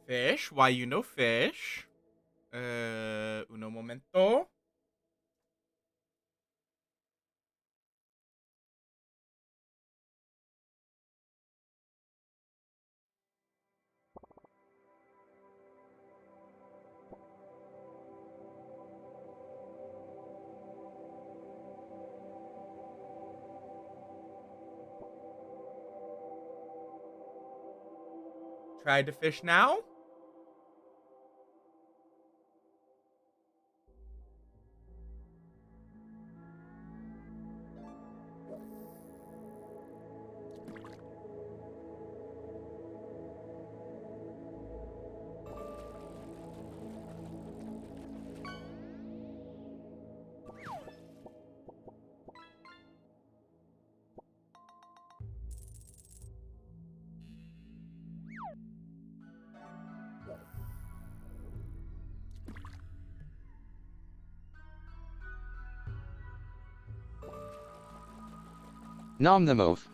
Fish? Why you know fish? Uno momento. Try to fish now? Nom the Moff.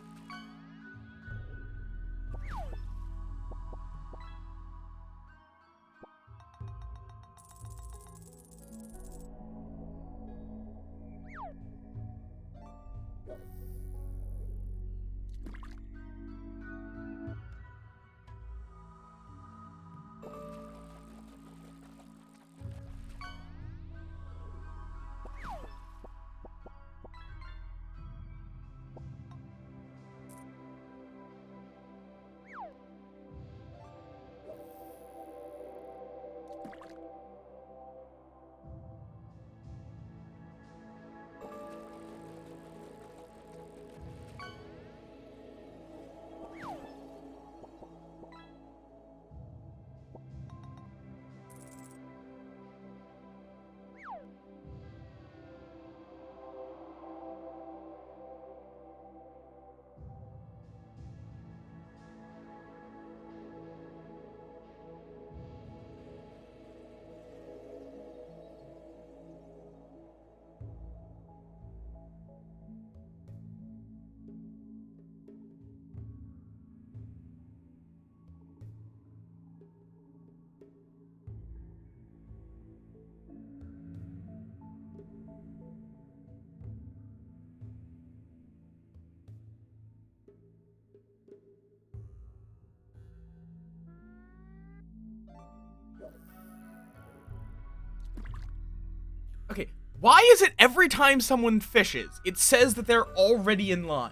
Okay, why is it every time someone fishes, it says that they're already in line?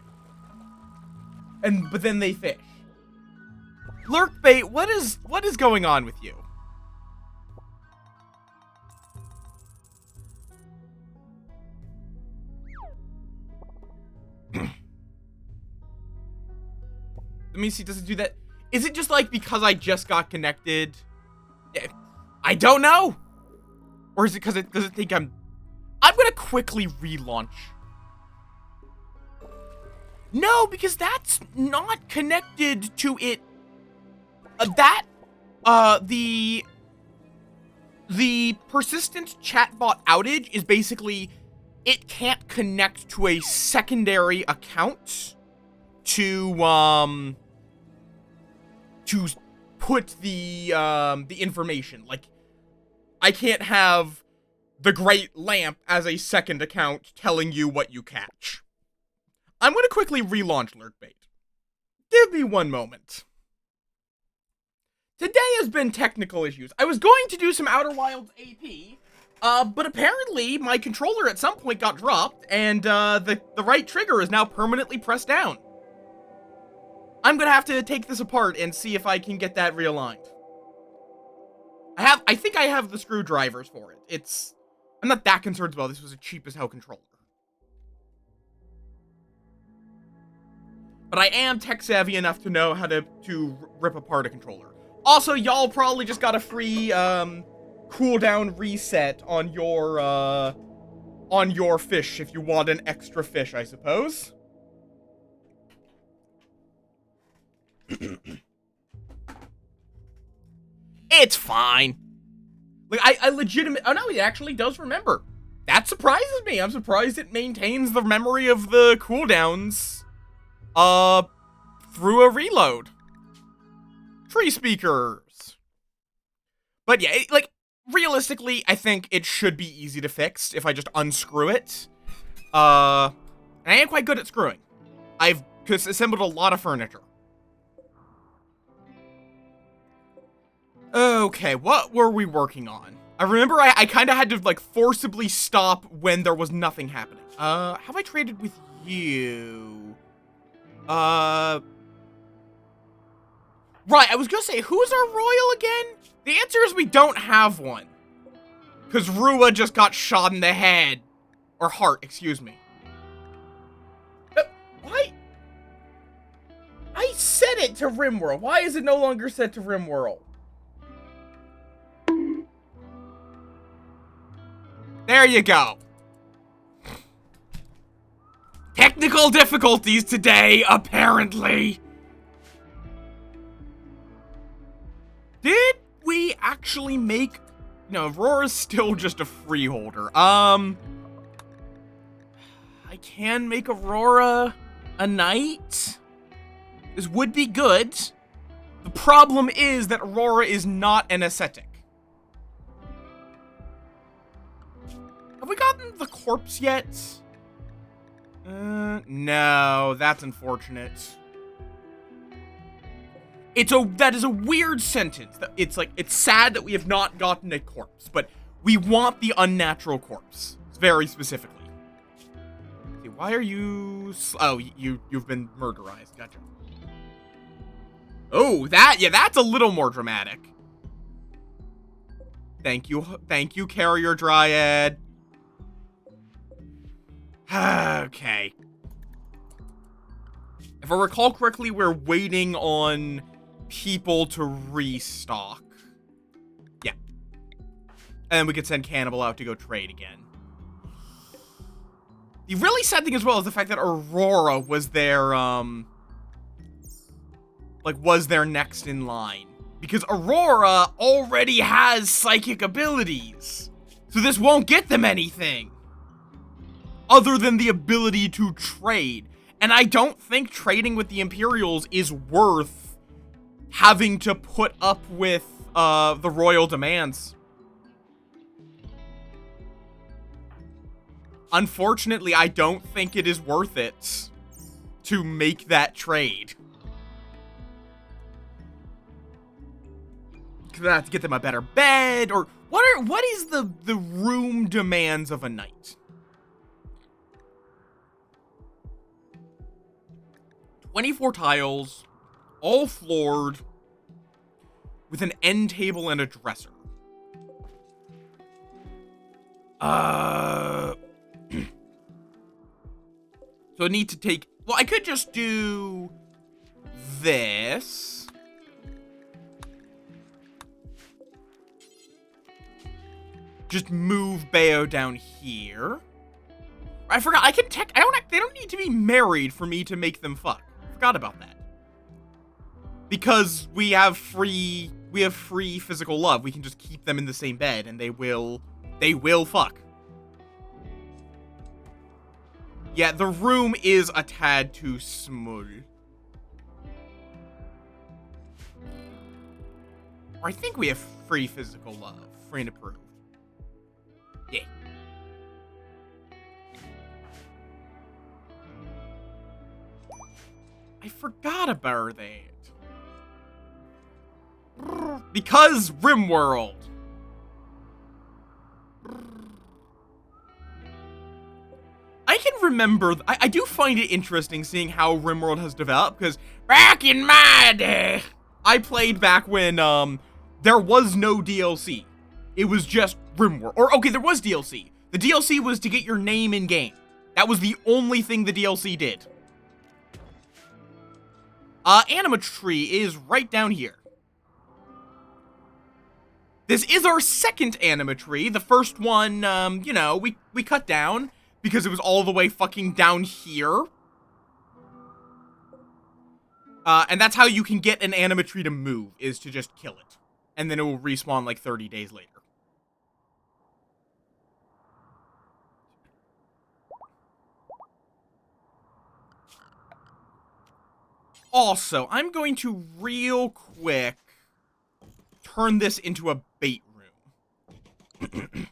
But then they fish. Lurkbait, what is going on with you? Let me see, does it do that? Is it just like because I just got connected? I don't know. Or is it because does it think I'm gonna quickly relaunch. No, because that's not connected to it. The persistent chatbot outage is basically it can't connect to a secondary account to put the information. Like, I can't have the Great Lamp as a second account telling you what you catch. I'm gonna quickly relaunch Lurkbait. Give me one moment. Today has been technical issues. I was going to do some Outer Wilds AP, but apparently my controller at some point got dropped, and the right trigger is now permanently pressed down. I'm gonna have to take this apart and see if I can get that realigned. I think I have the screwdrivers for it. I'm not that concerned about this. Was a cheap as hell controller. But I am tech savvy enough to know how to rip apart a controller. Also, y'all probably just got a free cooldown reset on your fish if you want an extra fish, I suppose. It's fine. Like, I legitimate. Oh no, it actually does remember. That surprises me. I'm surprised it maintains the memory of the cooldowns through a reload. Tree speakers. But yeah, like, realistically, I think it should be easy to fix if I just unscrew it. I am quite good at screwing. I've assembled a lot of furniture. Okay, what were we working on? I remember I kind of had to, like, forcibly stop when there was nothing happening. Have I traded with you? Right, I was gonna say, who's our royal again? The answer is we don't have one. Because Rua just got shot in the head. Or heart, excuse me. Why? I set it to RimWorld. Why is it no longer set to RimWorld? There you go. Technical difficulties today, apparently. Did we actually make... No, Aurora's still just a freeholder. I can make Aurora a knight. This would be good. The problem is that Aurora is not an ascetic. Have we gotten the corpse yet? No, that's unfortunate. That is a weird sentence. It's like, it's sad that we have not gotten a corpse, but we want the unnatural corpse, very specifically. See, why are you... Oh, you've been murderized. Gotcha. Oh, that's a little more dramatic. Thank you, Carrier Dryad. Okay. If I recall correctly, we're waiting on people to restock. Yeah. And we could send Cannibal out to go trade again. The really sad thing as well is the fact that Aurora was their, was their next in line. Because Aurora already has psychic abilities. So this won't get them anything. Other than the ability to trade. And I don't think trading with the Imperials is worth having to put up with the royal demands. Unfortunately, I don't think it is worth it to make that trade. Because I have to get them a better bed, or what is the room demands of a knight? 24 tiles, all floored, with an end table and a dresser. So I need to take... Well, I could just do this. Just move Bayo down here. I forgot, I can they don't need to be married for me to make them fuck. I forgot about that. Because we have free physical love. We can just keep them in the same bed and they will fuck. Yeah, the room is a tad too small. Or I think we have free physical love. Free and approved. Yeah. I forgot about that. Because RimWorld. I can remember, I do find it interesting seeing how RimWorld has developed, because back in my day, I played back when there was no DLC. It was just RimWorld. Or, okay, there was DLC. The DLC was to get your name in-game. That was the only thing the DLC did. Animatree is right down here. This is our second Animatree. The first one, you know, we cut down because it was all the way fucking down here. And that's how you can get an Animatree to move, is to just kill it. And then it will respawn like 30 days later. Also, I'm going to real quick turn this into a bait room.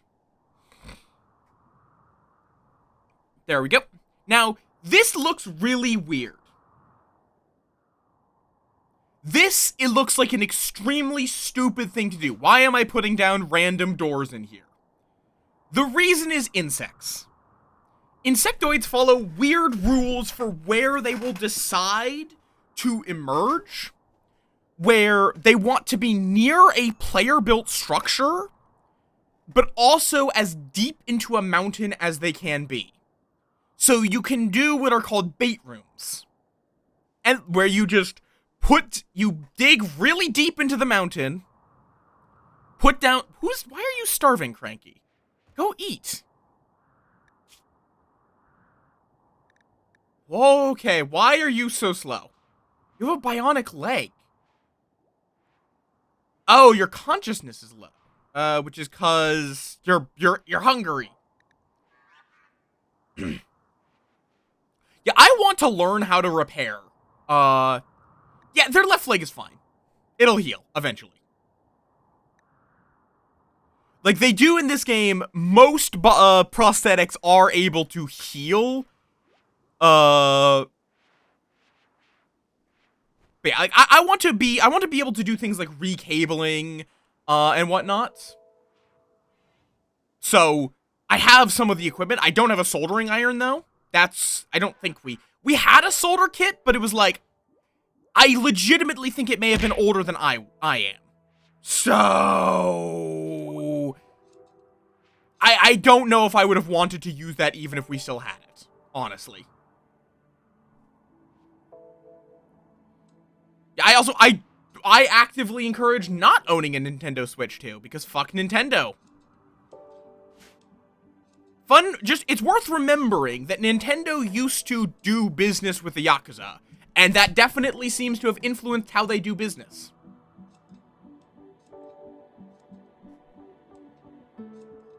There we go. Now, this looks really weird. It looks like an extremely stupid thing to do. Why am I putting down random doors in here? The reason is insects. Insectoids follow weird rules for where they will decide to emerge, where they want to be near a player-built structure, but also as deep into a mountain as they can be. So you can do what are called bait rooms, and where you just you dig really deep into the mountain, put down, why are you starving, Cranky? Go eat. Okay, why are you so slow? You have a bionic leg. Oh, your consciousness is low. Which is cause you're hungry. Yeah, I want to learn how to repair. Yeah, their left leg is fine. It'll heal, eventually. Like they do in this game, most prosthetics are able to heal. But yeah, like, I want to be able to do things like recabling, and whatnot. So, I have some of the equipment. I don't have a soldering iron, though. I don't think we had a solder kit, but it was like, I legitimately think it may have been older than I am. So, I don't know if I would have wanted to use that even if we still had it, honestly. I actively encourage not owning a Nintendo Switch too, because fuck Nintendo. It's worth remembering that Nintendo used to do business with the Yakuza, and that definitely seems to have influenced how they do business.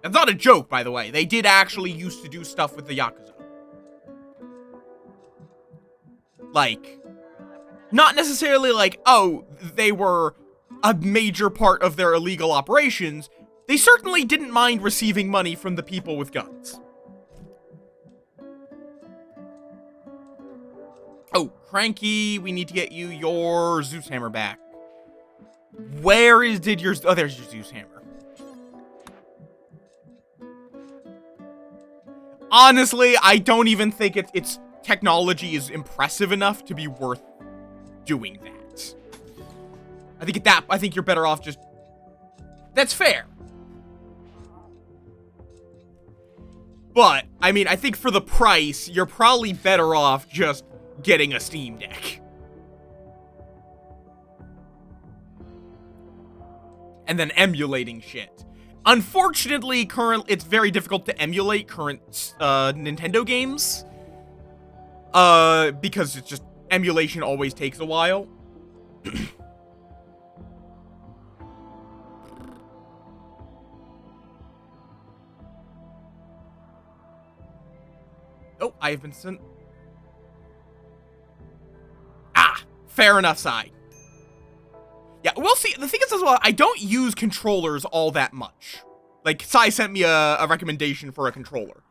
That's not a joke, by the way. They did actually used to do stuff with the Yakuza. Like, not necessarily like, oh, they were a major part of their illegal operations. They certainly didn't mind receiving money from the people with guns. Oh, Cranky, we need to get you your Zeus hammer back. There's your Zeus hammer. Honestly, I don't even think its technology is impressive enough to be worth doing that. I think you're better off just... That's fair. But, I mean, I think for the price, you're probably better off just getting a Steam Deck. And then emulating shit. Unfortunately, it's very difficult to emulate current Nintendo games. Because it's just, emulation always takes a while. Oh, I have been sent... Ah! Fair enough, Sai. Yeah, we'll see. The thing is as well, I don't use controllers all that much. Like, Sai sent me a recommendation for a controller.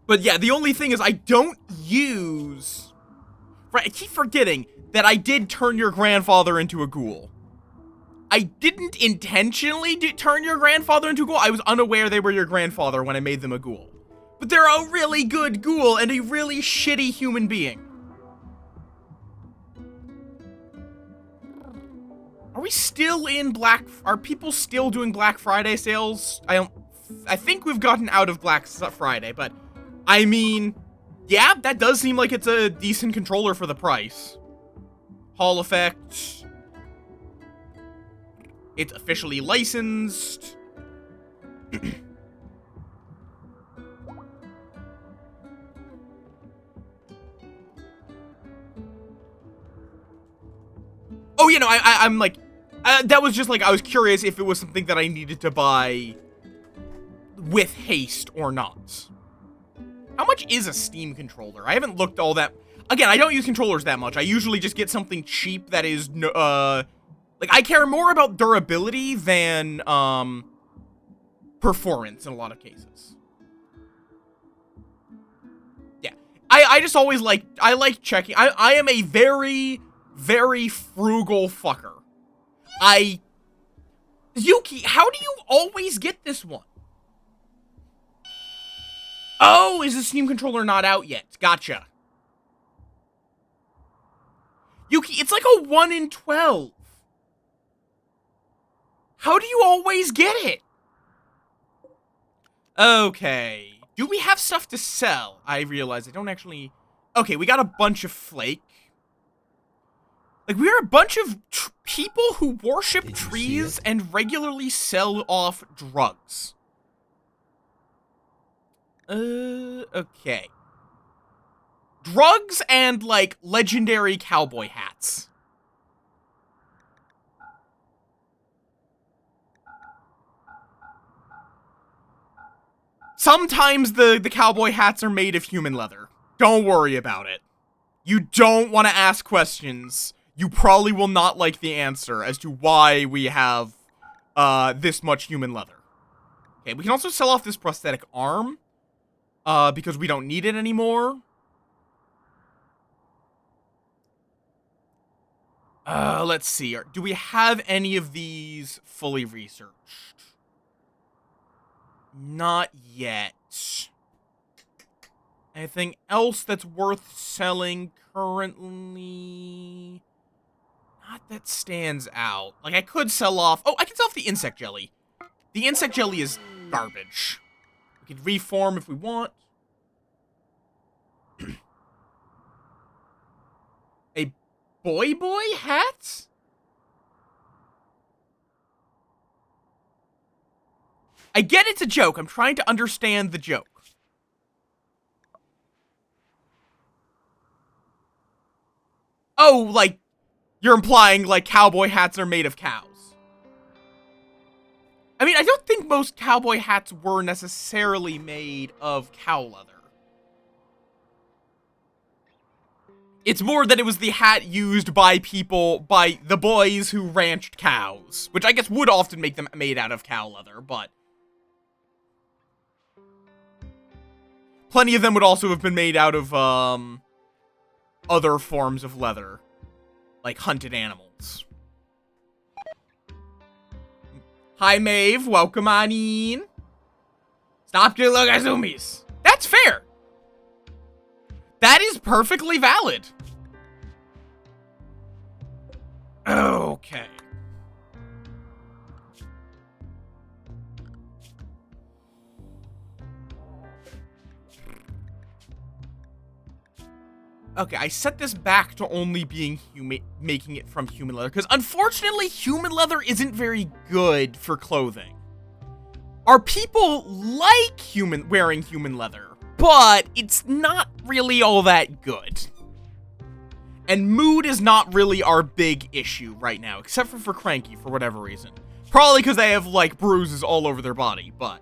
But yeah, the only thing is I don't use... Right, I keep forgetting that I did turn your grandfather into a ghoul. I didn't intentionally turn your grandfather into a ghoul. I was unaware they were your grandfather when I made them a ghoul. But they're a really good ghoul and a really shitty human being. Are we still in are people still doing Black Friday sales? I think we've gotten out of Black Friday, but I mean, yeah, that does seem like it's a decent controller for the price. Hall effect. It's officially licensed. Oh, you know, I'm like, that was just like, I was curious if it was something that I needed to buy with haste or not. How much is a Steam controller? I haven't looked all that. Again, I don't use controllers that much. I usually just get something cheap that is Like, I care more about durability than, performance in a lot of cases. Yeah. I just always I like checking. I am a very, very frugal fucker. Yuki, how do you always get this one? Oh, is the Steam controller not out yet? Gotcha. Yuki, it's like a 1 in 12. How do you always get it? Okay. Do we have stuff to sell? I realize I don't actually... Okay, we got a bunch of flake. Like, we are a bunch of people who worship trees and regularly sell off drugs. Okay. Drugs and, like, legendary cowboy hats. Sometimes the cowboy hats are made of human leather. Don't worry about it. You don't want to ask questions. You probably will not like the answer as to why we have this much human leather. Okay, we can also sell off this prosthetic arm because we don't need it anymore. Let's see. Do we have any of these fully researched? Not yet. Anything else that's worth selling currently? Not that stands out. Like, I could sell off... Oh, I can sell off the insect jelly. The insect jelly is garbage. We can reform if we want. A boy hat? I get it's a joke. I'm trying to understand the joke. Oh, like, you're implying, like, cowboy hats are made of cows. I mean, I don't think most cowboy hats were necessarily made of cow leather. It's more that it was the hat used by the boys who ranched cows. Which I guess would often make them made out of cow leather, but... Plenty of them would also have been made out of, other forms of leather. Like hunted animals. Hi, Maeve. Welcome on in. Stop your Logazumis. That's fair. That is perfectly valid. Okay. Okay, I set this back to only being making it from human leather, because unfortunately, human leather isn't very good for clothing. Our people like wearing human leather, but it's not really all that good. And mood is not really our big issue right now, except for Cranky, for whatever reason. Probably because they have, like, bruises all over their body, but...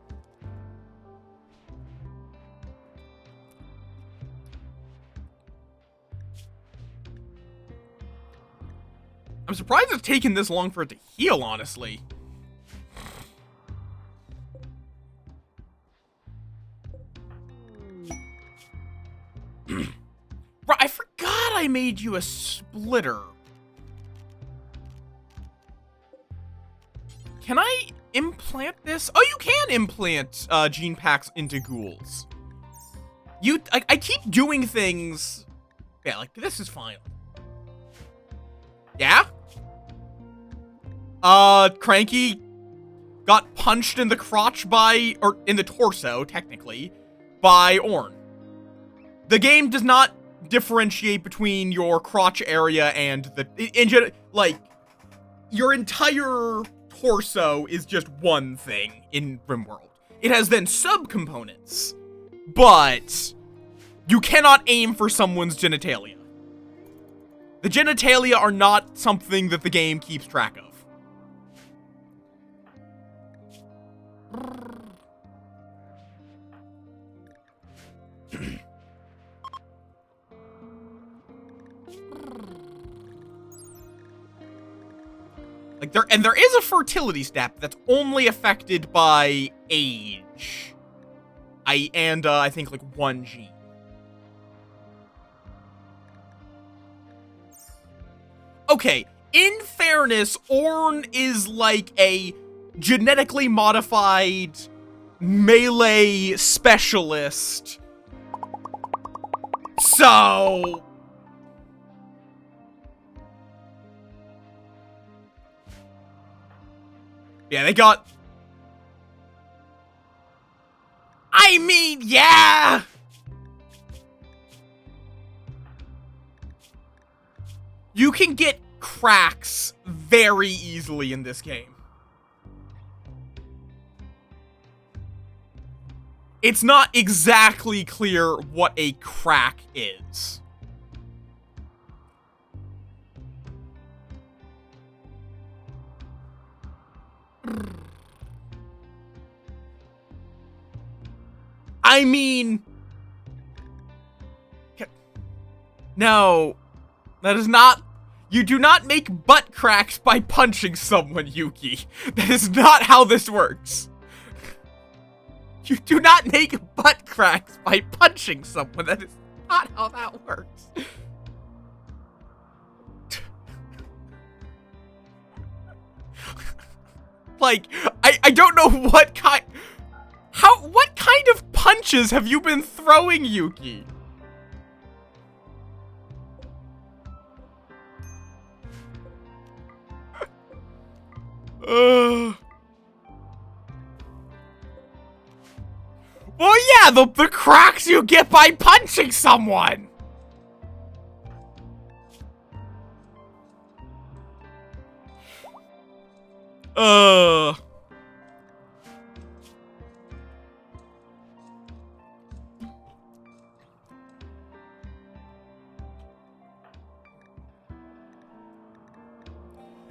I'm surprised it's taken this long for it to heal, honestly. Bro, I forgot I made you a splitter. Can I implant this? Oh, you can implant gene packs into ghouls. I keep doing things... Yeah, like, this is fine. Yeah? Cranky got punched in the crotch or in the torso, technically, by Orn. The game does not differentiate between your crotch area and like, your entire torso is just one thing in RimWorld. It has then subcomponents, but you cannot aim for someone's genitalia. The genitalia are not something that the game keeps track of. Like, there is a fertility stat that's only affected by age. I think, like, one gene. Okay, in fairness, Ornn is like a genetically modified melee specialist. So... yeah, they got... I mean, yeah! You can get cracks very easily in this game. It's not exactly clear what a crack is. I mean... no. That is not... you do not make butt cracks by punching someone, Yuki. That is not how this works. You do not make butt cracks by punching someone. That is not how that works. Like, I don't know what kind... what kind of punches have you been throwing, Yuki? Well, yeah, the cracks you get by punching someone!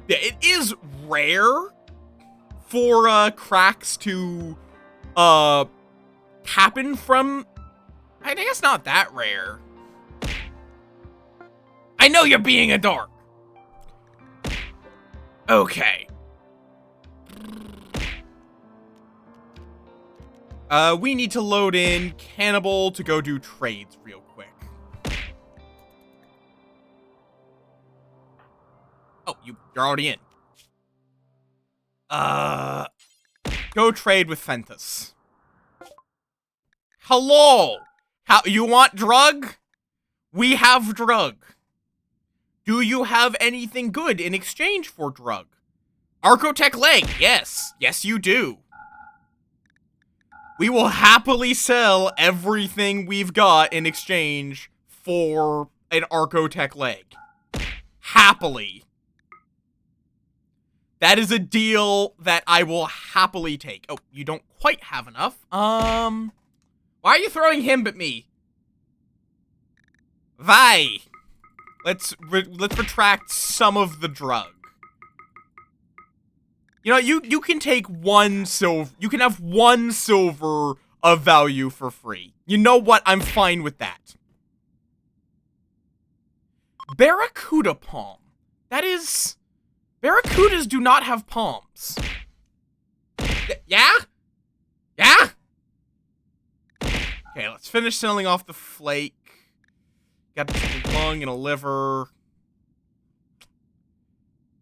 Yeah, it is rare for, cracks to, happen from... I guess not that rare. I know you're being a dork. Okay. We need to load in Cannibal to go do trades real quick. Oh, you're already in. Go trade with Fentus. Hello! How, you want drug? We have drug. Do you have anything good in exchange for drug? Archotech leg, yes. Yes, you do. We will happily sell everything we've got in exchange for an Archotech leg. Happily. That is a deal that I will happily take. Oh, you don't quite have enough. Why are you throwing him at me? Why? Let's retract some of the drug. You know, you can take one silver. You can have one silver of value for free. You know what? I'm fine with that. Barracuda palm. That is... barracudas do not have palms. Yeah? Yeah? Okay, let's finish selling off the flake. Got a lung and a liver.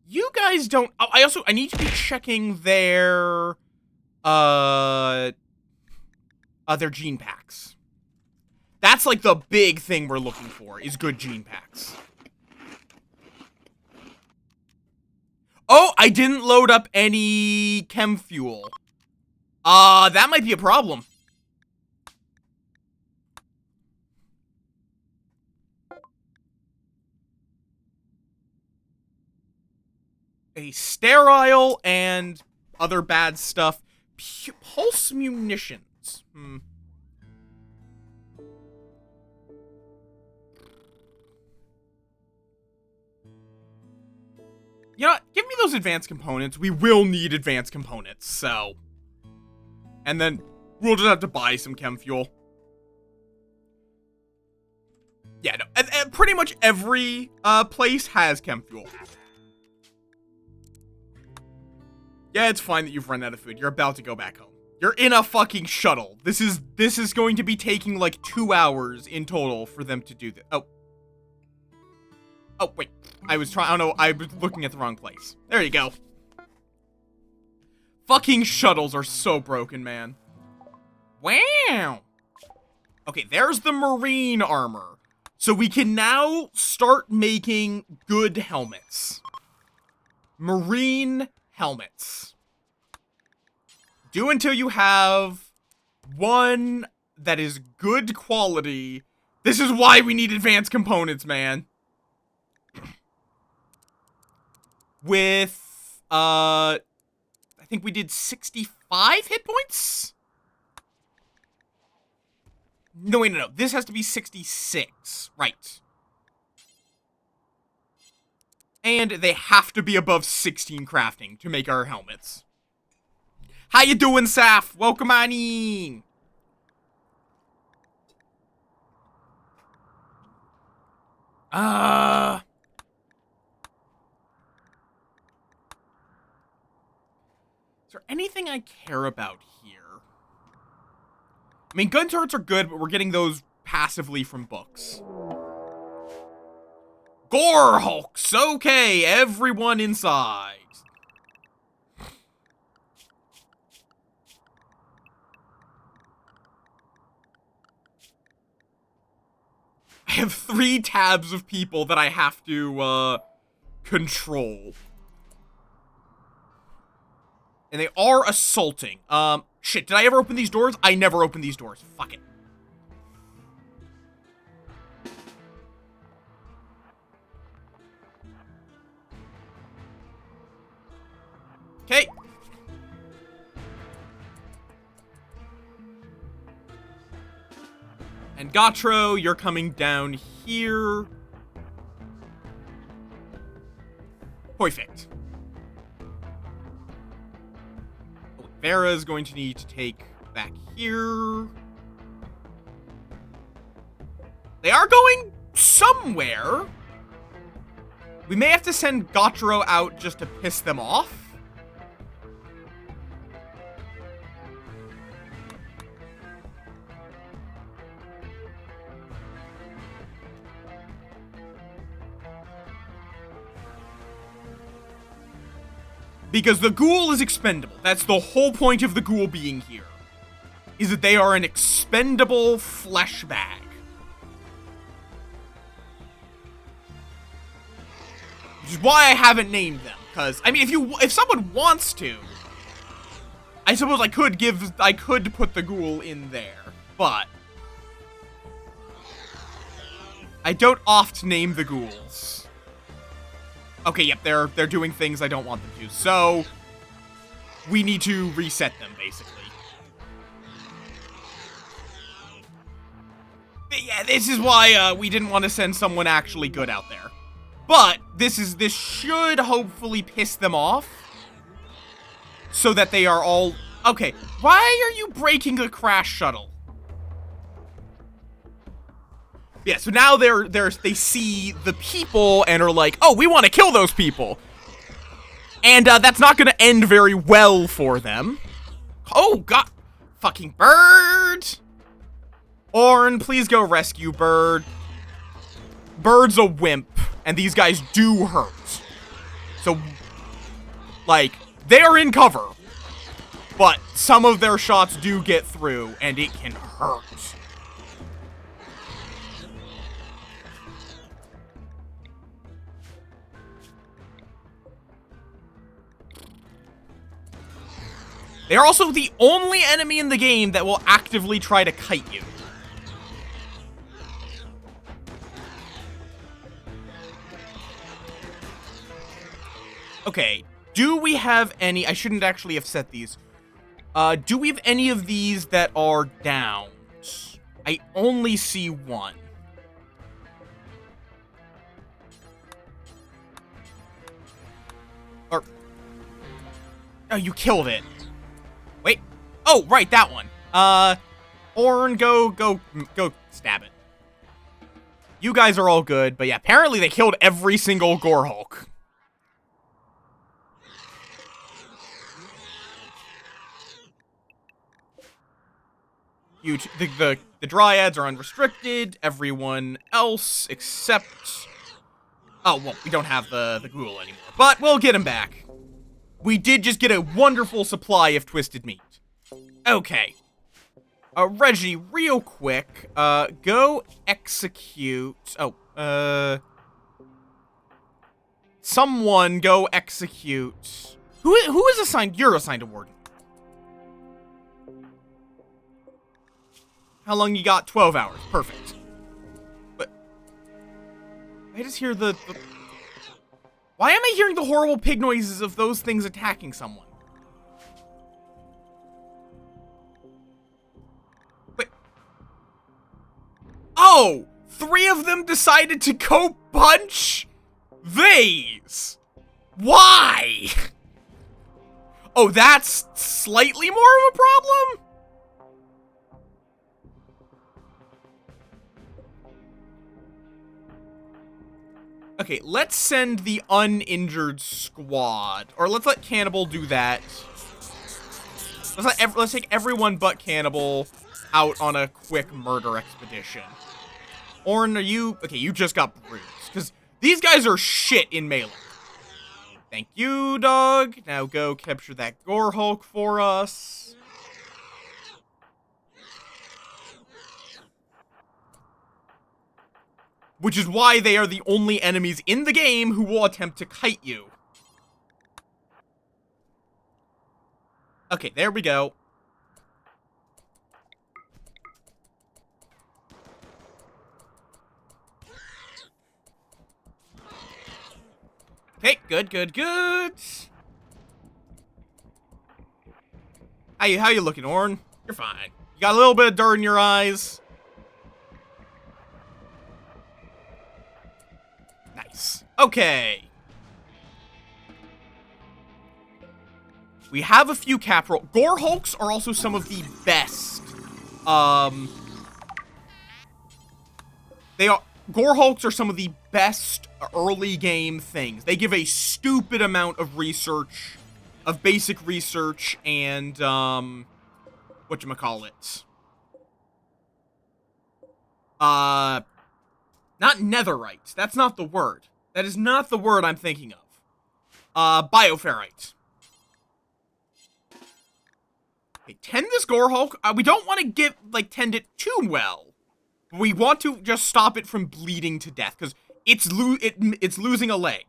You guys don't... oh, I need to be checking their gene packs. That's like the big thing we're looking for, is good gene packs. Oh, I didn't load up any chem fuel. That might be a problem. A sterile and other bad stuff. Pulse munitions. You know what? Give me those advanced components. We will need advanced components, so... and then we'll just have to buy some chem fuel. Yeah, no. And pretty much every place has chem fuel. Yeah, it's fine that you've run out of food. You're about to go back home. You're in a fucking shuttle. This is going to be taking like 2 hours in total for them to do this. Oh. Oh, wait. I don't know. I was looking at the wrong place. There you go. Fucking shuttles are so broken, man. Wow. Okay, there's the marine armor. So we can now start making good helmets. Marine helmets. Do until you have one that is good quality. This is why we need advanced components, man. With, I think we did 65 hit points? No, wait, no. This has to be 66. Right. And they have to be above 16 crafting to make our helmets. How you doing, Saf? Welcome on in. Is there anything I care about here? I mean, gun turrets are good, but we're getting those passively from books. Gore Hulks! Okay, everyone inside. I have 3 tabs of people that I have to, control. And they are assaulting. Shit, did I ever open these doors? I never opened these doors. Fuck it. Okay. And Gotro, you're coming down here. Perfect. Vera is going to need to take back here. They are going somewhere. We may have to send Gotro out just to piss them off. Because the ghoul is expendable. That's the whole point of the ghoul being here. Is that they are an expendable flesh bag. Which is why I haven't named them. Because, I mean, if someone wants to, I suppose I could put the ghoul in there. But I don't oft name the ghouls. Okay, yep, they're doing things I don't want them to. So, we need to reset them, basically. But yeah, this is why we didn't want to send someone actually good out there. But this should hopefully piss them off, so that they are all okay. Why are you breaking the crash shuttle? Yeah, so now they see the people and are like, oh, we want to kill those people. And that's not going to end very well for them. Oh, God. Fucking Bird. Orn, please go rescue Bird. Bird's a wimp, and these guys do hurt. So, like, they're in cover. But some of their shots do get through, and it can hurt. They are also the only enemy in the game that will actively try to kite you. Okay, do we have any... I shouldn't actually have set these. Do we have any of these that are downed? I only see one. Or... Oh, you killed it. Wait. Oh, right, that one. Orn, go stab it. You guys are all good, but yeah, apparently they killed every single Gore Hulk. The dryads are unrestricted. Everyone else except... Oh, well, we don't have the ghoul anymore. But we'll get him back. We did just get a wonderful supply of twisted meat. Okay. Reggie, real quick, go execute... Oh, someone go execute... Who is assigned? You're assigned a warden. How long you got? 12 hours. Perfect. But I just hear the... Why am I hearing the horrible pig noises of those things attacking someone? Wait. Oh! 3 of them decided to go punch these! Why? Oh, that's slightly more of a problem? Okay, let's send the uninjured squad. Or let's let Cannibal do that. Let's take everyone but Cannibal out on a quick murder expedition. Orn, are you... Okay, you just got bruised. Because these guys are shit in melee. Thank you, dog. Now go capture that Gore Hulk for us. Which is why they are the only enemies in the game who will attempt to kite you. Okay, there we go. Okay, good. How you looking, Orn? You're fine. You got a little bit of dirt in your eyes. Nice. Okay. We have a few cap roll. Gore Hulks are also some of the best. Gore Hulks are some of the best early game things. They give a stupid amount of research, of basic research, and, whatchamacallit. Not netherite. That's not the word. That is not the word I'm thinking of. Bioferrite. Okay, tend this Gore Hulk. We don't want to tend it too well. We want to just stop it from bleeding to death, because it's losing a leg.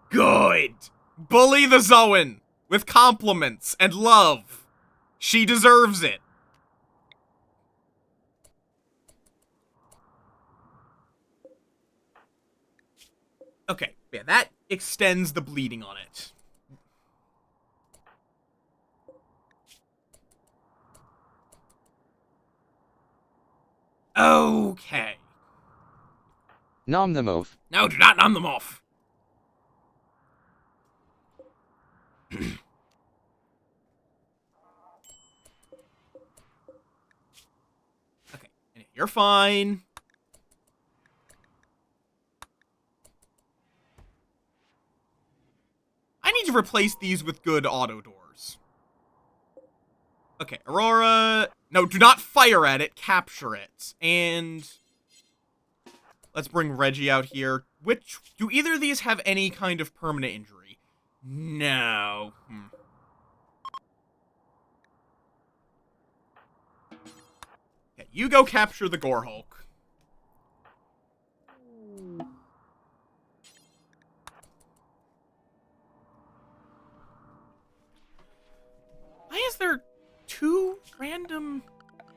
Good. Bully the Zoan with compliments and love. She deserves it. Okay, yeah, that extends the bleeding on it. Okay. Nom the Moff. No, do not nom them off. Okay, you're fine. I need to replace these with good auto doors. Okay, Aurora... No, do not fire at it. Capture it. And... let's bring Reggie out here. Do either of these have any kind of permanent injury? No. Okay, you go capture the Gore Hulk. Why is there 2 random...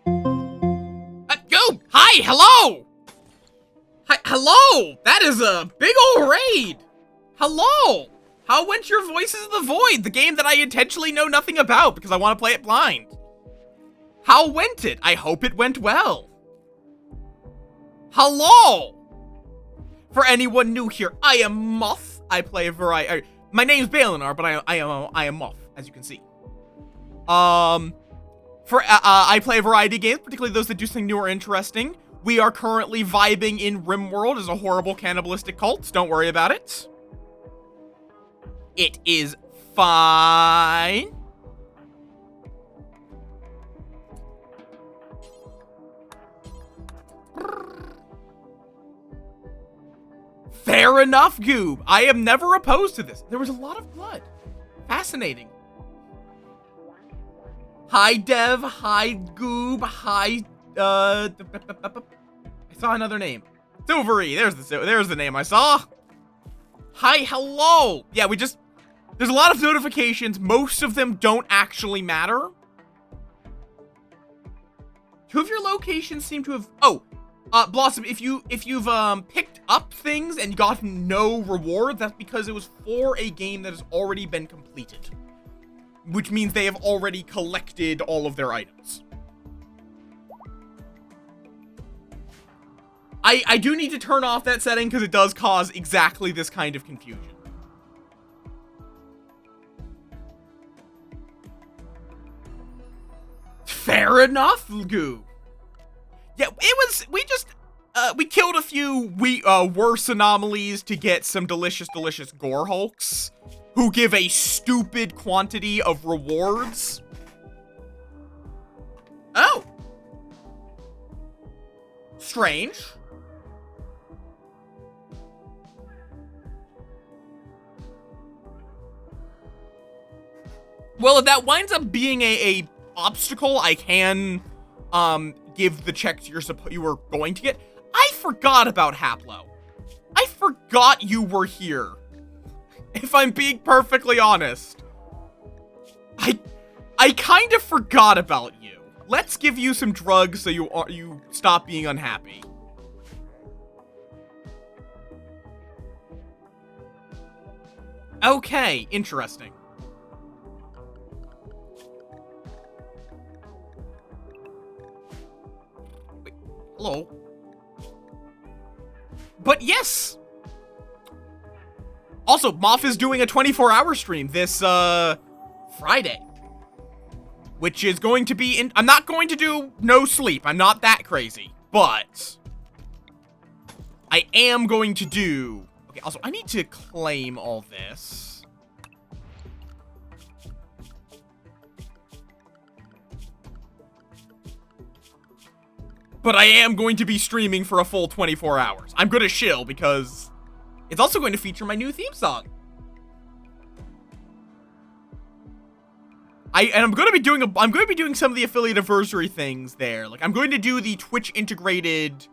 Go! Hi! Hello! Hi, hello! That is a big old raid! Hello! How went your Voices of the Void, the game that I intentionally know nothing about because I want to play it blind? How went it? I hope it went well. Hello! For anyone new here, I am Moff. I play a variety... my name's Balinar, but I am Moff, as you can see. I play a variety of games, particularly those that do something new or interesting. We are currently vibing in RimWorld as a horrible cannibalistic cult. Don't worry about it. It is fine. enough, Goob. I am never opposed to this. There was a lot of blood. Fascinating. Hi, Dev. Hi, Goob. Hi, I saw another name. Silvery. There's the name I saw. Hi, hello. Yeah, there's a lot of notifications. Most of them don't actually matter. Two of your locations seem to have... Oh, Blossom, if you've picked up things and gotten no reward, that's because it was for a game that has already been completed. Which means they have already collected all of their items. I do need to turn off that setting because it does cause exactly this kind of confusion. Fair enough, Goo. Yeah, we killed a few worse anomalies to get some delicious gore hulks who give a stupid quantity of rewards. Oh. Strange. Well, if that winds up being a obstacle, I can give the checks you were going to get. I forgot about Haplo. I forgot you were here. If I'm being perfectly honest. I kind of forgot about you. Let's give you some drugs so you stop being unhappy. Okay, interesting. Wait, hello? But yes! Also, Moff is doing a 24-hour stream this, Friday. Which is going to be I'm not going to do no sleep. I'm not that crazy. But I am going to do... Okay, also, I need to claim all this. But I am going to be streaming for a full 24 hours. I'm gonna shill because it's also going to feature my new theme song. I'm going to be doing some of the affiliate anniversary things there. Like, I'm going to do the Twitch integrated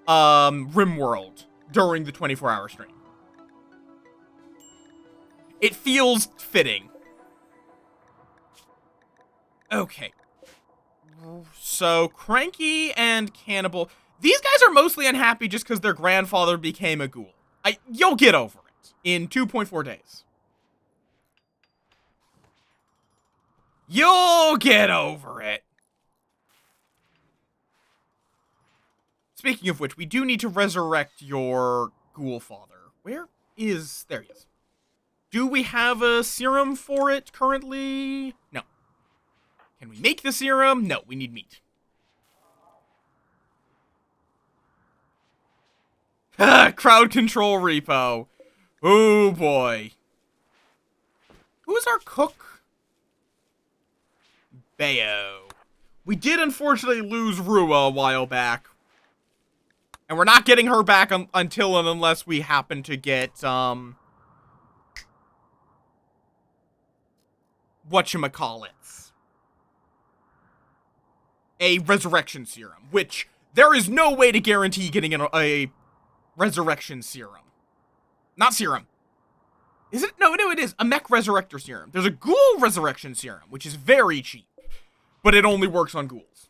RimWorld during the 24-hour stream. It feels fitting. Okay. So, Cranky and Cannibal. These guys are mostly unhappy just because their grandfather became a ghoul. You'll get over it in 2.4 days. You'll get over it. Speaking of which, we do need to resurrect your ghoul father. There he is. Do we have a serum for it currently? No. Can we make the serum? No, we need meat. Crowd control repo. Oh boy. Who is our cook? Bayo. We did unfortunately lose Rua a while back. And we're not getting her back until and unless we happen to get, whatchamacallits. A resurrection serum, which there is no way to guarantee getting a resurrection serum. Not serum. Is it? No, it is. A mech resurrector serum. There's a ghoul resurrection serum, which is very cheap. But it only works on ghouls.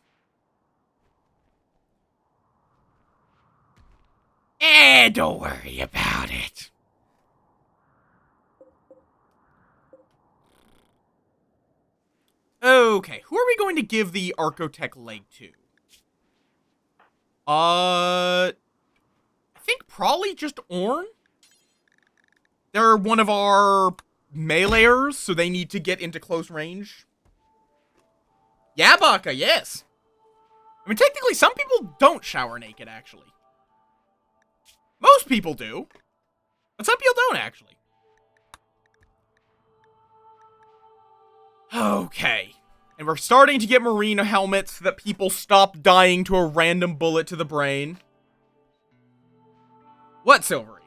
Don't worry about it. Okay, who are we going to give the Archotech leg to? I think probably just Orn. They're one of our meleeers, so they need to get into close range. Yeah, Baka, yes. I mean, technically, some people don't shower naked, actually. Most people do. But some people don't, actually. Okay. And we're starting to get marine helmets so that people stop dying to a random bullet to the brain. What, Silvery?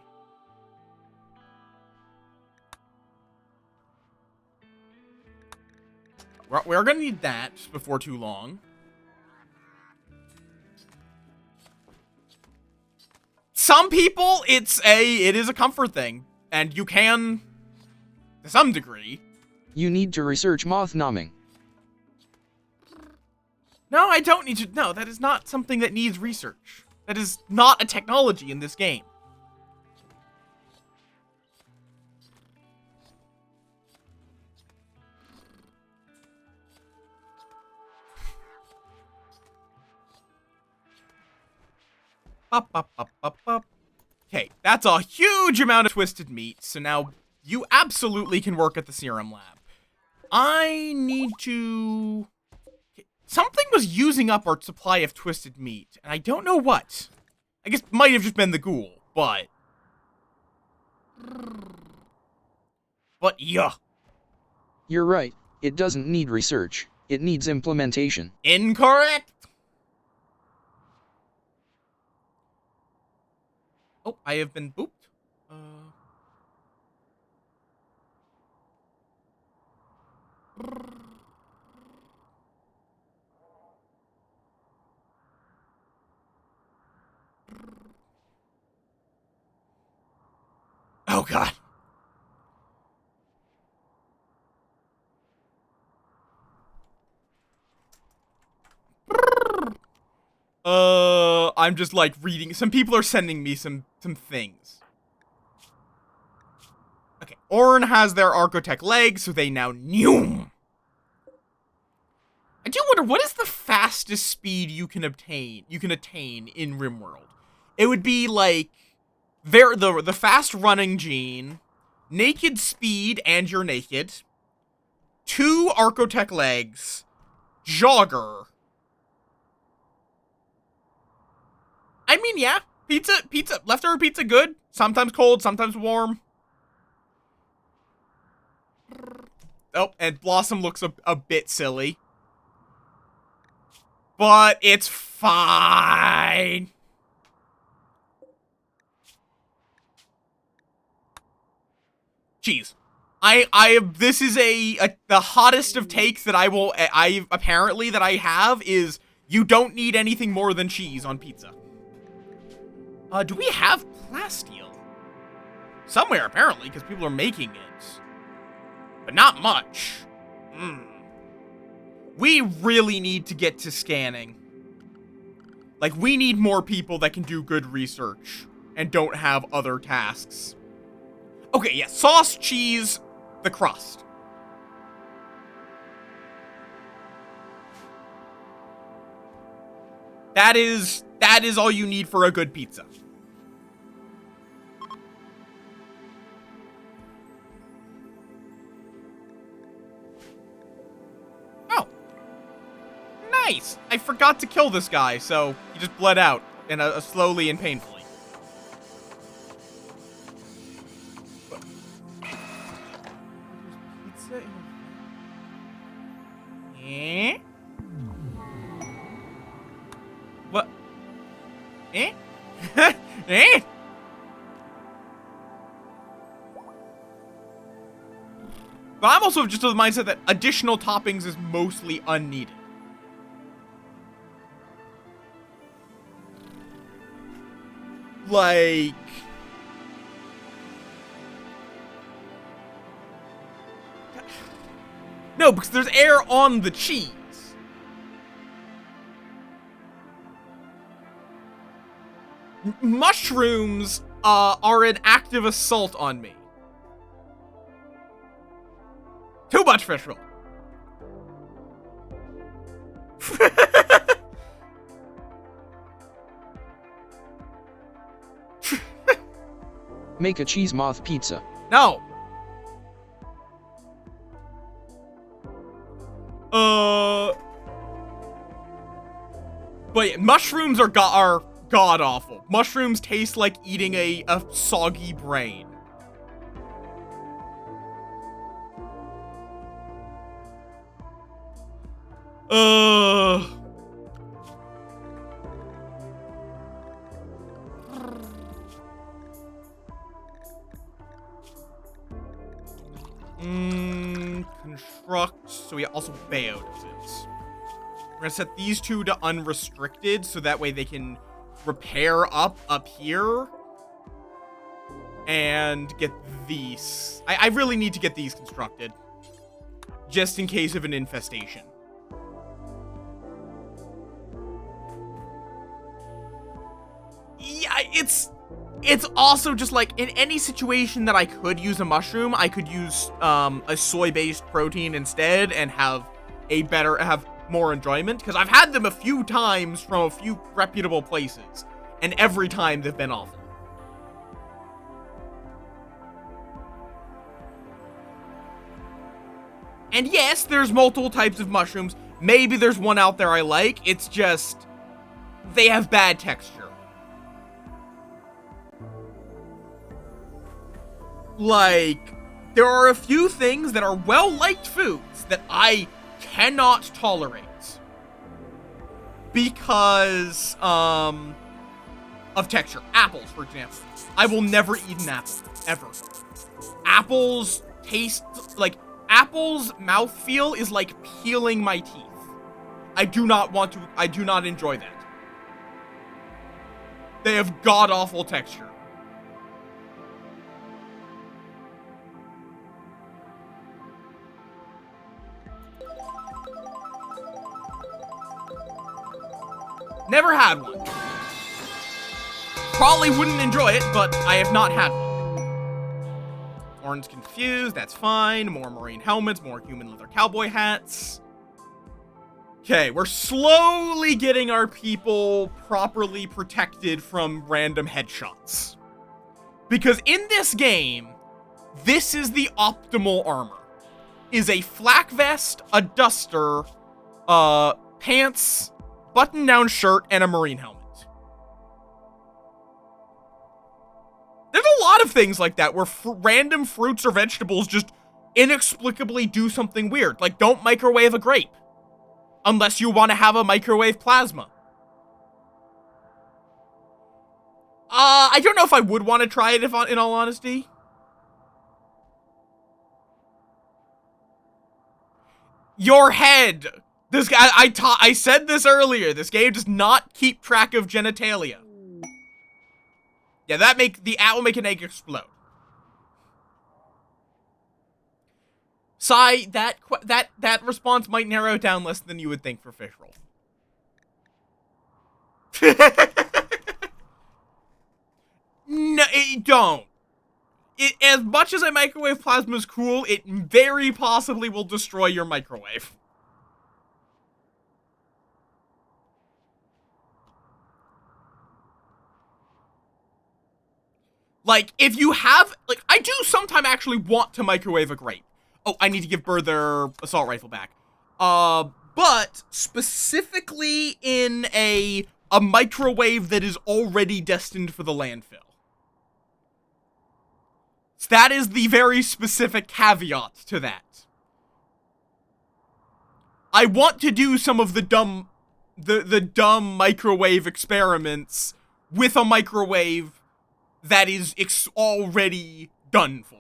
We're gonna need that before too long. Some people, it is a comfort thing, and you can, to some degree. You need to research moth nomming. No, I don't need to. No, that is not something that needs research. That is not a technology in this game. Okay, that's a huge amount of twisted meat, so now you absolutely can work at the serum lab. I need to... Something was using up our supply of twisted meat, and I don't know what. I guess it might have just been the ghoul, but... yeah. You're right, it doesn't need research, it needs implementation. Incorrect! Oh, I have been booped. Oh, God. I'm just, like, reading. Some people are sending me some things. Okay, Orn has their Archotech legs, so they now Noom. I do wonder, what is the fastest speed you can attain in RimWorld? It would be, like, the fast-running gene, naked speed, and you're naked, 2 Archotech legs, jogger. I mean, yeah, leftover pizza, good. Sometimes cold, sometimes warm. Oh, and Blossom looks a bit silly. But it's fine. Jeez. This is the hottest of takes that apparently that I have is you don't need anything more than cheese on pizza. Do we have plasteel? Somewhere, apparently, because people are making it. But not much. We really need to get to scanning. Like, we need more people that can do good research and don't have other tasks. Okay, yeah, sauce, cheese, the crust. That is all you need for a good pizza. Oh. Nice! I forgot to kill this guy, so he just bled out in a slowly and painfully. Pizza in... What? Eh? Eh? But I'm also just of the mindset that additional toppings is mostly unneeded. Like... No, because there's air on the cheese. Mushrooms are an active assault on me. Too much fish roll. Make a cheese moth pizza. No. But yeah, mushrooms are god-awful. Mushrooms taste like eating a soggy brain. Construct. So we also Bayo does it. We're gonna set these two to unrestricted, so that way they can repair up here. And get these. I really need to get these constructed. Just in case of an infestation. Yeah, it's also just like, in any situation that I could use a mushroom, I could use a soy-based protein instead and have more enjoyment, because I've had them a few times from a few reputable places, and every time they've been awful. And yes, there's multiple types of mushrooms. Maybe there's one out there I like. It's just, they have bad texture. Like, there are a few things that are well-liked foods that I cannot tolerate. Because, of texture. Apples, for example. I will never eat an apple. Ever. Apples taste, like, apple's mouthfeel is like peeling my teeth. I do not enjoy that. They have god-awful texture. Never had one. Probably wouldn't enjoy it, but I have not had one. Orange confused, that's fine. More marine helmets, more human leather cowboy hats. Okay, we're slowly getting our people properly protected from random headshots. Because in this game, this is the optimal armor. Is a flak vest, a duster, pants, button-down shirt, and a marine helmet. There's a lot of things like that where random fruits or vegetables just inexplicably do something weird. Like, don't microwave a grape. Unless you want to have a microwave plasma. I don't know if I would want to try it, in all honesty. Your head! This guy, I said this earlier, this game does not keep track of genitalia. Yeah, the owl will make an egg explode. Sigh, that response might narrow it down less than you would think for fish roll. No, don't. As much as a microwave plasma is cool, it very possibly will destroy your microwave. Like, if you have, like, I do sometimes actually want to microwave a grape. Oh, I need to give Bird their assault rifle back. But specifically in a microwave that is already destined for the landfill. So that is the very specific caveat to that. I want to do some of the dumb microwave experiments with a microwave that is already done for.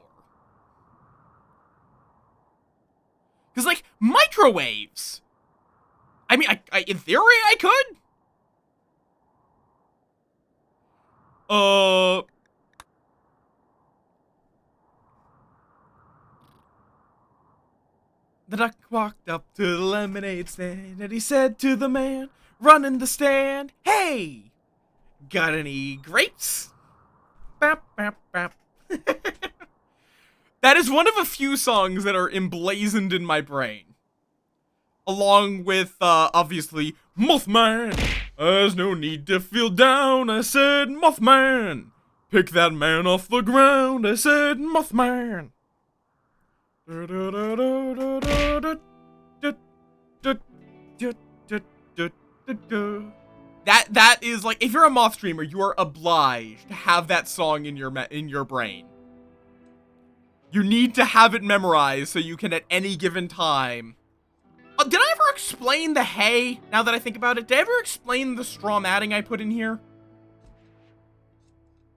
Because, like, microwaves, I mean, I in theory, I could. The duck walked up to the lemonade stand, and he said to the man running the stand, "Hey, got any grapes?" Bap, bap, bap. That is one of a few songs that are emblazoned in my brain. Along with, obviously, Mothman. There's no need to feel down, I said, Mothman. Pick that man off the ground, I said, Mothman. That is, like, if you're a Moth streamer, you are obliged to have that song in your brain. You need to have it memorized so you can, at any given time... did I ever explain the hay, now that I think about it? Did I ever explain the straw matting I put in here?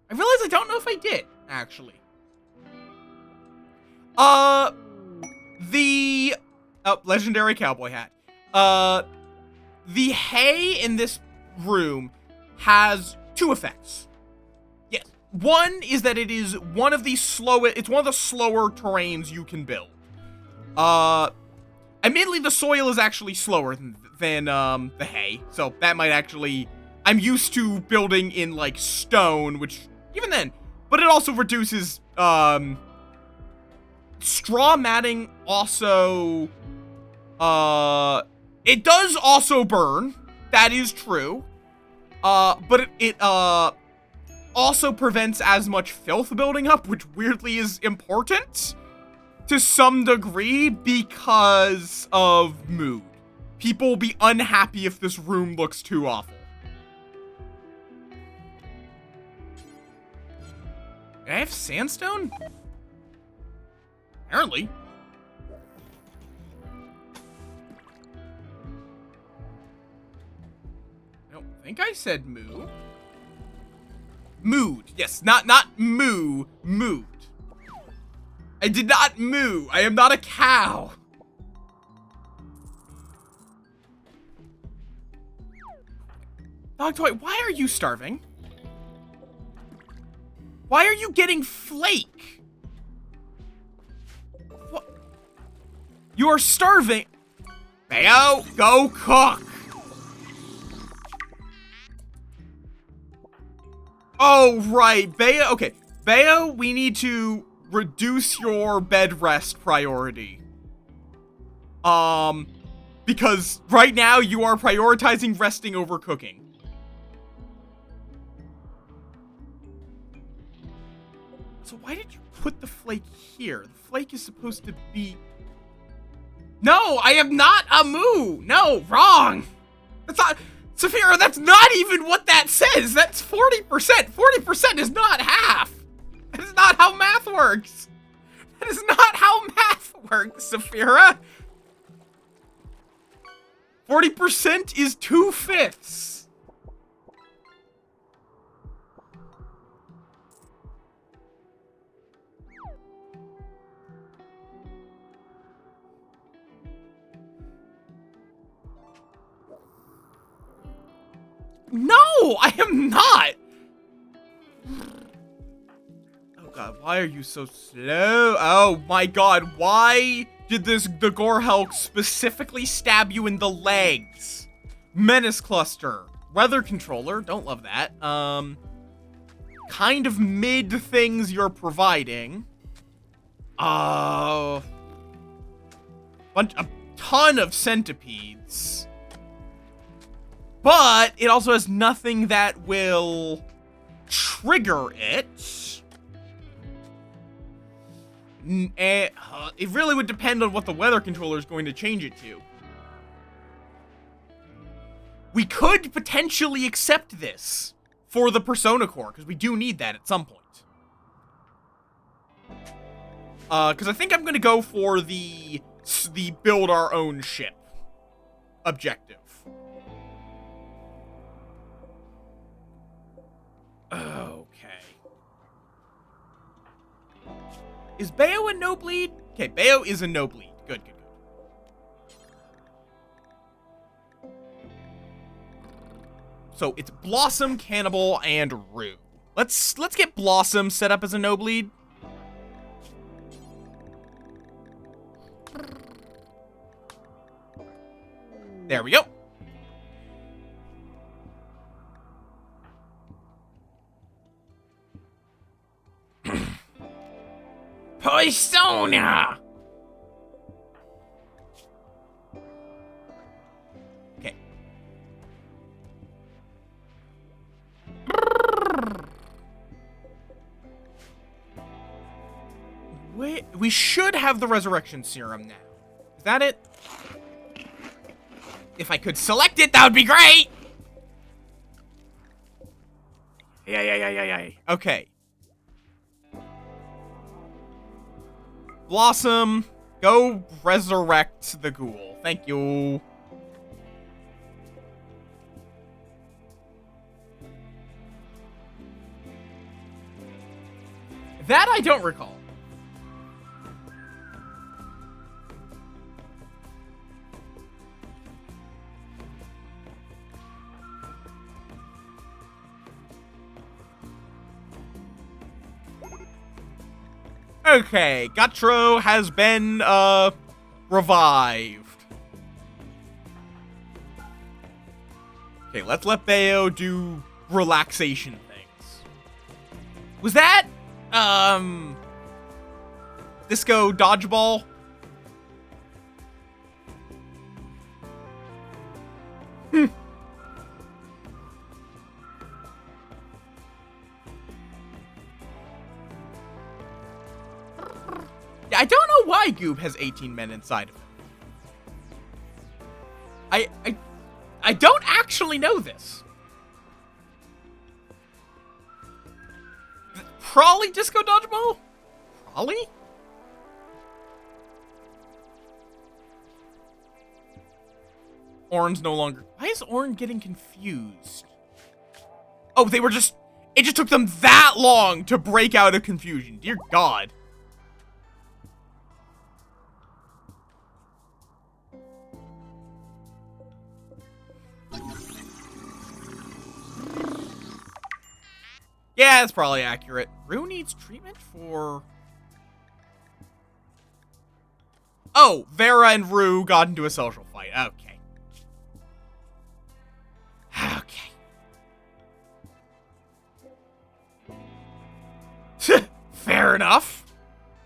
I realize I don't know if I did, actually. Oh, legendary cowboy hat. The hay in this room has 2 effects. Yes. One is that it is one of the slower terrains you can build. Admittedly, the soil is actually slower than the hay, so that might actually... I'm used to building in, like, stone, which, even then... But it also reduces, straw matting also... It does also burn. That is true. But it also prevents as much filth building up, which weirdly is important to some degree because of mood. People will be unhappy if this room looks too awful. Do I have sandstone? Apparently. I don't think I said moo. Mood. Yes, not moo. Mood. I did not moo. I am not a cow. Dog toy, why are you starving? Why are you getting flake? What? You are starving. Bayo, go cook. Oh, right. Bayo, okay. Bayo, we need to reduce your bed rest priority. Because right now you are prioritizing resting over cooking. So why did you put the flake here? The flake is supposed to be... No, I am not a moo. No, wrong. That's not... Saphira, that's not even what that says. That's 40%. 40% is not half. That is not how math works. That is not how math works, Saphira. 40% is 2/5. No, I am not. Oh god, why are you so slow? Oh my god, why did the Gorehulk specifically stab you in the legs? Menace cluster. Weather controller, don't love that. Kind of mid things you're providing. A ton of centipedes. But it also has nothing that will trigger it. It really would depend on what the weather controller is going to change it to. We could potentially accept this for the Persona Core, because we do need that at some point. Because I think I'm going to go for the build our own ship objective. Okay. Is Bayo a no bleed? Okay, Bayo is a no bleed. Good, good, good. So it's Blossom, Cannibal, and Rue. Let's get Blossom set up as a no bleed. There we go. Persona! Okay. We should have the resurrection serum now. Is that it? If I could select it, that would be great! Yeah. Okay. Blossom, go resurrect the ghoul. Thank you. That I don't recall. Okay, Gutro has been, revived. Okay, let's let Bayo do relaxation things. Was that, disco dodgeball? Yeah, I don't know why Goob has 18 men inside of him. I don't actually know this. Probably disco dodgeball? Probably? Orin's no longer... Why is Orin getting confused? Oh, they were just... It just took them that long to break out of confusion. Dear God. Yeah, that's probably accurate. Rue needs treatment for... Oh, Vera and Rue got into a social fight. Okay. Okay. Fair enough.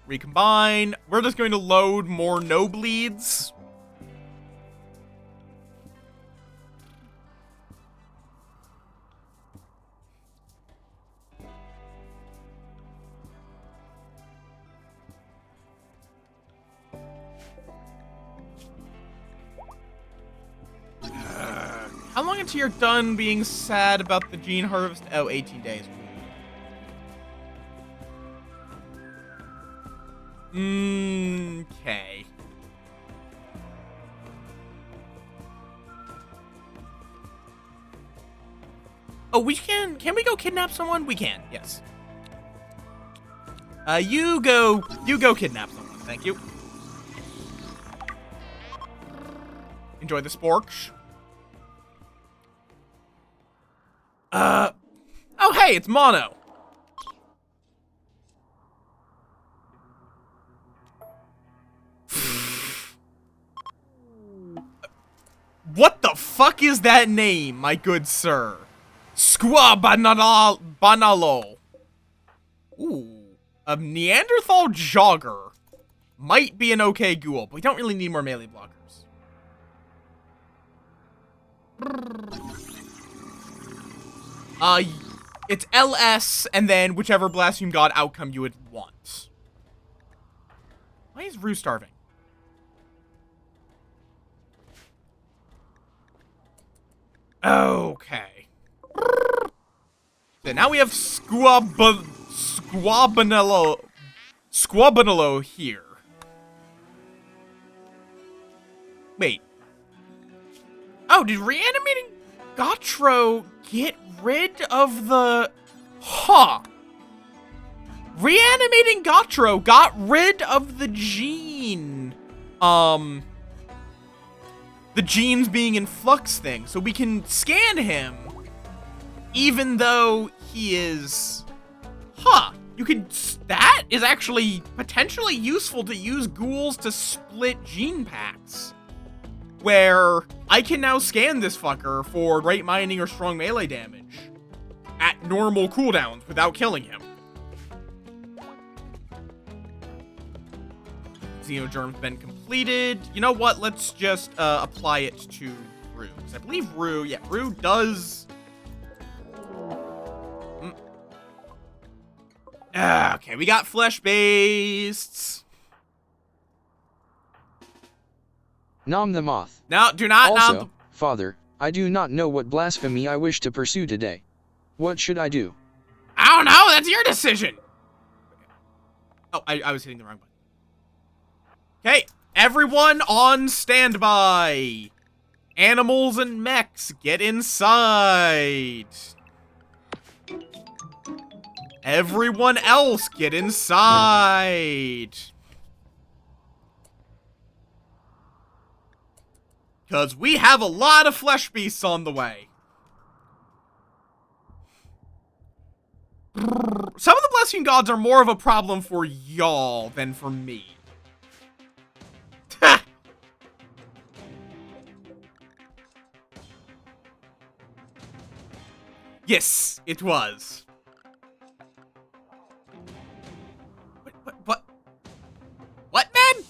Recombine. We're just going to load more no bleeds. How long until you're done being sad about the gene harvest? Oh, 18 days. Okay. Oh, we can we go kidnap someone? We can, yes. You go kidnap someone, thank you. Enjoy the sporks. Oh hey, it's Mono. What the fuck is that name, my good sir? Squabanalo. Ooh, a Neanderthal jogger might be an okay ghoul, but we don't really need more melee blockers. It's LS, and then whichever Blaspheme God outcome you would want. Why is Rue starving? Okay. So now we have Squabanello here. Wait. Oh, did reanimating Gotro get rid of the... Huh. Reanimating Gotro got rid of the gene. The genes being in flux thing. So we can scan him, even though he is... Huh. You can... That is actually potentially useful to use ghouls to split gene packs. Where I can now scan this fucker for great mining or strong melee damage at normal cooldowns without killing him. Xenogerm's been completed. You know what? Let's just apply it to Rue. Because I believe Rue, yeah, Rue does... Okay, we got flesh based. Nom the moth. No, do not Also, nom the... Father, I do not know what blasphemy I wish to pursue today. What should I do? I don't know, that's your decision. Oh, I was hitting the wrong button. Okay, everyone on standby. Animals and mechs, get inside. Everyone else, get inside. Because we have a lot of flesh beasts on the way. Some of the Blessing Gods are more of a problem for y'all than for me. Ha! Yes, it was. What? What, man?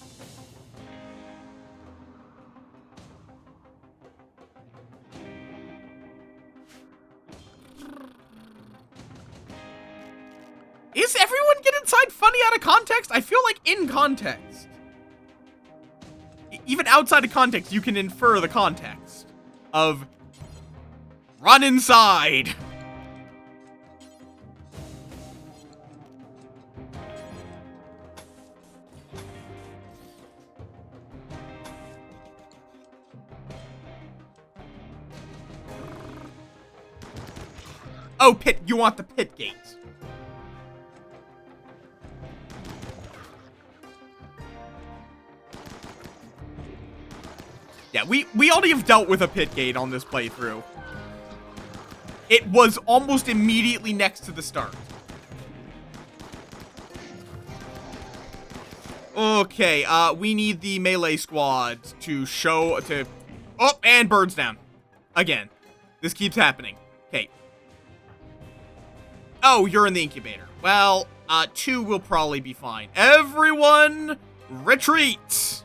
Is everyone get inside funny out of context? I feel like in context. Even outside of context, you can infer the context of run inside. Oh, pit, you want the pit gate. Yeah, we already have dealt with a pit gate on this playthrough. It was almost immediately next to the start. Okay, we need the melee squad to oh, and birds down. Again. This keeps happening. Okay. Oh, you're in the incubator. Well, 2 will probably be fine. Everyone, retreat!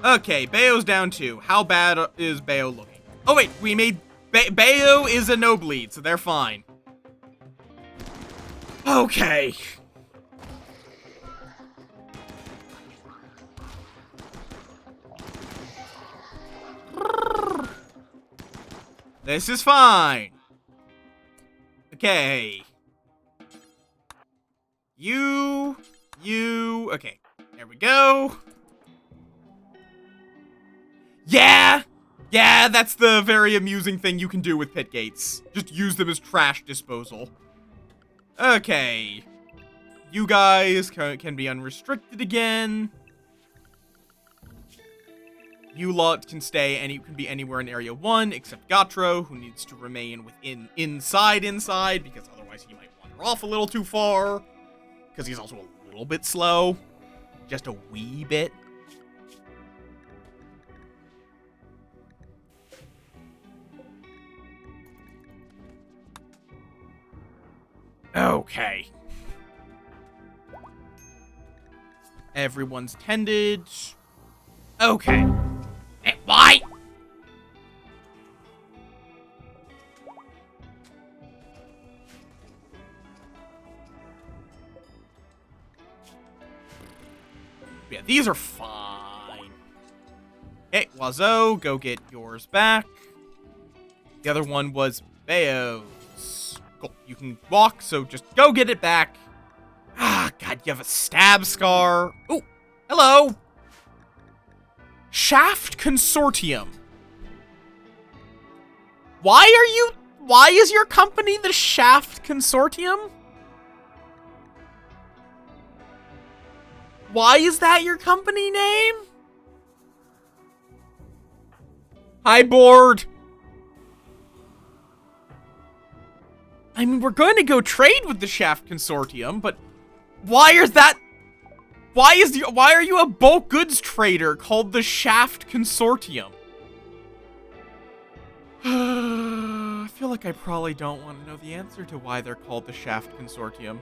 Okay, Bayo's down 2. How bad is Bayo looking? Oh wait, we made... Bayo is a no bleed, so they're fine. Okay. This is fine. Okay. You... Okay, there we go. Yeah! Yeah, that's the very amusing thing you can do with pit gates. Just use them as trash disposal. Okay. You guys can be unrestricted again. You lot can can be anywhere in Area 1, except Gatro, who needs to remain inside, because otherwise he might wander off a little too far. Because he's also a little bit slow. Just a wee bit. Okay. Everyone's tended. Okay. Hey, why? Yeah, these are fine. Okay, Wazo, go get yours back. The other one was Bayo's. Cool. You can walk, so just go get it back. Ah, God, you have a stab scar. Ooh, hello. Shaft Consortium. Why is your company the Shaft Consortium? Why is that your company name? Hi, board. I mean, we're going to go trade with the Shaft Consortium, but why are you a bulk goods trader called the Shaft Consortium? I feel like I probably don't want to know the answer to why they're called the Shaft Consortium.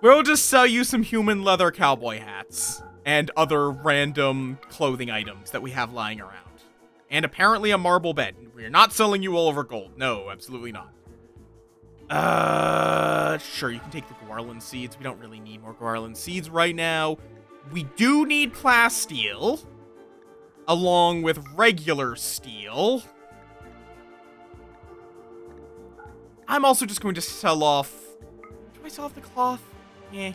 We'll just sell you some human leather cowboy hats and other random clothing items that we have lying around. And apparently a marble bed. We're not selling you Oliver Gold. No, absolutely not. Sure, you can take the Guarlan seeds. We don't really need more Guarlan seeds right now. We do need plasteel, along with regular steel. I'm also just going to sell off... Do I sell off the cloth? Yeah.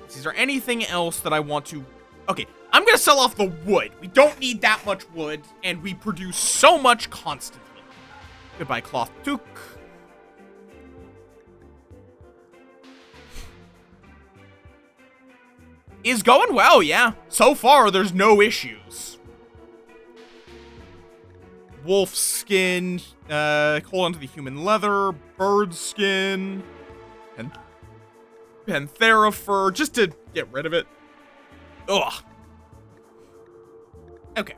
Is there anything else that I want to Okay, I'm gonna sell off the wood. We don't need that much wood, and we produce so much constantly. Goodbye, cloth toque. Is going well, yeah. So far, there's no issues. Wolf skin, hold on to the human leather, bird skin, and panthera fur, just to get rid of it. Ugh. Okay.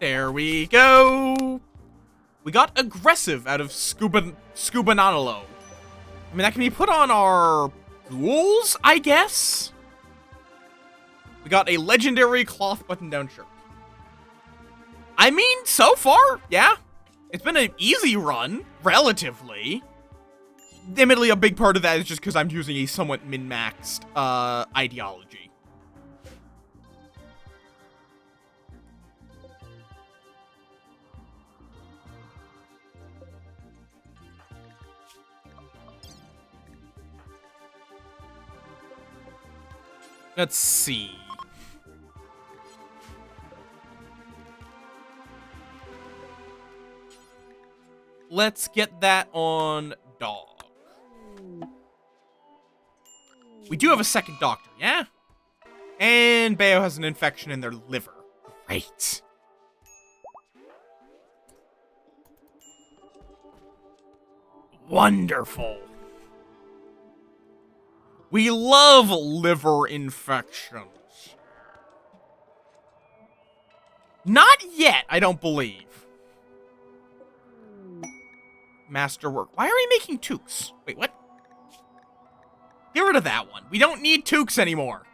There we go. We got aggressive out of Scubananalo. I mean, that can be put on our ghouls, I guess? We got a legendary cloth button-down shirt. I mean, so far, yeah. It's been an easy run, relatively. Admittedly, a big part of that is just because I'm using a somewhat min-maxed ideology. Let's see. Let's get that on dog. We do have a second doctor, yeah? And Bayo has an infection in their liver. Great. Wonderful. We love liver infections. Not yet, I don't believe. Masterwork. Why are we making toques? Wait, what? Get rid of that one. We don't need toques anymore.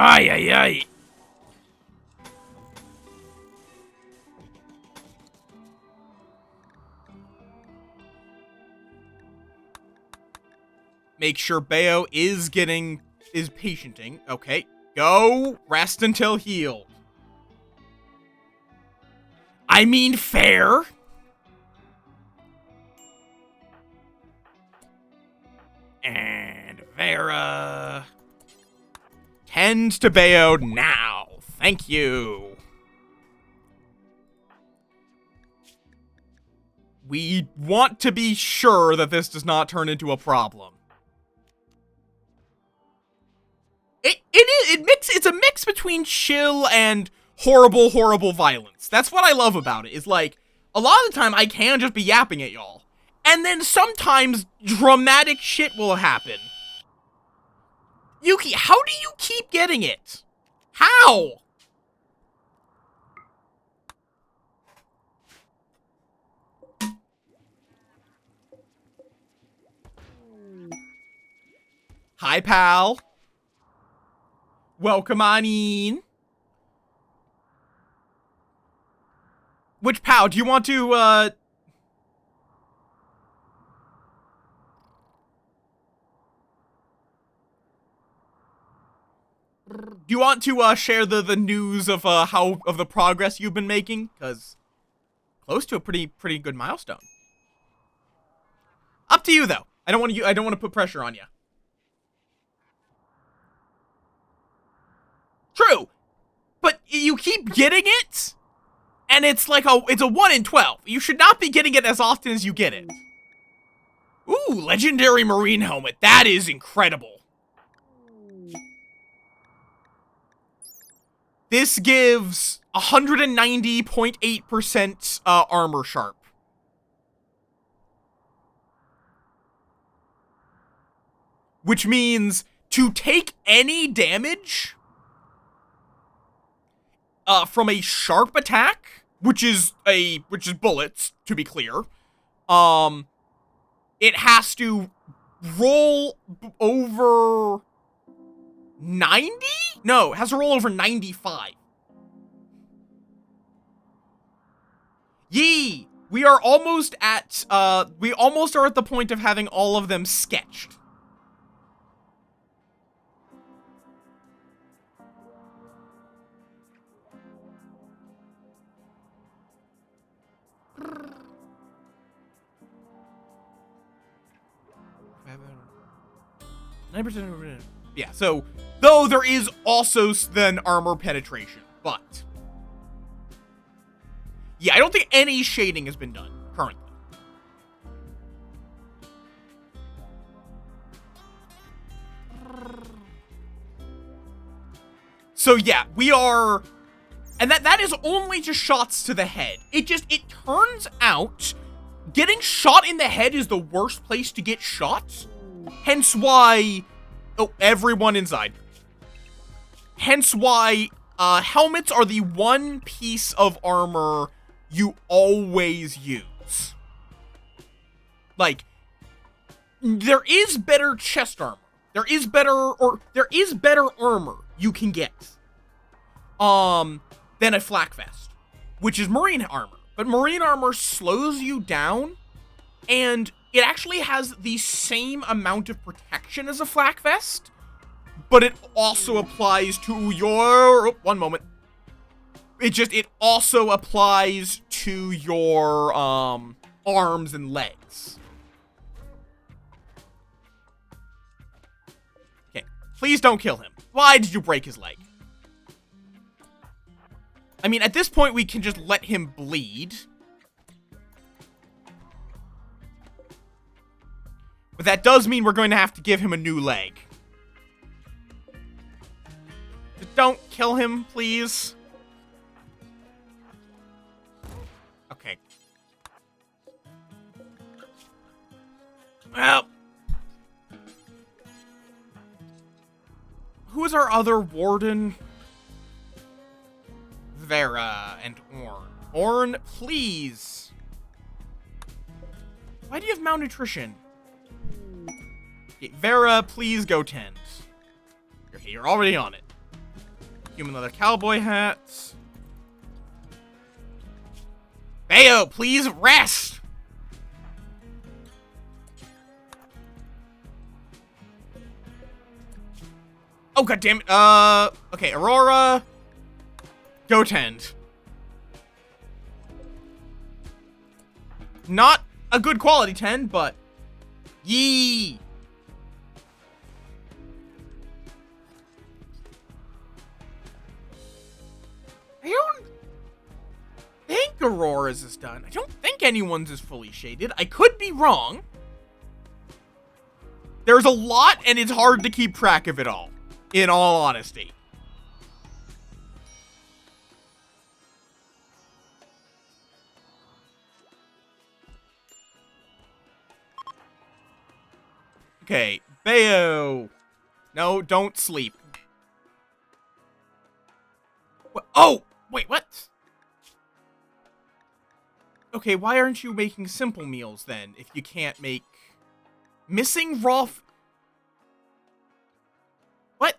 Ay, ay, ay. Make sure Bayo is patienting. Okay, go. Rest until healed. I mean, fair. And Vera. Tend to Bayo now. Thank you. We want to be sure that this does not turn into a problem. It's a mix between chill and horrible, horrible violence. That's what I love about it. Is like, a lot of the time I can just be yapping at y'all. And then sometimes dramatic shit will happen. Yuki, how do you keep getting it? How? Hi, pal. Welcome on in. Which pal? Do you want to, do you want to, share the news of, of the progress you've been making? Because close to a pretty good milestone. Up to you, though. I don't want to put pressure on you. True, but you keep getting it, and it's like it's a 1 in 12. You should not be getting it as often as you get it. Ooh, legendary marine helmet. That is incredible. This gives 190.8% armor sharp. Which means to take any damage from a sharp attack, which is bullets, to be clear, it has to roll over 90? No, it has to roll over 95. Yee! We are almost at, we almost are at the point of having all of them sketched. 9%. Yeah, so, though there is also then armor penetration, but... Yeah, I don't think any shading has been done, currently. So yeah, we are... And that is only just shots to the head. It turns out, getting shot in the head is the worst place to get shot. Hence why... Oh, everyone inside. Hence why helmets are the one piece of armor you always use. Like, there is better chest armor. There is better armor you can get. Than a flak vest, which is marine armor. But marine armor slows you down, and it actually has the same amount of protection as a flak vest, but it also applies to your... Oh, one moment. It also applies to your, arms and legs. Okay, please don't kill him. Why did you break his leg? I mean, at this point, we can just let him bleed. But that does mean we're going to have to give him a new leg. Just don't kill him, please. Okay. Well. Who is our other warden? Vera and Orn. Orn, please. Why do you have malnutrition? Okay, Vera, please go tend. Okay, you're already on it. Human leather cowboy hats. Bayo, please rest. Oh, goddammit. Okay, Aurora. Go tend. Not a good quality tend, but... Yee! I don't think Aurora's is done. I don't think anyone's is fully shaded. I could be wrong. There's a lot, and it's hard to keep track of it all, in all honesty. Okay, Bayo. No, don't sleep. What? Oh, wait, what? Okay, why aren't you making simple meals then, if you can't make... Missing raw... What?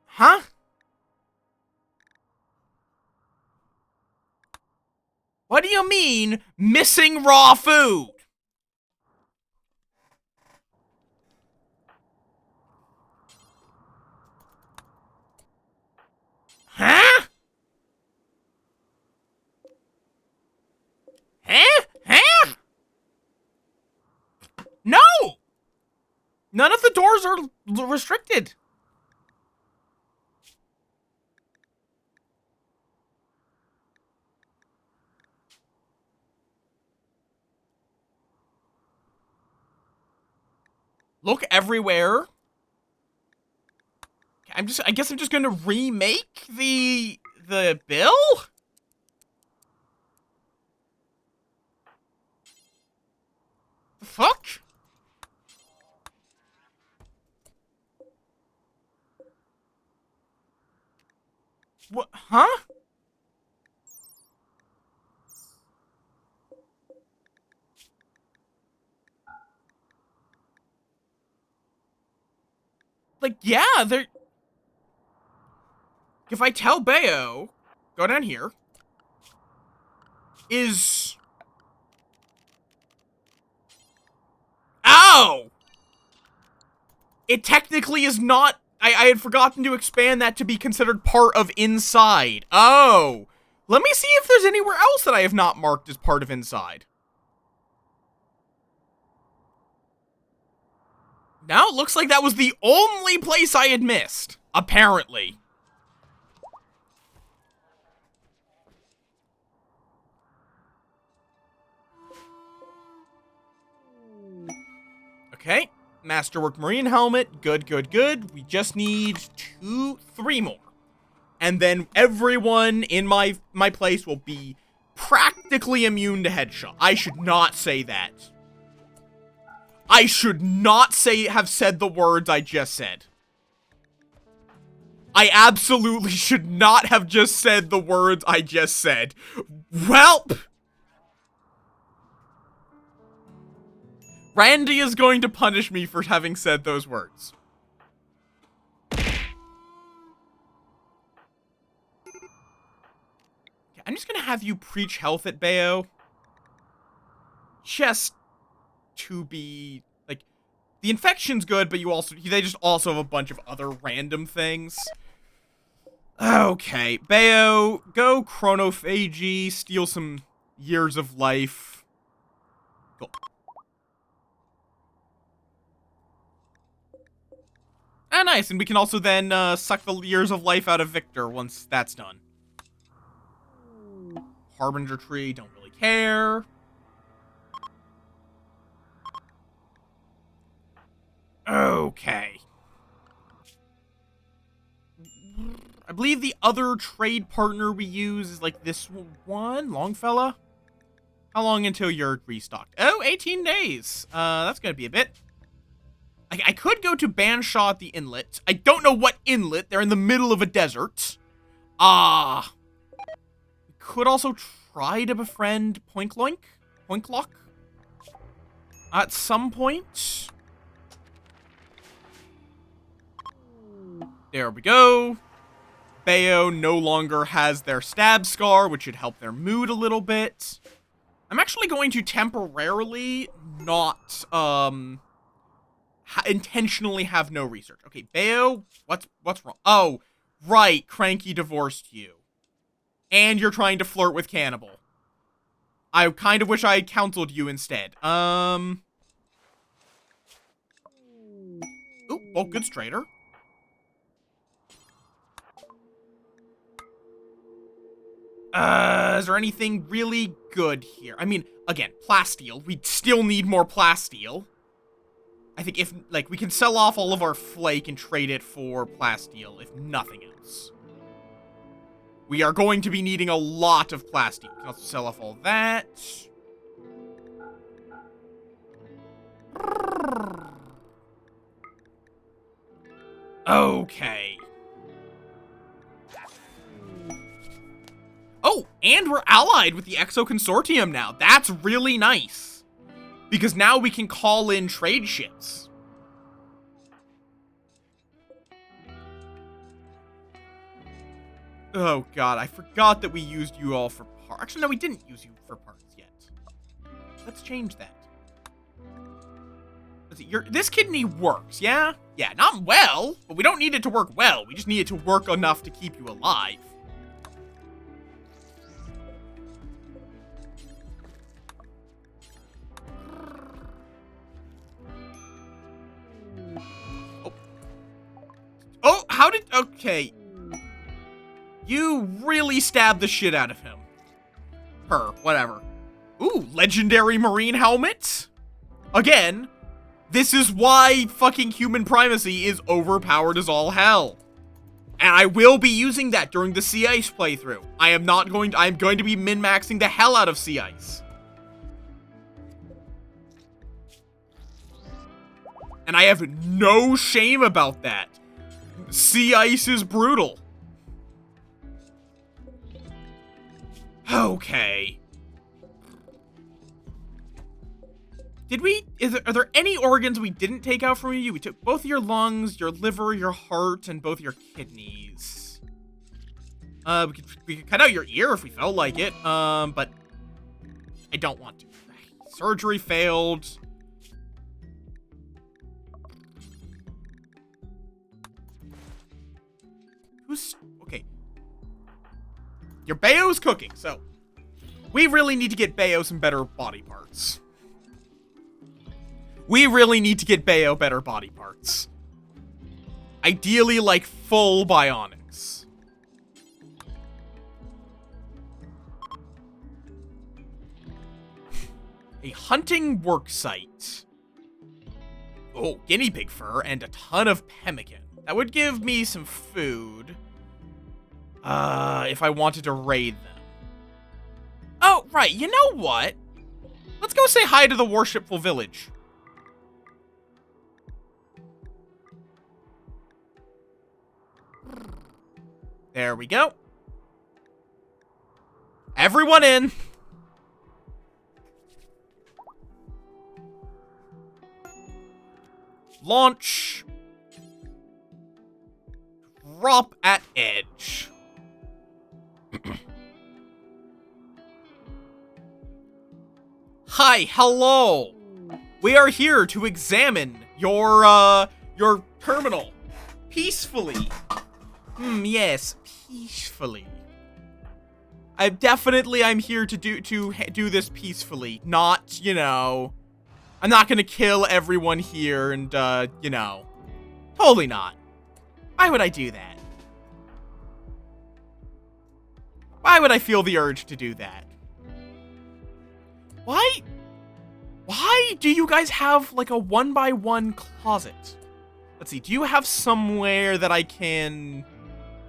Huh? What do you mean, missing raw food? Huh? Huh? Huh? No! None of the doors are restricted. Look everywhere. I guess I'm just gonna remake the bill? The fuck? What? Huh? Like, yeah, they're... If I tell Bayo, go down here, is... Ow! It technically is not... I had forgotten to expand that to be considered part of inside. Oh! Let me see if there's anywhere else that I have not marked as part of inside. Now it looks like that was the only place I had missed. Apparently. Okay. Masterwork Marine Helmet. Good, good, good. We just need 3 more. And then everyone in my place will be practically immune to headshot. I should not say that. I should not have said the words I just said. I absolutely should not have just said the words I just said. Welp! Randy is going to punish me for having said those words. I'm just gonna have you preach health at Bayo. Just to be, like, the infection's good, but they just also have a bunch of other random things. Okay, Bayo, go chronophagy, steal some years of life. Cool. Ah, nice, and we can also then suck the years of life out of Victor once that's done. Harbinger tree, don't really care. Okay. I believe the other trade partner we use is like this one, Longfella. How long until you're restocked? Oh, 18 days. That's gonna be a bit. I could go to Banshaw at the inlet. I don't know what inlet. They're in the middle of a desert. We could also try to befriend Poinklock. At some point. There we go. Bayo no longer has their stab scar, which should help their mood a little bit. I'm actually going to temporarily not, intentionally have no research. Okay, Bayo, what's wrong? Oh, right, Cranky divorced you. And you're trying to flirt with Cannibal. I kind of wish I had counseled you instead. Ooh, well, good trader. Is there anything really good here? I mean, again, plasteel. We still need more plasteel. I think if, like, we can sell off all of our flake and trade it for plasteel, if nothing else. We are going to be needing a lot of plasteel. We can also sell off all that. Okay. Oh, and we're allied with the Exo Consortium now. That's really nice. Because now we can call in trade ships. Oh god, I forgot that we used you all for parts. Actually, no, we didn't use you for parts yet. Let's change that. Let's see, this kidney works, yeah? Yeah, not well, but we don't need it to work well. We just need it to work enough to keep you alive. Oh, how did... Okay. You really stabbed the shit out of him. Her, whatever. Ooh, legendary marine helmet? Again, this is why fucking human primacy is overpowered as all hell. And I will be using that during the Sea Ice playthrough. I'm going to be min-maxing the hell out of Sea Ice. And I have no shame about that. Sea Ice is brutal. Okay. Are there any organs we didn't take out from you? We took both your lungs, your liver, your heart, and both your kidneys. We could cut out your ear if we felt like it, but I don't want to. Surgery failed. Okay. Your Bayo's cooking, so we really need to get Bayo some better body parts. We really need to get Bayo better body parts. Ideally, like, full bionics. A hunting work site. Oh, guinea pig fur and a ton of pemmican. That would give me some food. If I wanted to raid them. Oh, right, you know what? Let's go say hi to the worshipful village. There we go. Everyone in. Launch. Drop at edge. Hi, hello. We are here to examine your terminal peacefully. Yes, peacefully. I'm here to do this peacefully, not, you know, I'm not gonna kill everyone here and, you know, totally not. Why would I do that? Why would I feel the urge to do that? Why do you guys have, like, a 1x1 closet? Let's see, do you have somewhere that I can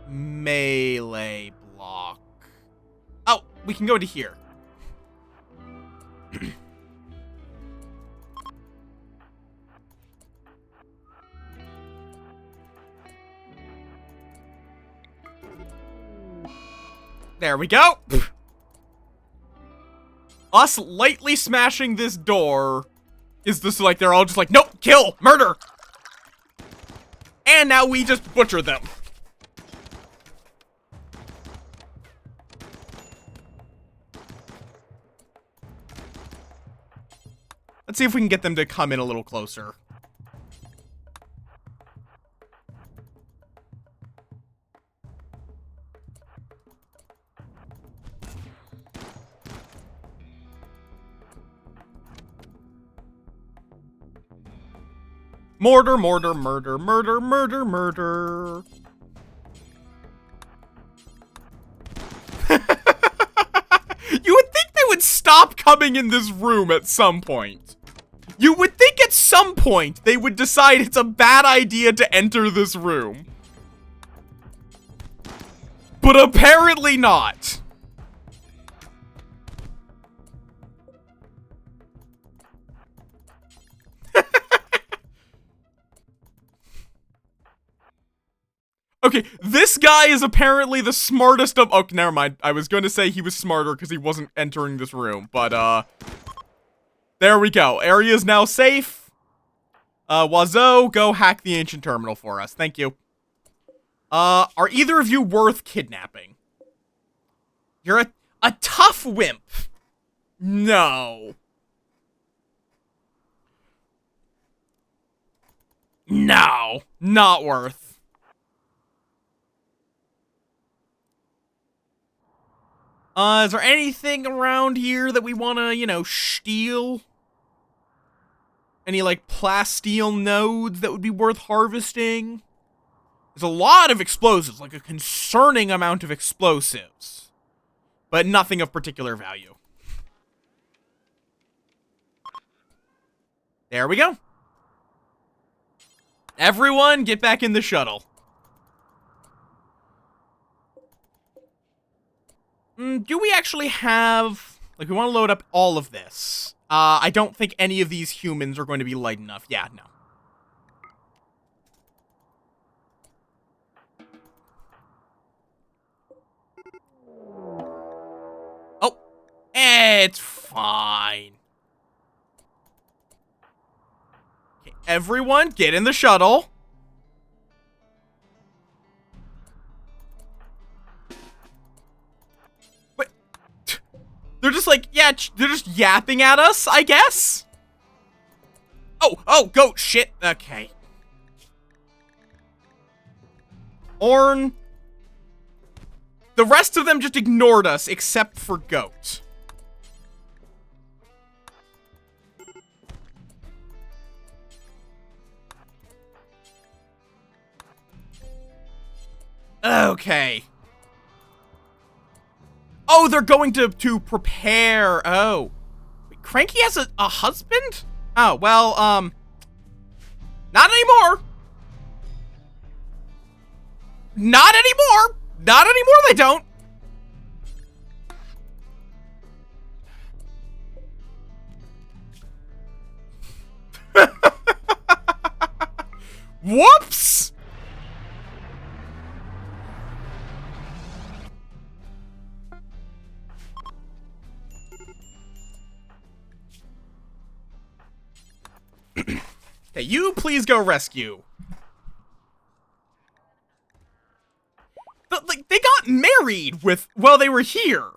melee block? Oh, we can go to here. There we go. Us lightly smashing this door is this like they're all just like, nope, kill, murder. And now we just butcher them. Let's see if we can get them to come in a little closer. Mortar, mortar, murder, murder, murder, murder. You would think they would stop coming in this room at some point. You would think at some point they would decide it's a bad idea to enter this room. But apparently not. Okay, this guy is apparently the smartest of- oh, never mind. I was going to say he was smarter because he wasn't entering this room, but, there we go. Area's now safe. Wazo, go hack the ancient terminal for us. Thank you. Are either of you worth kidnapping? You're a tough wimp. No. No, not worth. Is there anything around here that we want to, you know, steal? Any, like, plasteel nodes that would be worth harvesting? There's a lot of explosives, like a concerning amount of explosives. But nothing of particular value. There we go. Everyone, get back in the shuttle. Do we actually have... like, we want to load up all of this. I don't think any of these humans are going to be light enough. Yeah, no. Oh. It's fine. Okay, everyone, get in the shuttle. They're just like, yeah, they're just yapping at us, I guess? Oh, goat, shit, okay. Orn. The rest of them just ignored us, except for goat. Okay. Oh, they're going to prepare. Oh. Wait, Cranky has a husband? Oh, well, not anymore. Not anymore. Not anymore, they don't. Whoops! Hey, you please go rescue. But, like, they got married while they were here.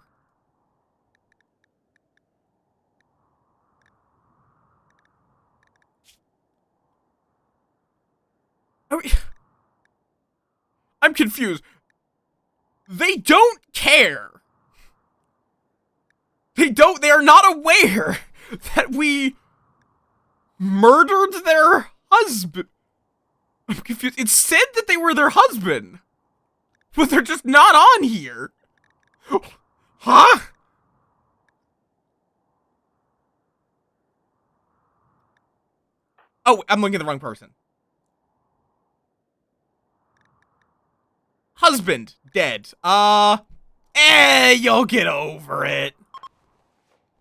I'm confused. They don't care. They are not aware that we murdered their husband. I'm confused. It said that they were their husband, but they're just not on here. Huh? Oh, I'm looking at the wrong person. Husband, dead. You'll get over it.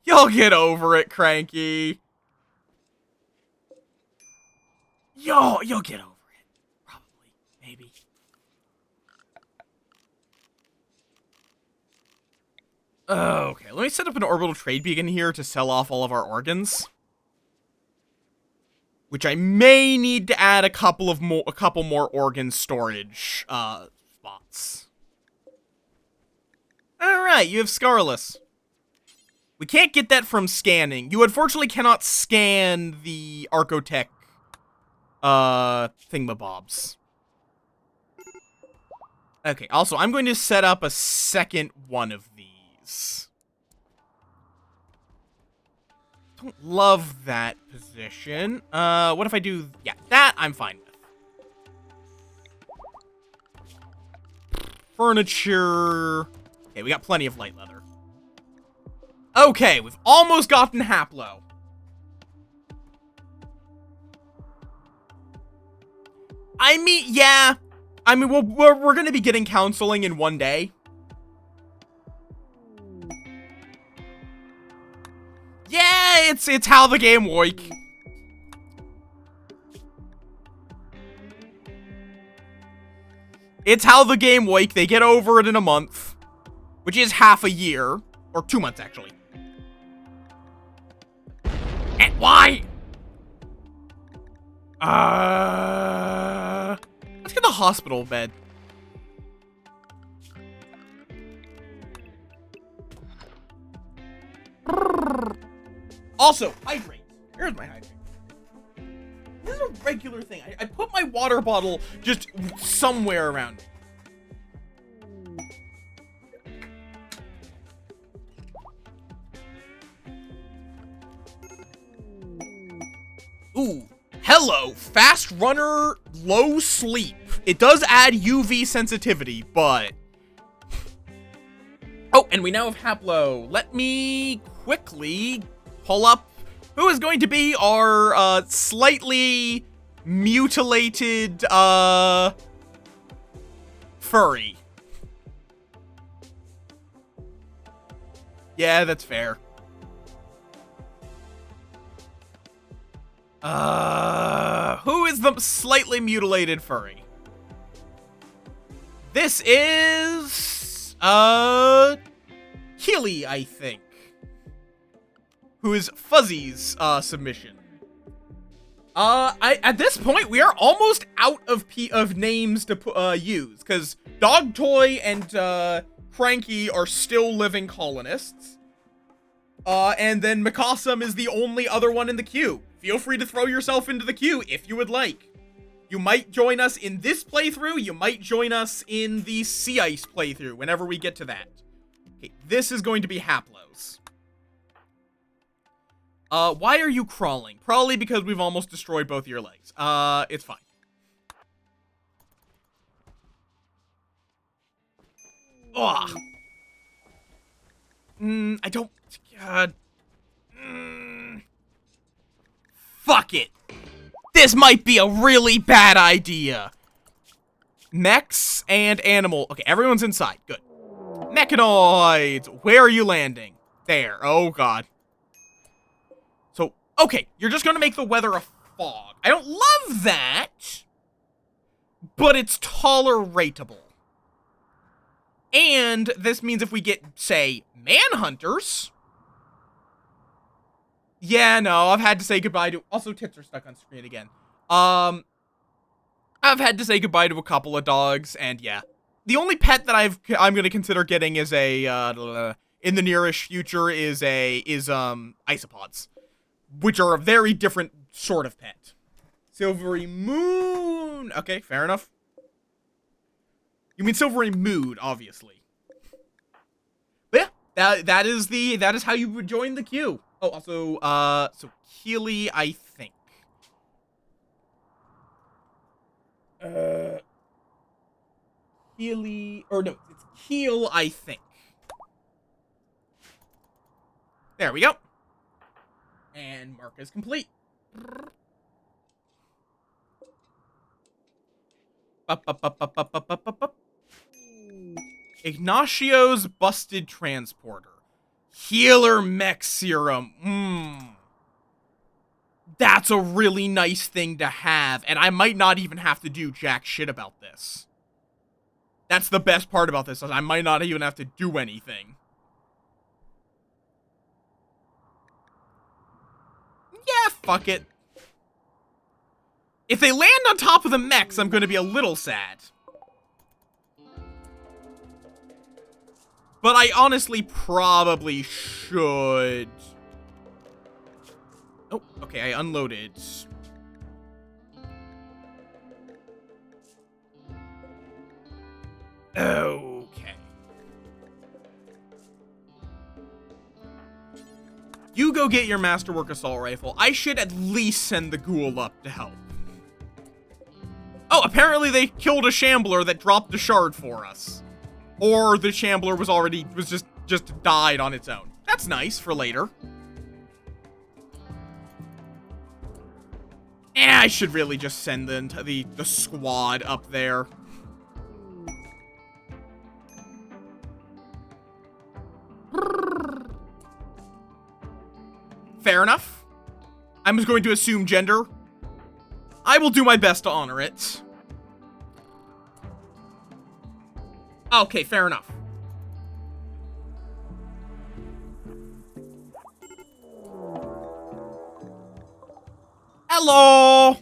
You'll get over it, Cranky. You'll get over it. Probably. Maybe. Okay, let me set up an orbital trade beacon here to sell off all of our organs. Which I may need to add a couple more organ storage, spots. Alright, you have Scarless. We can't get that from scanning. You unfortunately cannot scan the Archotech, thingamabobs. Okay, also, I'm going to set up a second one of these. Don't love that position. What if I do... Yeah, that I'm fine with. Furniture... Okay, we got plenty of light leather. Okay, we've almost gotten Haplo. I mean, yeah. I mean, we're gonna be getting counseling in one day. Yeah, it's how the game works. It's how the game works. They get over it in a month, which is half a year, or 2 months actually. And why? Let's get the hospital bed. Also, hydrate. Here's my hydrate. This is a regular thing. I put my water bottle just somewhere around me. Ooh, hello, fast runner, low sleep. It does add UV sensitivity, but... Oh, and we now have Haplo. Let me quickly pull up who is going to be our, slightly mutilated, furry. Yeah, that's fair. Who is the slightly mutilated furry? This is, Keely, I think. Who is Fuzzy's, submission. At this point, we are almost out of names to, use, because Dog Toy and, Cranky are still living colonists. And then Mikasum is the only other one in the queue. Feel free to throw yourself into the queue if you would like. You might join us in this playthrough, you might join us in the Sea Ice playthrough, whenever we get to that. Okay, this is going to be Haplo's. Why are you crawling? Probably because we've almost destroyed both of your legs. It's fine. Ugh. I don't... Fuck it. This might be a really bad idea. Mechs and animal. Okay, everyone's inside. Good. Mechanoids. Where are you landing? There. Oh, God. So, okay. You're just going to make the weather a fog. I don't love that, but it's toleratable. And this means if we get, say, manhunters... Yeah, no, I've had to say goodbye to... Also, tits are stuck on screen again. I've had to say goodbye to a couple of dogs, and yeah. The only pet that I'm gonna consider getting is a, in the nearest future is isopods. Which are a very different sort of pet. Silvery Moon! Okay, fair enough. You mean Silvery Mood, obviously. But yeah, that is how you would join the queue. Oh, also, so Keely, I think. Keely, or no, it's Keel, I think. There we go. And mark is complete. Ignacio's Busted Transporter. Healer Mech Serum. That's a really nice thing to have, and I might not even have to do jack shit about this. That's the best part about this, is I might not even have to do anything. Yeah, fuck it. If they land on top of the mechs, I'm gonna be a little sad. But I honestly probably should... Oh, okay, I unloaded. Okay. You go get your Masterwork Assault Rifle. I should at least send the ghoul up to help. Oh, apparently they killed a Shambler that dropped the shard for us. Or the Shambler was just died on its own. That's nice for later. I should really just send the squad up there. Fair enough. I'm just going to assume gender. I will do my best to honor it. Okay, fair enough. Hello!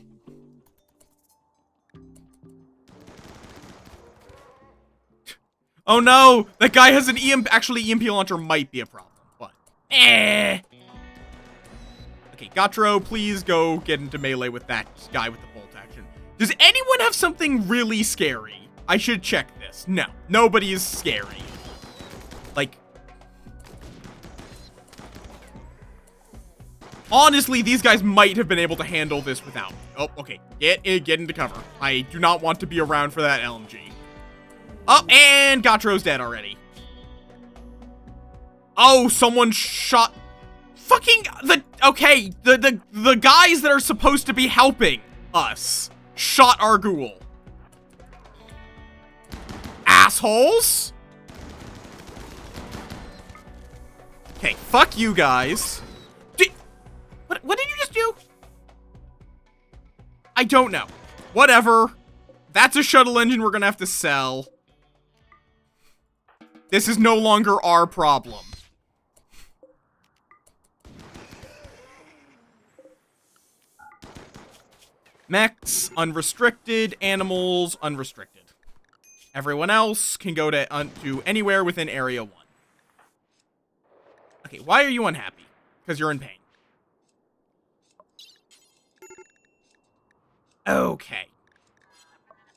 Oh no! That guy has an EMP. Actually, EMP launcher might be a problem, but... Okay, Gatro, please go get into melee with that guy with the bolt action. Does anyone have something really scary? I should check this. No, nobody is scary. Like... Honestly, these guys might have been able to handle this without me. Oh, okay. Get into cover. I do not want to be around for that LMG. Oh, and Gatro's dead already. Oh, someone shot... Fucking... Okay, the guys that are supposed to be helping us shot our ghoul. Assholes! Okay, fuck you guys. What did you just do? I don't know. Whatever. That's a shuttle engine we're gonna have to sell. This is no longer our problem. Mechs, unrestricted. Animals, unrestricted. Everyone else can go to anywhere within Area 1. Okay, why are you unhappy? Because you're in pain. Okay.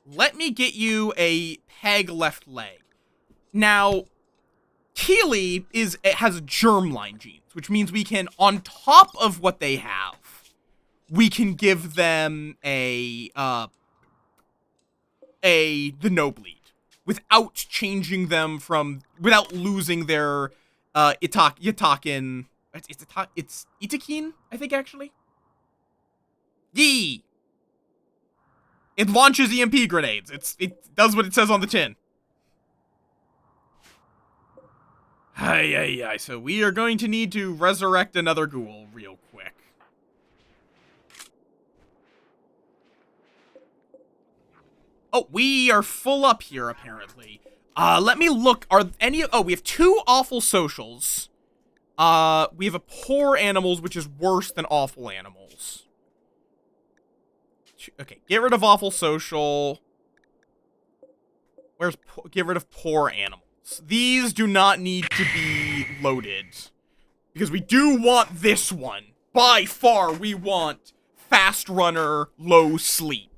Let me get you a peg left leg. Now, Keely has germline genes, which means we can, on top of what they have, we can give them the no bleed. without changing them without losing their, Itakin, it's Itakin, I think, actually. Yee! It launches EMP grenades. It does what it says on the tin. Aye. So we are going to need to resurrect another ghoul real quick. Oh, we are full up here, apparently. Let me look. We have 2 awful socials. We have a poor animals, which is worse than awful animals. Okay, get rid of awful social. Get rid of poor animals. These do not need to be loaded. Because we do want this one. By far, we want fast runner, low sleep.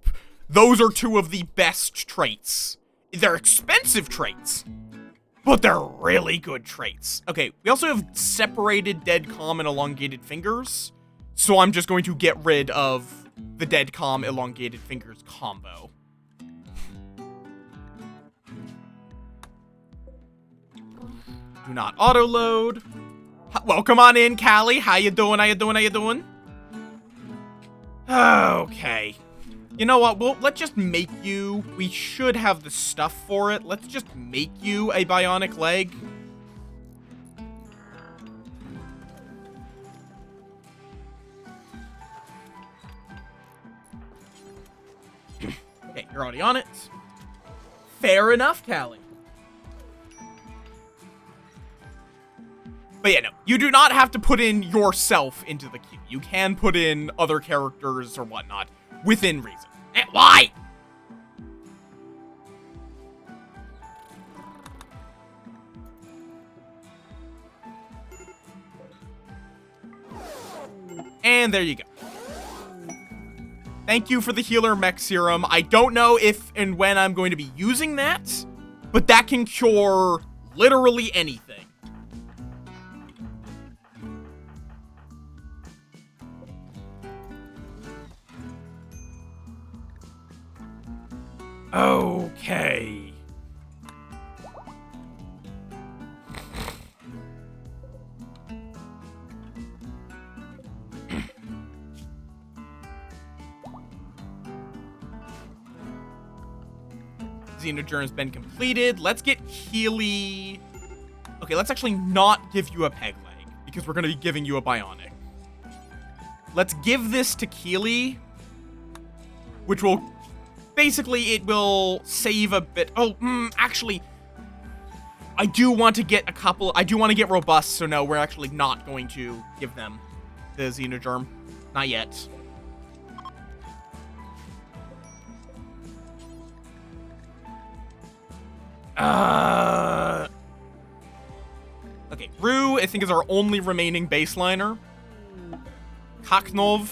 Those are 2 of the best traits. They're expensive traits, but they're really good traits. Okay, we also have separated dead calm and elongated fingers. So I'm just going to get rid of the dead calm, elongated fingers combo. Do not auto-load. Welcome on in, Callie. How you doing? Okay. You know what? Let's just make you... We should have the stuff for it. Let's just make you a bionic leg. Okay, you're already on it. Fair enough, Callie. But yeah, no, you do not have to put in yourself into the queue. You can put in other characters or whatnot within reason. Why? And there you go. Thank you for the healer mech serum. I don't know if and when I'm going to be using that, but that can cure literally anything. Okay. Xenogerm's been completed. Let's get Healy. Okay, let's actually not give you a peg leg because we're going to be giving you a bionic. Let's give this to Keely, which will... Basically, it will save a bit. Oh, actually, I do want to get a couple. I do want to get robust, so no, we're actually not going to give them the Xenogerm. Not yet. Okay, Rue, I think, is our only remaining baseliner. Kaknov.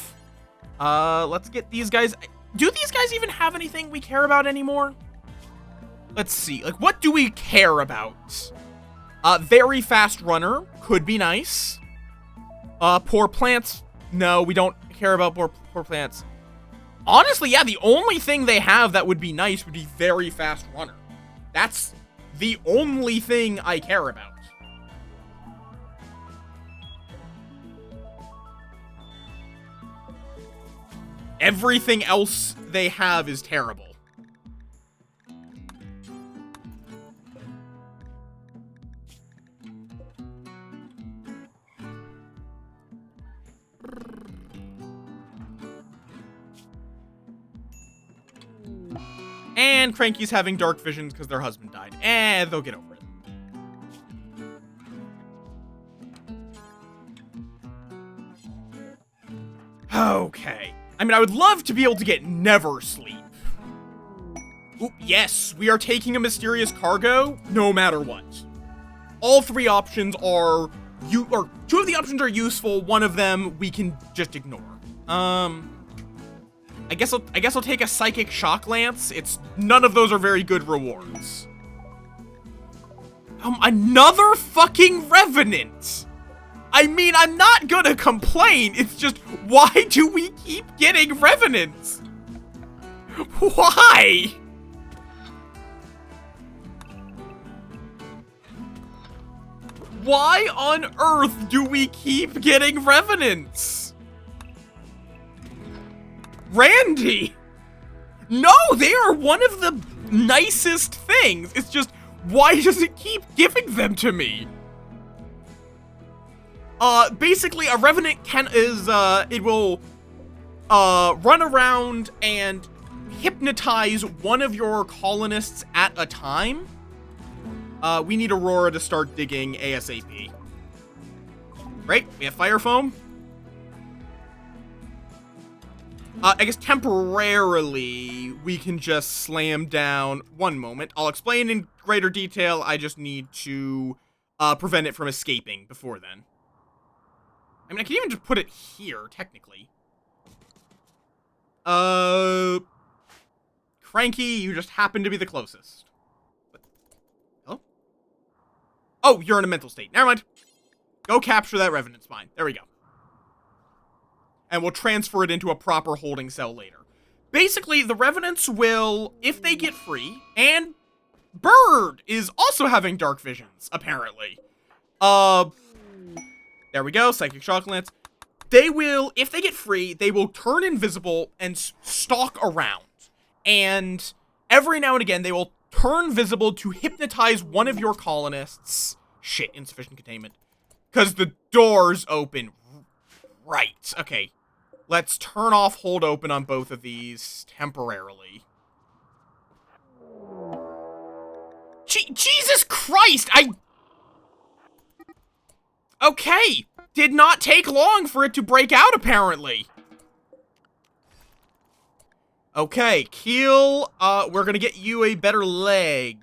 Let's get these guys... Do these guys even have anything we care about anymore? Let's see. Like, what do we care about? Very fast runner. Could be nice. Poor plants. No, we don't care about poor plants. Honestly, yeah, the only thing they have that would be nice would be very fast runner. That's the only thing I care about. Everything else they have is terrible. And Cranky's having dark visions because their husband died. And they'll get over it. Okay. I mean, I would love to be able to get never sleep. Ooh, yes, we are taking a mysterious cargo, no matter what. All 3 options are... 2 of the options are useful, 1 of them we can just ignore. I guess I'll take a psychic shock lance. None of those are very good rewards. Another fucking revenant! I mean, I'm not gonna complain, it's just, why do we keep getting revenants? Why? Why on earth do we keep getting revenants? Randy! No, they are one of the nicest things. It's just, why does it keep giving them to me? Basically, a revenant it will, run around and hypnotize one of your colonists at a time. We need Aurora to start digging ASAP. Right? We have fire foam. I guess temporarily, we can just slam down. One moment. I'll explain in greater detail. I just need to prevent it from escaping before then. I mean, I can even just put it here, technically. Cranky, you just happen to be the closest. Hello? Oh, you're in a mental state. Never mind. Go capture that revenant spine. There we go. And we'll transfer it into a proper holding cell later. Basically, the revenants will, if they get free, and Bird is also having dark visions, apparently. There we go, Psychic Shock Lance. They will, if they get free, they will turn invisible and stalk around. And every now and again, they will turn visible to hypnotize one of your colonists. Shit, insufficient containment. Because the door's open. Right, okay. Let's turn off hold open on both of these temporarily. Jesus Christ, Okay, did not take long for it to break out, apparently. Okay, Keel, we're gonna get you a better leg.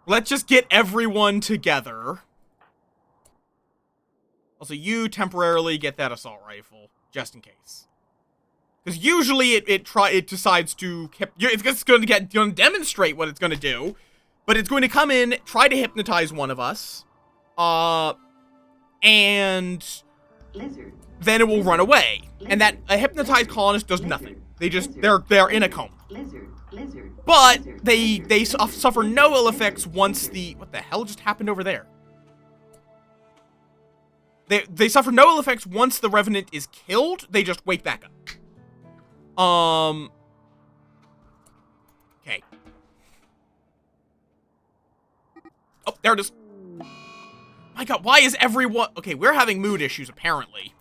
Let's just get everyone together. Also, you temporarily get that assault rifle, just in case. Because usually it decides to it's going to demonstrate what it's going to do, but it's going to come in, try to hypnotize one of us, and then it will run away. And that a hypnotized colonist does nothing. They're in a coma. But they suffer no ill effects once what the hell just happened over there? They suffer no ill effects once the revenant is killed. They just wake back up. Okay. Oh, there it is. My god, why is everyone... Okay, we're having mood issues, apparently.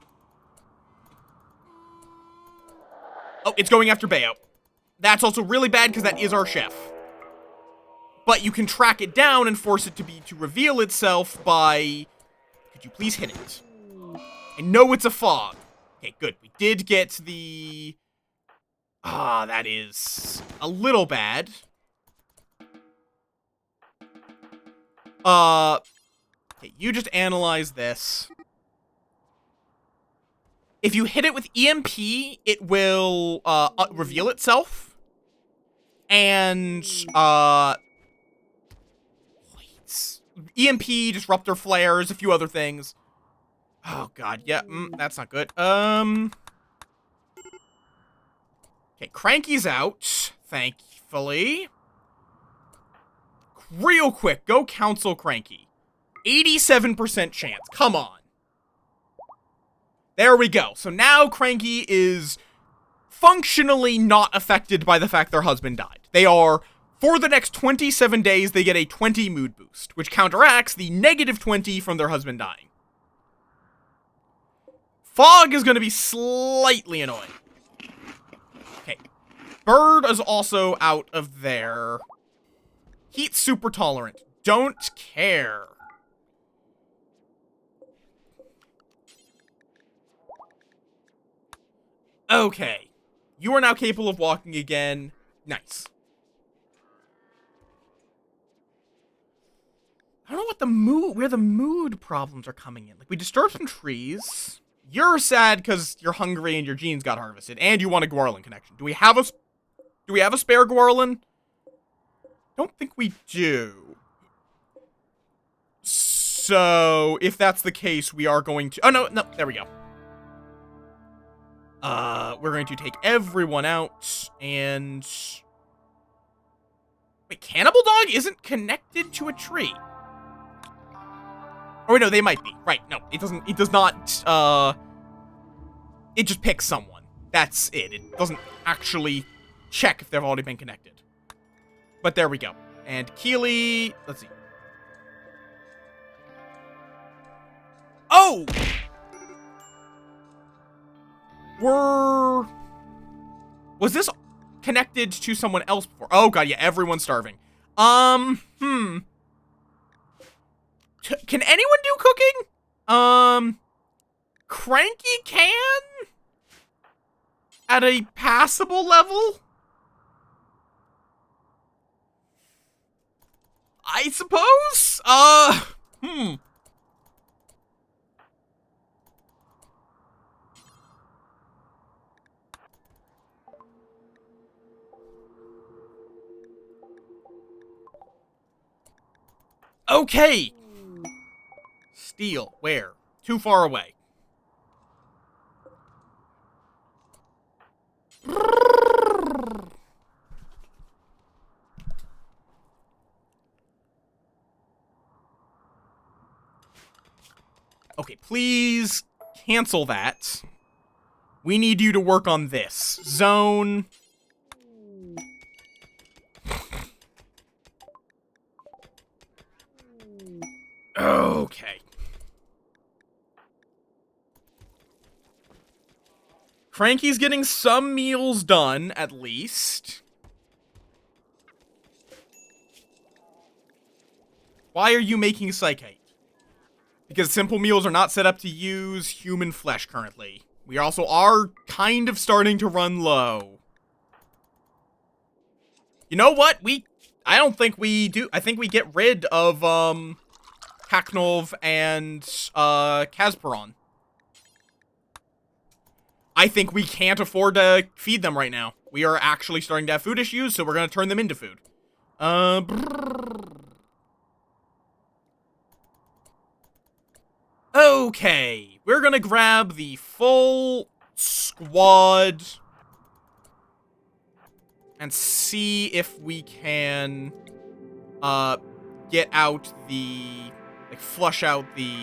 Oh, it's going after Bayo. That's also really bad, because that is our chef. But you can track it down and force it to reveal itself by... Could you please hit it? I know it's a fog. Okay, good. We did get the... that is a little bad. Okay, you just analyze this. If you hit it with EMP, it will, reveal itself. And, EMP, disruptor flares, a few other things. Oh, God, yeah, that's not good. Okay, Cranky's out, thankfully. Real quick, go counsel Cranky. 87% chance, come on. There we go. So now Cranky is functionally not affected by the fact their husband died. They are, for the next 27 days, they get a 20 mood boost, which counteracts the negative 20 from their husband dying. Fog is going to be slightly annoying. Okay. Bird is also out of there. Heat super tolerant. Don't care. Okay. You are now capable of walking again. Nice. I don't know where the mood problems are coming in. Like, we disturbed some trees. You're sad because you're hungry and your genes got harvested, and you want a Gwarlin connection. Do we have a spare Gwarlin? Don't think we do. So, if that's the case, we are going to... Oh, no, there we go. We're going to take everyone out, and... Wait, Cannibal Dog isn't connected to a tree. Oh, wait, no, they might be. Right, no, it does not, it just picks someone. That's it. It doesn't actually check if they've already been connected. But there we go. And Keely, let's see. Oh! Was this connected to someone else before? Oh god, yeah, everyone's starving. Can anyone do cooking? Cranky can? At a passable level? I suppose? Okay. Steel. Where? Too far away. Okay, please cancel that. We need you to work on this. Zone. Okay. Cranky's getting some meals done, at least. Why are you making psychite? Because simple meals are not set up to use human flesh currently. We also are kind of starting to run low. You know what? I don't think we do. I think we get rid of, Haknov and, Kasparon. I think we can't afford to feed them right now. We are actually starting to have food issues, so we're gonna turn them into food. Okay, we're gonna grab the full squad and see if we can, get out the, like, flush out the...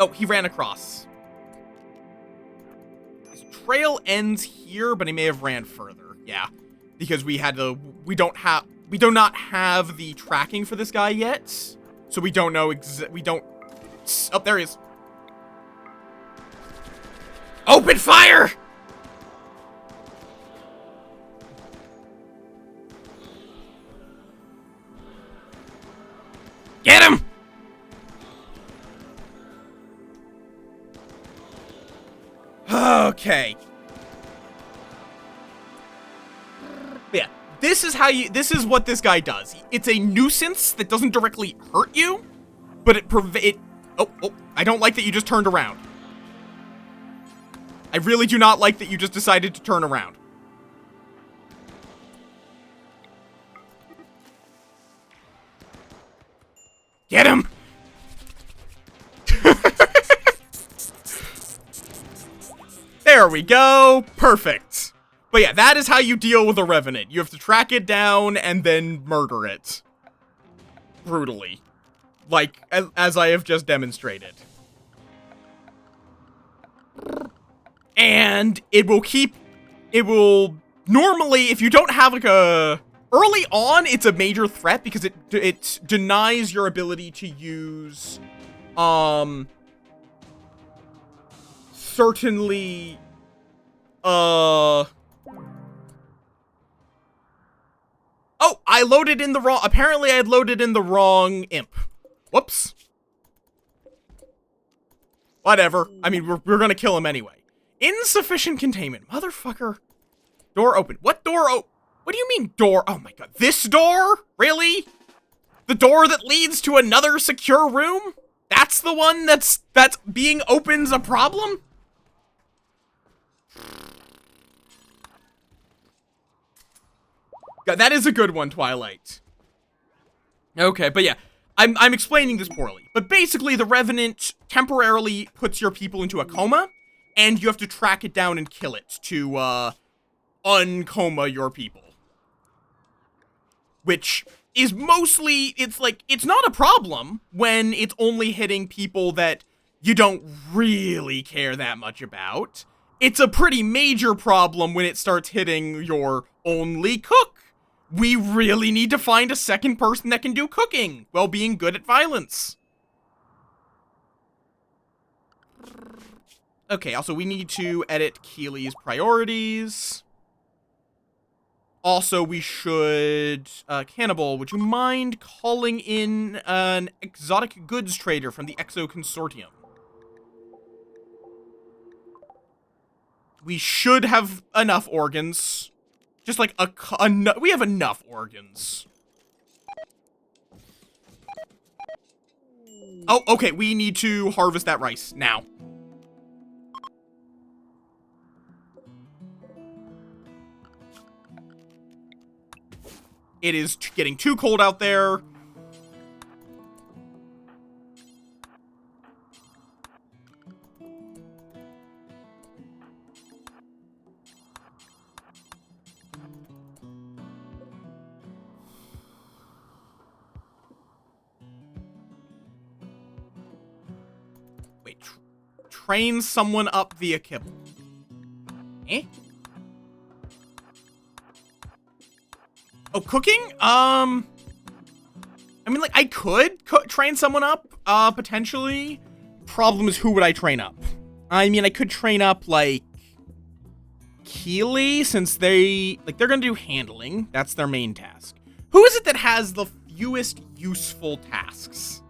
Oh, he ran across. His trail ends here, but he may have ran further. Yeah, because we do not have the tracking for this guy yet, so we don't know oh, there he is. Open fire! Get him! Okay. Yeah, this is what this guy does. It's a nuisance that doesn't directly hurt you, but oh, I don't like that you just turned around. I really do not like that you just decided to turn around. Get him! There we go. Perfect. But yeah, that is how you deal with a Revenant. You have to track it down and then murder it. Brutally. Like, as I have just demonstrated. And it will normally, if you don't have like early on, it's a major threat because it denies your ability to use, certainly, oh, I loaded in the wrong, apparently I had loaded in the wrong imp. Whoops. Whatever. I mean, we're gonna kill him anyway. Insufficient containment. Motherfucker. Door open. What door what do you mean door? Oh my god. This door? Really? The door that leads to another secure room? That's the one that's being open's a problem? God, that is a good one, Twilight. Okay, but yeah. I'm explaining this poorly. But basically, the Revenant temporarily puts your people into a coma, and you have to track it down and kill it to, uncoma your people. Which is mostly, it's not a problem when it's only hitting people that you don't really care that much about. It's a pretty major problem when it starts hitting your only cook. We really need to find a second person that can do cooking while being good at violence. Okay, also we need to edit Keely's priorities. Also, we should, Cannibal, would you mind calling in an exotic goods trader from the Exo Consortium? We should have enough organs. Just like we have enough organs. Oh, okay, we need to harvest that rice now. It is getting too cold out there. Wait, train someone up via kibble. Eh? Oh, cooking? I mean, like, I could train someone up, potentially. Problem is, who would I train up? I mean, I could train up, like, Keely, since they're gonna do handling. That's their main task. Who is it that has the fewest useful tasks?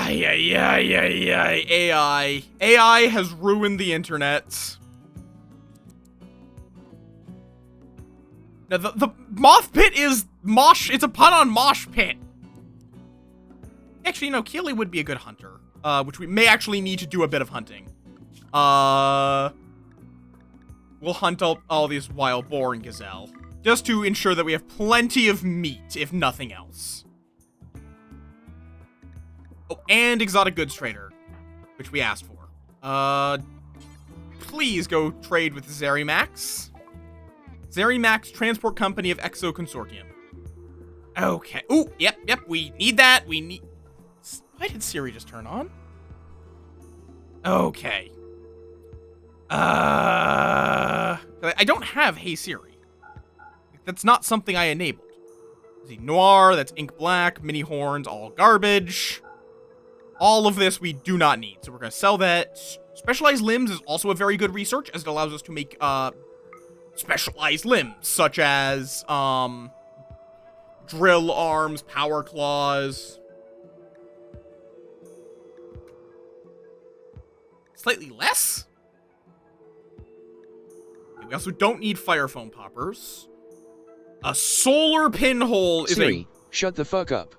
AI. AI has ruined the internet. Now, the Moth Pit is Mosh. It's a pun on Mosh Pit. Actually, no, Keely would be a good hunter. Which we may actually need to do a bit of hunting. We'll hunt all these wild boar and gazelle. Just to ensure that we have plenty of meat, if nothing else. Oh, and exotic goods trader, which we asked for. Please go trade with Zerimax. Zerimax Transport Company of Exo Consortium. Okay. Ooh, yep, we need that. Why did Siri just turn on? Okay. I don't have Hey Siri. That's not something I enabled. See, Noir, that's Ink Black, Mini Horns, all garbage. All of this we do not need, so we're gonna sell that. Specialized limbs is also a very good research, as it allows us to make, specialized limbs, such as, drill arms, power claws. Slightly less? Okay, we also don't need fire foam poppers. A solar pinhole is Siri, shut the fuck up.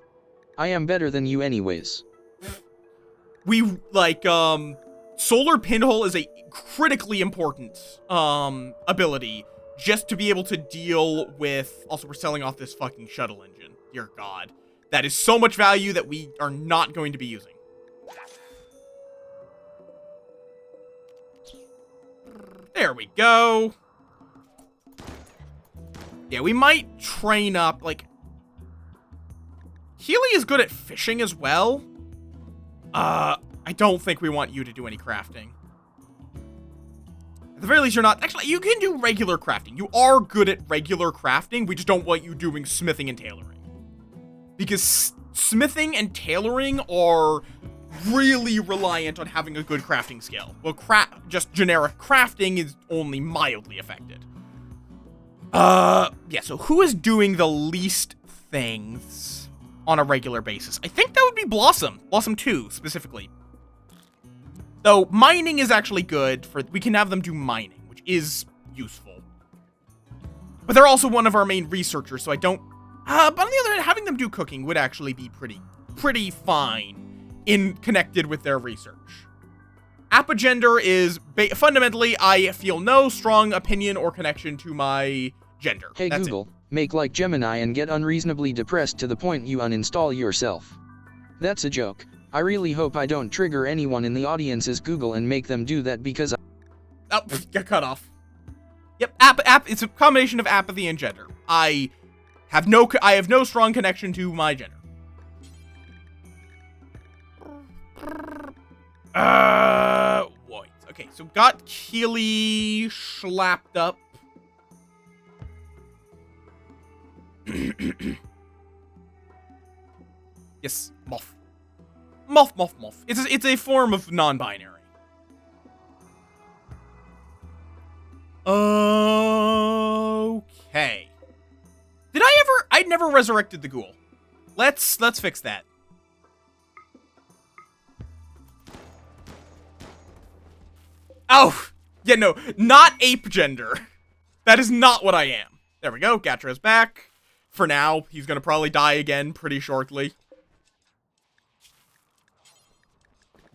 I am better than you anyways. Solar pinhole is a critically important, ability, just to be able to deal with, also we're selling off this fucking shuttle engine, dear god. That is so much value that we are not going to be using. There we go. Yeah, we might train up, Healy is good at fishing as well. I don't think we want you to do any crafting. At the very least, you're not... Actually, you can do regular crafting. You are good at regular crafting. We just don't want you doing smithing and tailoring. Because smithing and tailoring are really reliant on having a good crafting skill. Well, just generic crafting is only mildly affected. Yeah, so who is doing the least things on a regular basis? I think that would be Blossom. Blossom 2, specifically. Though, mining is actually good for... We can have them do mining, which is useful. But they're also one of our main researchers, so I don't... but on the other hand, having them do cooking would actually be pretty fine connected with their research. Apogender is... fundamentally, I feel no strong opinion or connection to my gender. Hey That's Google, make like Gemini and get unreasonably depressed to the point you uninstall yourself. That's a joke. I really hope I don't trigger anyone in the audience's Google and make them do that because Oh, got cut off. Yep, it's a combination of apathy and gender. I have no strong connection to my gender. What? Okay, so got Keely slapped up. Yes, Moff. Moff. It's a form of non-binary. Okay. I never resurrected the ghoul. Let's fix that. Oh, yeah, no, not ape gender. That is not what I am. There we go, Gatra's back. For now, he's gonna probably die again pretty shortly.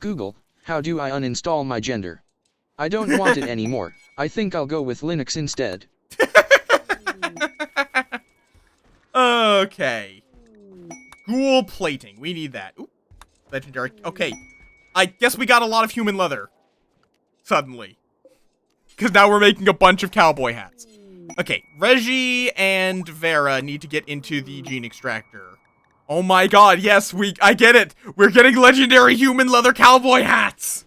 Google, how do I uninstall my gender? I don't want it anymore. I think I'll go with Linux instead. Okay. Ghoul plating. We need that. Ooh, legendary. Okay. I guess we got a lot of human leather. Suddenly. Because now we're making a bunch of cowboy hats. Okay. Reggie and Vera need to get into the gene extractor. Oh my god, yes, I get it. We're getting legendary human leather cowboy hats.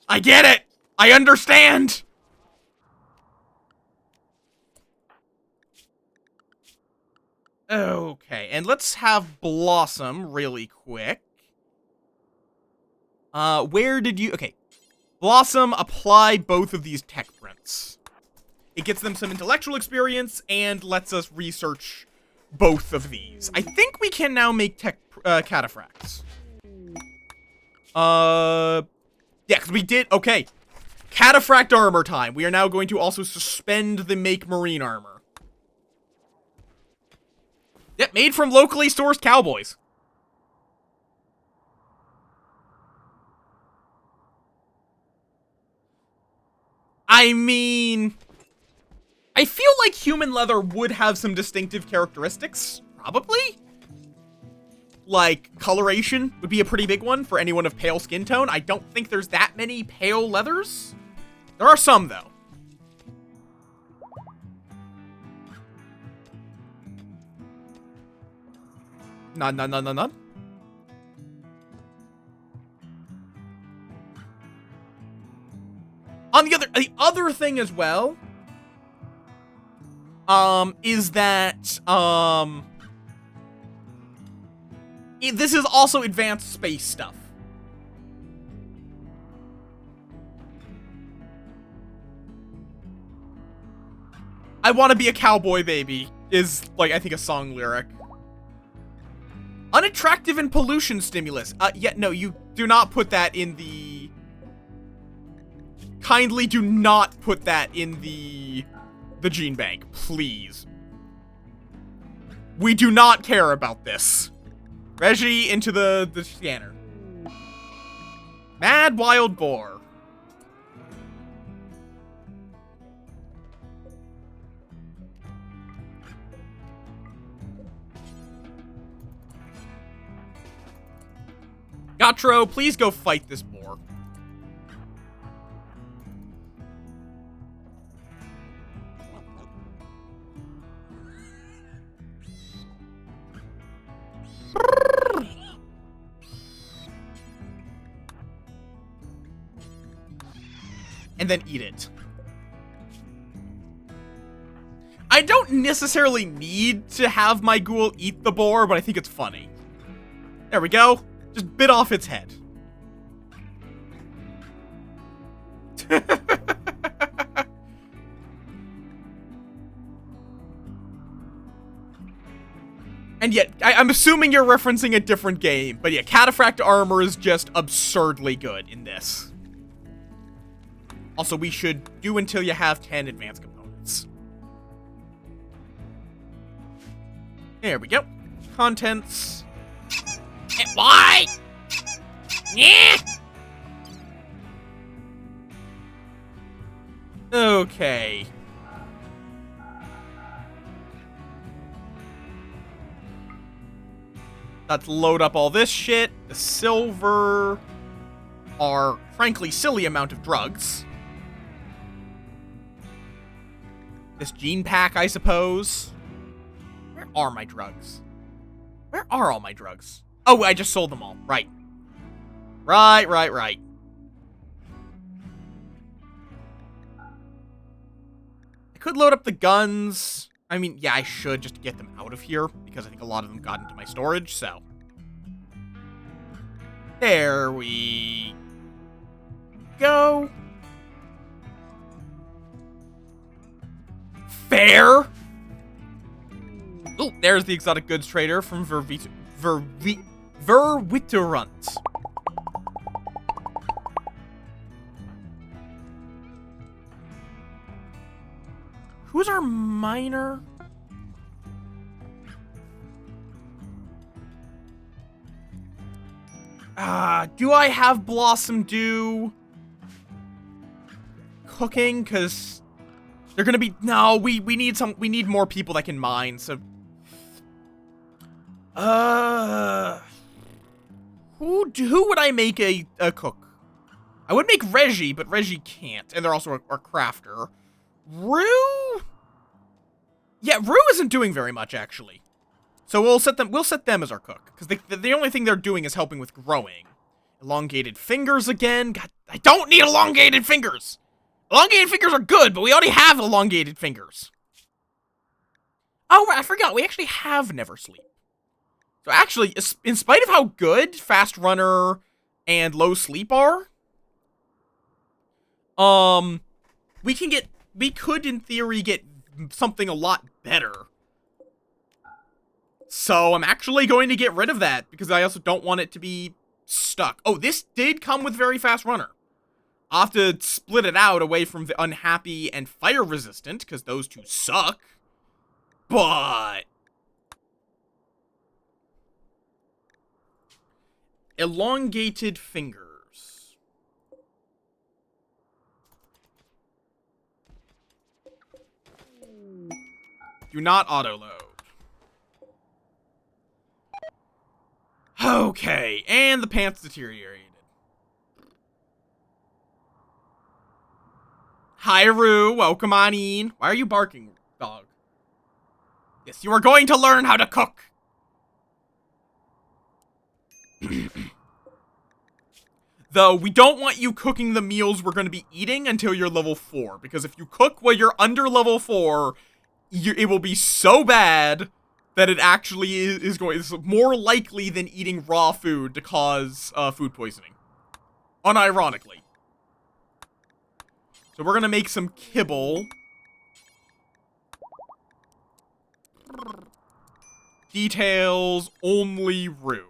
I get it. I understand. Okay, and let's have Blossom really quick. Where did you... Okay. Blossom, apply both of these tech prints. It gets them some intellectual experience and lets us research both of these. I think we can now make tech cataphracts. Yeah, because we did... Okay. Cataphract armor time. We are now going to also suspend the make marine armor. Yep, made from locally sourced cowboys. I mean... I feel like human leather would have some distinctive characteristics. Probably. Like, coloration would be a pretty big one for anyone of pale skin tone. I don't think there's that many pale leathers. There are some, though. None. On the other thing as well, is that, this is also advanced space stuff. I want to be a cowboy baby is, like, I think a song lyric. Unattractive and pollution stimulus. Yeah, no, you do not put that in the... Kindly do not put that in the gene bank, please. We do not care about this. Reggie, into the scanner. Mad Wild Boar. Gatro, please go fight this boar. And then eat it. I don't necessarily need to have my ghoul eat the boar, but I think it's funny. There we go. Just bit off its head. And yet, I'm assuming you're referencing a different game, but yeah, Cataphract armor is just absurdly good in this. Also, we should do until you have 10 advanced components. There we go. Contents. Why? Yeah. Okay. Let's load up all this shit. The silver are, frankly, silly amount of drugs. This gene pack, I suppose. Where are my drugs? Where are all my drugs? Oh, I just sold them all. Right. Right. I could load up the guns. I mean, yeah, I should just to get them out of here, because I think a lot of them got into my storage, so. There we go. Fair. Oh, there's the exotic goods trader from Verwitterant. Who's our miner? Do I have Blossom do cooking? Because they're gonna be... No, we need more people that can mine, so... Who would I make a cook? I would make Reggie, but Reggie can't, and they're also a crafter. Rue? Yeah, Rue isn't doing very much, actually. So we'll set them as our cook, because the only thing they're doing is helping with growing. Elongated fingers again. God, I don't need elongated fingers! Elongated fingers are good, but we already have elongated fingers. Oh, I forgot, we actually have Never Sleep. So actually, in spite of how good Fast Runner and Low Sleep are, we could, in theory, get something a lot better. So I'm actually going to get rid of that, because I also don't want it to be stuck. Oh, this did come with Very Fast Runner. I'll have to split it out away from the Unhappy and Fire Resistant, because those two suck. But... elongated fingers. Do not auto-load. Okay, and the pants deteriorated. Hi, Rue. Welcome on in. Why are you barking, dog? Yes, you are going to learn how to cook. Though, we don't want you cooking the meals we're going to be eating until you're level 4. Because if you cook while you're under level 4, it will be so bad that it actually is more likely than eating raw food to cause food poisoning. Unironically. So we're going to make some kibble. Details only Rue.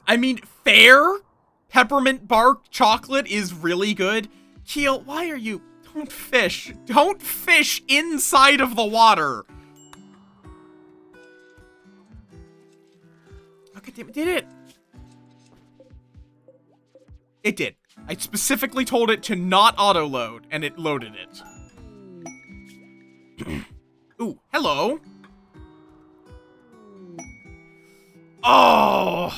I mean, fair? Peppermint bark chocolate is really good. Keel, why are you... Don't fish. Don't fish inside of the water. Okay, damn it. Did it? It did. I specifically told it to not auto-load, and it loaded it. Ooh, hello. Oh.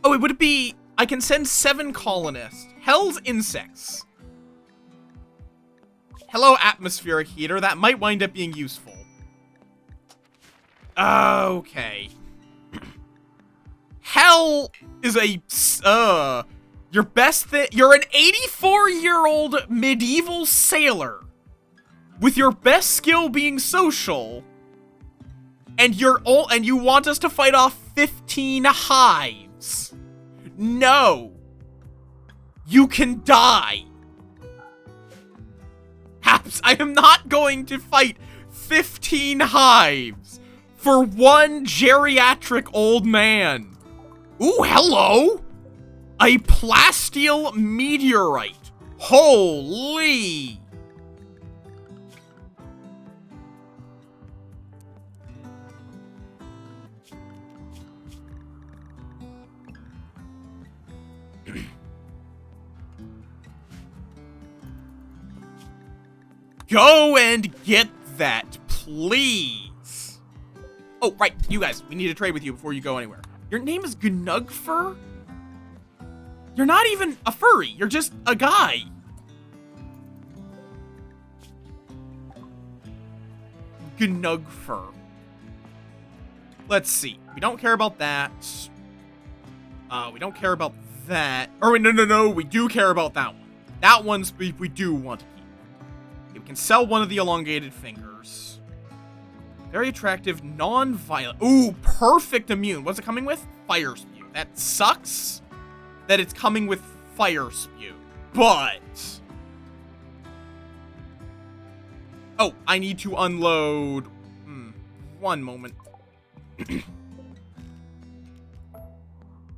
Oh, it would be... I can send 7 colonists. Hell's insects. Hello, atmospheric heater. That might wind up being useful. Okay. Hell is a... your best thing... You're an 84-year-old medieval sailor. With your best skill being social. And you want us to fight off 15 hives. No. You can die. Haps, I am not going to fight 15 hives for one geriatric old man. Ooh, hello. A plasteel meteorite. Holy. Go and get that, please. Oh, right, you guys, we need to trade with you before you go anywhere. Your name is Gnugfur? You're not even a furry, you're just a guy. Gnugfur. Let's see. We don't care about that. We don't care about that. Or wait, no. We do care about that one. That one's we do want to keep. Okay, we can sell one of the elongated fingers. Very attractive, non-violent. Ooh, perfect immune. What's it coming with? Fire Spew. That sucks that it's coming with Fire Spew. But... oh, I need to unload... one moment.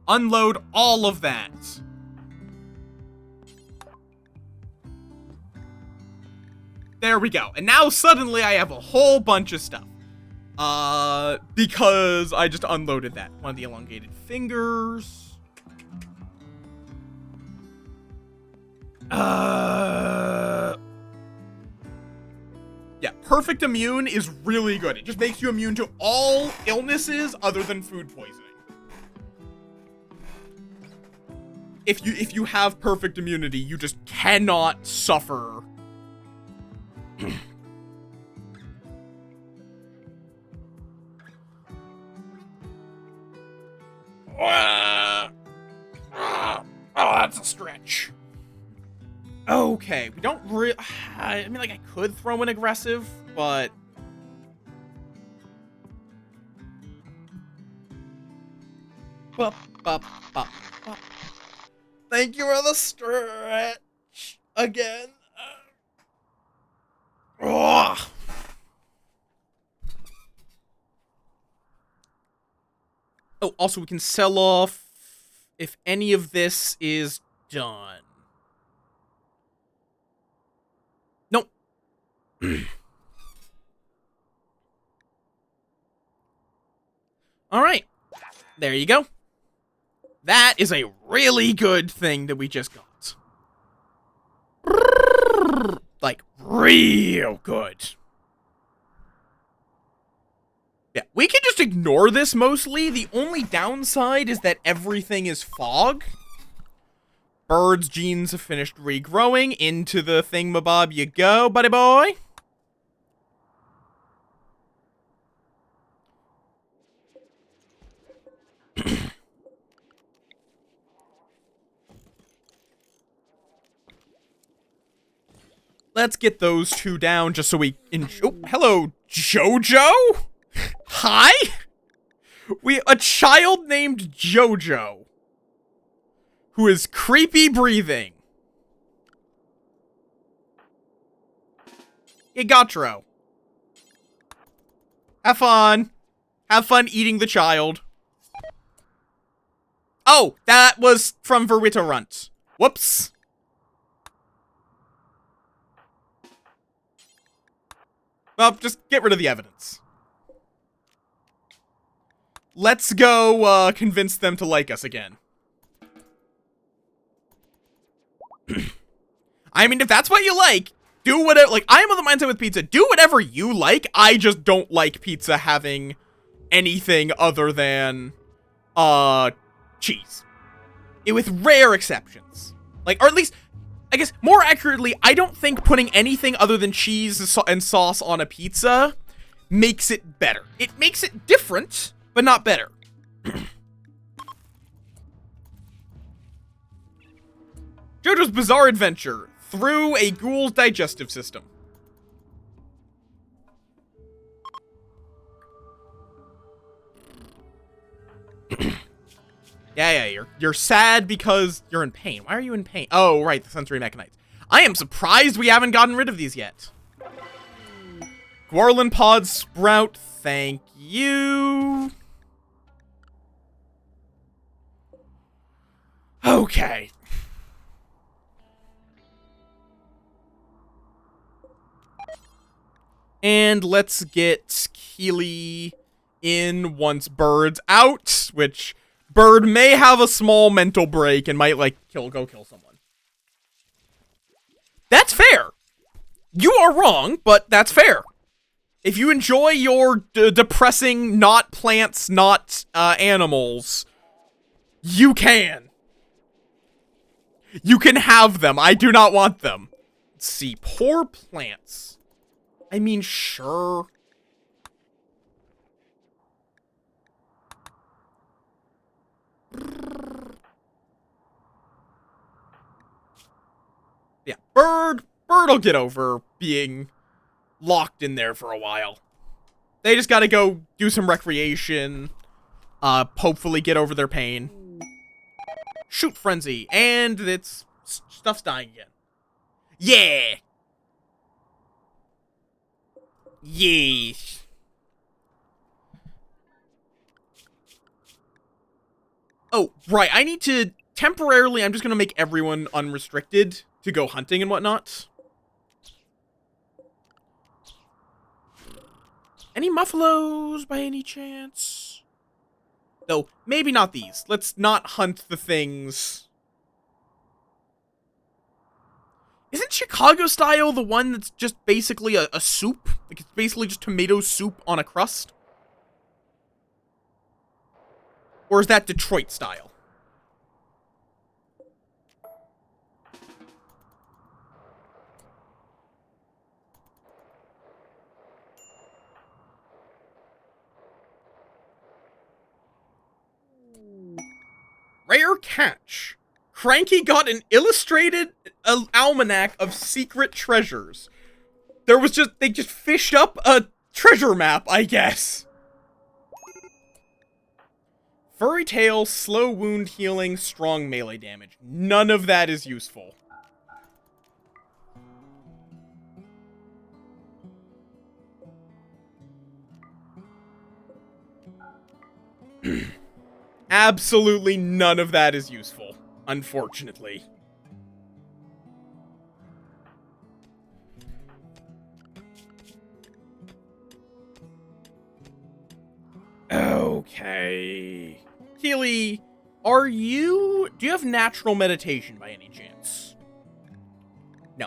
Unload all of that. There we go. And now suddenly I have a whole bunch of stuff. Because I just unloaded that. One of the elongated fingers. Yeah, perfect immune is really good. It just makes you immune to all illnesses other than food poisoning. If you have perfect immunity, you just cannot suffer. Oh, that's a stretch. Okay, we don't really... I mean, like, I could throw an aggressive, but... Thank you for the stretch again. Oh, also, we can sell off if any of this is done. Nope. All right. There you go. That is a really good thing that we just got. Like, real good. Yeah, we can just ignore this mostly. The only downside is that everything is fog. Bird's genes have finished regrowing. Into the thingamabob you go, buddy boy. Let's get those two down just so we... oh, hello, Jojo? Hi? A child named Jojo. Who is creepy breathing. Hey, Gotro. Have fun. Have fun eating the child. Oh, that was from Verwitterunt. Whoops. Well, just get rid of the evidence. Let's go, convince them to like us again. I mean, if that's what you like, do whatever, like, I am of the mindset with pizza, do whatever you like, I just don't like pizza having anything other than, cheese. With rare exceptions. Like, or at least... I guess, more accurately, I don't think putting anything other than cheese and sauce on a pizza makes it better. It makes it different, but not better. JoJo's Bizarre Adventure through a ghoul's digestive system. Yeah, you're sad because you're in pain. Why are you in pain? Oh, right, the sensory mechanites. I am surprised we haven't gotten rid of these yet. Gwarlin Pod Sprout, thank you. Okay. And let's get Keely in once Bird's out, which... Bird may have a small mental break and might, like, go kill someone. fair. You are wrong, but that's fair. If you enjoy your depressing, not plants, not animals, you can. You can have them. I do not want them. Let's see. Poor plants. I mean, sure. Yeah, Bird'll get over being locked in there for a while. They just gotta go do some recreation, hopefully get over their pain. Shoot frenzy, and stuff's dying again. Yeah! Yeesh. Oh, right, I need to, temporarily, I'm just gonna make everyone unrestricted to go hunting and whatnot. Any muffalos by any chance? No, maybe not these. Let's not hunt the things. Isn't Chicago style the one that's just basically a soup? Like, it's basically just tomato soup on a crust? Or is that Detroit style? Rare catch. Cranky got an illustrated almanac of secret treasures. They just fished up a treasure map, I guess. Furry tail, slow wound healing, strong melee damage. None of that is useful. Absolutely none of that is useful, unfortunately. Okay. Keely, do you have natural meditation by any chance? No.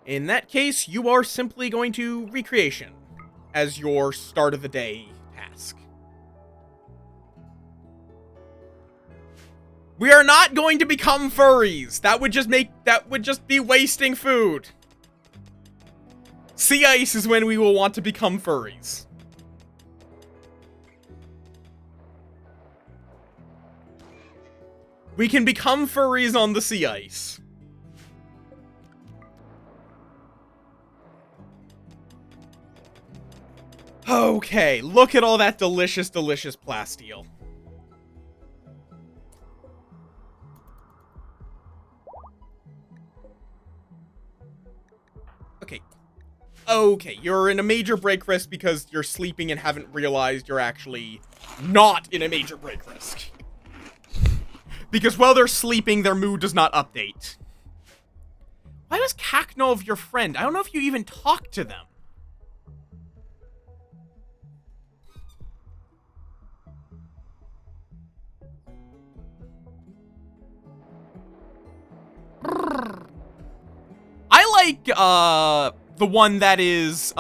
In that case, you are simply going to recreation as your start of the day task. We are not going to become furries. That would just be wasting food. Sea ice is when we will want to become furries. We can become furries on the sea ice. Okay, look at all that delicious, delicious plasteel. Okay, you're in a major break risk because you're sleeping and haven't realized you're actually not in a major break risk. Because while they're sleeping, their mood does not update. Why does Cack know of your friend? I don't know if you even talk to them. I like, the one that is,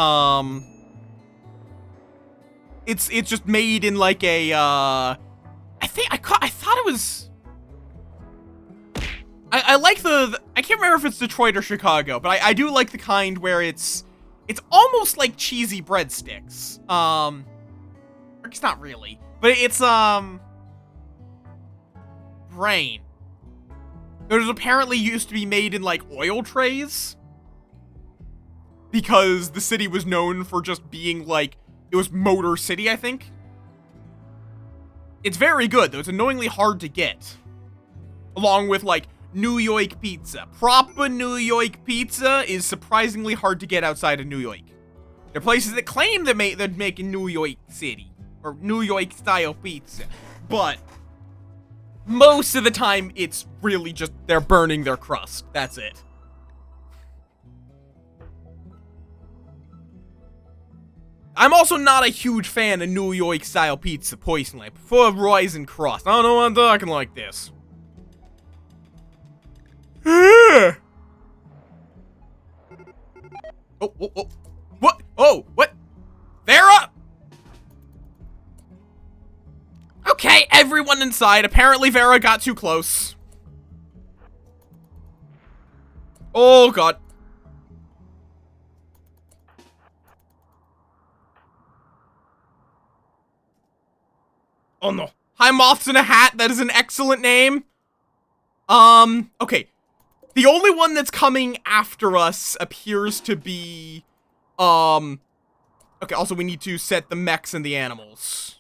it's just made in like a, I thought it was, I like I can't remember if it's Detroit or Chicago, but I do like the kind where it's almost like cheesy breadsticks, it's not really, but it's, brain. It was apparently used to be made in like oil trays. Because the city was known for just being, like, it was Motor City, I think. It's very good, though. It's annoyingly hard to get. Along with, like, New York pizza. Proper New York pizza is surprisingly hard to get outside of New York. There are places that claim they're making New York City. Or New York-style pizza. But most of the time, it's really just they're burning their crust. That's it. I'm also not a huge fan of New York-style pizza, personally. I prefer rising crust. I don't know why I'm talking like this. Oh, oh, oh. What? Oh, what? Vera! Okay, everyone inside. Apparently Vera got too close. Oh, God. Oh, no. Hi, Moths in a Hat. That is an excellent name. Okay. The only one that's coming after us appears to be, okay, also we need to set the mechs and the animals.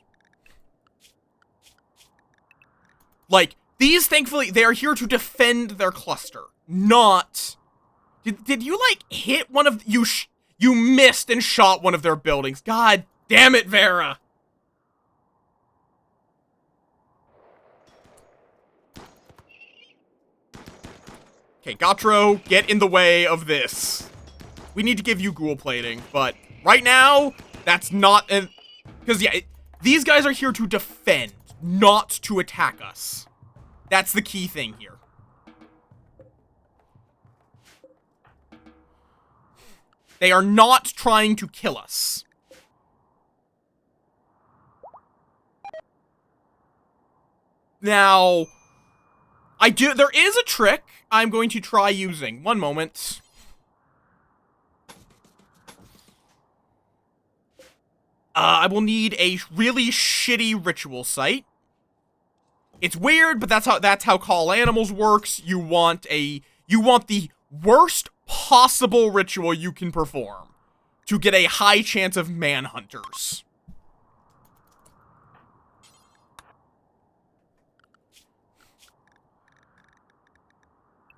Like, these, thankfully, they are here to defend their cluster, not... Did you, like, hit one of... You missed and shot one of their buildings. God damn it, Vera! Okay, Gotro, get in the way of this. We need to give you ghoul plating, but right now, that's not... Because, yeah, these guys are here to defend, not to attack us. That's the key thing here. They are not trying to kill us. Now, there is a trick I'm going to try using. One moment. I will need a really shitty ritual site. It's weird, but that's how Call Animals works. You want the worst possible ritual you can perform to get a high chance of manhunters.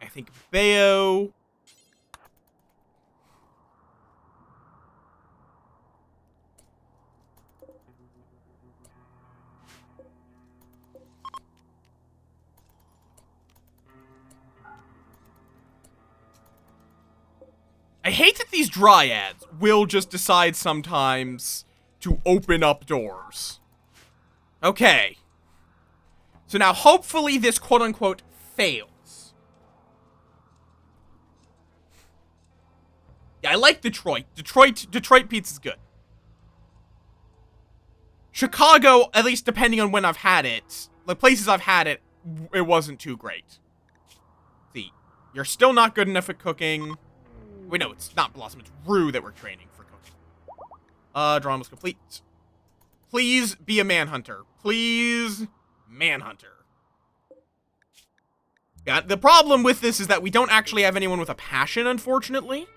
I think Bayo. I hate that these dryads will just decide sometimes to open up doors. Okay. So now hopefully this quote-unquote fails. Yeah, I like Detroit. Detroit pizza's good. Chicago, at least depending on when I've had it, the places I've had it, it wasn't too great. See, you're still not good enough at cooking. Wait, no, it's not Blossom, it's Rue that we're training for cooking. Drawing was complete. Please be a manhunter. Please, manhunter. Yeah, the problem with this is that we don't actually have anyone with a passion, unfortunately.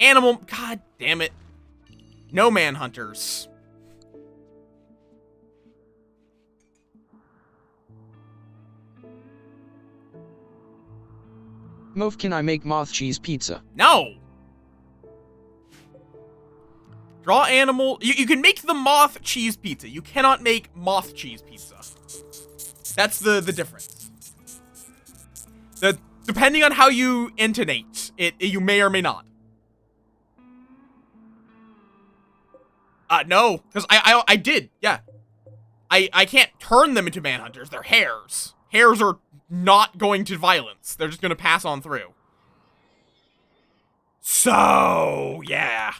Animal, god damn it. No manhunters. Moff, can I make moth cheese pizza? No! Draw animal... You can make the moth cheese pizza. You cannot make moth cheese pizza. That's the difference. Depending on how you intonate, you may or may not. No. Because I did, yeah. I can't turn them into manhunters. They're hares. Hares are not going to violence. They're just going to pass on through. So, yeah.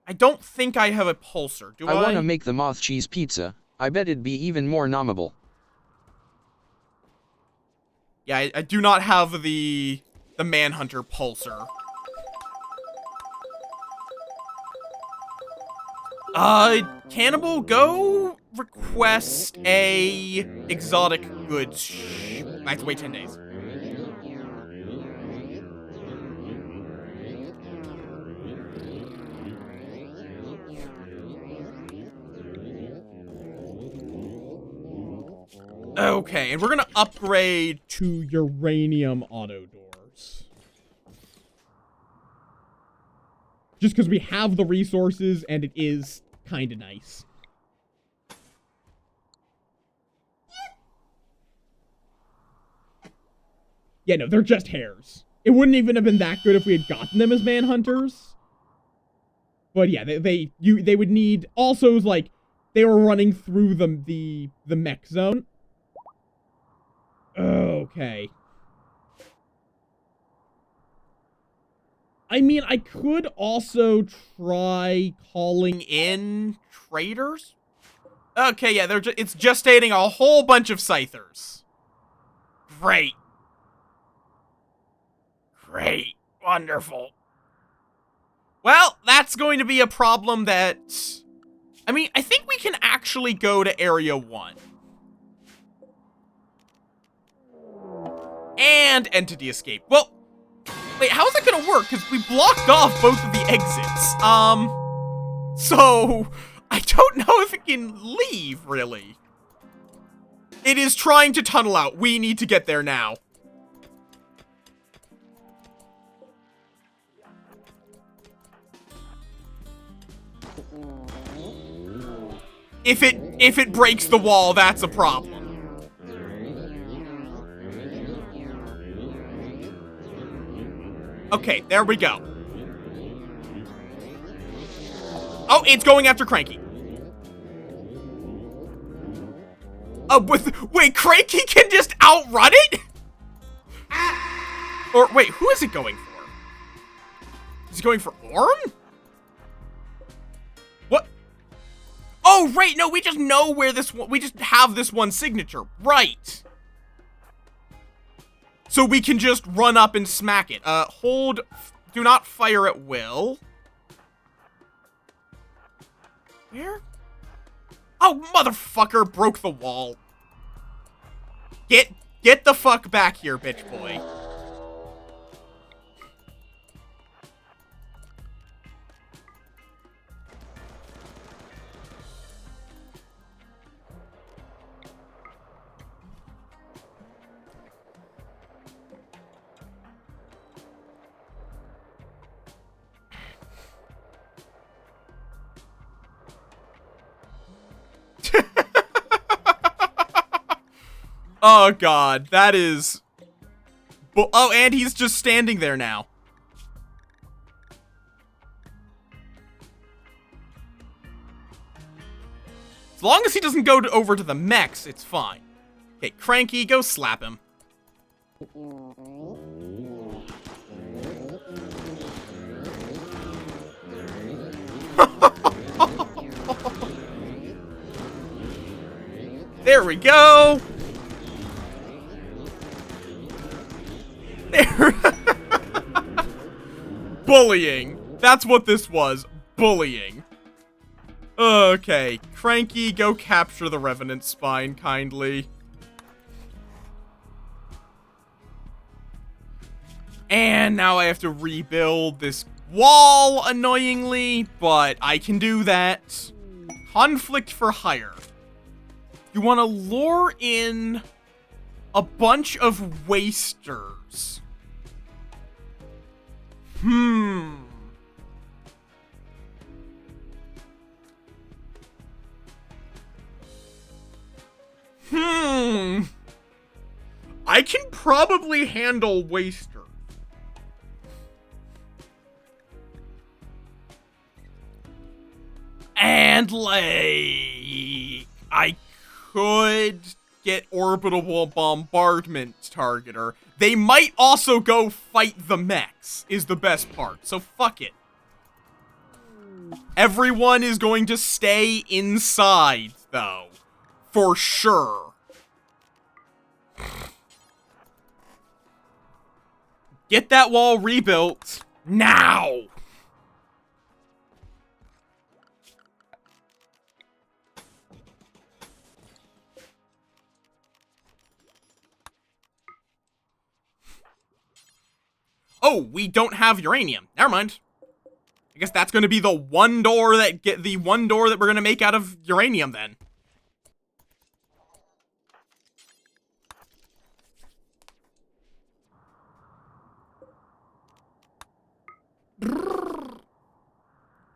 I don't think I have a pulsar, do I? I want to make the moth cheese pizza. I bet it'd be even more nommable. Yeah, I do not have the manhunter pulsar. Cannibal, go request a exotic goods. I have to wait 10 days. Okay, and we're gonna upgrade to uranium auto doors. Just because we have the resources and it is kind of nice. Yeah, no, they're just hares. It wouldn't even have been that good if we had gotten them as manhunters. But yeah, they would need... Also, like, they were running through the mech zone. Okay. I mean, I could also try calling in traders. Okay, yeah, it's gestating a whole bunch of Scythers. Great. Great. Wonderful. Well, that's going to be a problem that... I mean, I think we can actually go to Area 1. And Entity Escape. Well, wait, how's that gonna work? Because we blocked off both of the exits. So... I don't know if it can leave, really. It is trying to tunnel out. We need to get there now. If it breaks the wall, that's a problem. Okay, there we go. Oh, it's going after Cranky. Oh, wait, Cranky can just outrun it? Or, wait, who is it going for? Is it going for Orm? What? Oh, right, no, we just know where this one, we just have this one signature. Right. So we can just run up and smack it. Hold, do not fire at will. Where? Oh, motherfucker, broke the wall. Get the fuck back here, bitch boy. Oh, God, that is... Oh, and he's just standing there now. As long as he doesn't go over to the mechs, it's fine. Okay, Cranky, go slap him. There we go. There. Bullying. That's what this was. Bullying. Okay. Cranky, go capture the Revenant Spine, kindly. And now I have to rebuild this wall, annoyingly, but I can do that. Conflict for hire. You want to lure in a bunch of wasters. I can probably handle wasters. And, like, I could get orbital bombardment targeter. They might also go fight the mechs, is the best part. So fuck it. Everyone is going to stay inside, though. For sure. Get that wall rebuilt now. Oh, we don't have uranium. Never mind. I guess that's going to be the one door that we're going to make out of uranium then.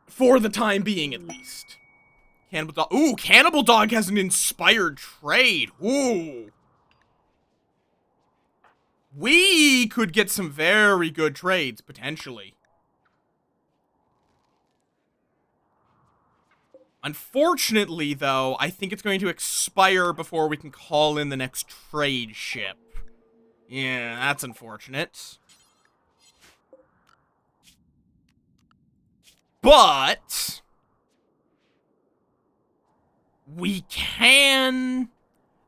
For the time being, at least. Cannibal Dog. Ooh, Cannibal Dog has an inspired trade. Ooh. We could get some very good trades, potentially. Unfortunately, though, I think it's going to expire before we can call in the next trade ship. Yeah, that's unfortunate. But we can...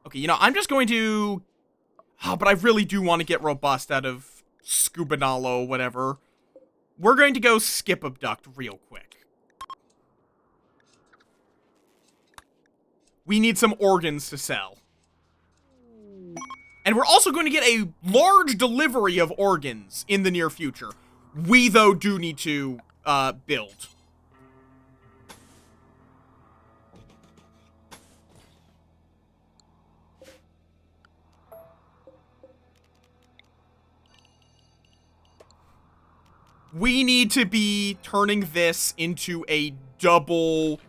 Okay, you know, I'm just going to... Oh, but I really do want to get Robust out of Scubanalo, whatever. We're going to go skip Abduct real quick. We need some organs to sell. And we're also going to get a large delivery of organs in the near future. We, though, do need to build. We need to be turning this into a double-walled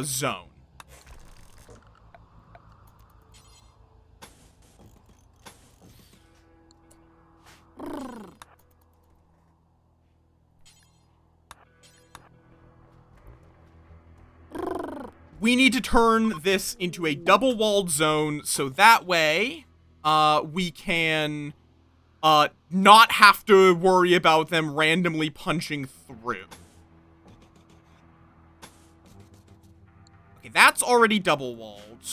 zone. We need to turn this into a double-walled zone so that way we can not have to worry about them randomly punching through. Okay, that's already double-walled.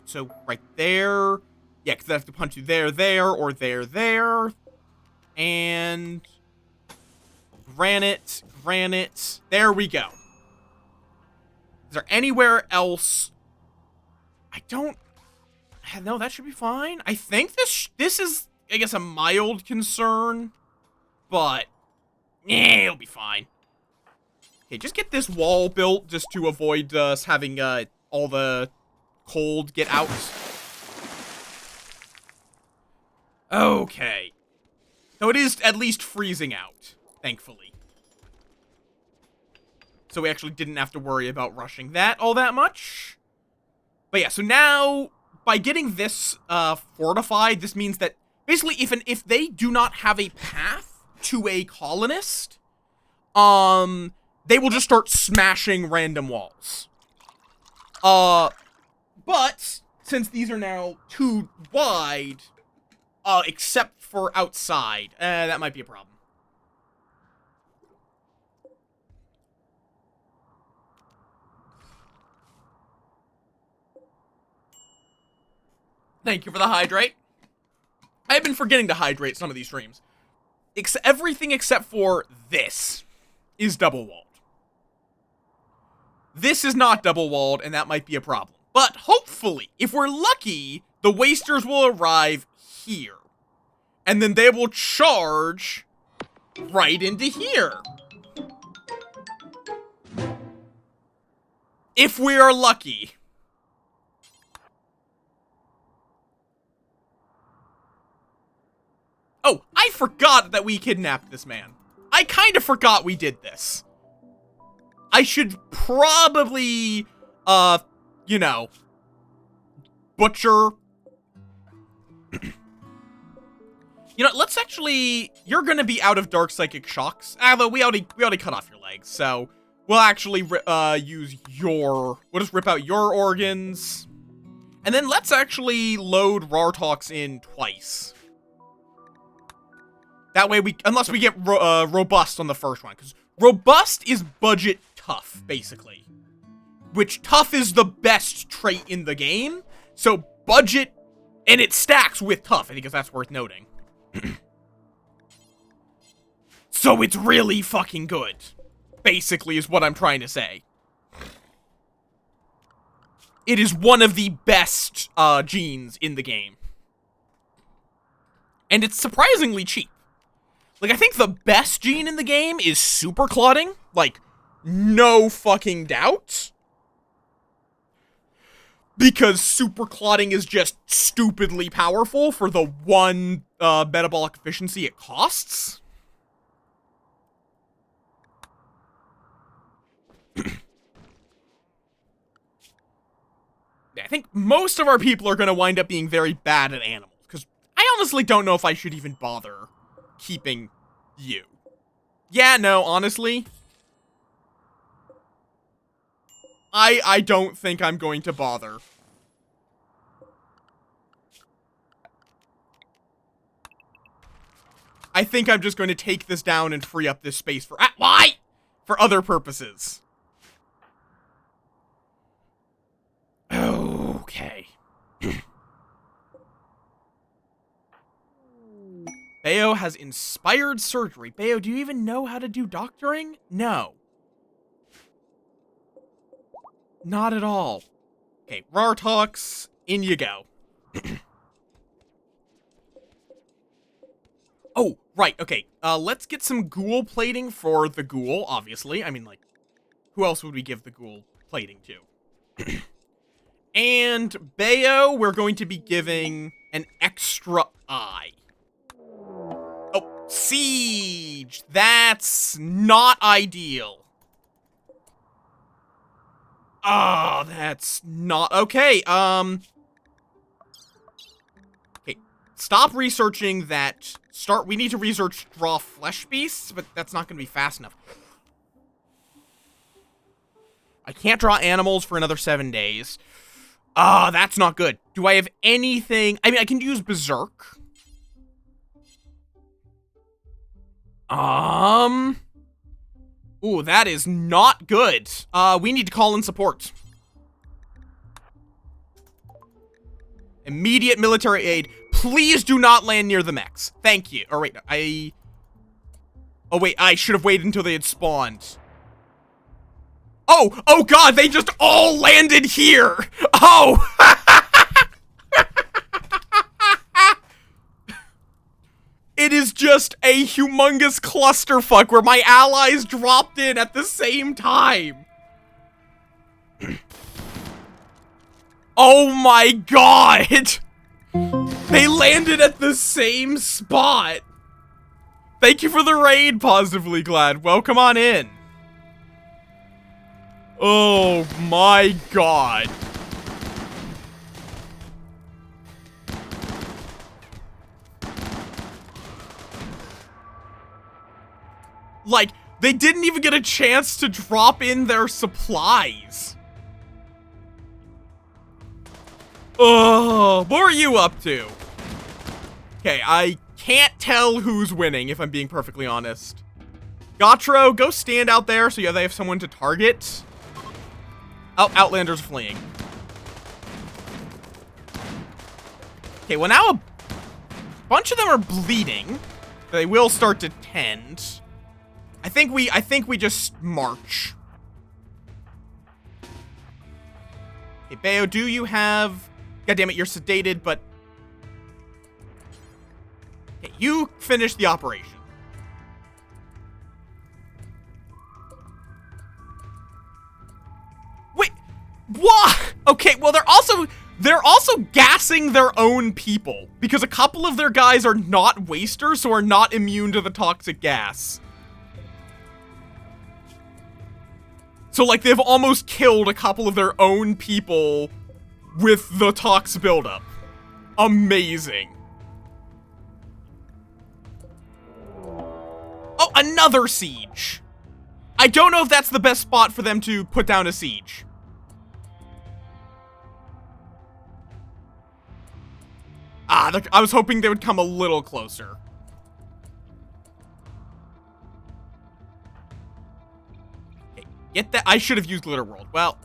So right there. Yeah, because I have to punch you there, or there. And granite. There we go. Is there anywhere else? I don't... No, that should be fine. I think this is, I guess, a mild concern. But, it'll be fine. Okay, just get this wall built just to avoid us having all the cold get out. Okay. So it is at least freezing out, thankfully. So we actually didn't have to worry about rushing that all that much. But yeah, so now, by getting this fortified, this means that basically if they do not have a path to a colonist, they will just start smashing random walls. But since these are now too wide, except for outside, that might be a problem. Thank you for the hydrate. I have been forgetting to hydrate some of these streams. Everything except for this is double-walled. This is not double-walled, and that might be a problem. But hopefully, if we're lucky, the Wasters will arrive here. And then they will charge right into here. If we are lucky. Oh, I forgot that we kidnapped this man. I kind of forgot we did this. I should probably, you know, butcher. You know, let's actually, you're gonna be out of Dark Psychic Shocks. Although we already cut off your legs, so we'll actually, use we'll just rip out your organs. And then let's actually load Rartox in twice. That way unless we get Robust on the first one, because Robust is budget tough, basically. Which tough is the best trait in the game, so budget, and it stacks with tough, I think that's worth noting. So it's really fucking good, basically is what I'm trying to say. It is one of the best genes in the game. And it's surprisingly cheap. Like, I think the best gene in the game is super clotting. Like, no fucking doubt. Because super clotting is just stupidly powerful for the one metabolic efficiency it costs. Yeah, I think most of our people are going to wind up being very bad at animals. Because I honestly don't know if I should even bother keeping you. Yeah, no, honestly. I don't think I'm going to bother. I think I'm just going to take this down and free up this space for why? For other purposes. Okay. Bayo has inspired surgery. Bayo, do you even know how to do doctoring? No. Not at all. Okay, Rartox, in you go. Oh, right, okay. Let's get some ghoul plating for the ghoul, obviously. I mean, like, who else would we give the ghoul plating to? And Bayo, we're going to be giving an extra eye. Oh, Siege! That's not ideal. Oh, that's not... Okay, okay, stop researching that... We need to research draw flesh beasts, but that's not going to be fast enough. I can't draw animals for another 7 days. That's not good. Do I have anything... I mean, I can use Berserk. Ooh, that is not good. We need to call in support. Immediate military aid. Please do not land near the mechs. Thank you. Or wait, oh wait, I should have waited until they had spawned. Oh god, they just all landed here! Oh! It is just a humongous clusterfuck where my allies dropped in at the same time. Oh my god! They landed at the same spot! Thank you for the raid, Positively Glad. Welcome on in. Oh my god. Like, they didn't even get a chance to drop in their supplies. Oh, what are you up to? Okay, I can't tell who's winning, if I'm being perfectly honest. Gotro, go stand out there so they have someone to target. Oh, Outlander's fleeing. Okay, well now a bunch of them are bleeding. They will start to tend. I think we just march. Okay, Bayo, do you have... God damn it, you're sedated, but... Okay, you finish the operation. Wait, what? Okay, well they're also gassing their own people because a couple of their guys are not wasters, so are not immune to the toxic gas. So, like, they've almost killed a couple of their own people with the tox buildup. Amazing. Oh, another siege. I don't know if that's the best spot for them to put down a siege. I was hoping they would come a little closer. Get that? I should have used Glitter World. Well.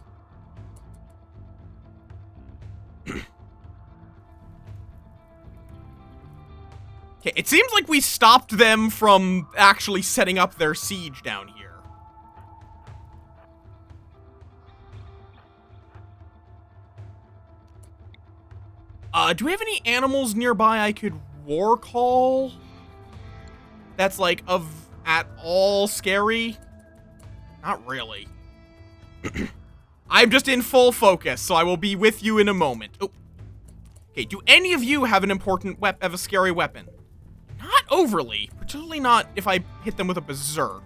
Okay, it seems like we stopped them from actually setting up their siege down here. Do we have any animals nearby I could war call? That's like at all scary? Not really. I'm just in full focus, so I will be with you in a moment. Oh. Okay, do any of you have an important have a scary weapon? Not overly, particularly not if I hit them with a berserk.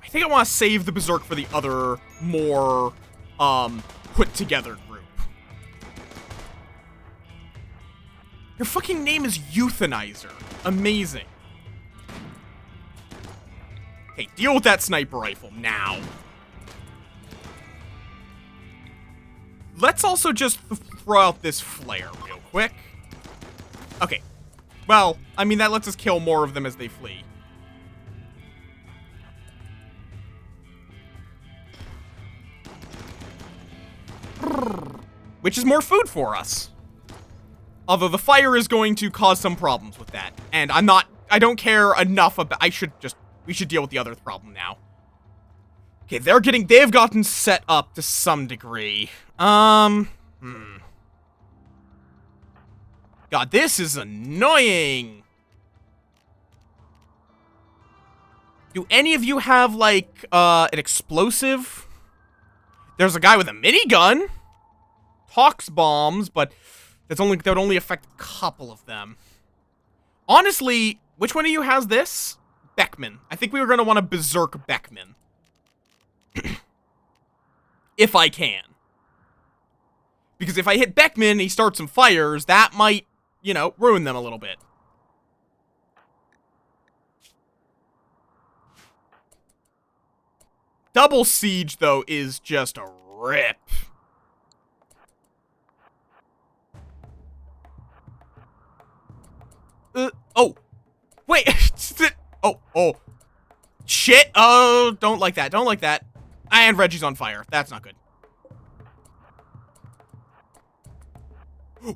I think I want to save the berserk for the other, more, put-together group. Your fucking name is Euthanizer. Amazing. Okay, deal with that sniper rifle now. Let's also just throw out this flare real quick. Okay. Well, I mean, that lets us kill more of them as they flee. Which is more food for us. Although the fire is going to cause some problems with that. And I don't care enough about, we should deal with the other problem now. Okay, they've gotten set up to some degree. God, this is annoying. Do any of you have, like, an explosive? There's a guy with a minigun. Tox bombs, but that would only affect a couple of them. Honestly, which one of you has this? Beckman. I think we were going to want to berserk Beckman. If I can. Because if I hit Beckman and he starts some fires, that might, you know, ruin them a little bit. Double siege, though, is just a rip. Oh. Wait. Oh. Shit. Oh, don't like that. Don't like that. And Reggie's on fire. That's not good.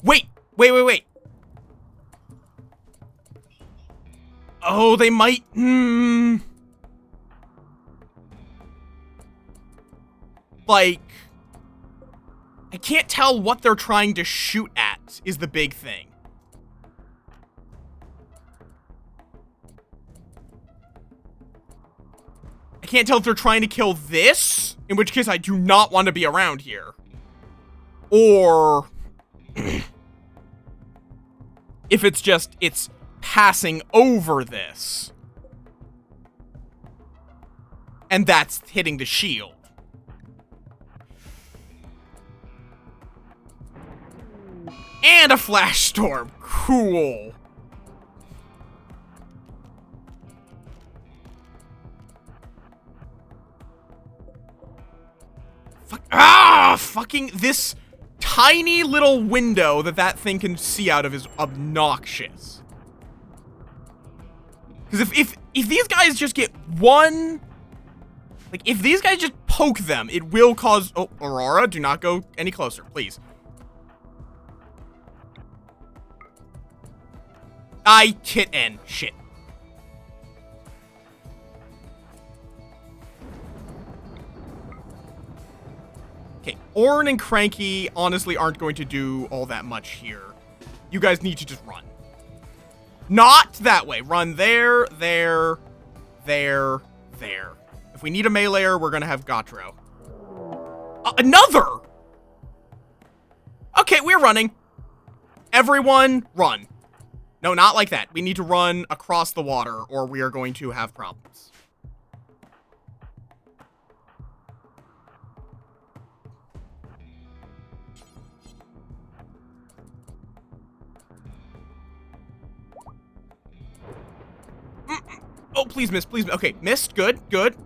Wait. Oh, they might... Like... I can't tell what they're trying to shoot at, is the big thing. I can't tell if they're trying to kill this, in which case I do not want to be around here. Or... if it's passing over this. And that's hitting the shield. And a flash storm. Cool. Fucking this tiny little window that thing can see out of is obnoxious. Because if these guys just get one... Like, if these guys just poke them, it will cause... Oh, Aurora, do not go any closer, please. I hit N. Shit. Okay, Orn and Cranky honestly aren't going to do all that much here. You guys need to just run. Not that way. Run there, there, there, there. If we need a meleeer, we're gonna have Gautreaux. Another! Okay, we're running. Everyone, run. No, not like that. We need to run across the water, or we are going to have problems. Oh, please miss, please. Okay, missed. Good, good.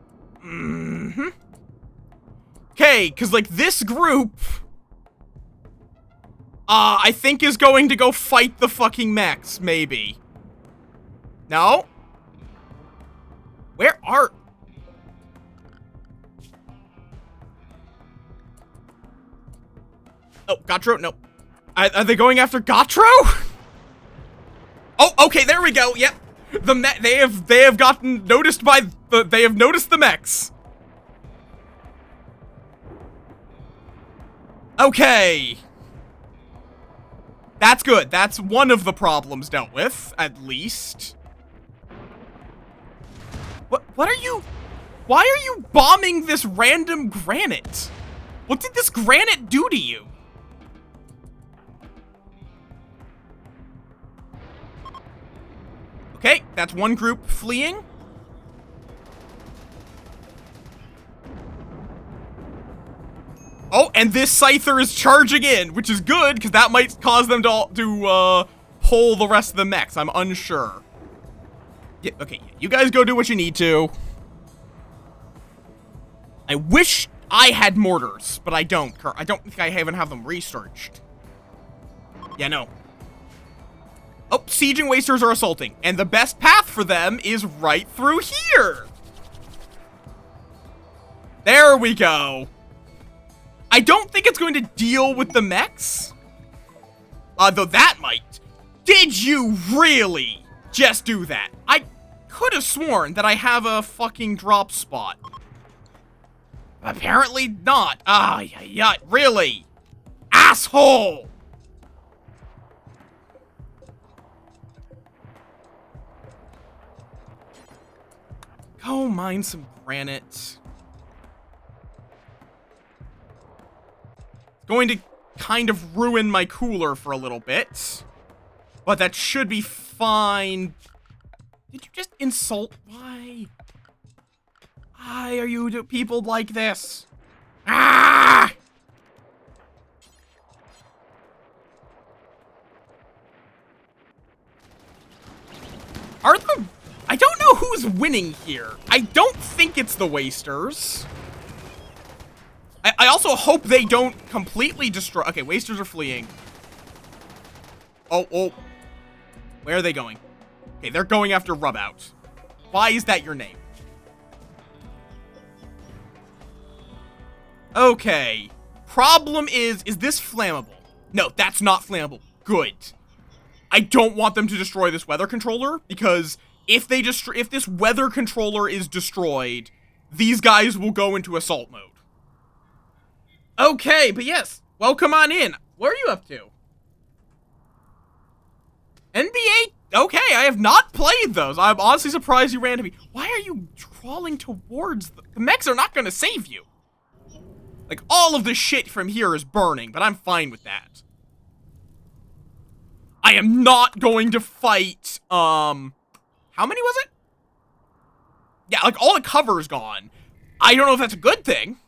Okay, because, like, this group... I think is going to go fight the fucking mechs, maybe. No? Where are... Oh, Gautreaux? No. Are they going after Gautreaux? Oh, okay, there we go. Yep. They have gotten noticed by they have noticed the mechs. Okay. That's good. That's one of the problems dealt with, at least. What are you... Why are you bombing this random granite? What did this granite do to you? Okay, that's one group fleeing. Oh, and this Scyther is charging in, which is good, because that might cause them to pull the rest of the mechs. I'm unsure. Yeah, okay, you guys go do what you need to. I wish I had mortars, but I don't. I don't think I even have them researched. Yeah, no. Oh, sieging wasters are assaulting, and the best path for them is right through here. There we go. I don't think it's going to deal with the mechs. Though that might. Did you really just do that? I could have sworn that I have a fucking drop spot. Apparently not. Ah, yeah, really? Asshole! Go mine some granite. It's going to kind of ruin my cooler for a little bit. But that should be fine. Did you just insult? Why? Why are you people like this? Ah! Are the... I don't know who's winning here. I don't think it's the Wasters. I also hope they don't completely destroy... Okay, Wasters are fleeing. Oh. Where are they going? Okay, they're going after Rubout. Why is that your name? Okay. Problem is this flammable? No, that's not flammable. Good. I don't want them to destroy this weather controller, because if this weather controller is destroyed, these guys will go into assault mode. Okay, but yes, welcome on in. What are you up to? NBA? Okay, I have not played those. I'm honestly surprised you ran to me. Why are you crawling towards the mechs are not gonna save you. Like, all of the shit from here is burning, but I'm fine with that. I am not going to fight, how many was it? Yeah, like, all the cover is gone. I don't know if that's a good thing.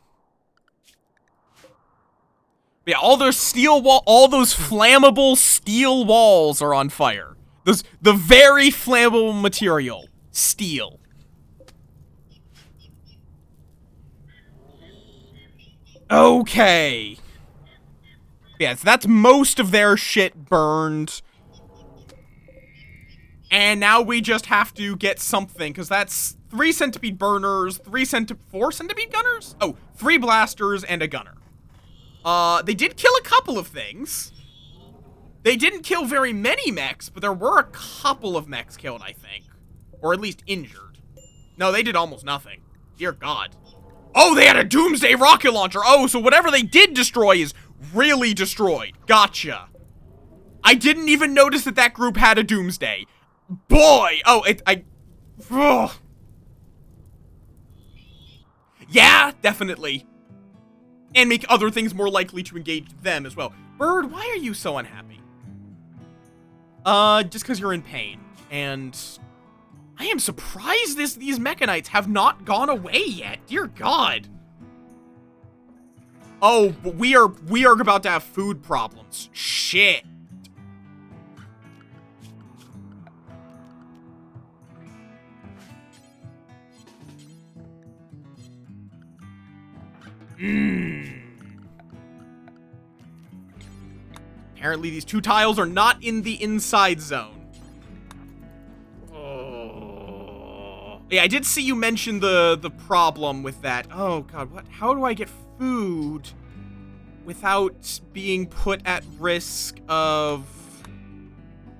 But yeah, all those flammable steel walls are on fire. The very flammable material. Steel. Okay. Yeah, so that's most of their shit burned. And now we just have to get something, because that's 3 centipede burners, 4 centipede gunners? Oh, 3 blasters and a gunner. They did kill a couple of things. They didn't kill very many mechs, but there were a couple of mechs killed, I think. Or at least injured. No, they did almost nothing. Dear God. Oh, they had a doomsday rocket launcher. Oh, so whatever they did destroy is really destroyed. Gotcha. I didn't even notice that group had a doomsday. Boy! Oh, ugh. Yeah, definitely. And make other things more likely to engage them as well. Bird, why are you so unhappy? Just because you're in pain. And I am surprised these Mechanites have not gone away yet. Dear God. Oh, but we are about to have food problems. Shit. Apparently these 2 tiles are not in the inside zone. Oh. Yeah, I did see you mention the problem with that. Oh God, what? How do I get food without being put at risk of...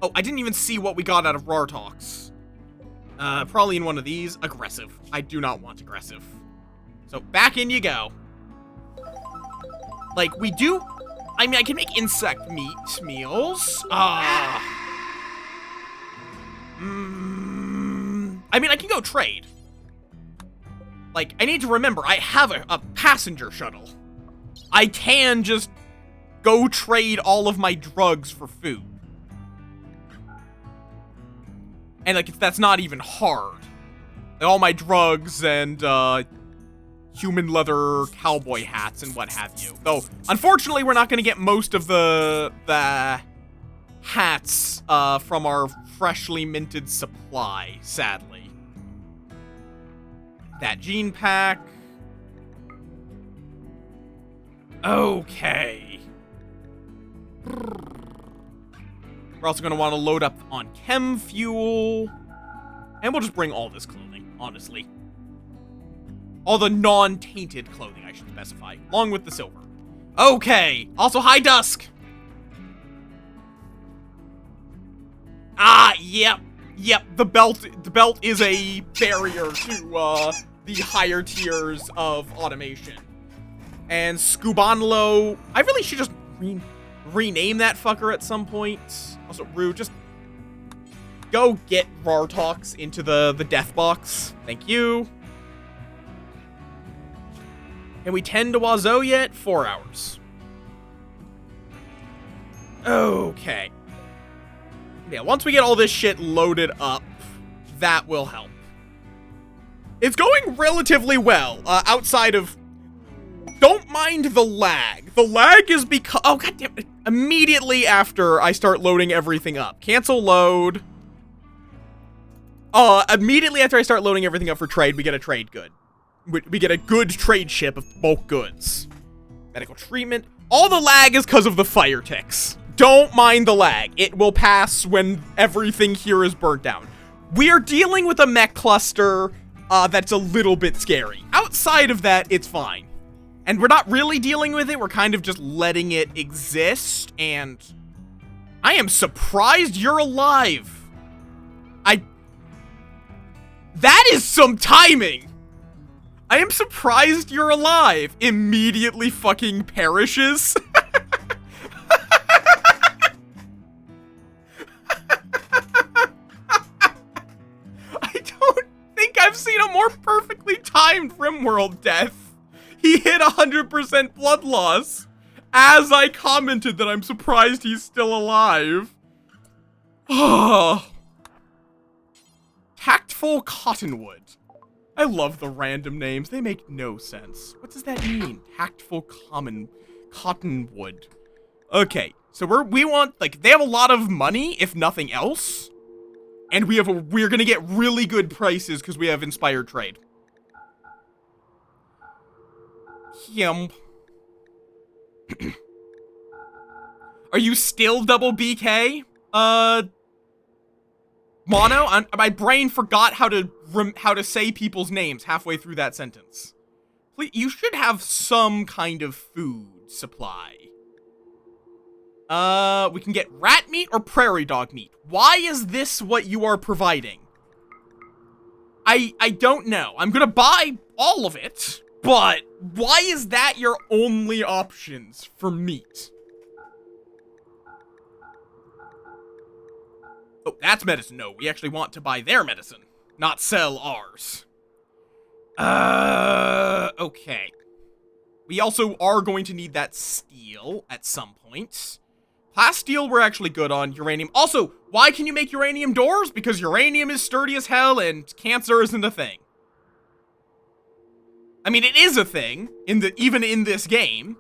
Oh, I didn't even see what we got out of Rartox. Probably in one of these. Aggressive. I do not want aggressive. So back in you go. Like, we do... I mean, I can make insect meat meals. I mean, I can go trade. Like, I need to remember, I have a passenger shuttle. I can just go trade all of my drugs for food. And, like, that's not even hard. Like, all my drugs and, human leather cowboy hats and what have you. Though, unfortunately, we're not going to get most of the hats from our freshly minted supply, sadly. That gene pack. Okay. We're also going to want to load up on chem fuel. And we'll just bring all this clothing, honestly. All the non-tainted clothing, I should specify, along with the silver. Okay. Also, high dusk. Ah, yep. Yep, the belt is a barrier to, the higher tiers of automation. And Scubanlo, I really should just rename that fucker at some point. Also, Rue, just go get Rartox into the death box. Thank you. Can we tend to Wazo yet? 4 hours. Okay. Yeah, once we get all this shit loaded up, that will help. It's going relatively well, outside of... Don't mind the lag. The lag is because... Oh, goddamn it. Immediately after I start loading everything up. Cancel load. Immediately after I start loading everything up for trade, we get a trade good. We get a good trade ship of bulk goods. Medical treatment. All the lag is because of the fire ticks. Don't mind the lag. It will pass when everything here is burnt down. We are dealing with a mech cluster that's a little bit scary. Outside of that, it's fine. And we're not really dealing with it. We're kind of just letting it exist. And I am surprised you're alive. That is some timing. I am surprised you're alive. Immediately fucking perishes. I've seen a more perfectly timed RimWorld death. He hit 100% blood loss. As I commented that I'm surprised he's still alive. Tactful Cottonwood. I love the random names. They make no sense. What does that mean? Tactful Cottonwood. Okay, so we want, like, they have a lot of money, if nothing else. And we're gonna get really good prices because we have inspired trade. Are you still double BK? Mono? My brain forgot how to say people's names halfway through that sentence. Please, you should have some kind of food supply. We can get rat meat or prairie dog meat. Why is this what you are providing? I don't know. I'm gonna buy all of it, but why is that your only options for meat? Oh, that's medicine. No, we actually want to buy their medicine, not sell ours. Okay. We also are going to need that steel at some point. Plasteel we're actually good on. Uranium. Also, why can you make uranium doors? Because uranium is sturdy as hell and cancer isn't a thing. I mean, it is a thing, even in this game.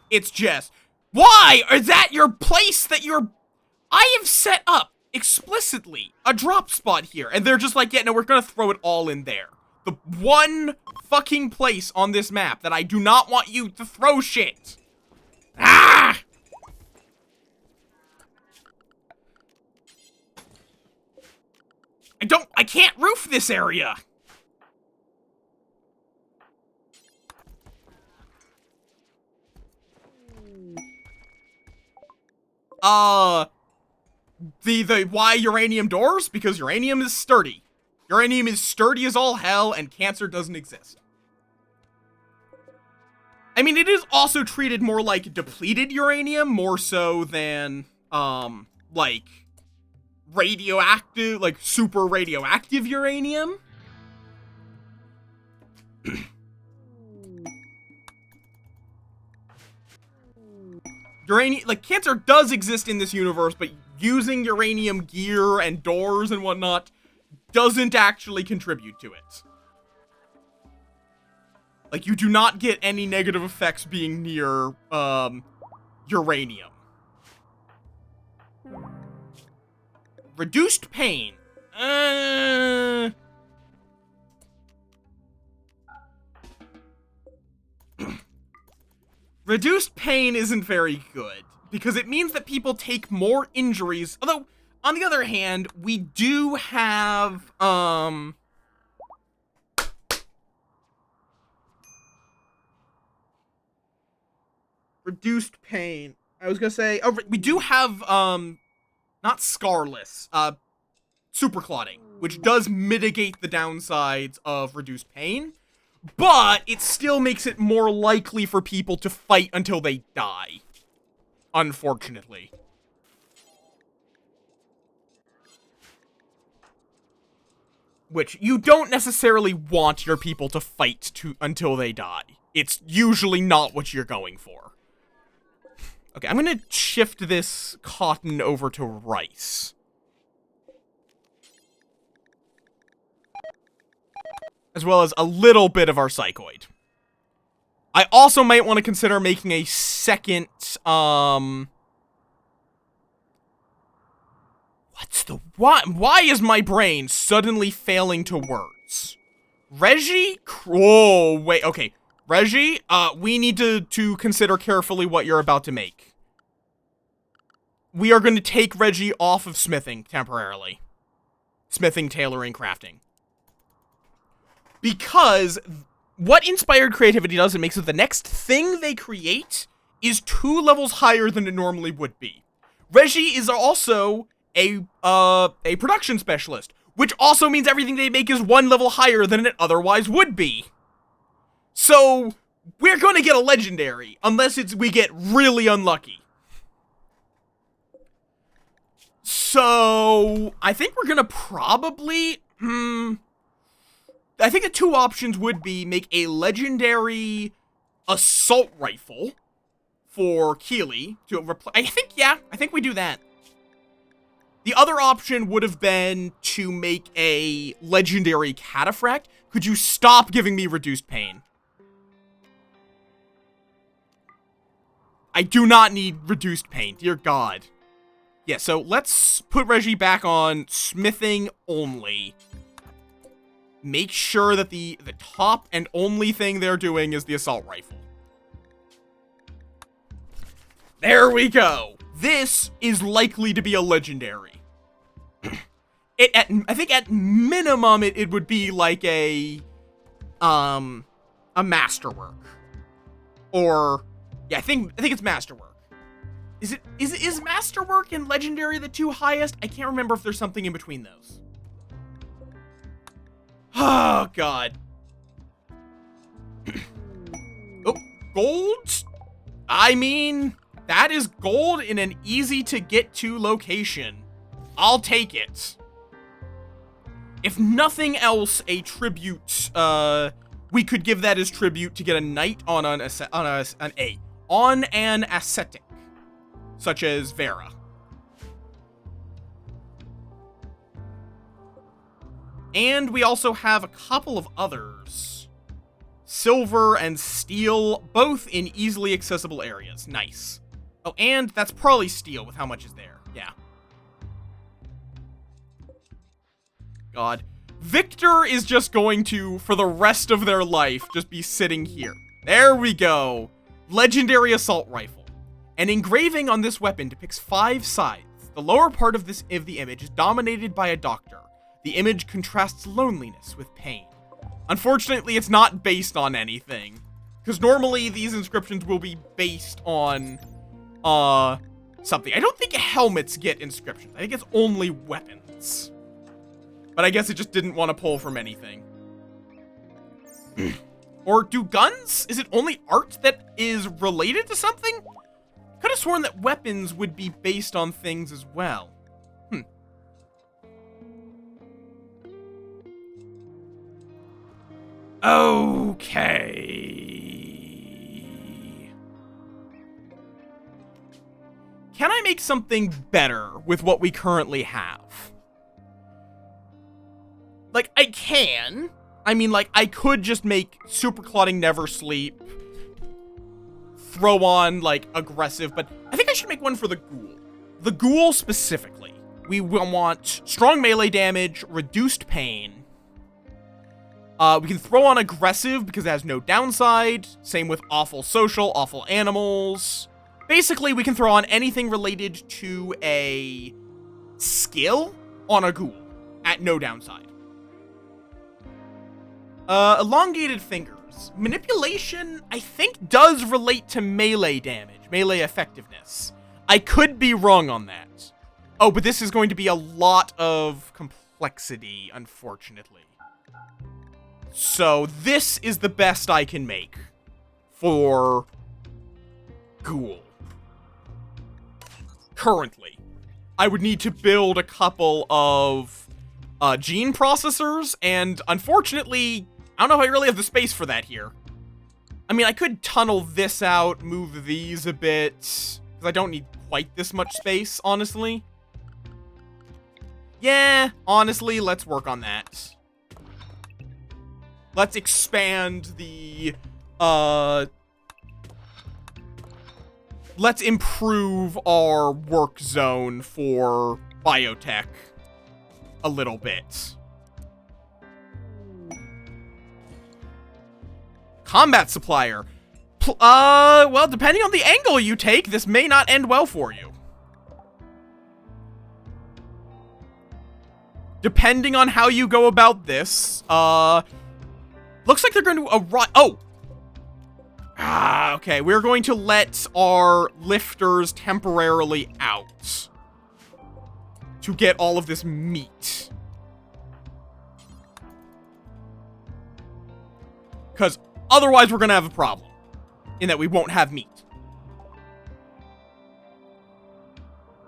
It's just, why is that your place that I have set up explicitly a drop spot here, and they're just like, yeah, no, we're gonna throw it all in there. The one fucking place on this map that I do not want you to throw shit. Ah! I can't roof this area. The why uranium doors? Because uranium is sturdy. Uranium is sturdy as all hell, and cancer doesn't exist. I mean, it is also treated more like depleted uranium, more so than, like, radioactive, like, super radioactive uranium. Uranium, like, cancer does exist in this universe, but using uranium gear and doors and whatnot doesn't actually contribute to it. Like, you do not get any negative effects being near, uranium. Reduced pain. Reduced pain isn't very good, because it means that people take more injuries. Although, on the other hand, we do have, reduced pain. I was gonna say, oh, we do have, not scarless, super clotting, which does mitigate the downsides of reduced pain, but it still makes it more likely for people to fight until they die, unfortunately. Which, you don't necessarily want your people to fight until they die. It's usually not what you're going for. Okay, I'm gonna shift this cotton over to rice. As well as a little bit of our psychoid. I also might want to consider making a second, why is my brain suddenly failing to words? Reggie? Whoa, wait, okay. Reggie, we need to consider carefully what you're about to make. We are going to take Reggie off of smithing temporarily. Smithing, tailoring, crafting. Because what inspired creativity does, it makes it the next thing they create is 2 levels higher than it normally would be. Reggie is also a production specialist, which also means everything they make is 1 level higher than it otherwise would be. So, we're gonna get a legendary, unless we get really unlucky. So, I think we're gonna probably, I think the 2 options would be make a legendary assault rifle for Keely to replace. I think we do that. The other option would have been to make a legendary cataphract. Could you stop giving me reduced pain? I do not need reduced pain, dear God. Yeah, so let's put Reggie back on smithing only. Make sure that the top and only thing they're doing is the assault rifle. There we go. This is likely to be a legendary. I think at minimum it would be like a masterwork. Or yeah, I think it's masterwork. Is masterwork and legendary the 2 highest? I can't remember if there's something in between those. Oh, God. Oh, gold? I mean, that is gold in an easy-to-get-to location. I'll take it. If nothing else, a tribute, we could give that as tribute to get a knight on an ascetic, such as Vera. And we also have a couple of others. Silver and steel, both in easily accessible areas. Nice. Oh, and that's probably steel with how much is there. Yeah. God. Victor is just going to, for the rest of their life, just be sitting here. There we go. Legendary assault rifle. An engraving on this weapon depicts 5 sides. The lower part of the image is dominated by a doctor. The image contrasts loneliness with pain. Unfortunately, it's not based on anything. Because normally these inscriptions will be based on, something. I don't think helmets get inscriptions. I think it's only weapons. But I guess it just didn't want to pull from anything. Or do guns? Is it only art that is related to something? Could have sworn that weapons would be based on things as well. Okay. Can I make something better with what we currently have? Like, I can. I mean, like, I could just make super clotting never sleep. Throw on, like, aggressive, but I think I should make one for the ghoul. The ghoul specifically. We will want strong melee damage, reduced pain. We can throw on aggressive because it has no downside. Same with awful social, awful animals. Basically, we can throw on anything related to a skill on a ghoul at no downside. Elongated fingers. Manipulation, I think, does relate to melee damage, melee effectiveness. I could be wrong on that. Oh, but this is going to be a lot of complexity, unfortunately. So this is the best I can make for ghoul. Currently, I would need to build a couple of gene processors, and unfortunately, I don't know if I really have the space for that here. I mean, I could tunnel this out, move these a bit, because I don't need quite this much space, honestly. Yeah, honestly, let's work on that. Let's expand the, let's improve our work zone for biotech a little bit. Combat supplier. Well, depending on the angle you take, this may not end well for you. Depending on how you go about this, looks like they're going to arrive. Oh! Okay, we're going to let our lifters temporarily out to get all of this meat. Because otherwise we're going to have a problem in that we won't have meat.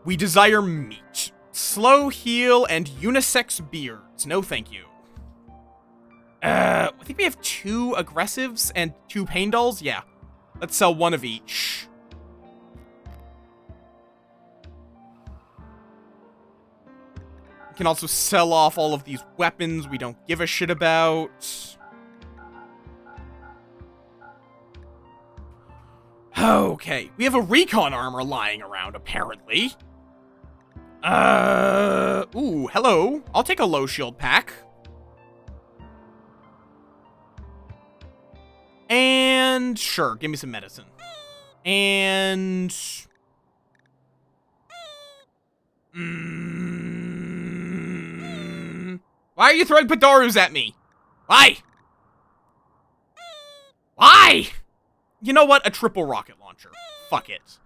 We desire meat. Slow heal and unisex beards. No, thank you. I think we have 2 aggressives and 2 pain dolls. Yeah. Let's sell 1 of each. We can also sell off all of these weapons we don't give a shit about. Okay. We have a recon armor lying around, apparently. Ooh, hello. I'll take a low shield pack. And sure, give me some medicine. And why are you throwing Padarus at me? Why? Why? You know what? A triple rocket launcher. Fuck it.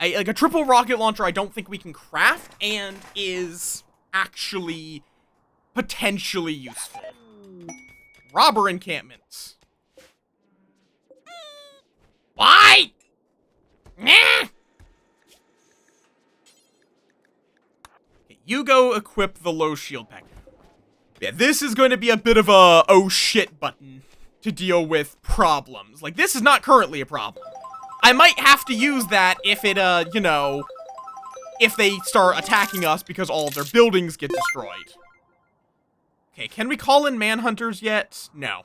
Like a triple rocket launcher I don't think we can craft and is actually potentially useful. Robber encampments. Why? Nah. Okay, you go equip the low shield pack. Yeah, this is going to be a bit of a oh shit button to deal with problems. Like, this is not currently a problem. I might have to use that if it, you know, if they start attacking us because all of their buildings get destroyed. Okay, can we call in manhunters yet? No.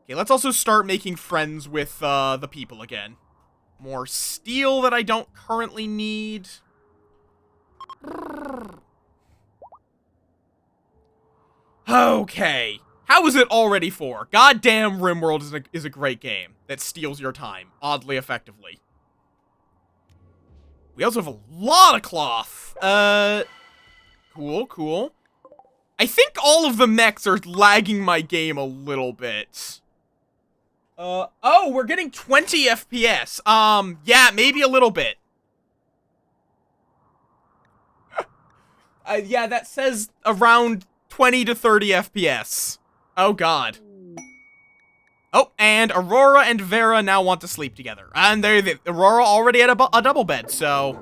Okay, let's also start making friends with, the people again. More steel that I don't currently need. Okay. How is it already 4? Goddamn RimWorld is a great game that steals your time, oddly effectively. We also have a lot of cloth. Cool, cool. I think all of the mechs are lagging my game a little bit. Oh, we're getting 20 FPS. Yeah, maybe a little bit. Yeah, that says around 20 to 30 FPS. Oh, God. Oh, and Aurora and Vera now want to sleep together. And Aurora already had a double bed, so...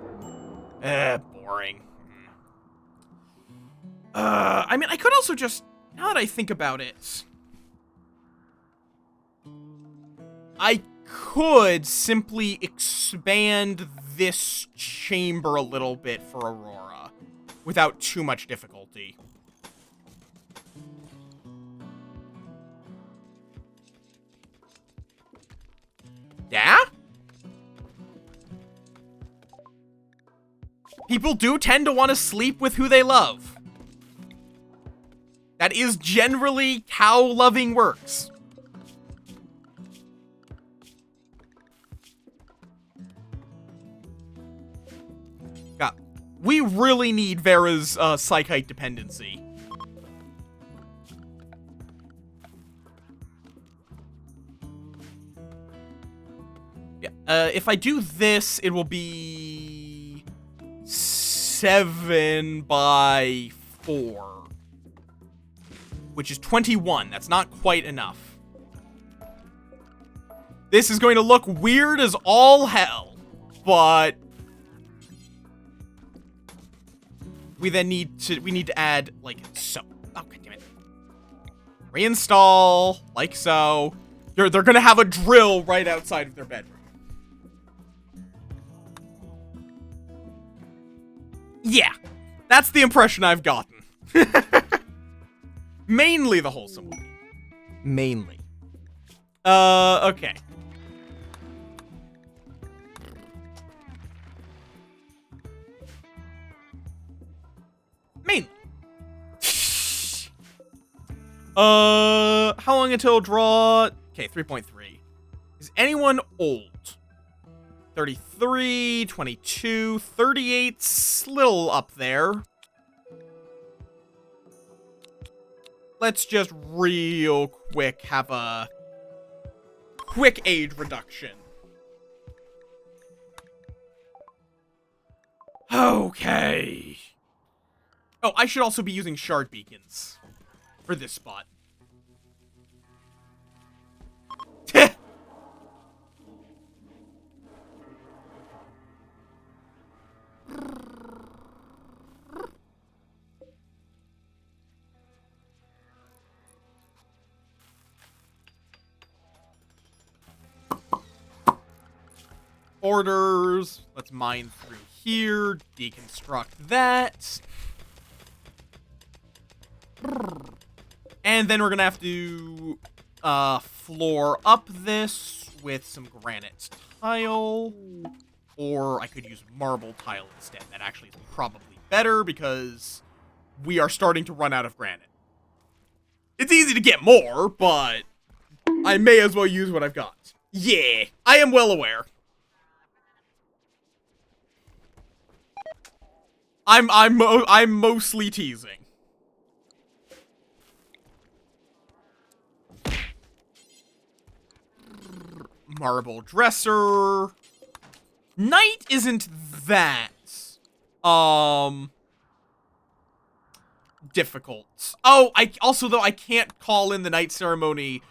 boring. I mean, I could also just... Now that I think about it... I could simply expand this chamber a little bit for Aurora. Without too much difficulty. Yeah? People do tend to want to sleep with who they love. That is generally how loving works. God, we really need Vera's psychite dependency. Yeah, if I do this, it will be 7 by 4, which is 21. That's not quite enough. This is going to look weird as all hell, but we need to add, like, so. Oh, god damn it. Reinstall, like so. They're gonna have a drill right outside of their bedroom. Yeah, that's the impression I've gotten. Mainly the wholesome movie. Mainly. Okay. Mainly. How long until draw? Okay, 3.3. Is anyone old? 33, 22, 38's little up there. Let's just real quick have a quick age reduction. Okay. Oh, I should also be using shard beacons for this spot. Orders. Let's mine through here. Deconstruct that. And then we're gonna have to floor up this with some granite tile. Or I could use marble tile instead. That actually is probably better because we are starting to run out of granite. It's easy to get more, but I may as well use what I've got. Yeah, I am well aware. I'm mostly teasing. Marble dresser. Night isn't that difficult. Oh, though I can't call in the night ceremony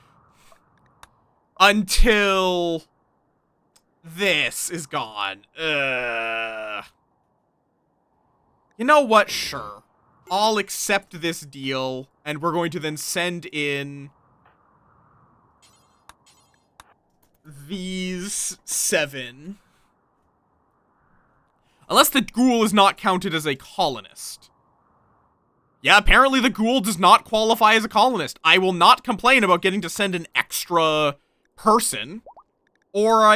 until this is gone. You know what? Sure. I'll accept this deal, and we're going to then send in these 7. Unless the ghoul is not counted as a colonist. Yeah, apparently the ghoul does not qualify as a colonist. I will not complain about getting to send an extra person. Or oh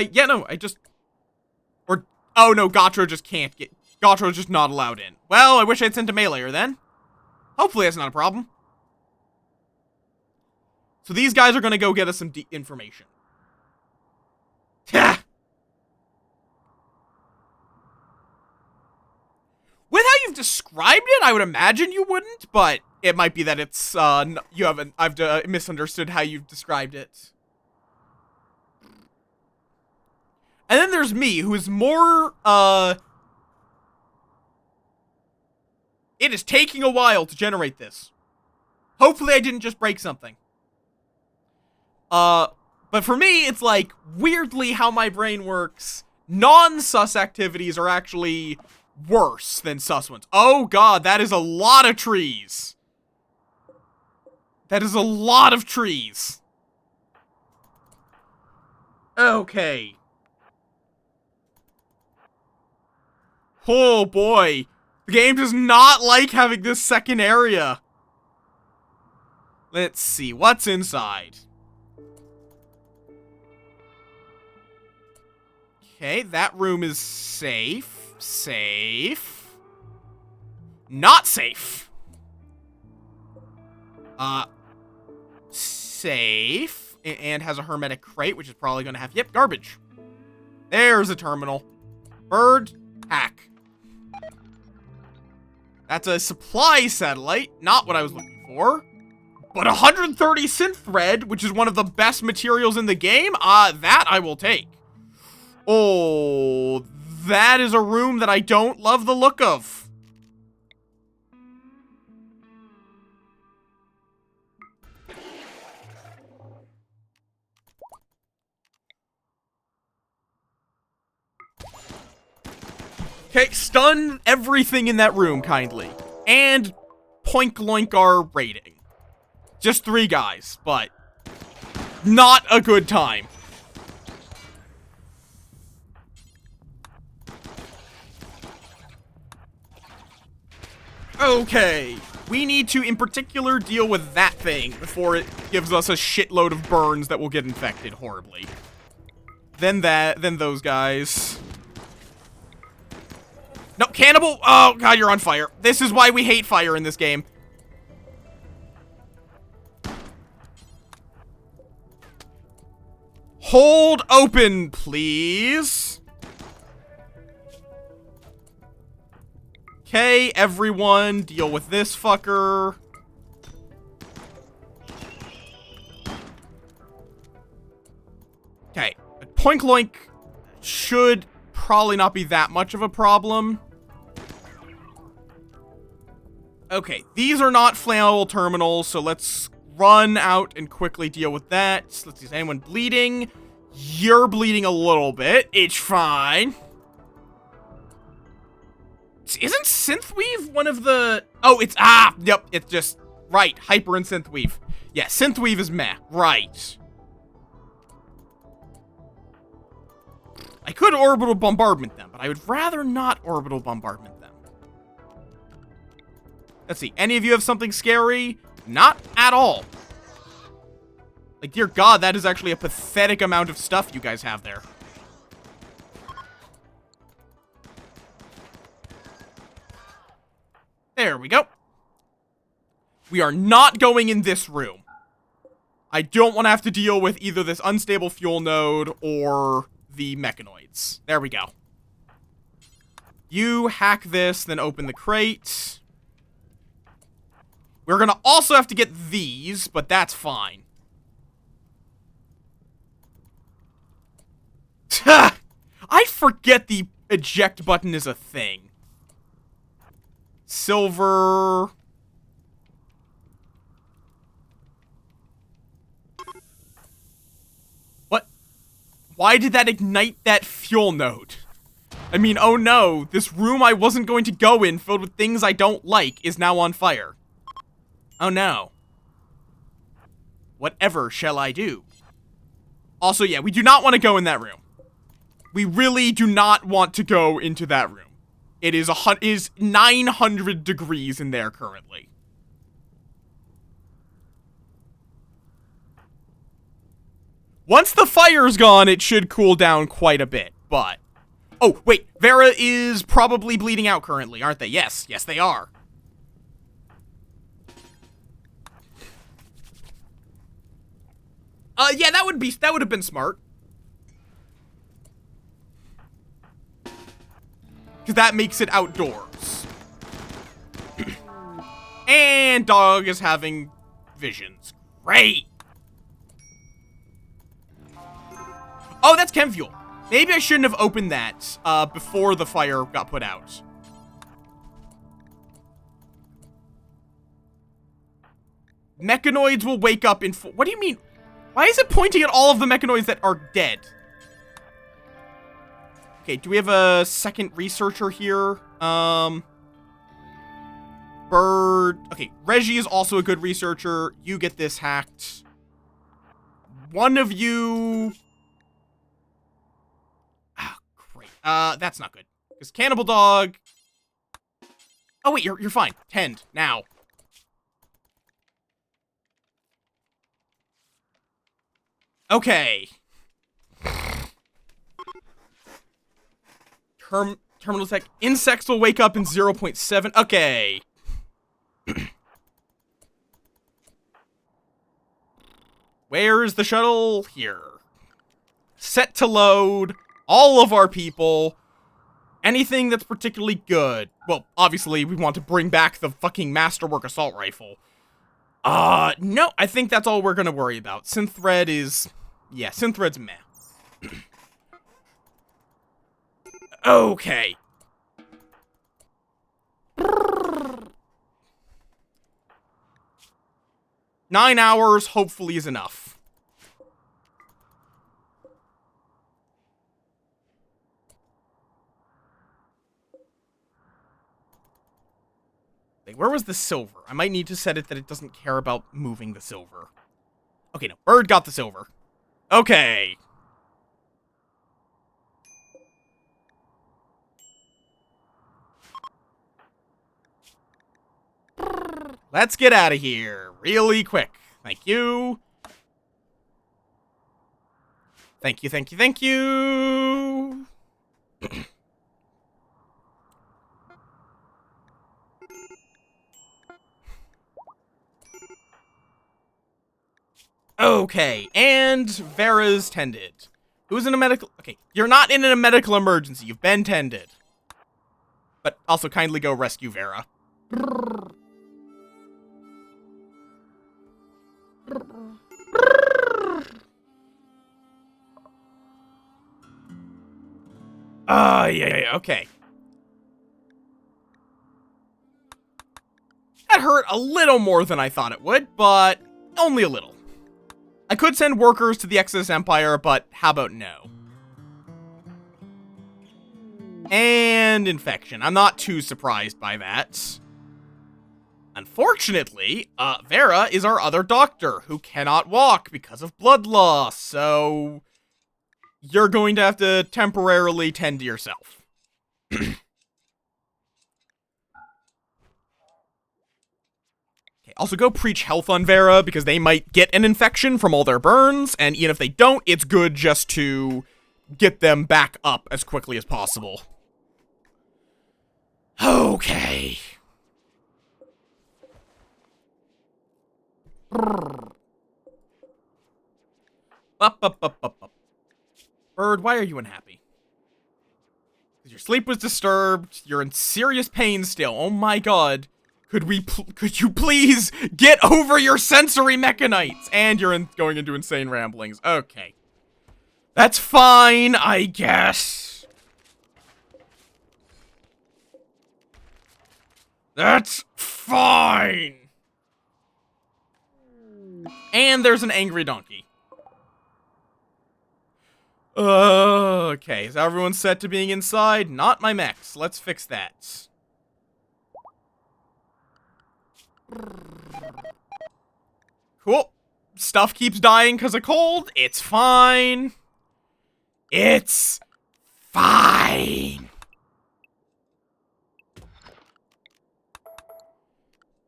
no, Gotro just can't get, Gotro's just not allowed in. Well, I wish I'd sent a meleeer then. Hopefully that's not a problem. So these guys are gonna go get us some information. With how you've described it, I would imagine you wouldn't, but it might be that it's, I've misunderstood how you've described it. And then there's me, who is more, it is taking a while to generate this. Hopefully I didn't just break something. But for me, it's like, weirdly how my brain works, non-sus activities are actually worse than sus ones. Oh god, that is a lot of trees. That is a lot of trees. Okay. Oh boy. The game does not like having this second area. Let's see, what's inside? Okay, that room is safe. Safe. Not safe. Safe. And has a hermetic crate, which is probably gonna have, yep, garbage. There's a terminal. Bird, hack. That's a supply satellite, not what I was looking for. But 130 synth thread, which is one of the best materials in the game, that I will take. Oh, that is a room that I don't love the look of. Okay, stun everything in that room, kindly. And poink loink our rating. Just 3 guys, but not a good time. Okay, we need to, in particular, deal with that thing before it gives us a shitload of burns that will get infected horribly. Then those guys. No, cannibal! Oh, God, you're on fire. This is why we hate fire in this game. Hold open, please. Okay, everyone, deal with this fucker. Okay, Poink Loink should probably not be that much of a problem. Okay, these are not flammable terminals, so let's run out and quickly deal with that. Let's see, is anyone bleeding? You're bleeding a little bit. It's fine. Isn't Synthweave one of the... Oh, it's... Yep, it's just... Right, Hyper and Synthweave. Yeah, Synthweave is meh. Right. I could orbital bombardment them, but I would rather not orbital bombardment them. Let's see, any of you have something scary? Not at all. Like, dear God, that is actually a pathetic amount of stuff you guys have there. There we go. We are not going in this room. I don't want to have to deal with either this unstable fuel node or the mechanoids. There we go. You hack this, then open the crate. We're gonna also have to get these, but that's fine. I forget the eject button is a thing. Silver. What? Why did that ignite that fuel node? I mean, oh no, this room I wasn't going to go in filled with things I don't like is now on fire. Oh no. Whatever shall I do? Also, yeah, we do not want to go in that room. We really do not want to go into that room. It is 900 degrees in there currently. Once the fire's gone, it should cool down quite a bit, but... Oh, wait, Vera is probably bleeding out currently, aren't they? Yes, yes they are. Yeah, that would have been smart. Because that makes it outdoors. And dog is having visions. Great. Oh, that's chem fuel. Maybe I shouldn't have opened that before the fire got put out. Mechanoids will wake up in... What do you mean? Why is it pointing at all of the mechanoids that are dead? Okay, do we have a second researcher here? Bird. Okay, Reggie is also a good researcher. You get this hacked. One of you... Ah, great. That's not good. Because Cannibal Dog... Oh, wait, you're fine. Tend, now. Okay. Terminal tech. Insects will wake up in 0.7. Okay. Where is the shuttle? Here. Set to load. All of our people. Anything that's particularly good. Well, obviously, we want to bring back the fucking Masterwork Assault Rifle. No, I think that's all we're gonna worry about. Synthread is... yeah, Synthread's meh. Okay. Nine hours, hopefully, is enough. Wait, where was the silver? I might need to set it that it doesn't care about moving the silver. Okay, no. Bird got the silver. Okay. Let's get out of here really quick. Thank you. Thank you, thank you, thank you. Okay, and Vera's tended. Who's in a medical... okay, you're not in a medical emergency. You've been tended. But also kindly go rescue Vera. Yeah, okay. That hurt a little more than I thought it would, but only a little. I could send workers to the Exodus Empire, but how about no? And infection. I'm not too surprised by that. Unfortunately, Vera is our other doctor, who cannot walk because of blood loss, so... you're going to have to temporarily tend to yourself. Also, go preach health on Vera, because they might get an infection from all their burns, and even if they don't, it's good just to get them back up as quickly as possible. Okay. Bird, why are you unhappy? Because your sleep was disturbed, you're in serious pain still, oh my god. Could you please get over your sensory mechanites? And you're going into insane ramblings. Okay. That's fine, I guess. That's fine. And there's an angry donkey. Okay, is everyone set to being inside? Not my mechs. Let's fix that. Cool. Stuff keeps dying because of cold. It's fine. It's fine.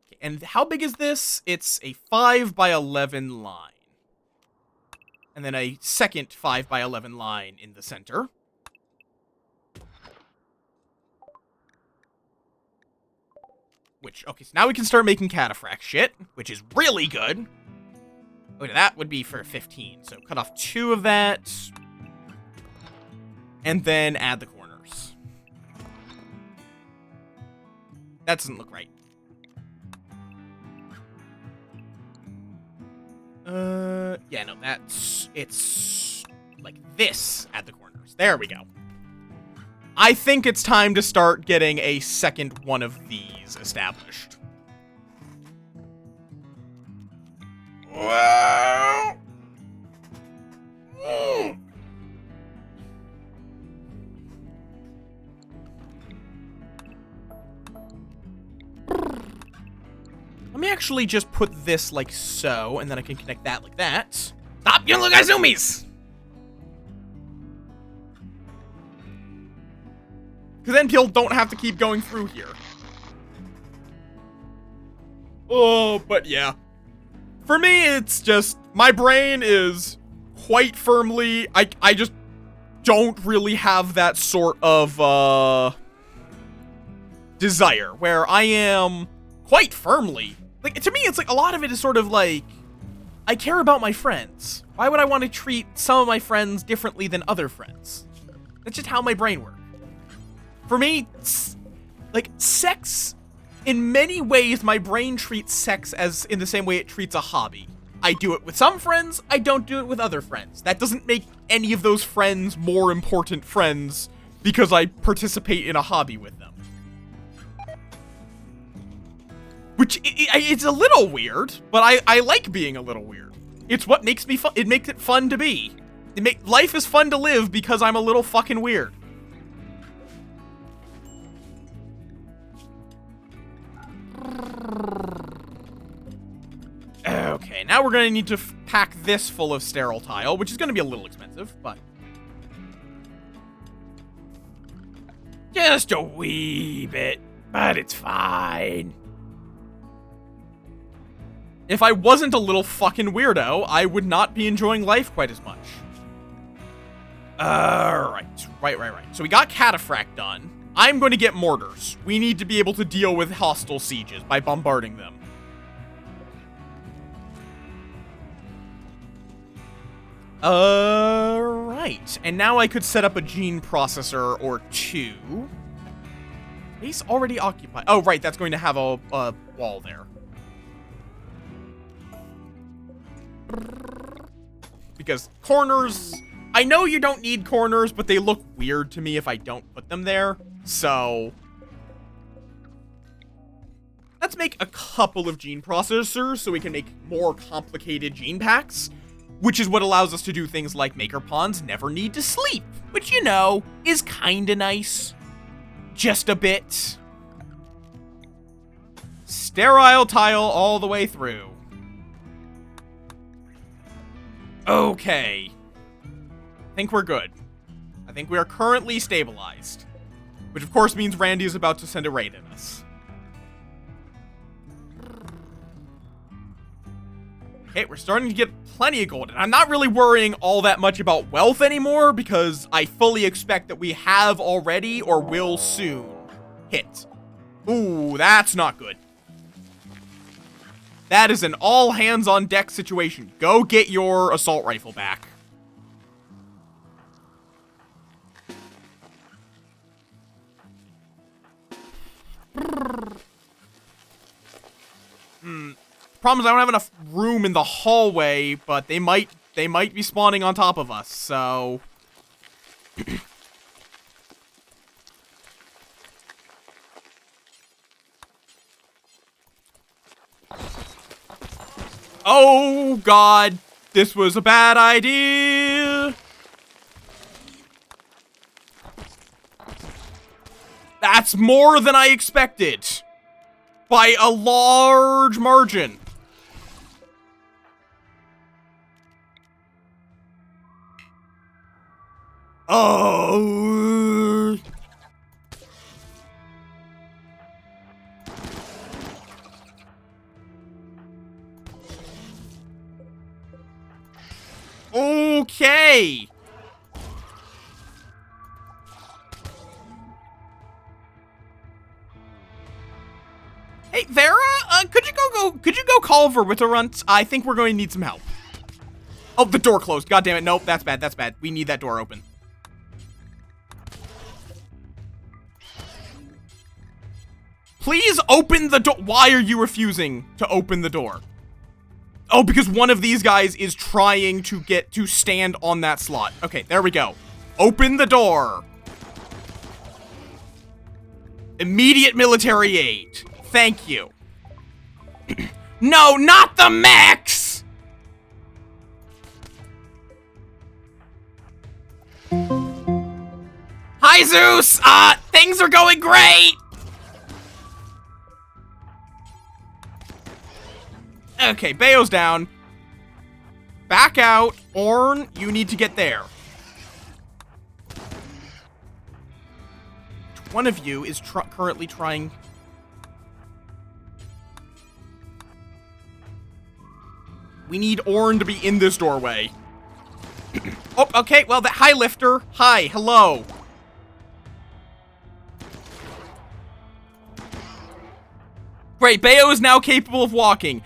Okay, and how big is this? It's a 5 by 11 line. And then a second 5 by 11 line in the center. Which, okay, so now we can start making cataphract shit, which is really good. Okay, that would be for 15, so cut off 2 of that. And then add the corners. That doesn't look right. Yeah, no, it's like this at the corners. There we go. I think it's time to start getting a second one of these established. Well... Let me actually just put this like so, and then I can connect that like that. Stop, you little zoomies! Because then people don't have to keep going through here. Oh, but yeah. For me, it's just, my brain is quite firmly, I just don't really have that sort of, desire, where I am quite firmly, like, to me, it's like, a lot of it is sort of like, I care about my friends. Why would I want to treat some of my friends differently than other friends? That's just how my brain works. For me, like, sex, in many ways, my brain treats sex as in the same way it treats a hobby. I do it with some friends, I don't do it with other friends. That doesn't make any of those friends more important friends because I participate in a hobby with them. Which, it's a little weird, but I like being a little weird. It's what makes me fun. It makes it fun to be. Life is fun to live because I'm a little fucking weird. Okay, now we're gonna need to pack this full of sterile tile, which is gonna be a little expensive, but... just a wee bit, but it's fine. If I wasn't a little fucking weirdo, I would not be enjoying life quite as much. Right. So we got Cataphract done. I'm going to get mortars. We need to be able to deal with hostile sieges by bombarding them. Right. And now I could set up a gene processor or two. Base already occupied. Oh, right. That's going to have a wall there. Because corners... I know you don't need corners, but they look weird to me if I don't put them there. So... let's make a couple of gene processors so we can make more complicated gene packs. Which is what allows us to do things like Maker Pawns never need to sleep. Which, you know, is kinda nice. Just a bit. Sterile tile all the way through. Okay. I think we're good. I think we are currently stabilized. Which of course means Randy is about to send a raid at us. Okay, we're starting to get plenty of gold. And I'm not really worrying all that much about wealth anymore because I fully expect that we have already or will soon hit. Ooh, that's not good. That is an all-hands-on-deck situation. Go get your assault rifle back. Problem is I don't have enough room in the hallway, but they might be spawning on top of us, so... oh, God. This was a bad idea. That's more than I expected. By a large margin. Oh. Okay. Hey, Vera, could you go call Verwitterunt? I think we're going to need some help. Oh, the door closed. God damn it. Nope, that's bad. That's bad. We need that door open. Please open the door. Why are you refusing to open the door? Oh, because one of these guys is trying to get to stand on that slot. Okay, there we go. Open the door. Immediate military aid. Thank you. No, not the mechs! Hi, Zeus! Things are going great! Okay, Bayo's down. Back out. Orn, you need to get there. One of you is currently trying... We need Orn to be in this doorway. Oh, okay, well, the hi, Lifter. Hi, hello. Great, Bayo is now capable of walking.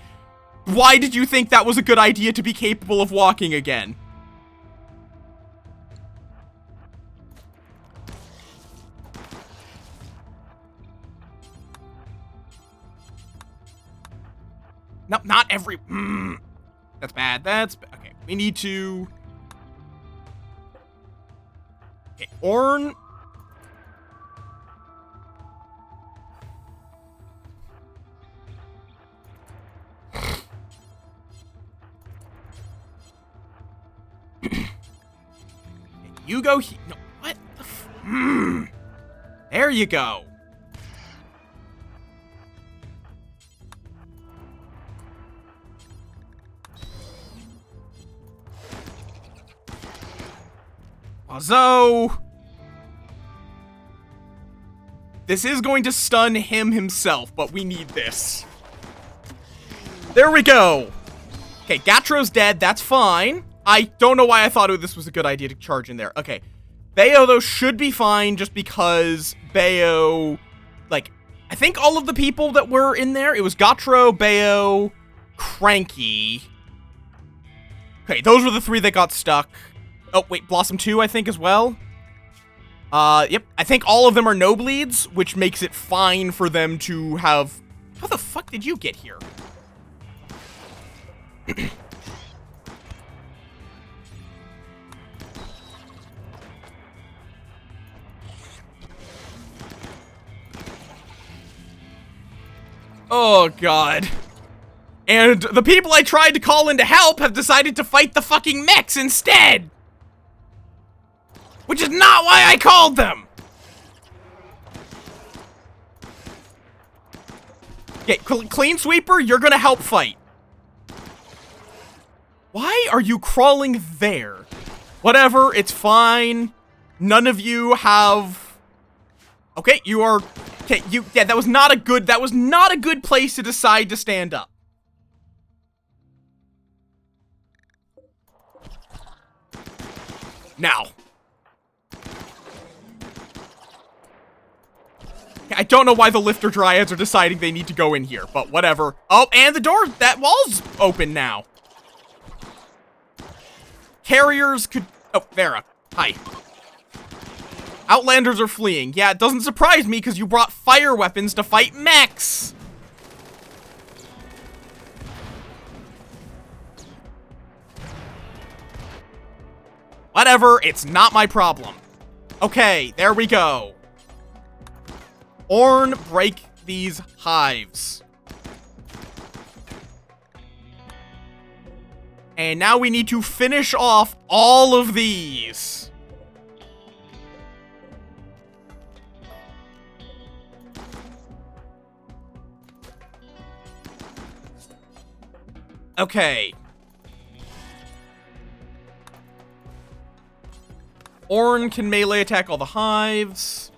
Why did you think that was a good idea to be capable of walking again? No, not every... That's bad. Okay, we need to... Okay, Orn... You go here. No, what the There you go. So, this is going to stun him himself, but we need this. There we go. Okay, Gatro's dead. That's fine. I don't know why I thought this was a good idea to charge in there. Okay. Bayo, though, should be fine just because Bayo, like, I think all of the people that were in there, it was Gatro, Bayo, Cranky. Okay, those were the 3 that got stuck. Oh, wait, Blossom 2, I think, as well. Yep. I think all of them are no bleeds, which makes it fine for them to have... How the fuck did you get here? Oh, God. And the people I tried to call in to help have decided to fight the fucking mechs instead! Which is not why I called them! Okay, Clean Sweeper, you're gonna help fight. Why are you crawling there? Whatever, it's fine. None of you have... Okay, you are... Okay, yeah, that was not a good place to decide to stand up. Now. I don't know why the Lifter Dryads are deciding they need to go in here, but whatever. Oh, and the door, that wall's open now. Carriers could... Oh, Vera. Hi. Outlanders are fleeing. Yeah, it doesn't surprise me because you brought fire weapons to fight mechs. Whatever, it's not my problem. Okay, there we go. Orn, break these hives. And now we need to finish off all of these. Okay. Orn can melee attack all the hives.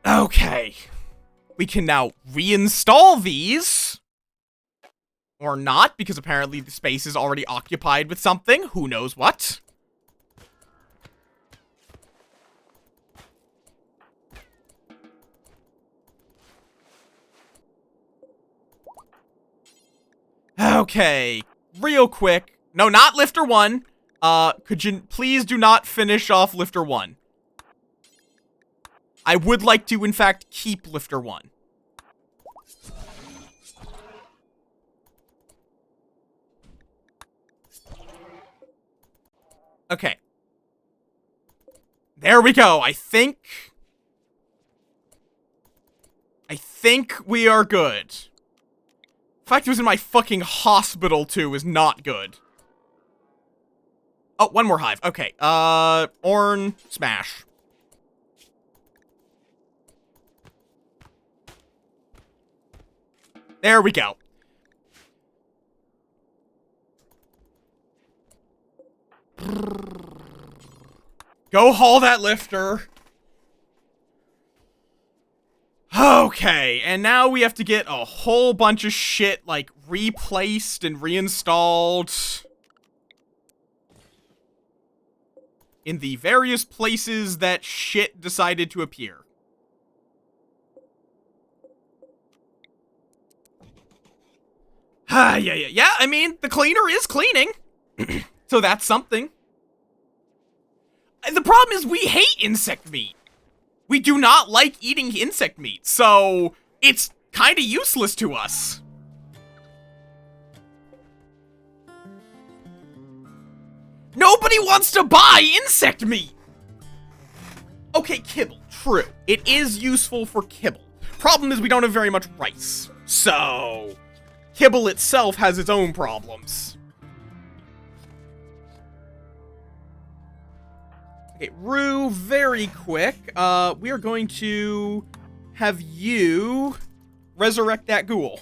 Okay. We can now reinstall these. Or not, because apparently the space is already occupied with something. Who knows what? Okay. Real quick. No, not Lifter 1. Could you please do not finish off Lifter 1? I would like to, in fact, keep Lifter 1. Okay. There we go. I think we are good. The fact it was in my fucking hospital, too, is not good. Oh, one more hive. Okay. Orn, smash. There we go. Go haul that lifter. Okay, and now we have to get a whole bunch of shit, like, replaced and reinstalled in the various places that shit decided to appear. Yeah, I mean, the cleaner is cleaning. So that's something. The problem is we hate insect meat. We do not like eating insect meat, so it's kind of useless to us. Nobody wants to buy insect meat! Okay, kibble, true. It is useful for kibble. Problem is we don't have very much rice, so kibble itself has its own problems. Okay, Rue, very quick. We are going to have you resurrect that ghoul.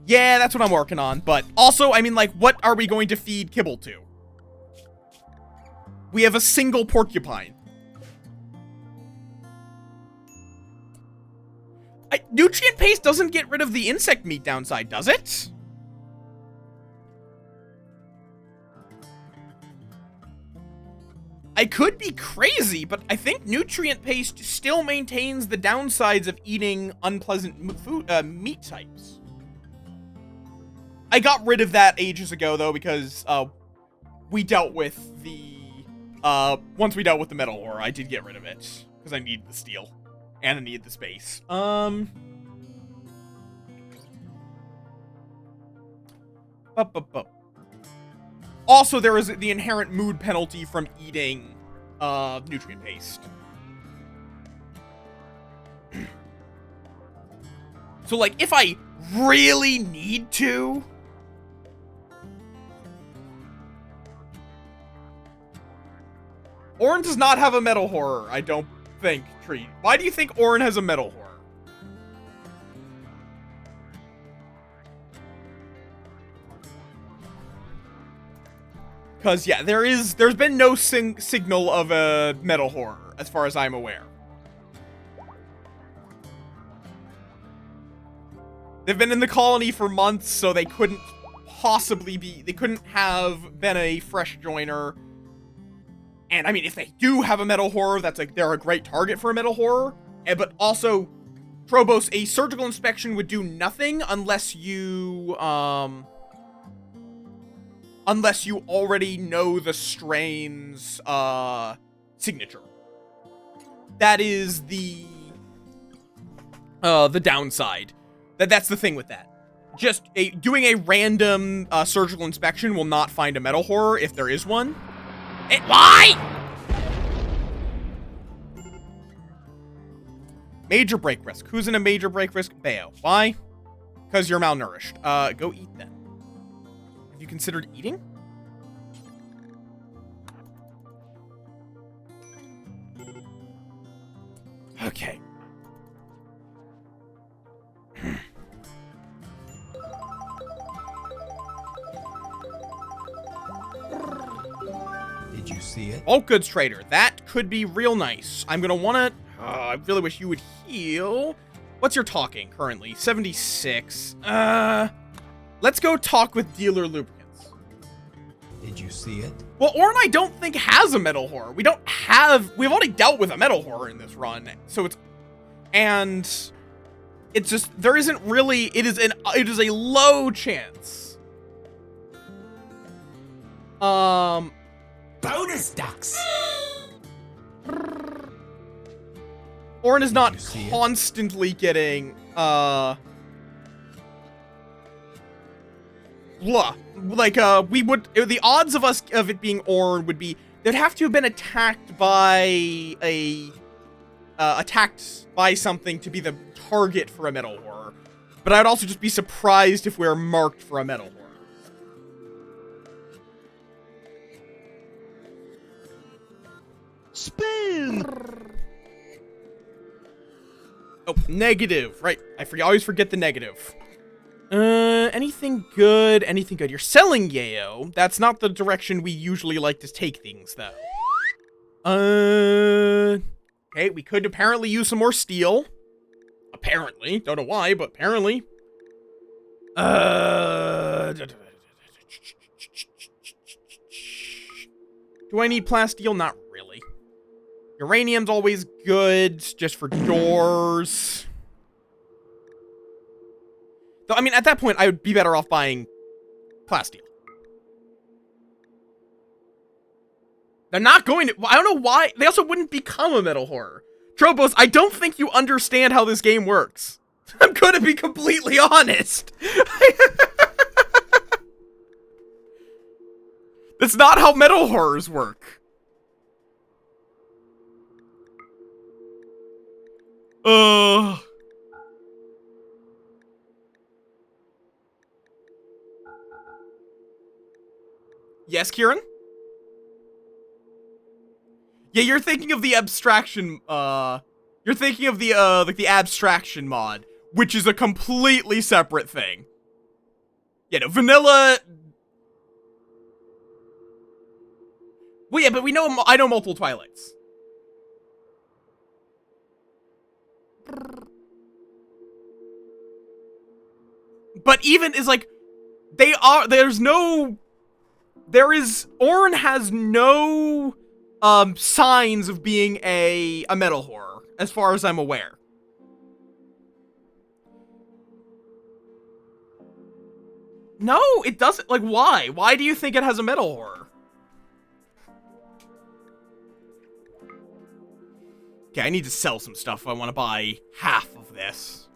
Yeah, that's what I'm working on, but also, I mean, like, what are we going to feed kibble to? We have a single porcupine. Nutrient paste doesn't get rid of the insect meat downside, does it? I could be crazy, but I think nutrient paste still maintains the downsides of eating unpleasant food, meat types. I got rid of that ages ago, though, because we dealt with the... once we dealt with the metal ore, I did get rid of it. Because I needed the steel. And I needed the space. Also, there is the inherent mood penalty from eating nutrient paste. So, like, if I really need to... Orin does not have a metal horror, I don't think, Tree. Why do you think Orin has a metal horror? Because, yeah, there's been no signal of a metal horror, as far as I'm aware. They've been in the colony for months, so they couldn't possibly be... They couldn't have been a fresh joiner. And, I mean, if they do have a metal horror, that's like, they're a great target for a metal horror. But also, Trobos, a surgical inspection would do nothing unless you, unless you already know the strain's, signature. That is the downside. That's the thing with that. Just doing a random, surgical inspection will not find a metal horror if there is one. Why? Major break risk. Who's in a major break risk? Bayo. Why? Because you're malnourished. Go eat then. Have you considered eating? Okay. Did you see it? Bulk goods trader. That could be real nice. I'm gonna wanna... I really wish you would heal. What's your talking currently? 76. Let's go talk with dealer lubricants. Did you see it? Well, Orin I don't think has a metal horror. We've already dealt with a metal horror in this run. So it's... And... It's just... There isn't really... It is a low chance. Bonus ducks! Orin is not constantly getting, we would, the odds of it being Orin would be, they'd have to have been attacked by attacked by something to be the target for a metal horror. But I'd also just be surprised if we're marked for a metal horror. Spin! Oh, negative. Right. I always forget the negative. Anything good? Anything good? You're selling Yayo. That's not the direction we usually like to take things, though. Okay, we could apparently use some more steel. Apparently. Don't know why, but apparently. Do I need plasteel? Not really. Uranium's always good, just for doors. So, I mean, at that point, I would be better off buying plasteel. They're not going to... I don't know why. They also wouldn't become a metal horror. Trobos, I don't think you understand how this game works. I'm gonna be completely honest. That's not how metal horrors work. Yes, Kieran? Yeah, you're thinking of the abstraction, you're thinking of the, like the abstraction mod, which is a completely separate thing. Yeah, no, vanilla... Well, yeah, but we know, I know multiple Twilights. But even is like, Orn has no, signs of being a metal horror, as far as I'm aware. No, it doesn't, like, why? Why do you think it has a metal horror? Okay, I need to sell some stuff if I want to buy half of this.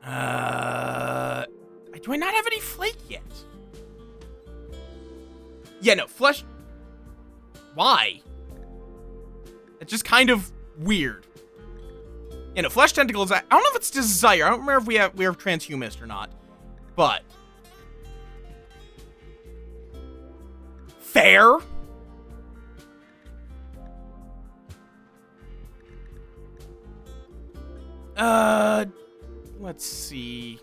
Do I not have any flake yet? Yeah, no, flesh... Why? It's just kind of weird. Yeah, no, flesh tentacles, I don't know if it's desire. I don't remember if we have transhumanist or not. But... Fair? Let's see.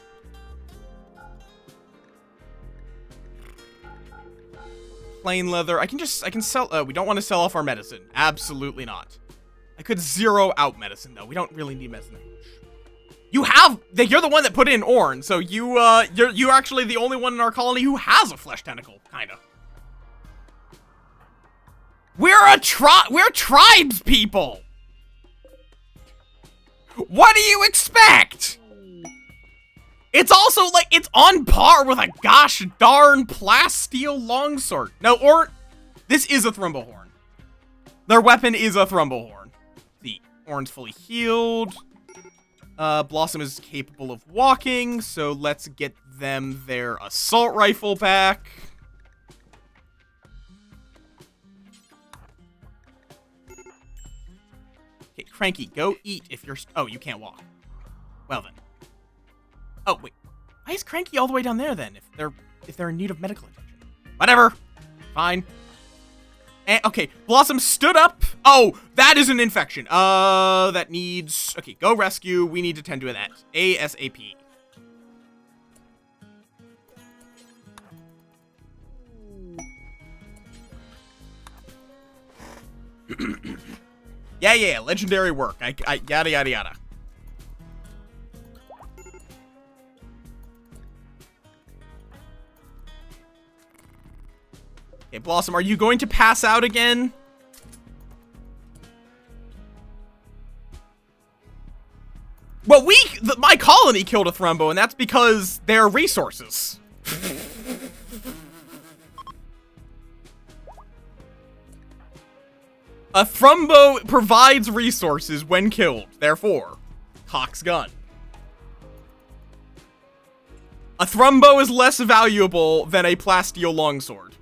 Plain leather. I can sell, we don't want to sell off our medicine. Absolutely not. I could zero out medicine, though. We don't really need medicine that much. You're the one that put in Orn, so you're actually the only one in our colony who has a flesh tentacle, kinda. We're tribes people! What do you expect? It's also, like, it's on par with a gosh darn plasteel longsword. No, this is a Thrumbohorn. Their weapon is a Thrumbohorn. The Orn's fully healed. Blossom is capable of walking, so let's get them their assault rifle back. Okay, Cranky, go eat if you're... Oh, you can't walk. Well then. Oh, wait. Why is Cranky all the way down there, then, if they're in need of medical attention? Whatever. Fine. And, okay, Blossom stood up. Oh, that is an infection. That needs... Okay, go rescue. We need to tend to that. ASAP. Yeah, legendary work. I yada, yada, yada. Okay, Blossom, are you going to pass out again? Well, my colony killed a Thrumbo, and that's because they're resources. A Thrumbo provides resources when killed, therefore, Cock's gun. A Thrumbo is less valuable than a plasteel longsword.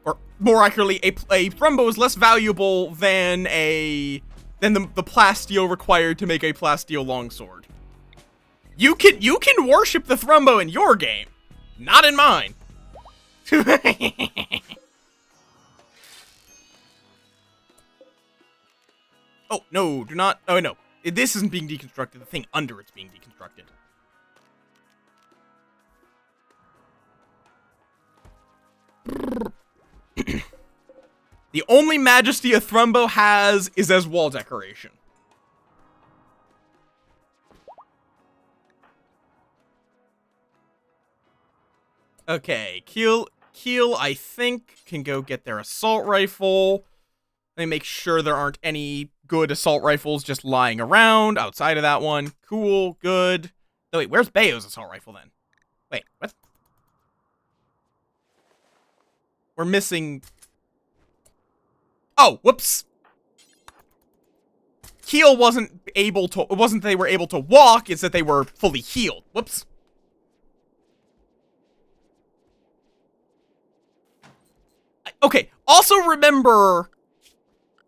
Or, more accurately, a Thrumbo is less valuable than the plasteel required to make a plasteel longsword. You can worship the Thrumbo in your game, not in mine. Oh, no, do not... Oh, no. This isn't being deconstructed. The thing under it's being deconstructed. The only majesty a Thrumbo has is as wall decoration. Okay, Keel, I think, can go get their assault rifle. Let me make sure there aren't any good assault rifles just lying around outside of that one. Cool, good. Oh, wait, where's Bayo's assault rifle then? Wait, what? We're missing... Oh, whoops. Heal wasn't able to... It wasn't that they were able to walk, it's that they were fully healed. Whoops. Okay, also remember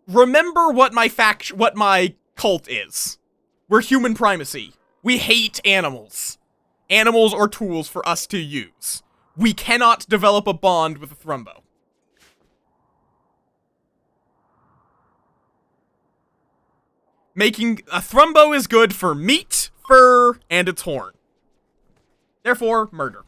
what my cult is. We're human primacy. We hate animals. Animals are tools for us to use. We cannot develop a bond with a Thrumbo. Making a Thrumbo is good for meat, fur, and its horn. Therefore, murder.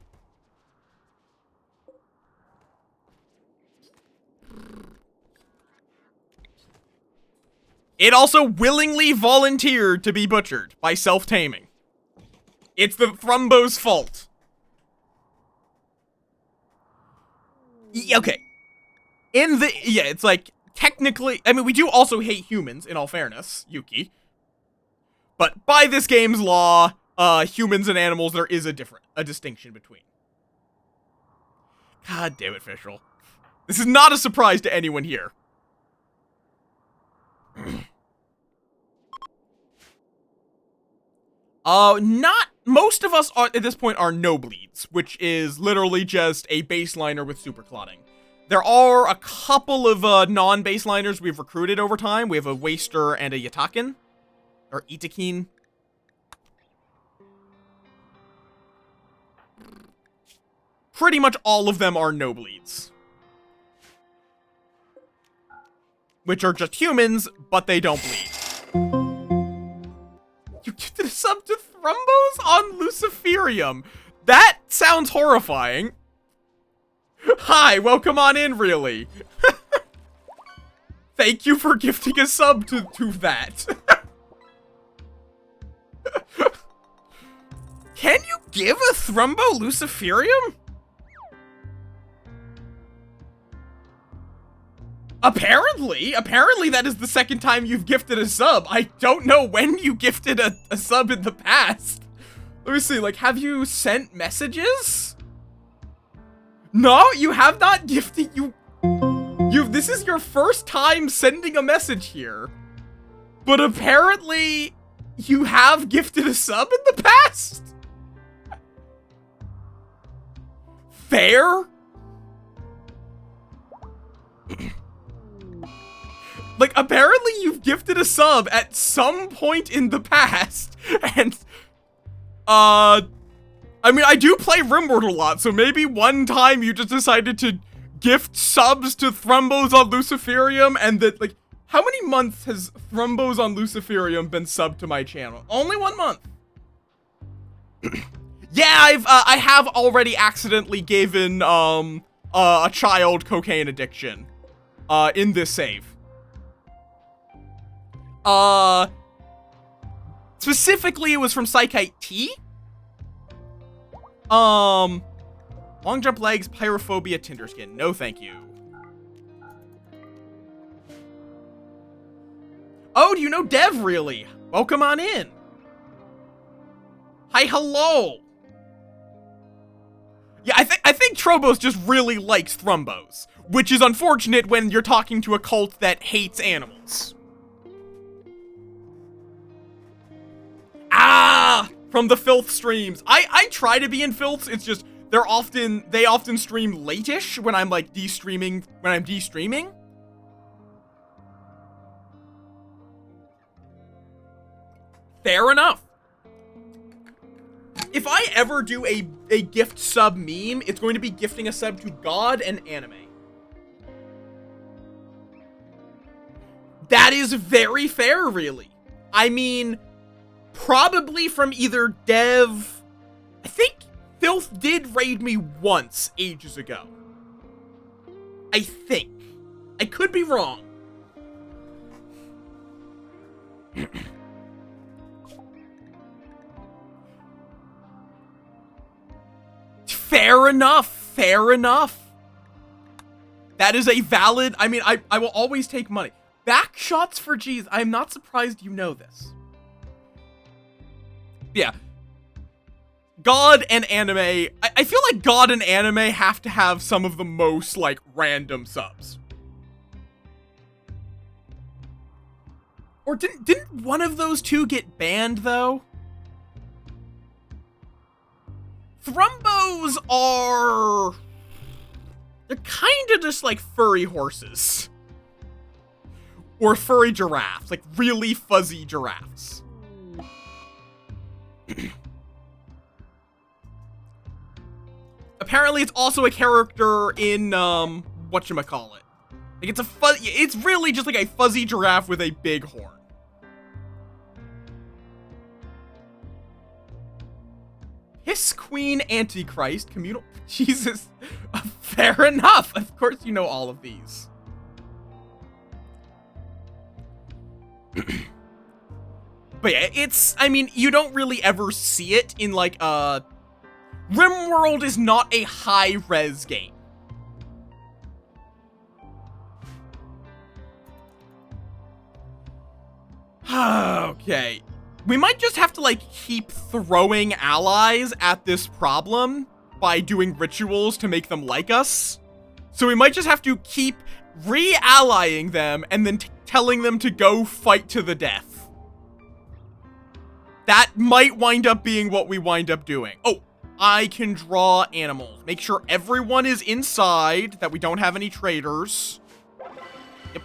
It also willingly volunteered to be butchered by self-taming. It's the Thrumbo's fault. Okay. It's like, technically, I mean, we do also hate humans, in all fairness, Yuki. But by this game's law, humans and animals, there is a distinction between. God damn it, Fischl. This is not a surprise to anyone here. Most of us at this point are no bleeds, which is literally just a baseliner with super clotting. There are a couple of non-baseliners we've recruited over time. We have a Waster and a Yatakin. Or Itakin. Pretty much all of them are no bleeds. Which are just humans, but they don't bleed. You gifted a sub to Thrumbos on Luciferium. That sounds horrifying. Hi, welcome on in, really. Thank you for gifting a sub to that. Can you give a Thrumbo Luciferium? Apparently that is the second time you've gifted a sub. I don't know when you gifted a sub in the past. Let me see, like, have you sent messages? No, you have not gifted, this is your first time sending a message here. But apparently, you have gifted a sub in the past? Fair? Like, apparently you've gifted a sub at some point in the past, and, I mean, I do play Rimworld a lot, so maybe one time you just decided to gift subs to Thrumbos on Luciferium, and that, like, how many months has Thrumbos on Luciferium been subbed to my channel? Only 1 month. Yeah, I have already accidentally given, a child cocaine addiction, in this save. Specifically, it was from Psychite T. Long jump legs, pyrophobia, tinder skin. No, thank you. Oh, do you know Dev, really? Welcome on in. Hi, hello. Yeah, I think Trobos just really likes Thrumbos, which is unfortunate when you're talking to a cult that hates animals. Ah! From the filth streams. I try to be in filths, it's just they often stream late-ish when I'm like de-streaming. Fair enough. If I ever do a gift sub meme, it's going to be gifting a sub to God and anime. That is very fair, really. I mean, probably from either Dev... I think Filth did raid me once ages ago. I think. I could be wrong. Fair enough. Fair enough. That is a valid... I mean, I will always take money. Back shots for G's. I'm not surprised you know this. Yeah. God and anime. I feel like God and anime have to have some of the most, like, random subs. Or didn't one of those two get banned, though? Thrumbos are... They're kind of just like furry horses. Or furry giraffes. Like, really fuzzy giraffes. Apparently, it's also a character in, whatchamacallit. Like, it's really just like a fuzzy giraffe with a big horn. Piss Queen Antichrist, communal... Jesus. Fair enough. Of course you know all of these. But yeah, it's... I mean, you don't really ever see it in, like, RimWorld is not a high-res game. Okay. We might just have to, like, keep throwing allies at this problem by doing rituals to make them like us. So we might just have to keep re-allying them and then telling them to go fight to the death. That might wind up being what we wind up doing. Oh, I can draw animals. Make sure everyone is inside, that we don't have any traitors. Yep.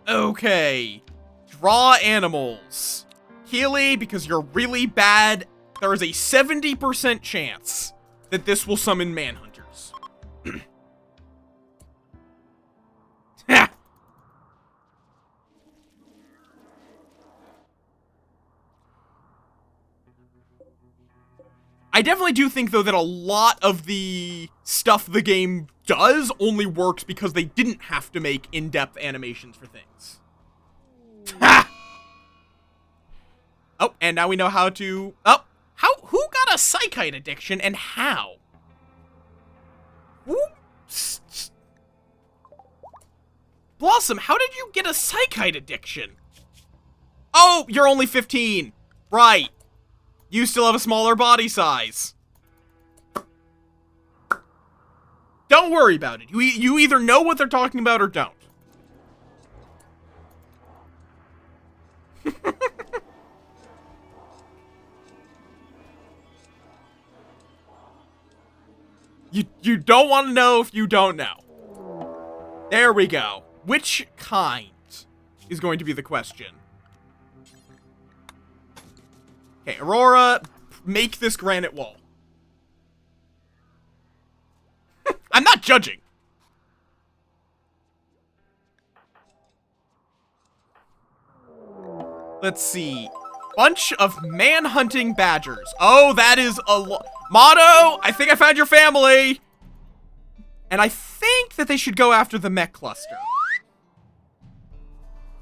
Okay. Draw animals. Healy, because you're really bad, there is a 70% chance that this will summon manhunters. I definitely do think, though, that a lot of the stuff the game does only works because they didn't have to make in-depth animations for things. Ha! Oh, and now we know how to... Oh, who got a psychite addiction and how? Oops. Blossom, how did you get a psychite addiction? Oh, you're only 15. Right. You still have a smaller body size. Don't worry about it. You either know what they're talking about or don't. You don't want to know if you don't know. There we go. Which kind is going to be the question. Okay, Aurora, make this granite wall. I'm not judging. Let's see. Bunch of man-hunting badgers. Oh, that is a lot. Motto, I think I found your family. And I think that they should go after the mech cluster.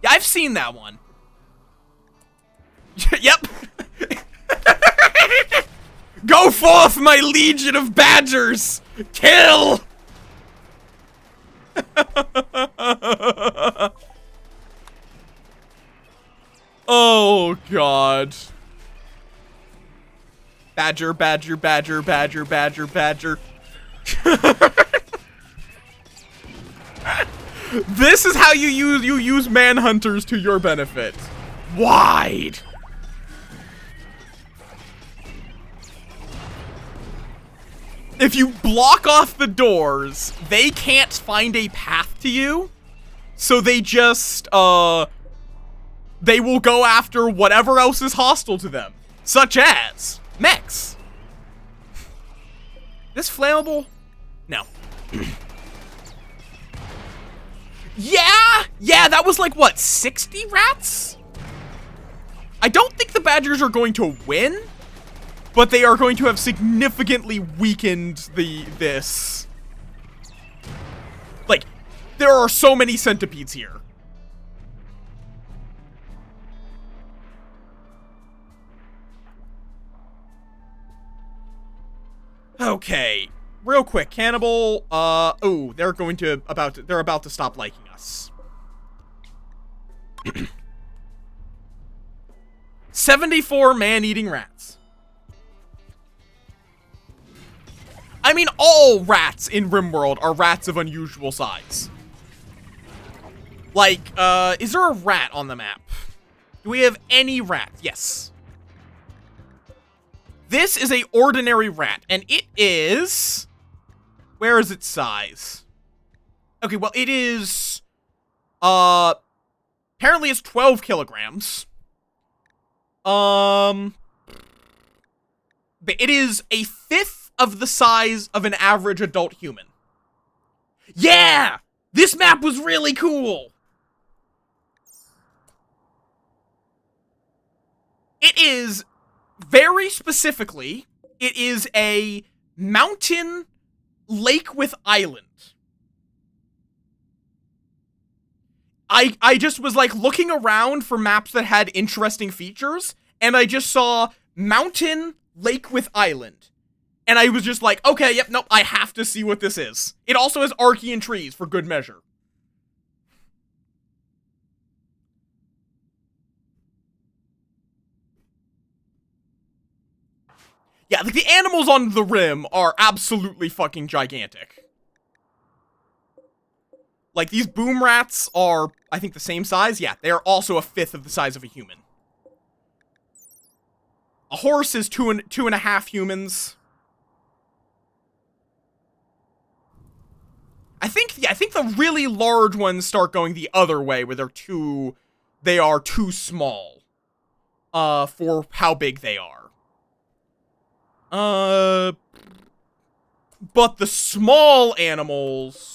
Yeah, I've seen that one. Yep. Go forth, my legion of badgers! Kill! Oh, God. Badger, badger, badger, badger, badger, badger. This is how you use manhunters to your benefit. Wide. If you block off the doors, they can't find a path to you. So they just, they will go after whatever else is hostile to them. Such as mechs. This flammable? No. Yeah, that was like, what, 60 rats? I don't think the badgers are going to win, but they are going to have significantly weakened this. Like, there are so many centipedes here. Okay, real quick, Cannibal, oh, they're about to stop liking us. 74 man-eating rats. I mean, all rats in RimWorld are rats of unusual size. Like, is there a rat on the map? Do we have any rats? Yes. This is a ordinary rat, and it is... Where is its size? Okay, well, it is... Apparently it's 12 kilograms. But it is a fifth of the size of an average adult human. Yeah! This map was really cool! It is, very specifically, it is a mountain lake with island. I just was, like, looking around for maps that had interesting features, and I just saw mountain lake with island. And I was just like, okay, yep, nope, I have to see what this is. It also has Archean trees, for good measure. Yeah, like, the animals on the rim are absolutely fucking gigantic. Like, these boom rats are, I think, the same size. Yeah, they are also a fifth of the size of a human. A horse is two and a half humans. I think the really large ones start going the other way, where they are too small, for how big they are. But the small animals...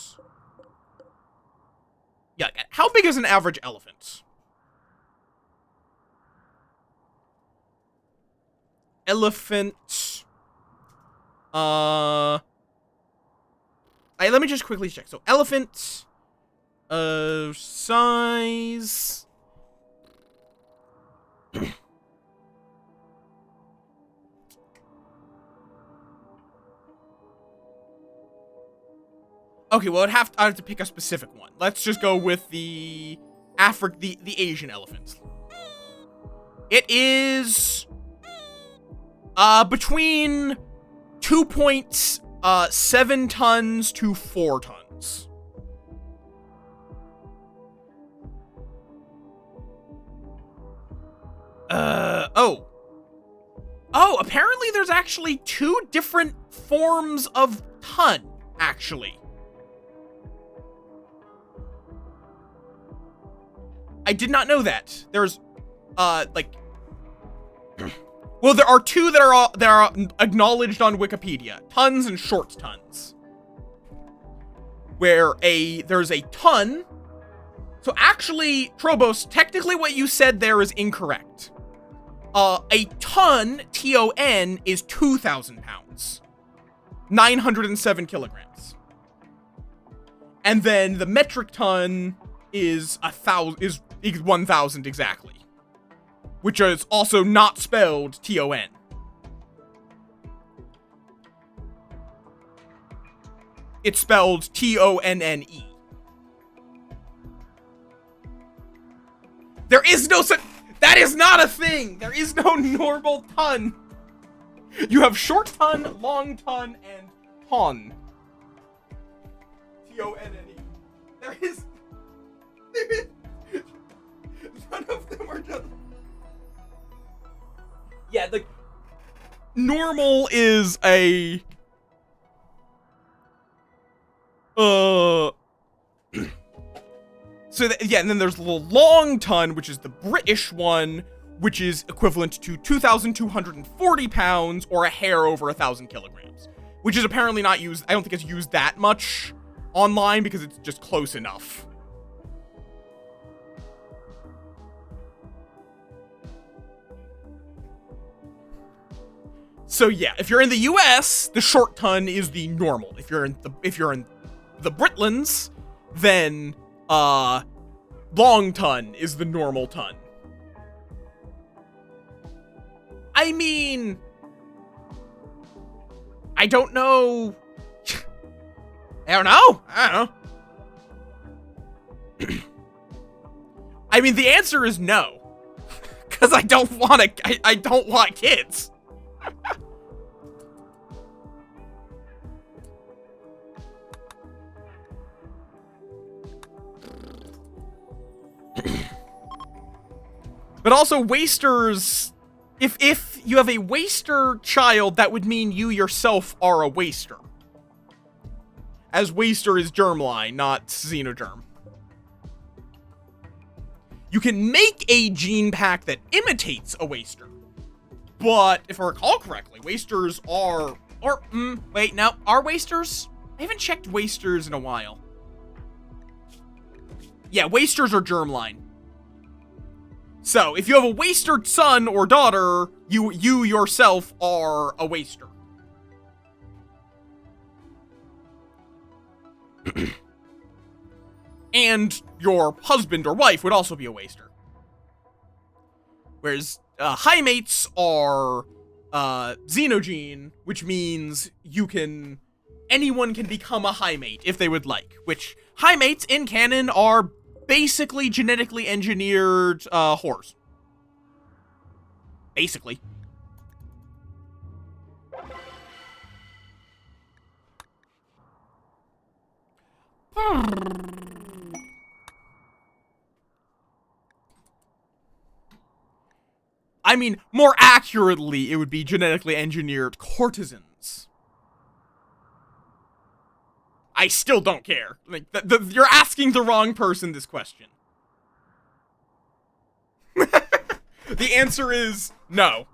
Yeah, how big is an average elephant? Elephant... let me just quickly check. So, elephant... size... Okay, well, I have to pick a specific one. Let's just go with the Asian elephant. It is between 2.7 tons to 4 tons. Oh, apparently there's actually 2 different forms of ton, actually. I did not know that. There's, like... Well, there are 2 that are acknowledged on Wikipedia. Tons and short tons. Where there's a ton... So actually, Trobos, technically what you said there is incorrect. A ton, T-O-N, is 2,000 pounds. 907 kilograms. And then the metric ton is 1,000 exactly. Which is also not spelled T-O-N. It's spelled T-O-N-N-E. There is no such... That is not a thing! There is no normal ton. You have short ton, long ton, and ton. T-O-N-N-E. There is... None of them are just... Yeah, like... Normal is a... So, yeah, and then there's the long ton, which is the British one, which is equivalent to 2,240 pounds, or a hair over 1,000 kilograms. Which is apparently not used, I don't think it's used that much online, because it's just close enough. So yeah, if you're in the US, the short ton is the normal. If you're in the Britlands, then long ton is the normal ton. I mean, I don't know. I don't know. I mean, the answer is no. Because I don't want kids. But also, wasters, if you have a waster child, that would mean you yourself are a waster. As waster is germline, not xenogerm. You can make a gene pack that imitates a waster. But, if I recall correctly, wasters are... wait, no. Are wasters? I haven't checked wasters in a while. Yeah, wasters are germline. So, if you have a waster son or daughter, you yourself are a waster. And your husband or wife would also be a waster. Whereas, highmates are, xenogene, which means anyone can become a highmate if they would like. Which, highmates in canon are basically genetically engineered, whores. Basically. I mean, more accurately, it would be genetically engineered courtesans. I still don't care. Like, you're asking the wrong person this question. The answer is no.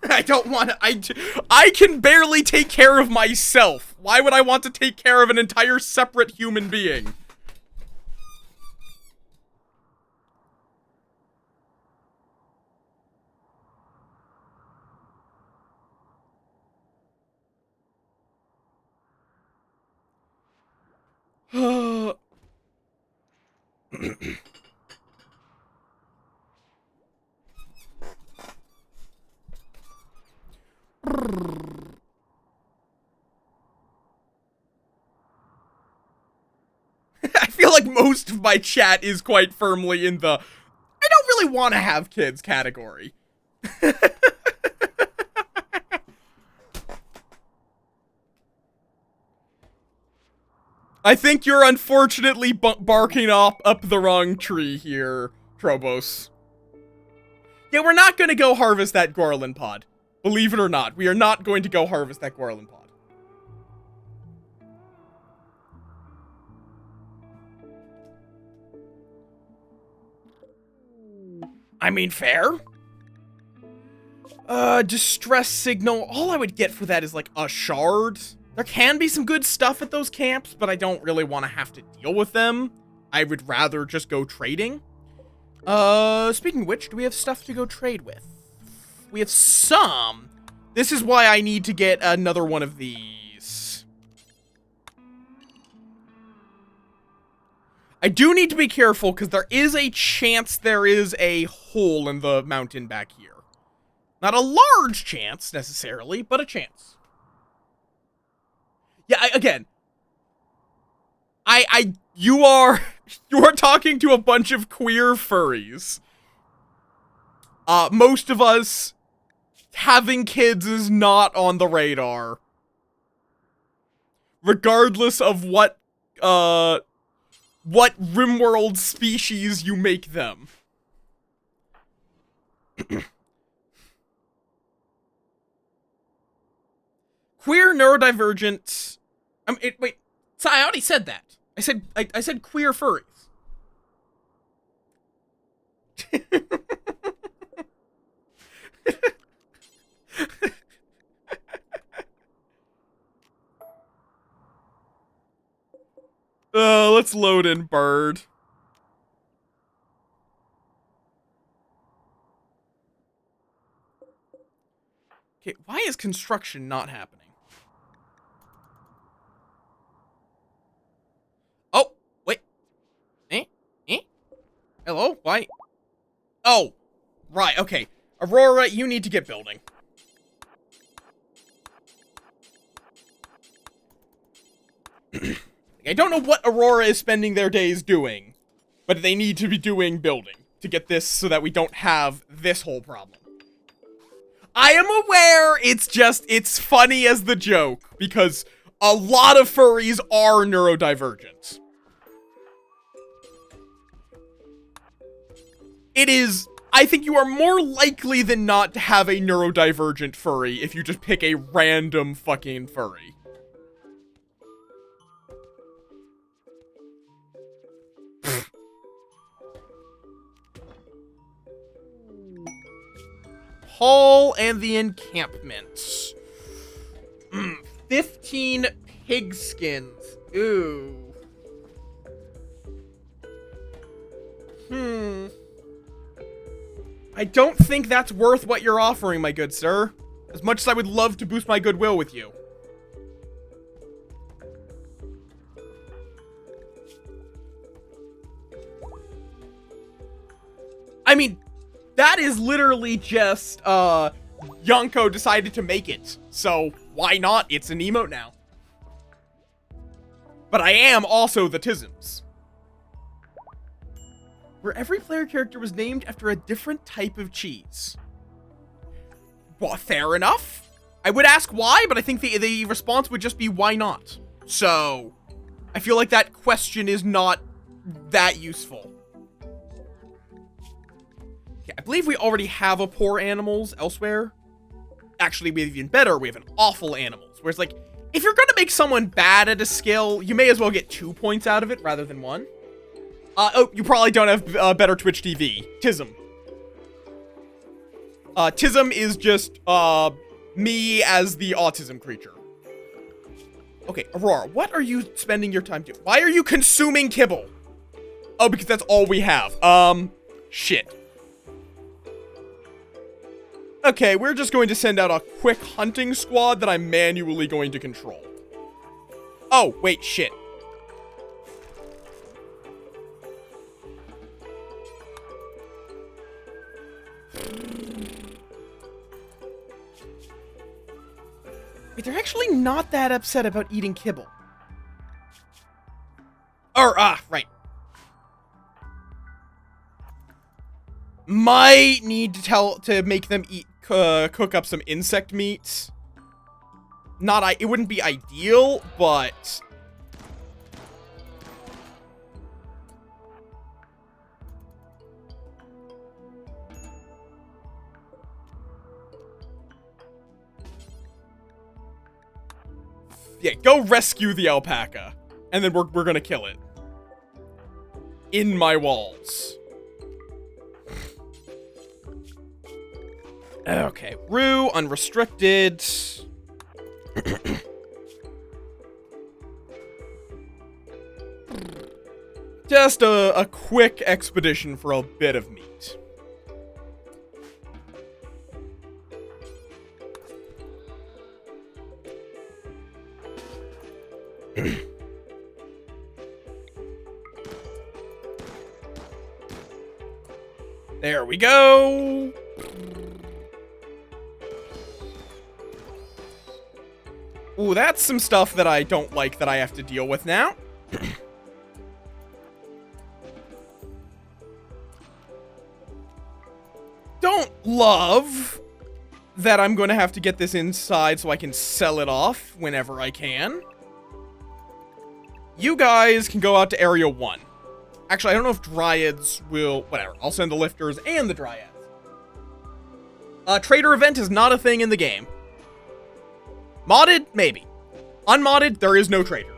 I don't want to. I can barely take care of myself. Why would I want to take care of an entire separate human being? I feel like most of my chat is quite firmly in the I don't really want to have kids category. I think you're unfortunately barking up the wrong tree here, Trobos. Yeah, we're not going to go harvest that Gorlin pod. Believe it or not, we are not going to go harvest that Gorlin pod. I mean, fair. Distress signal. All I would get for that is like a shard. There can be some good stuff at those camps, but I don't really want to have to deal with them. I would rather just go trading. Speaking of which, do we have stuff to go trade with? We have some. This is why I need to get another one of these. I do need to be careful, because there is a chance there is a hole in the mountain back here. Not a large chance, necessarily, but a chance. Yeah, again, you are talking to a bunch of queer furries. Most of us, having kids is not on the radar. Regardless of what RimWorld species you make them. Queer, neurodivergent. Wait. So I already said that. I said queer furries. Let's load in bird. Okay, why is construction not happening? Oh, wait. Hello? Why? Oh, right, okay. Aurora, you need to get building. I don't know what Aurora is spending their days doing, but they need to be doing building. to get this so that we don't have this whole problem. I am aware it's funny as the joke, because a lot of furries are neurodivergent. I think you are more likely than not to have a neurodivergent furry if you just pick a random fucking furry. Hall and the encampment. 15 pigskins. Ooh. I don't think that's worth what you're offering, my good sir. As much as I would love to boost my goodwill with you. I mean, that is literally just, Yonko decided to make it. So, why not? It's an emote now. But I am also the Tisms. Where every player character was named after a different type of cheese. Well, fair enough. I would ask why, but I think the response would just be, why not? So, I feel like that question is not that useful. Okay, I believe we already have a poor animals elsewhere. Actually, we have even better. We have an awful animals. Whereas, like, if you're gonna make someone bad at a skill, you may as well get 2 points out of it rather than 1. Oh, you probably don't have better Twitch TV. Tism. Tism is just, me as the autism creature. Okay, Aurora, what are you spending your time doing? Why are you consuming kibble? Oh, because that's all we have. Shit. Okay, we're just going to send out a quick hunting squad that I'm manually going to control. Oh, wait, shit. Wait, they're actually not that upset about eating kibble. Or, right. Might need to make them eat, cook up some insect meat. It wouldn't be ideal, but... Yeah, go rescue the alpaca. And then we're gonna kill it. In my walls. Okay, Rue, unrestricted. Just a quick expedition for a bit of meat. There we go. Ooh, that's some stuff that I don't like that I have to deal with now. Don't love that I'm going to have to get this inside so I can sell it off whenever I can. You guys can go out to Area 1. Actually, I don't know if Dryads will... Whatever, I'll send the Lifters and the Dryads. Trader event is not a thing in the game. Modded? Maybe. Unmodded? There is no trader.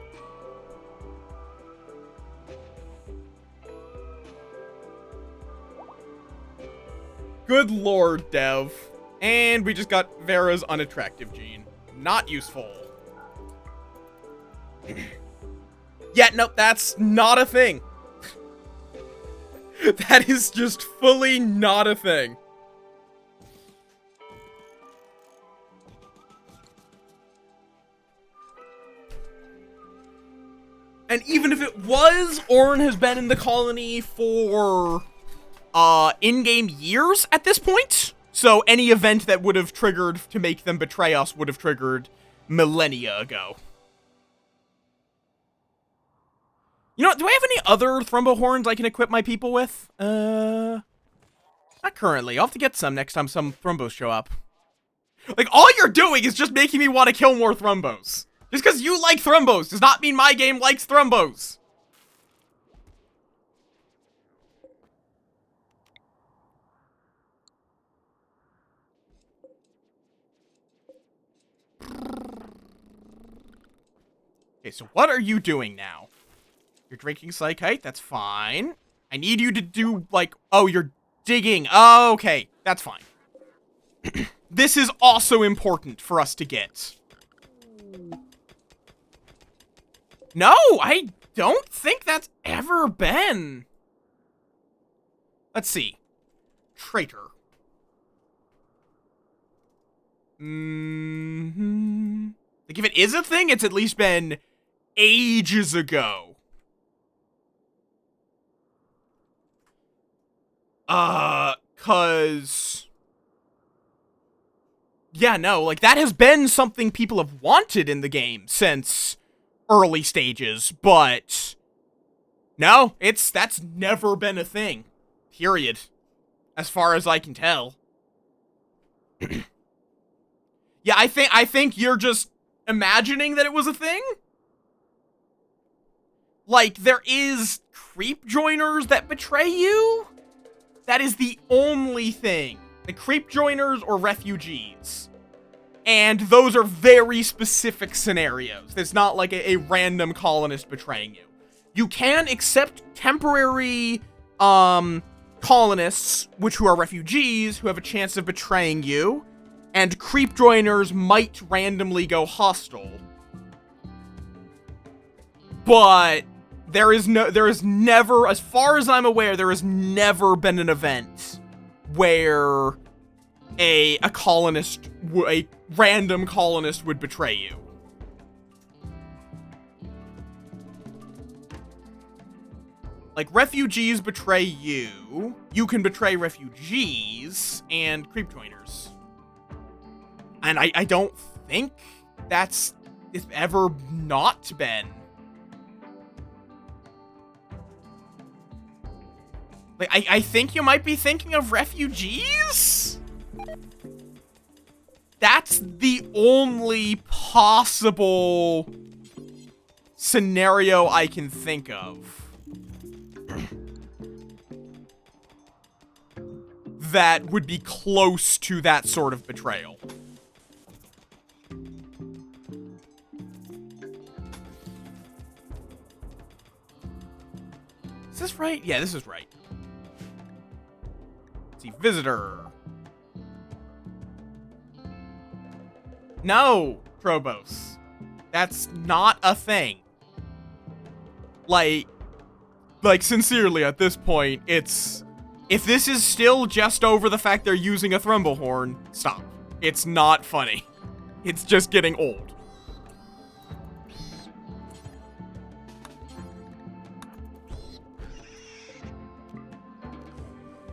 Good lord, Dev. And we just got Vera's unattractive gene. Not useful. Yeah, nope, that's not a thing. That is just fully not a thing. And even if it was, Orin has been in the colony for, in-game years at this point. So any event that would have triggered to make them betray us would have triggered millennia ago. You know, do I have any other thrombohorns I can equip my people with? Not currently. I'll have to get some next time some Thrumbos show up. Like, all you're doing is just making me want to kill more Thrumbos. Just because you like Thrumbos does not mean my game likes Thrumbos. Okay, so what are you doing now? You're drinking Psychite? That's fine. I need you to do, like... Oh, you're digging. Oh, okay. That's fine. This is also important for us to get. No, I don't think that's ever been. Let's see. Traitor. Like, if it is a thing, it's at least been ages ago. Cause... Yeah, no, like, that has been something people have wanted in the game since early stages, but... No, that's never been a thing. Period. As far as I can tell. Yeah, I think you're just imagining that it was a thing? Like, there is creep joiners that betray you? That is the only thing. The creep joiners or refugees. And those are very specific scenarios. It's not like a random colonist betraying you. You can accept temporary colonists, who are refugees, who have a chance of betraying you. And creep joiners might randomly go hostile. But there is never, as far as I'm aware, there has never been an event where a random colonist would betray you. Like, refugees betray you, you can betray refugees, and creep joiners. And I don't think it's ever not been. Like, I think you might be thinking of refugees? That's the only possible scenario I can think of that would be close to that sort of betrayal. Is this right? Yeah, this is right. Let's see, visitor. No, Trobos. That's not a thing. Like, sincerely, at this point, it's... If this is still just over the fact they're using a Thrumbahorn, stop. It's not funny. It's just getting old.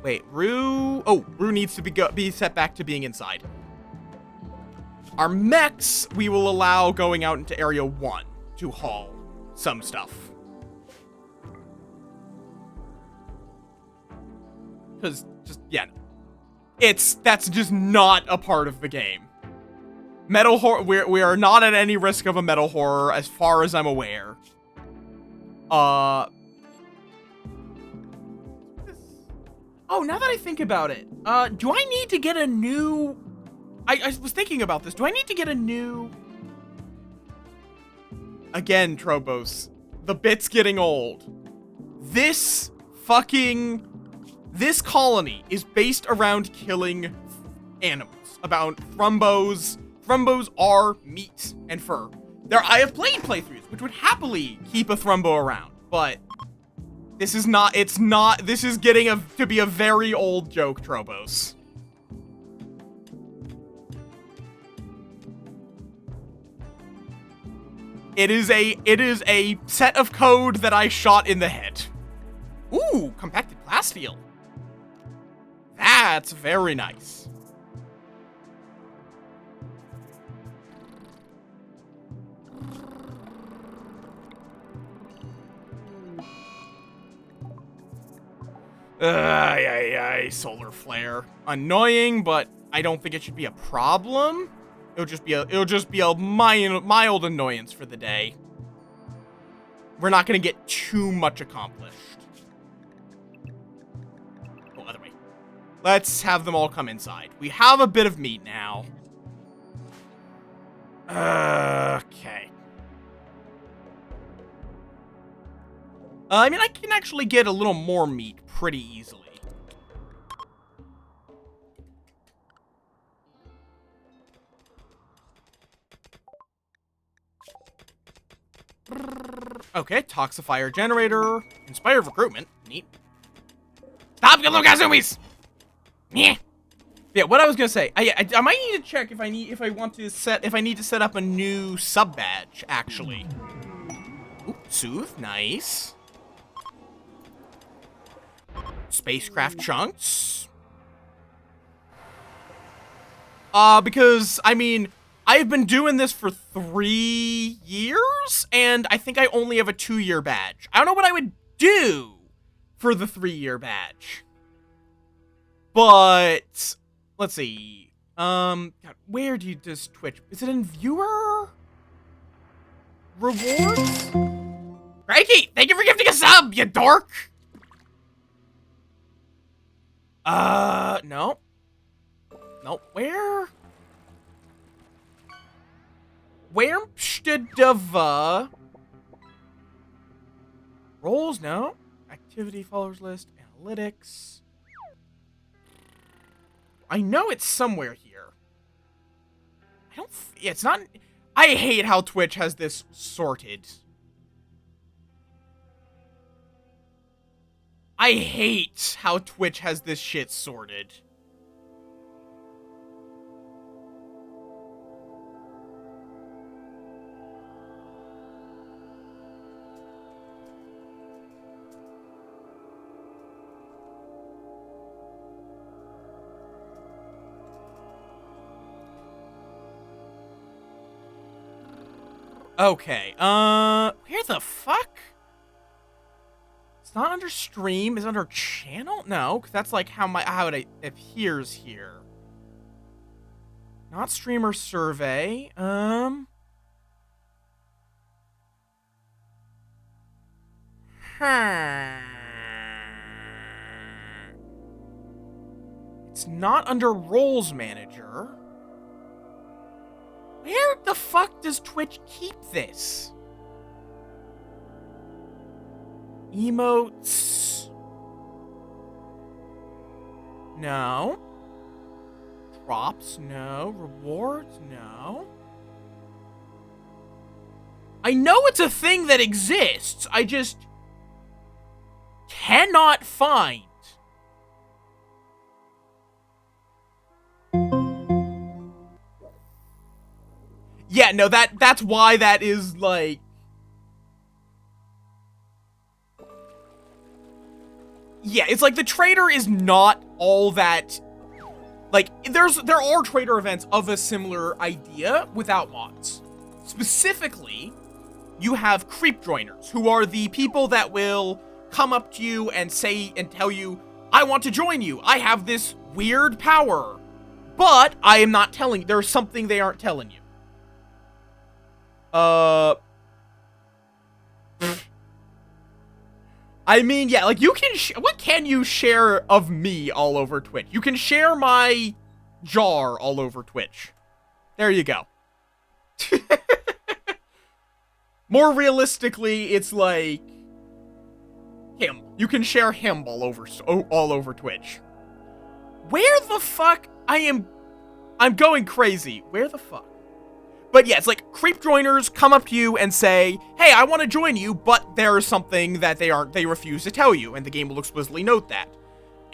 Wait, Rue... Oh, Rue needs to be set back to being inside. Our mechs, we will allow going out into Area 1 to haul some stuff. Because, just, yeah. That's just not a part of the game. Metal horror, we are not at any risk of a metal horror, as far as I'm aware. Oh, now that I think about it, do I need to get a new... I was thinking about this. Do I need to get a new... Again, Trobos. The bit's getting old. This colony is based around killing animals. About Thrumbos. Thrumbos are meat and fur. I have played playthroughs, which would happily keep a Thrumbo around, but... This is not, this is getting to be a very old joke, Trobos. It is a set of code that I shot in the head. Ooh, compacted plasteel. That's very nice. Solar flare. Annoying, but I don't think it should be a problem. It'll just be a mild annoyance for the day. We're not gonna get too much accomplished. Oh, other way. Let's have them all come inside. We have a bit of meat now. Okay. I mean, I can actually get a little more meat pretty easily. Okay, toxifier generator, inspired recruitment, neat. Stop, you little Kazumis! Yeah. Yeah, what I was gonna say, I might need to check if I need to set up a new sub badge actually. Ooh, soothe, nice. Spacecraft chunks. Because I mean, I've been doing this for 3 years, and I think I only have a 2-year badge. I don't know what I would do for the 3-year badge. But let's see. God, where does Twitch? Is it in viewer rewards? Crikey, thank you for gifting a sub, you dork. No. Nope. Where Pshtadava? Roles, no. Activity, followers list, analytics. I know it's somewhere here. I don't... It's not... I hate how Twitch has this sorted. I hate how Twitch has this shit sorted. Okay, where the fuck? It's not under stream, it's under channel? No, because that's like how it appears here. Not streamer survey, It's not under roles manager. Where the fuck does Twitch keep this? Emotes. No. Props, no. Rewards, no. I know it's a thing that exists. I just cannot find. Yeah, no, that's why that is, like... Yeah, it's like the trader is not all that... Like, there are trader events of a similar idea without mods. Specifically, you have creep joiners, who are the people that will come up to you and say and tell you, I want to join you. I have this weird power. But I am not telling you. There's something they aren't telling you. I mean, yeah, like, you can what can you share of me all over Twitch? You can share my jar all over Twitch. There you go. More realistically, it's like him. You can share him all over Twitch. Where the fuck? I'm going crazy. Where the fuck? But yeah, it's like creep joiners come up to you and say, hey, I want to join you, but there's something that they refuse to tell you, and the game will explicitly note that.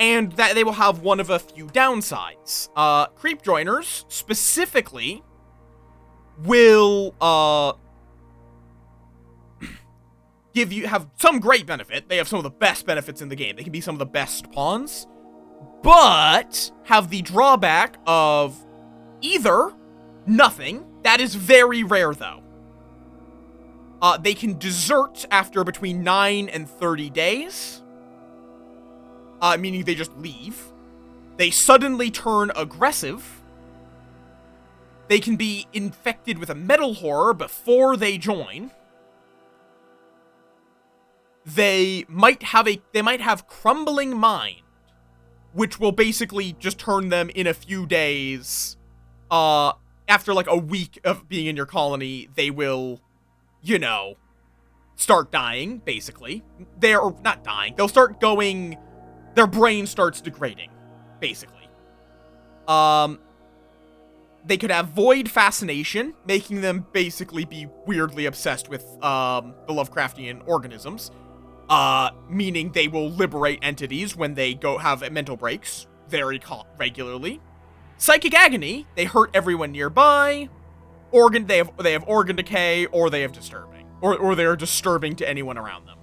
And that they will have one of a few downsides. Creep joiners, specifically, will, have some great benefit. They have some of the best benefits in the game. They can be some of the best pawns, but have the drawback of either nothing. That is very rare, though. They can desert after between 9 and 30 days. meaning they just leave. They suddenly turn aggressive. They can be infected with a metal horror before they join. They might have crumbling mind, which will basically just turn them in a few days. After like a week of being in your colony, they will, you know, start dying, basically. They're not dying. They'll start going, their brain starts degrading, basically. They could have void fascination, making them basically be weirdly obsessed with, the Lovecraftian organisms. Meaning they will liberate entities when they go have mental breaks very regularly. Psychic agony, they hurt everyone nearby. They have organ decay, or they have disturbing. Or they are disturbing to anyone around them.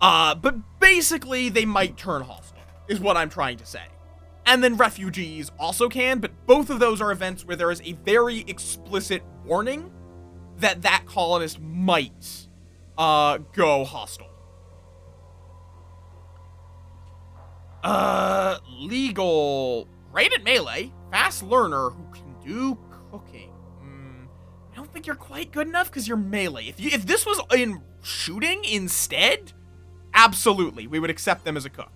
But basically, they might turn hostile, is what I'm trying to say. And then refugees also can, but both of those are events where there is a very explicit warning that that colonist might, go hostile. Legal. Great at melee. Fast learner who can do cooking. I don't think you're quite good enough because you're melee. If this was in shooting instead, absolutely, we would accept them as a cook.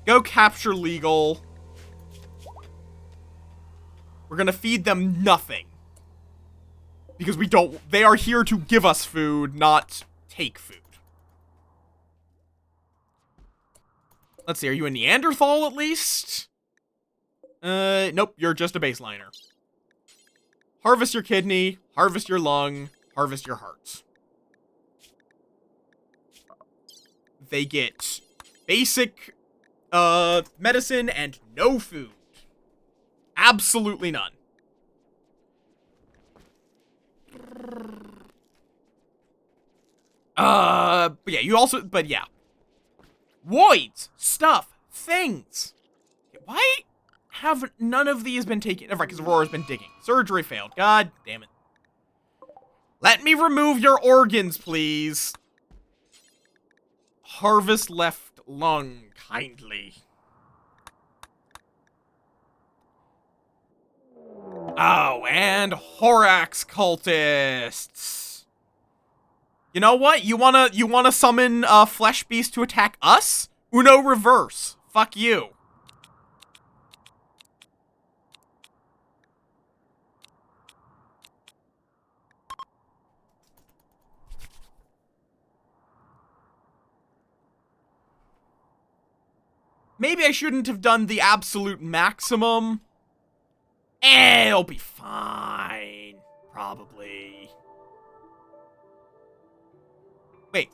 Go capture legal. We're gonna feed them nothing. Because they are here to give us food, not take food. Let's see, are you a Neanderthal at least? Nope, you're just a baseliner. Harvest your kidney, harvest your lung, harvest your heart. They get basic, medicine and no food. Absolutely none. But yeah. Voids, stuff, things. Why have none of these been taken? Right, because Aurora's been digging. Surgery failed. God damn it. Let me remove your organs, please. Harvest left lung, kindly. Oh, and Horax cultists. You know what? You wanna summon a flesh beast to attack us? Uno reverse. Fuck you. Maybe I shouldn't have done the absolute maximum. It'll be fine. Probably. Wait.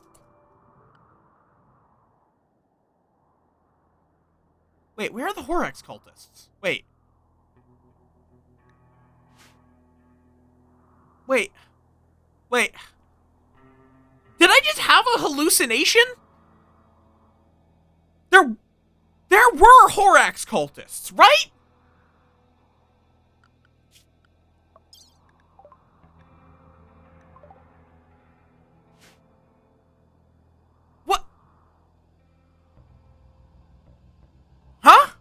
Wait, where are the Horax cultists? Wait. Wait. Wait. Did I just have a hallucination? There were Horax cultists, right? What? Huh?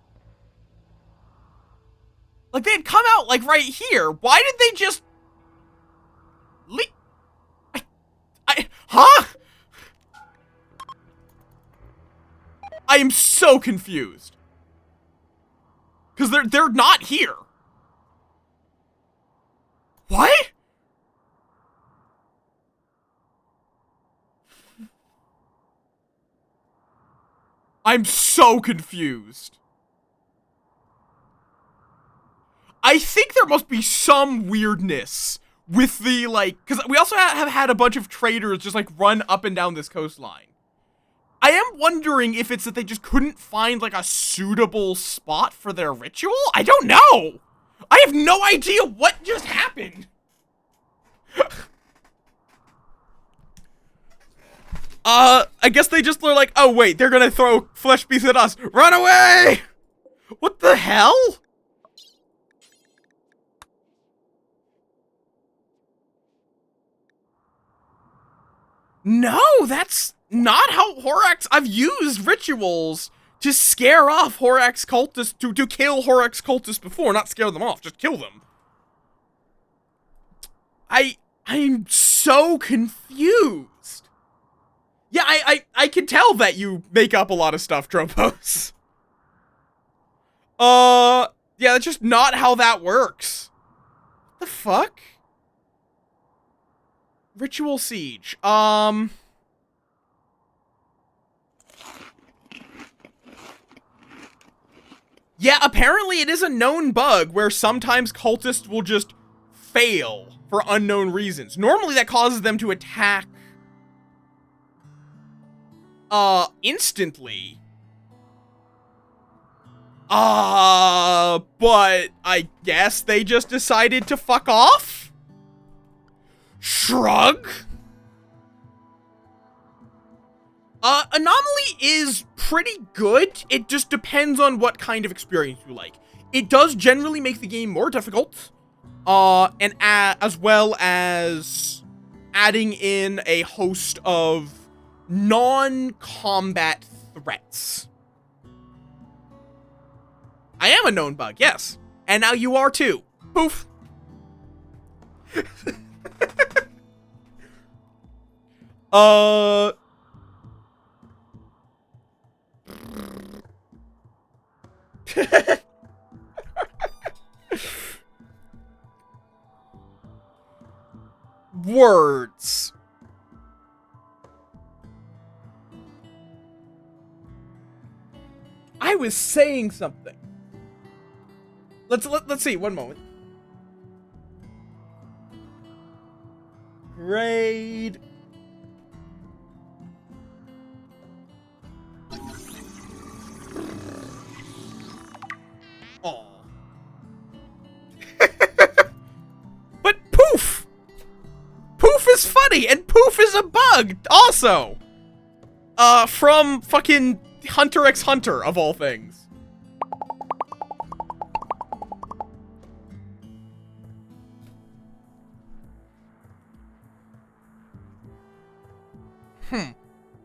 Like, they had come out, like, right here. Why did they just... leak? Huh? I am so confused. Because they're not here. What? I'm so confused. I think there must be some weirdness with the, like, because we also have had a bunch of traders just, like, run up and down this coastline. I am wondering if it's that they just couldn't find, like, a suitable spot for their ritual? I don't know! I have no idea what just happened! I guess they just were like, oh wait, they're gonna throw flesh beasts at us. Run away! What the hell? No, that's not how Horax... I've used rituals to scare off Horax cultists, to kill Horax cultists before, not scare them off, just kill them. I'm so confused. Yeah, I can tell that you make up a lot of stuff, Tropos. Yeah, that's just not how that works. The fuck? Ritual Siege. Yeah, apparently it is a known bug where sometimes cultists will just fail for unknown reasons. Normally that causes them to attack instantly. But I guess they just decided to fuck off? Shrug? Anomaly is pretty good. It just depends on what kind of experience you like. It does generally make the game more difficult, and as well as adding in a host of non-combat threats. I am a known bug, yes. And now you are too. Poof. Words. I was saying something. Let's see, one moment. Grade. Aw. But poof! Poof is funny, and poof is a bug, also! From fucking Hunter x Hunter, of all things.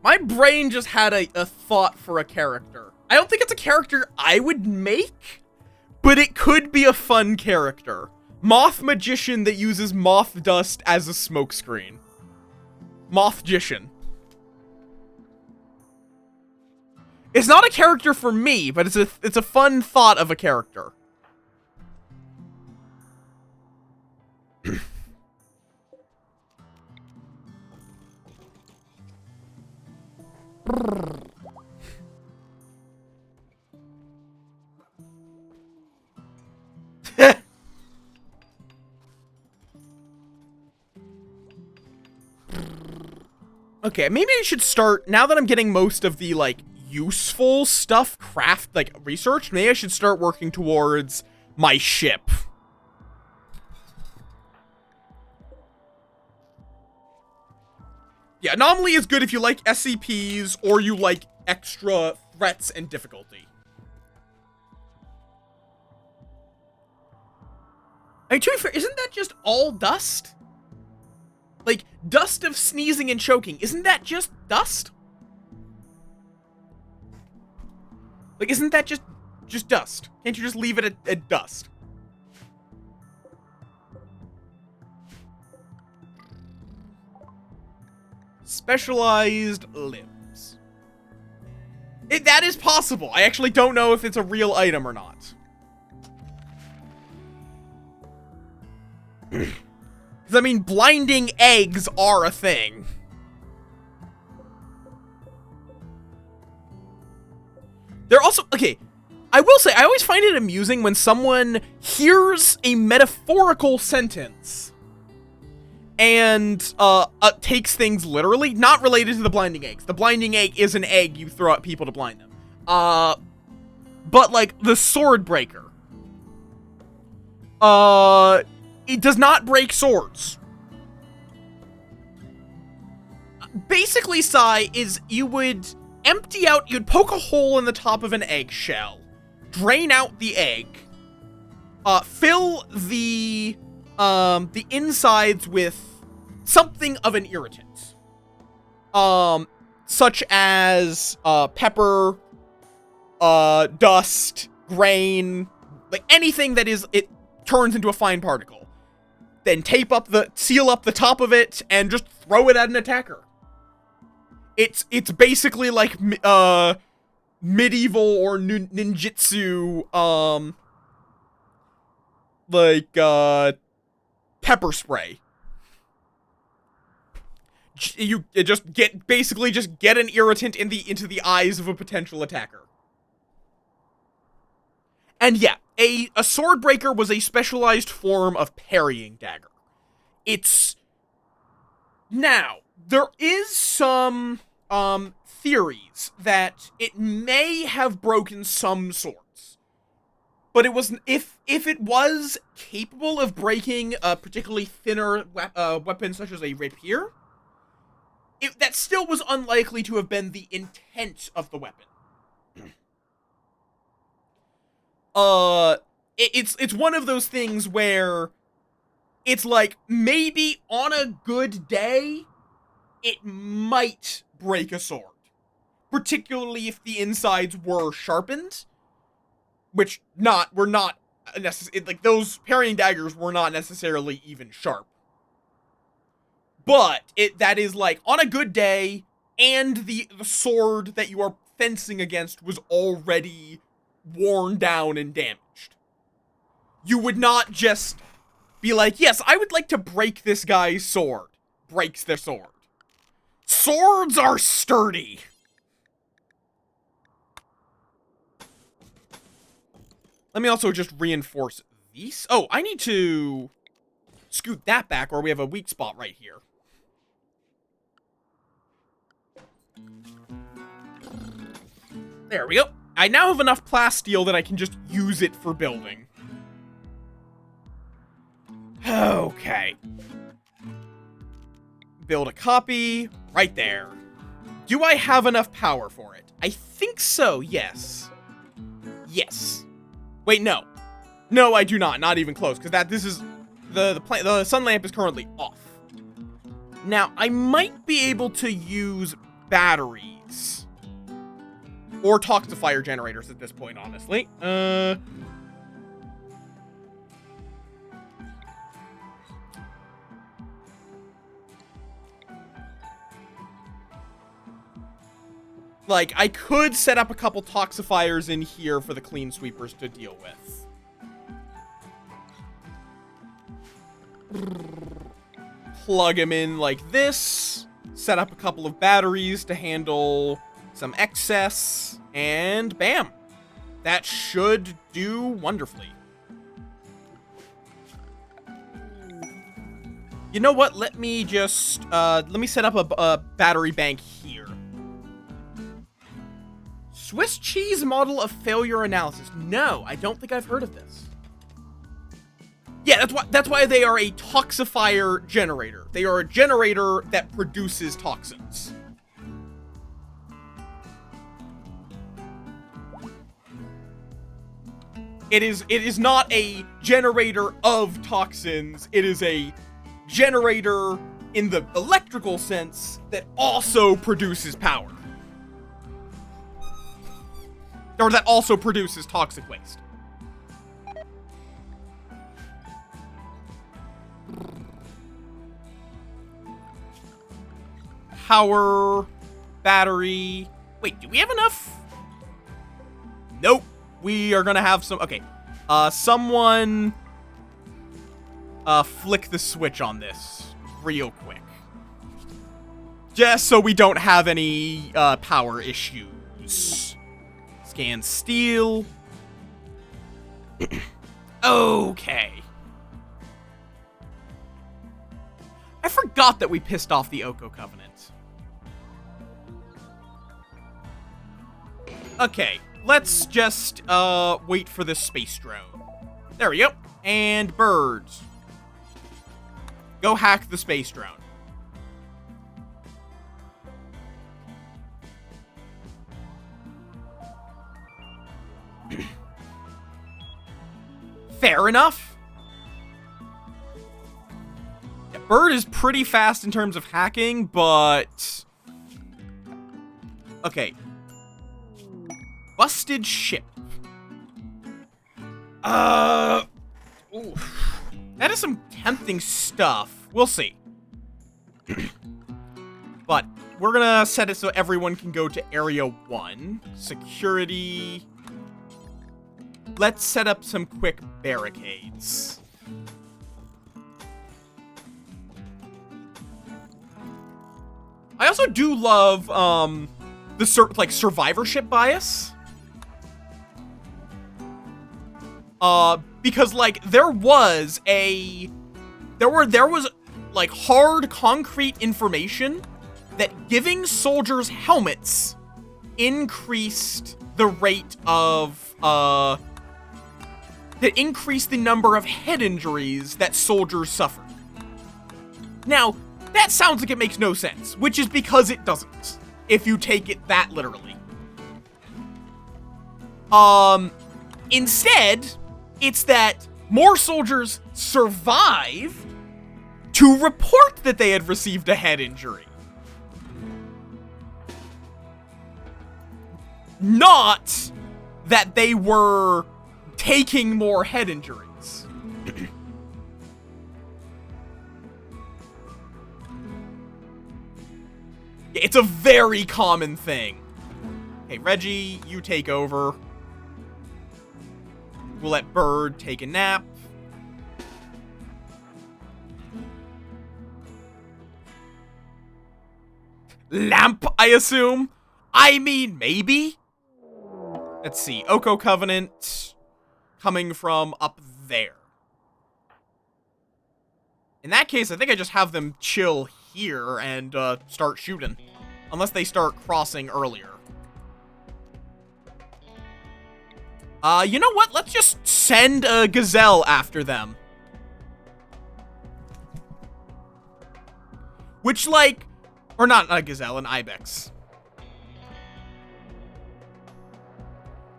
My brain just had a thought for a character. I don't think it's a character I would make, but it could be a fun character. Moth magician that uses moth dust as a smokescreen. Mothgician. It's not a character for me, but it's a fun thought of a character. Okay, maybe I should start, now that I'm getting most of the, like, useful stuff research, maybe I should start working towards my ship. Yeah, Anomaly is good if you like SCPs or you like extra threats and difficulty. I mean, to be fair, isn't that just all dust? Like, dust of sneezing and choking, isn't that just dust? Like, isn't that just dust? Can't you just leave it at dust? Specialized limbs. That is possible. I actually don't know if it's a real item or not. Because, I mean, blinding eggs are a thing. They're also... Okay, I will say, I always find it amusing when someone hears a metaphorical sentence and takes things literally, not related to the blinding eggs. The blinding egg is an egg you throw at people to blind them. But, like, the sword breaker. It does not break swords. Basically, Sai, is you would empty out, you'd poke a hole in the top of an eggshell, drain out the egg, fill the insides with something of an irritant. such as pepper, dust, grain, like anything that it turns into a fine particle. Then seal up the top of it and just throw it at an attacker. It's basically like medieval or ninjutsu pepper spray. You just get an irritant into the eyes of a potential attacker. And yeah, a sword breaker was a specialized form of parrying dagger. Now, there is some theories that it may have broken some swords. But it was if it was capable of breaking a particularly thinner weapon such as a rapier, that still was unlikely to have been the intent of the weapon. It's one of those things where it's like, maybe on a good day, it might break a sword. Particularly if the insides were sharpened. Which were not necessarily, like, those parrying daggers were not necessarily even sharp. But that is like, on a good day, and the sword that you are fencing against was already worn down and damaged. You would not just be like, yes, I would like to break this guy's sword. Breaks their sword. Swords are sturdy. Let me also just reinforce these. Oh, I need to scoot that back, or we have a weak spot right here. There we go. I now have enough plasteel that I can just use it for building. Okay. Build a copy right there. Do I have enough power for it? I think so, yes. Yes. Wait, no. No, I do not. Not even close, because this is the sun lamp is currently off. Now, I might be able to use batteries or toxifier generators at this point, honestly. Like, I could set up a couple toxifiers in here for the clean sweepers to deal with. Plug them in like this. Set up a couple of batteries to handle some excess. And bam. That should do wonderfully. You know what? Let me just, let me set up a battery bank here. Swiss cheese model of failure analysis. No, I don't think I've heard of this. Yeah, that's why they are a toxifier generator. They are a generator that produces toxins. It is not a generator of toxins. It is a generator in the electrical sense that also produces power. Or that also produces toxic waste. Power, battery. Wait, do we have enough? Nope. We are gonna have some. Okay. Someone flick the switch on this real quick. Just so we don't have any power issues. Scan steel. Okay. I forgot that we pissed off the Oko Covenant. Okay, let's just wait for this space drone. There we go. And birds. Go hack the space drone. Fair enough. Yeah, Bird is pretty fast in terms of hacking, but Okay. Busted ship. Ooh. That is some tempting stuff. We'll see. But we're gonna set it so everyone can go to Area 1. Security. Let's set up some quick barricades. I also do love, the survivorship bias. Because, like, there was, like, hard, concrete information that giving soldiers helmets increased the rate of, that increased the number of head injuries that soldiers suffered. Now, that sounds like it makes no sense, which is because it doesn't, if you take it that literally. Instead, it's that more soldiers survive to report that they had received a head injury. Not that they were taking more head injuries. It's a very common thing. Okay, Reggie, you take over. We'll let Bird take a nap. Lamp, I assume? I mean, maybe? Let's see. Oko Covenant coming from up there. In that case, I think I just have them chill here and start shooting. Unless they start crossing earlier. You know what? Let's just send a gazelle after them. Which, like... Or not a gazelle, an ibex.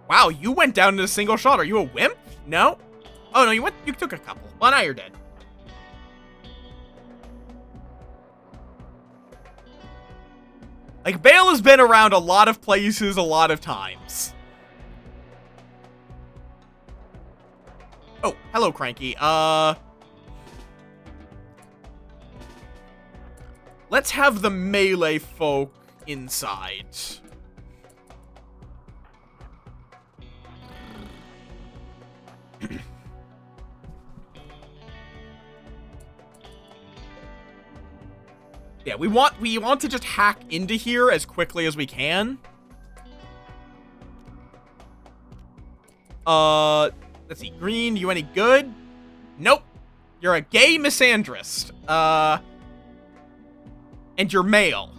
Wow, you went down in a single shot. Are you a wimp? No? Oh, no, you took a couple. Well, now you're dead. Like, Bale has been around a lot of places a lot of times. Oh, hello, Cranky. Let's have the melee folk inside. Yeah, we want to just hack into here as quickly as we can. Let's see. Green, you any good? Nope. You're a gay misandrist. And you're male.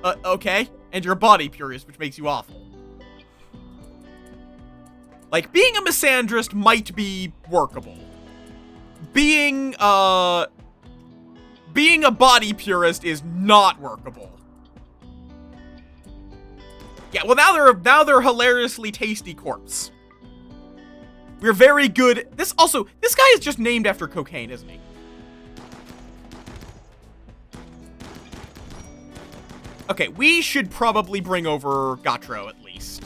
Okay. And you're a body purist, which makes you awful. Like, being a misandrist might be workable. Being a body purist is not workable. Yeah, well, now they're hilariously tasty corpse. We're very good. This guy is just named after cocaine, isn't he? Okay, we should probably bring over Gatro at least.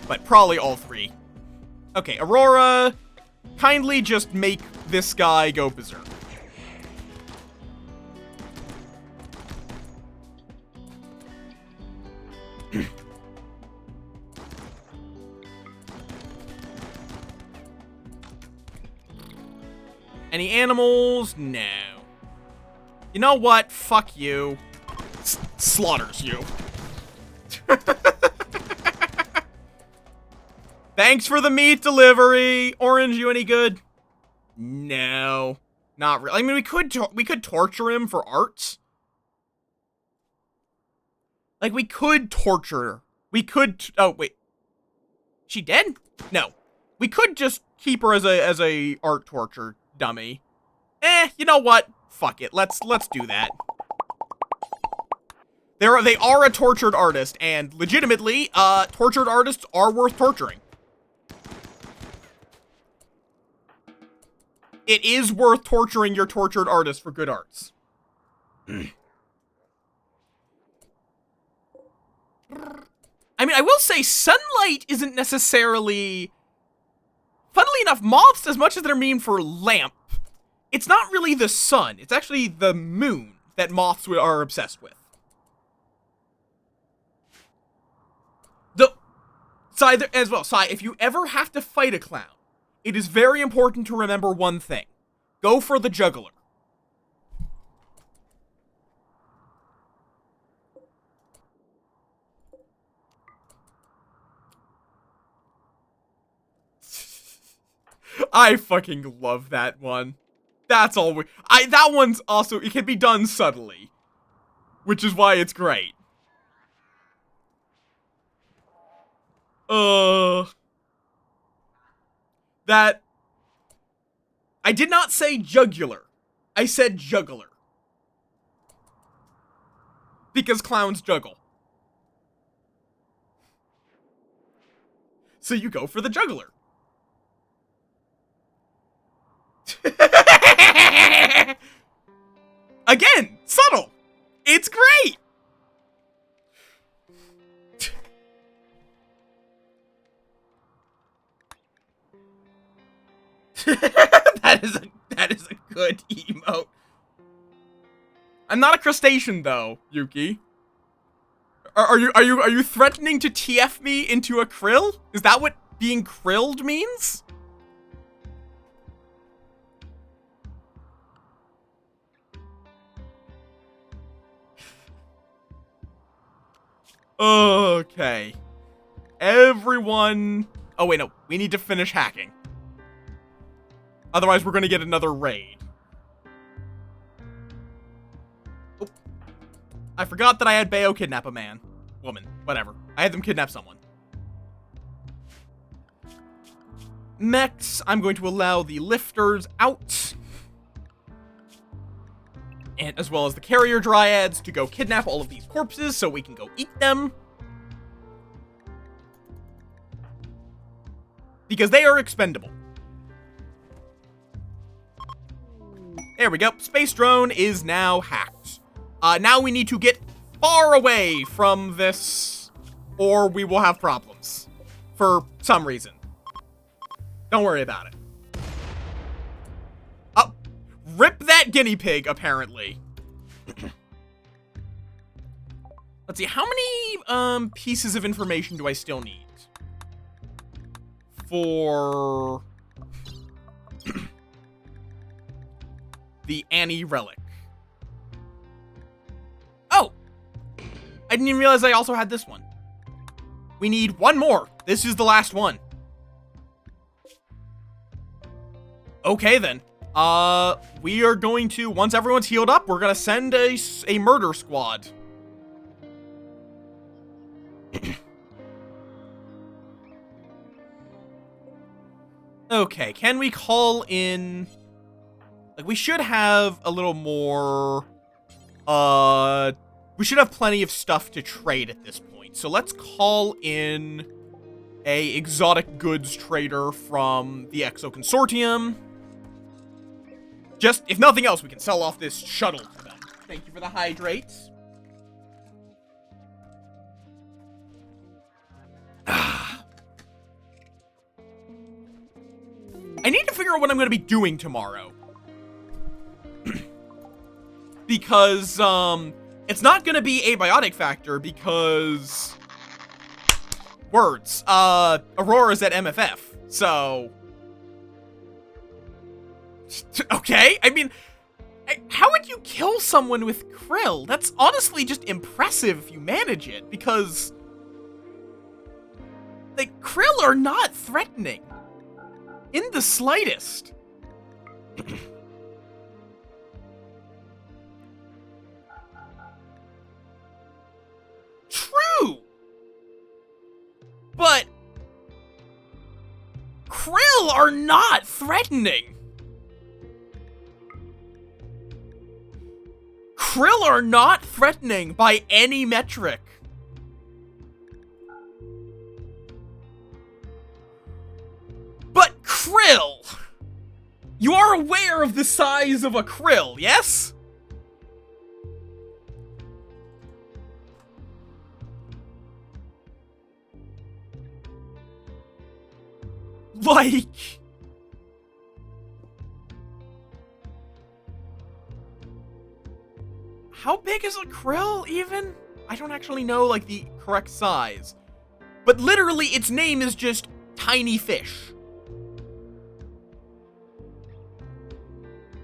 But probably all three. Okay, Aurora, kindly just make this guy go berserk. Any animals? No. You know what? Fuck you. Slaughters you. Thanks for the meat delivery. Orange, you any good? No. Not really. I mean, we could torture him for art. Like, we could torture. We could... Oh, wait. She dead? No. We could just keep her as a art torture dummy. You know what? Fuck it. Let's do that. They are a tortured artist, and legitimately, tortured artists are worth torturing. It is worth torturing your tortured artist for good arts. I mean, I will say sunlight isn't necessarily... Funnily enough, moths, as much as they're mean for lamp, it's not really the sun. It's actually the moon that moths are obsessed with. If you ever have to fight a clown, it is very important to remember one thing. Go for the juggler. I fucking love that one. That's all that one's also, it can be done subtly, which is why it's great. That, I did not say jugular. I said juggler. Because clowns juggle. So you go for the juggler. Again, subtle. It's great. That is a good emote. I'm not a crustacean though, Yuki. Are you threatening to TF me into a krill? Is that what being krilled means? Okay. Everyone... Oh, wait, no. We need to finish hacking. Otherwise, we're gonna get another raid. Oh. I forgot that I had Bayo kidnap a man. Woman. Whatever. I had them kidnap someone. Next, I'm going to allow the lifters out. And as well as the carrier dryads to go kidnap all of these corpses so we can go eat them. Because they are expendable. There we go. Space drone is now hacked. Now we need to get far away from this, or we will have problems. For some reason. Don't worry about it. Oh, rip that guinea pig, apparently. Let's see, how many, pieces of information do I still need? For... the Annie relic. Oh! I didn't even realize I also had this one. We need one more. This is the last one. Okay, then. We are going to, once everyone's healed up, we're gonna send a murder squad. Okay, can we call in... Like, we should have a little more... We should have plenty of stuff to trade at this point. So let's call in a exotic goods trader from the Exo Consortium. Just, if nothing else, we can sell off this shuttle to them. Thank you for the hydrates. I need to figure out what I'm going to be doing tomorrow. Because, it's not going to be abiotic factor because... Words. Aurora's at MFF, so... Okay, I mean... How would you kill someone with krill? That's honestly just impressive if you manage it, because... Like, krill are not threatening. In the slightest. True! But... krill are not threatening. Krill are not threatening by any metric. But krill! You are aware of the size of a krill, yes? Like... How big is a krill, even? I don't actually know, like, the correct size. But literally, its name is just tiny fish.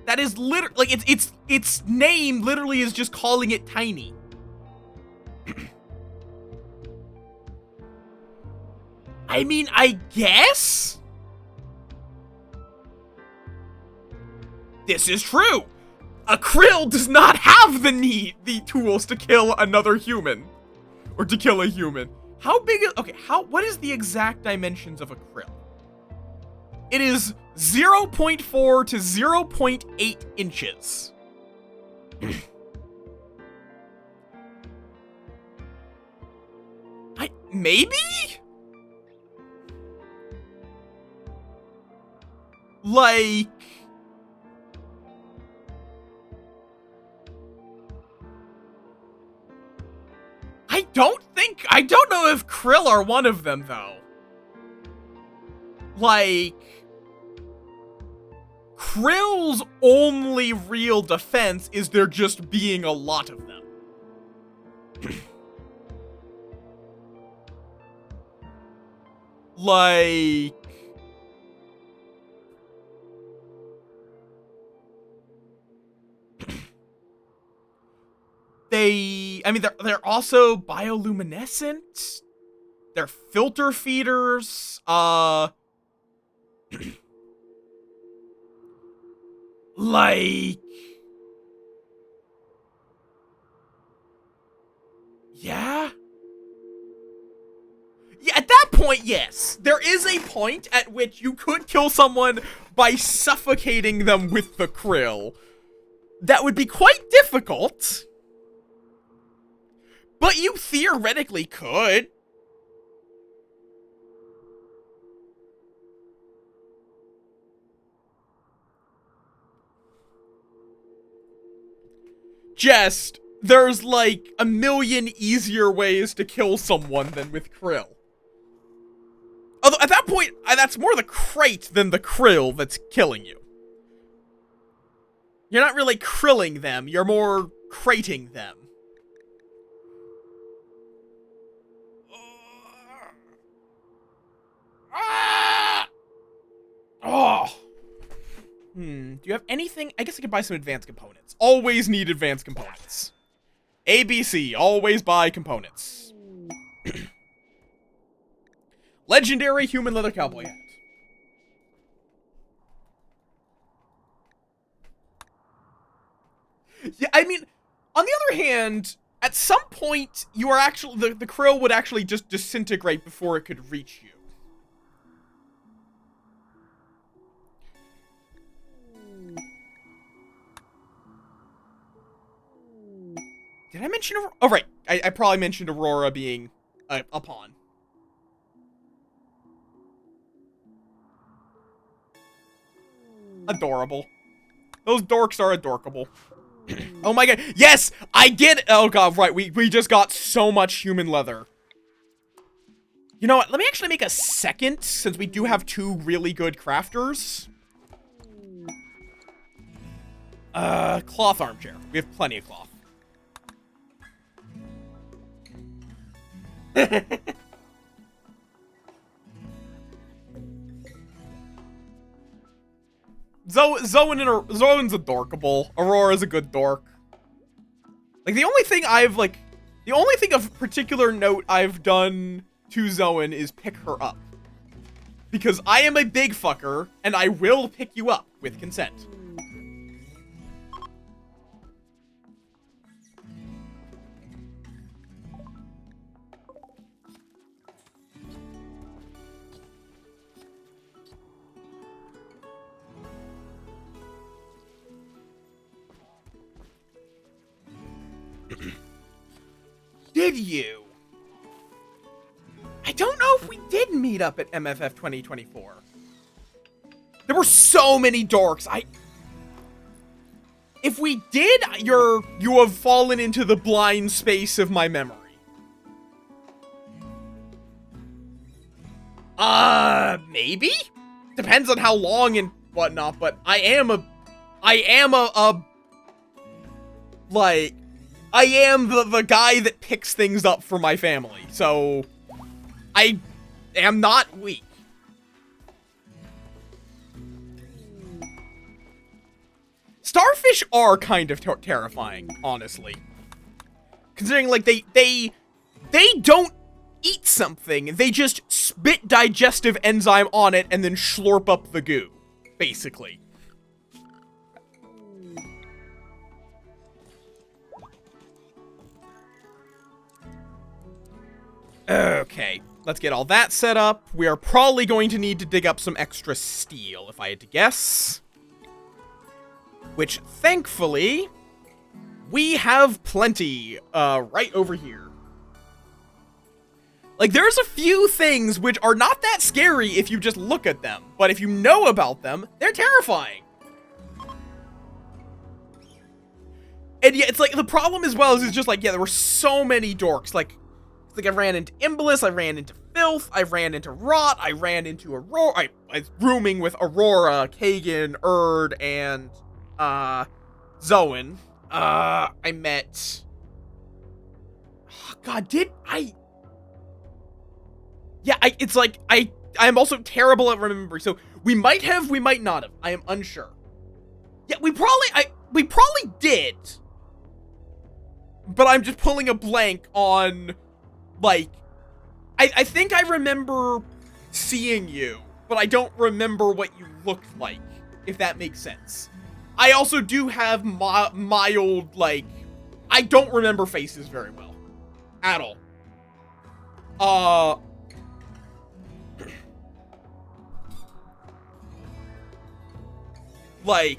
That is literally, like, its name literally is just calling it tiny. I mean, I guess? This is true. A krill does not have the tools to kill another human. Or to kill a human. How big is, okay, what is the exact dimensions of a krill? It is 0.4 to 0.8 inches. Maybe? Like... I don't know if krill are one of them, though. Like... Krill's only real defense is there just being a lot of them. Like... I mean, they're also bioluminescent. They're filter feeders. Like... Yeah? Yeah, at that point, yes. There is a point at which you could kill someone by suffocating them with the krill. That would be quite difficult. But you theoretically could. There's like a million easier ways to kill someone than with krill. Although at that point, that's more the crate than the krill that's killing you. You're not really krilling them, you're more crating them. Oh. Do you have anything? I guess I could buy some advanced components. Always need advanced components. ABC, always buy components. Legendary human leather cowboy hat. Yeah, I mean, on the other hand, at some point, you are actually, the krill would actually just disintegrate before it could reach you. Did I mention Aurora? Oh, right. I probably mentioned Aurora being a pawn. Adorable. Those dorks are adorkable. Oh my god. Yes! I get it! Oh god, right. We just got so much human leather. You know what? Let me actually make a second, since we do have two really good crafters. Cloth armchair. We have plenty of cloth. Zoan's adorkable. Aurora's a good dork. Like, the only thing of particular note I've done to Zoan is pick her up. Because I am a big fucker, and I will pick you up with consent. Did you? I don't know if we did meet up at MFF 2024. There were so many dorks. If we did, you have fallen into the blind space of my memory. Maybe? depends on how long and whatnot, but I am the guy that picks things up for my family, so I am not weak. Starfish are kind of terrifying, honestly. Considering, like, they don't eat something, they just spit digestive enzyme on it and then slurp up the goo, basically. Okay, let's get all that set up. We are probably going to need to dig up some extra steel, if I had to guess. Which, thankfully, we have plenty, right over here. Like, there's a few things which are not that scary if you just look at them, but if you know about them, they're terrifying. And yeah, it's like, the problem as well is it's just like, yeah, there were so many dorks, like, it's like I ran into Imbalist, I ran into Filth, I ran into Rot, I ran into Aurora, I was rooming with Aurora, Kagan, Erd, and, Zoan. I met... Oh, God, did I... Yeah, it's like, I'm also terrible at remembering, so we might have, we might not have. I am unsure. Yeah, we probably did. But I'm just pulling a blank on, like, I think I remember seeing you, but I don't remember what you looked like, if that makes sense. I also do have mild, like, I don't remember faces very well. At all. Like,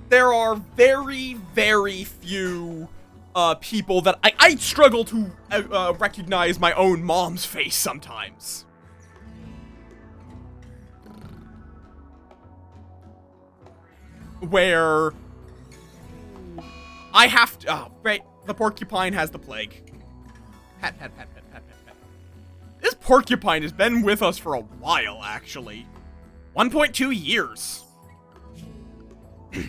there are very, very few, people that I struggle to, recognize my own mom's face sometimes. Where I have to, oh, great, the porcupine has the plague. Pat, pat, pat, pat, pat, pat, pat. This porcupine has been with us for a while, actually. 1.2 years. It's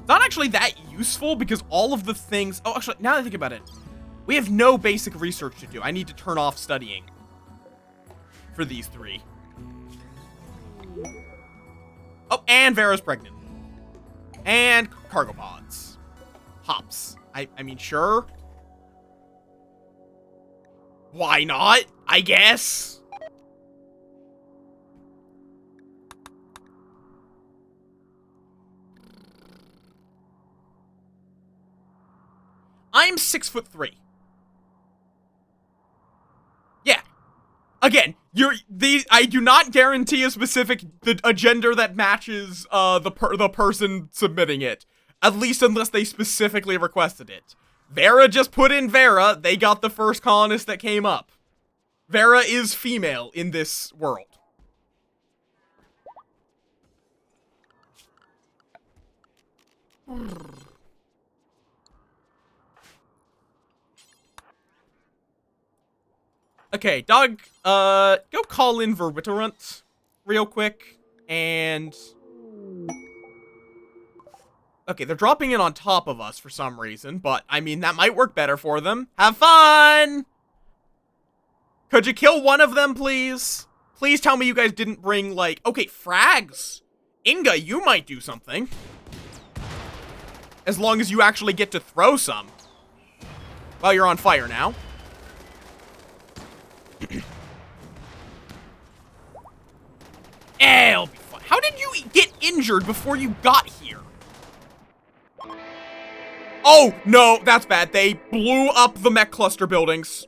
not actually that useful because all of the things... Oh, actually, now that I think about it, we have no basic research to do. I need to turn off studying for these three. Oh, and Vera's pregnant. And cargo pods. Hops. I mean, sure. Why not? I guess. I'm 6'3". Yeah. Again, I do not guarantee a gender that matches the person submitting it. At least unless they specifically requested it. Vera just put in Vera, they got the first colonist that came up. Vera is female in this world. Okay, dog, go call in Verwitterant real quick, and... Okay, they're dropping in on top of us for some reason, but, I mean, that might work better for them. Have fun! Could you kill one of them, please? Please tell me you guys didn't bring, like... Okay, frags! Inga, you might do something. As long as you actually get to throw some. Well, you're on fire now. It'll be fun. How did you get injured before you got here? Oh, no, that's bad. They blew up the mech cluster buildings.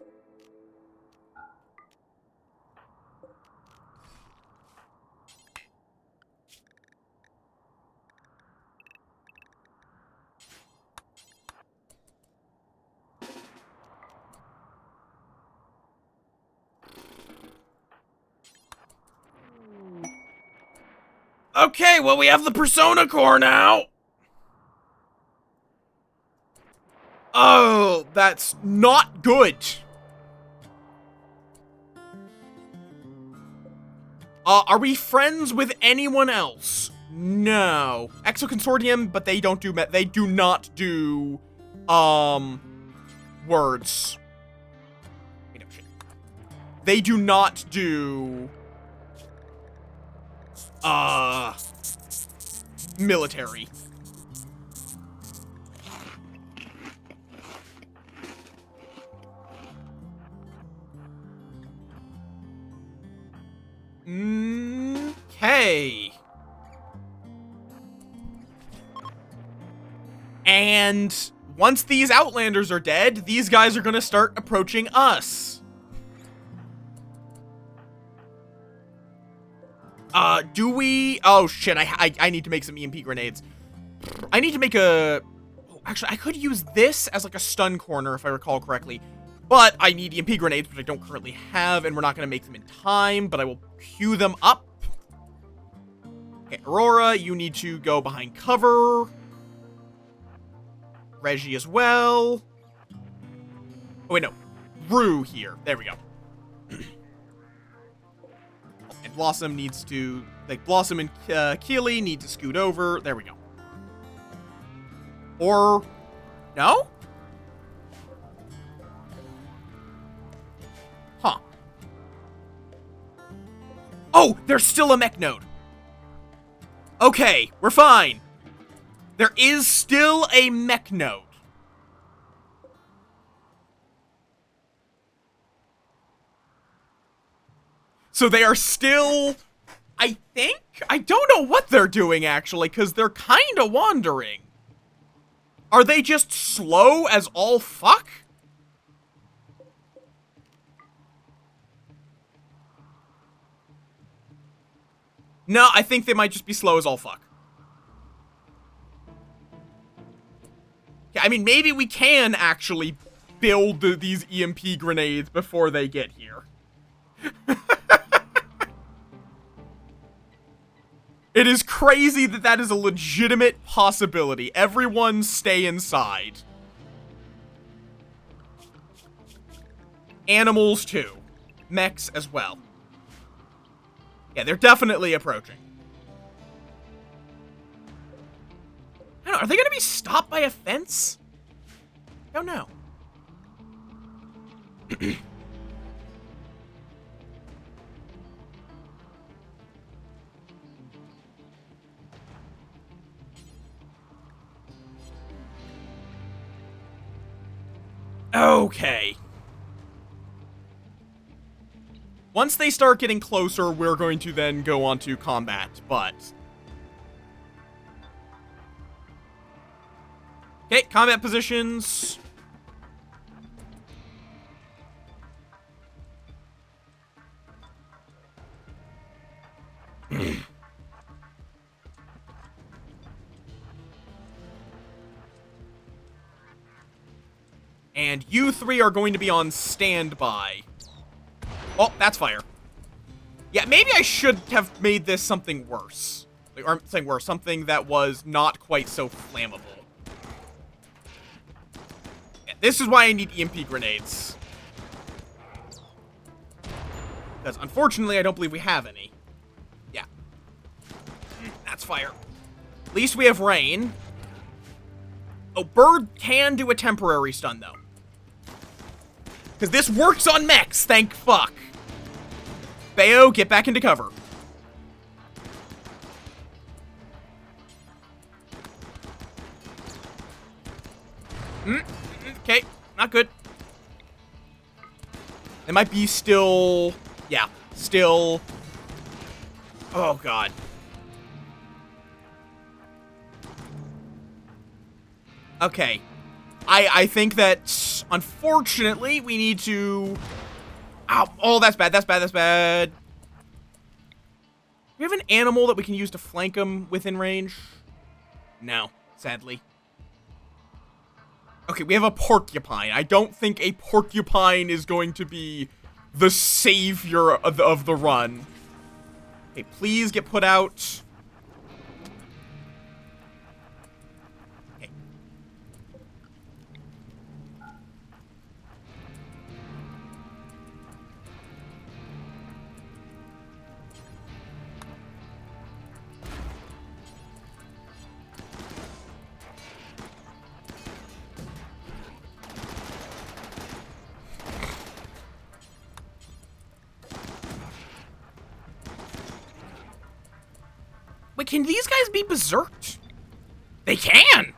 Okay, well, we have the Persona Core now. Oh, that's not good. Are we friends with anyone else? No. Exo Consortium, but they don't do they do not do words. Wait, no, shit. They do not do military. Okay. And once these Outlanders are dead, these guys are gonna start approaching us. Do we... Oh, shit, I need to make some EMP grenades. I need to make a... Oh, actually, I could use this as, like, a stun corner, if I recall correctly. But I need EMP grenades, which I don't currently have, and we're not gonna make them in time, but I will queue them up. Okay, Aurora, you need to go behind cover. Reggie as well. Oh, wait, no. Rue here. There we go. And Blossom needs to... Like, Blossom and Keely need to scoot over. There we go. Or... No? Huh. Oh, there's still a mech node. Okay, we're fine. There is still a mech node. So they are still, I think? I don't know what they're doing, actually, because they're kind of wandering. Are they just slow as all fuck? No, I think they might just be slow as all fuck. Yeah, I mean, maybe we can actually build these EMP grenades before they get here. It is crazy that that is a legitimate possibility. Everyone stay inside. Animals, too. Mechs as well. Yeah, they're definitely approaching. I don't know, are they gonna be stopped by a fence? I don't know. Okay. Once they start getting closer, we're going to then go on to combat, but... Okay, combat positions. And you three are going to be on standby. Oh, that's fire. Yeah, maybe I should have made this something worse. Like, or I'm saying worse, something that was not quite so flammable. Yeah, this is why I need EMP grenades. Because, unfortunately, I don't believe we have any. Yeah. That's fire. At least we have rain. Oh, Bird can do a temporary stun, though. Because this works on mechs, thank fuck. Bayo, get back into cover. Okay, not good. It might be still... Yeah, still... Oh, God. Okay. I think that, unfortunately, we need to... Ow. Oh, that's bad, that's bad, that's bad. Do we have an animal that we can use to flank them within range? No, sadly. Okay, we have a porcupine. I don't think a porcupine is going to be the savior of the run. Okay, please get put out. Okay. Wait, can these guys be berserked? They can!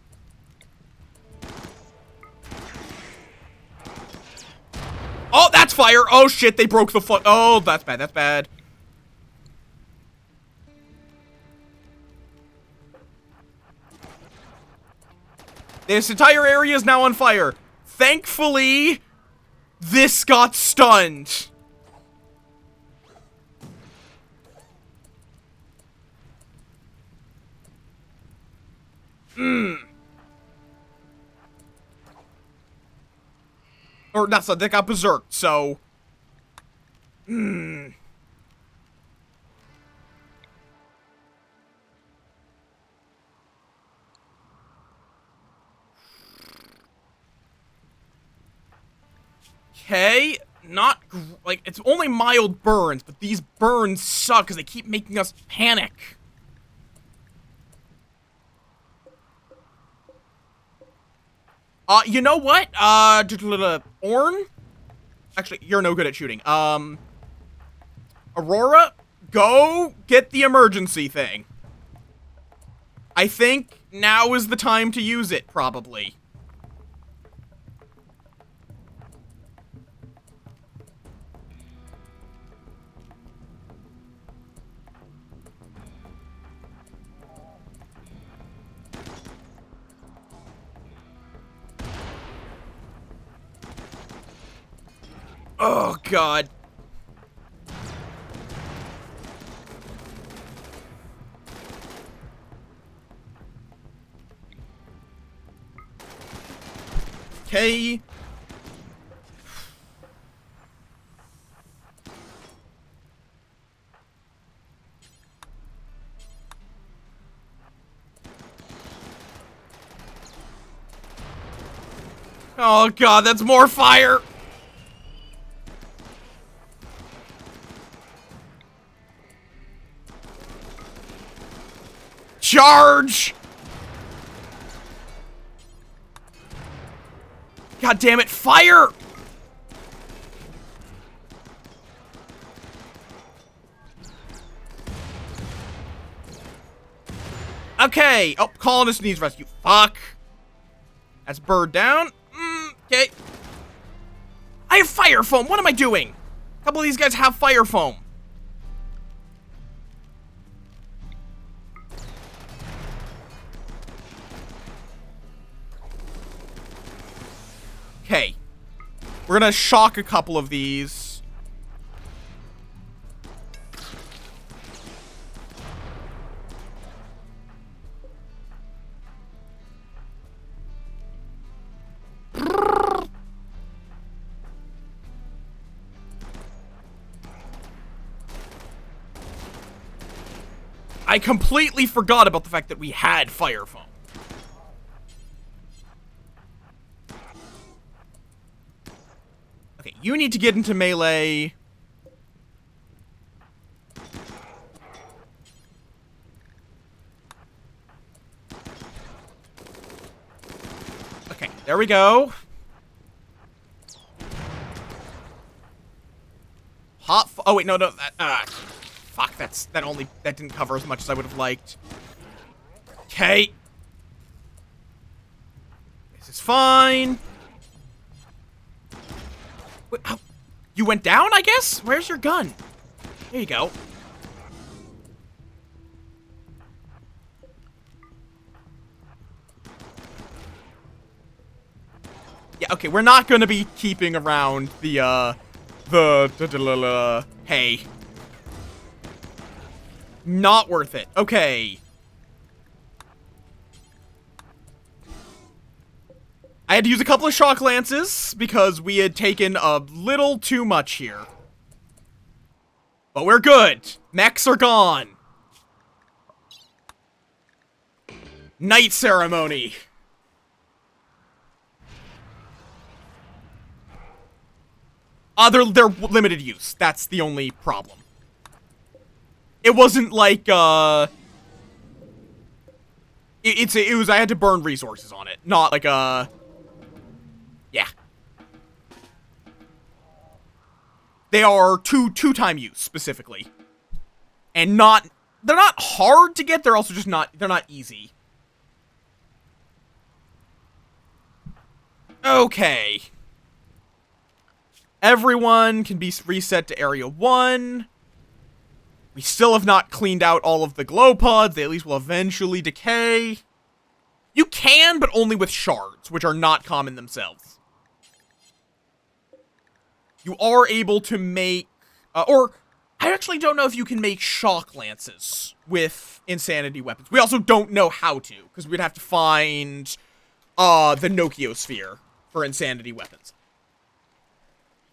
Oh, that's fire! Oh, shit, they broke the oh, that's bad, that's bad. This entire area is now on fire. Thankfully, this got stunned. Or not, so they got berserked, so... Okay, like, it's only mild burns, but these burns suck because they keep making us panic. You know what? Orn? Actually, you're no good at shooting. Aurora, go get the emergency thing. I think now is the time to use it, probably. Oh, God. Okay. Oh, God, that's more fire. Charge! God damn it, fire! Okay. Oh, colonist needs rescue. Fuck. That's bird down. Okay. I have fire foam. What am I doing? A couple of these guys have fire foam. Okay. We're gonna shock a couple of these. I completely forgot about the fact that we had fire foam. Okay, you need to get into melee. Okay, there we go. Oh wait, no, fuck, that didn't cover as much as I would have liked. Okay. This is fine. Wait, oh, you went down, I guess? Where's your gun? There you go. Yeah, okay, we're not gonna be keeping around the hay. Not worth it. Okay. I had to use a couple of shock lances because we had taken a little too much here. But we're good. Mechs are gone. Night ceremony. They're limited use. That's the only problem. It wasn't like, it was, I had to burn resources on it. Not like, yeah. They are two-time use, specifically. And not not hard to get, they're also just they're not easy. Okay. Everyone can be reset to Area 1. We still have not cleaned out all of the glow pods. They at least will eventually decay. You can, but only with shards, which are not common themselves. You are able to make... or, I actually don't know if you can make shock lances with insanity weapons. We also don't know how to, because we'd have to find the Nokia sphere for insanity weapons.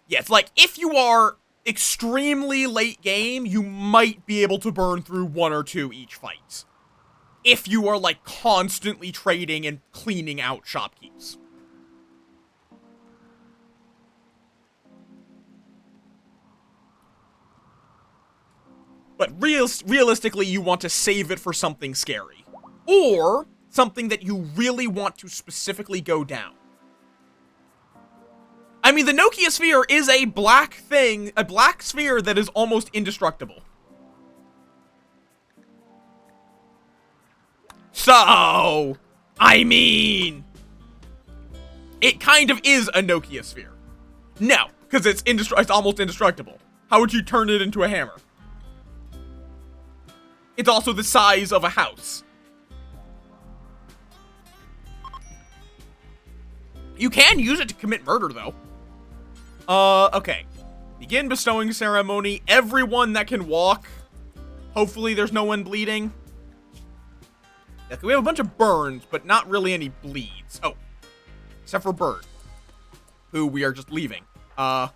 Yeah, it's like, if you are extremely late game, you might be able to burn through 1 or 2 each fight. If you are, like, constantly trading and cleaning out shopkeepers. But realistically, you want to save it for something scary. Or something that you really want to specifically go down. I mean, the Nokia sphere is a black thing, a black sphere that is almost indestructible. So, I mean, it kind of is a Nokia sphere. No, because it's almost indestructible. How would you turn it into a hammer? It's also the size of a house. You can use it to commit murder, though. Okay. Begin bestowing ceremony. Everyone that can walk. Hopefully there's no one bleeding. Yeah, we have a bunch of burns, but not really any bleeds. Oh. Except for Bird, who we are just leaving. Okay.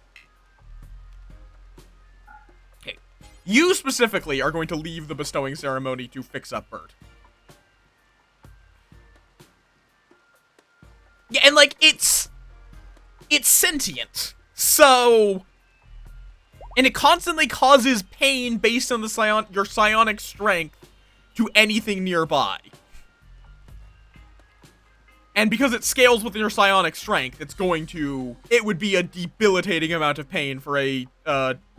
You specifically are going to leave the bestowing ceremony to fix up Bird. Yeah, and like, it's sentient. So, and it constantly causes pain based on the your psionic strength to anything nearby. And because it scales with your psionic strength, it would be a debilitating amount of pain for a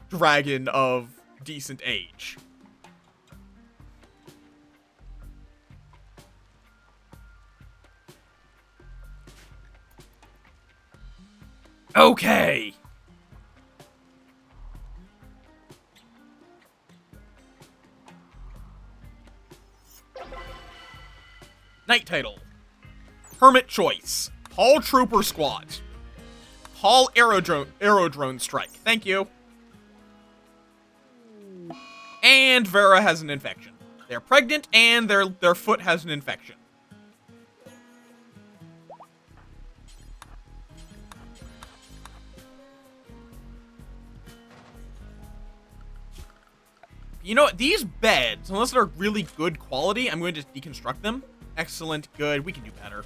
dragon of decent age. Okay. Night title. Hermit choice. Hall Trooper Squad. Hall Aerodrone Strike. Thank you. And Vera has an infection. They're pregnant and their foot has an infection. You know what? These beds, unless they're really good quality, I'm going to just deconstruct them. Excellent. Good. We can do better.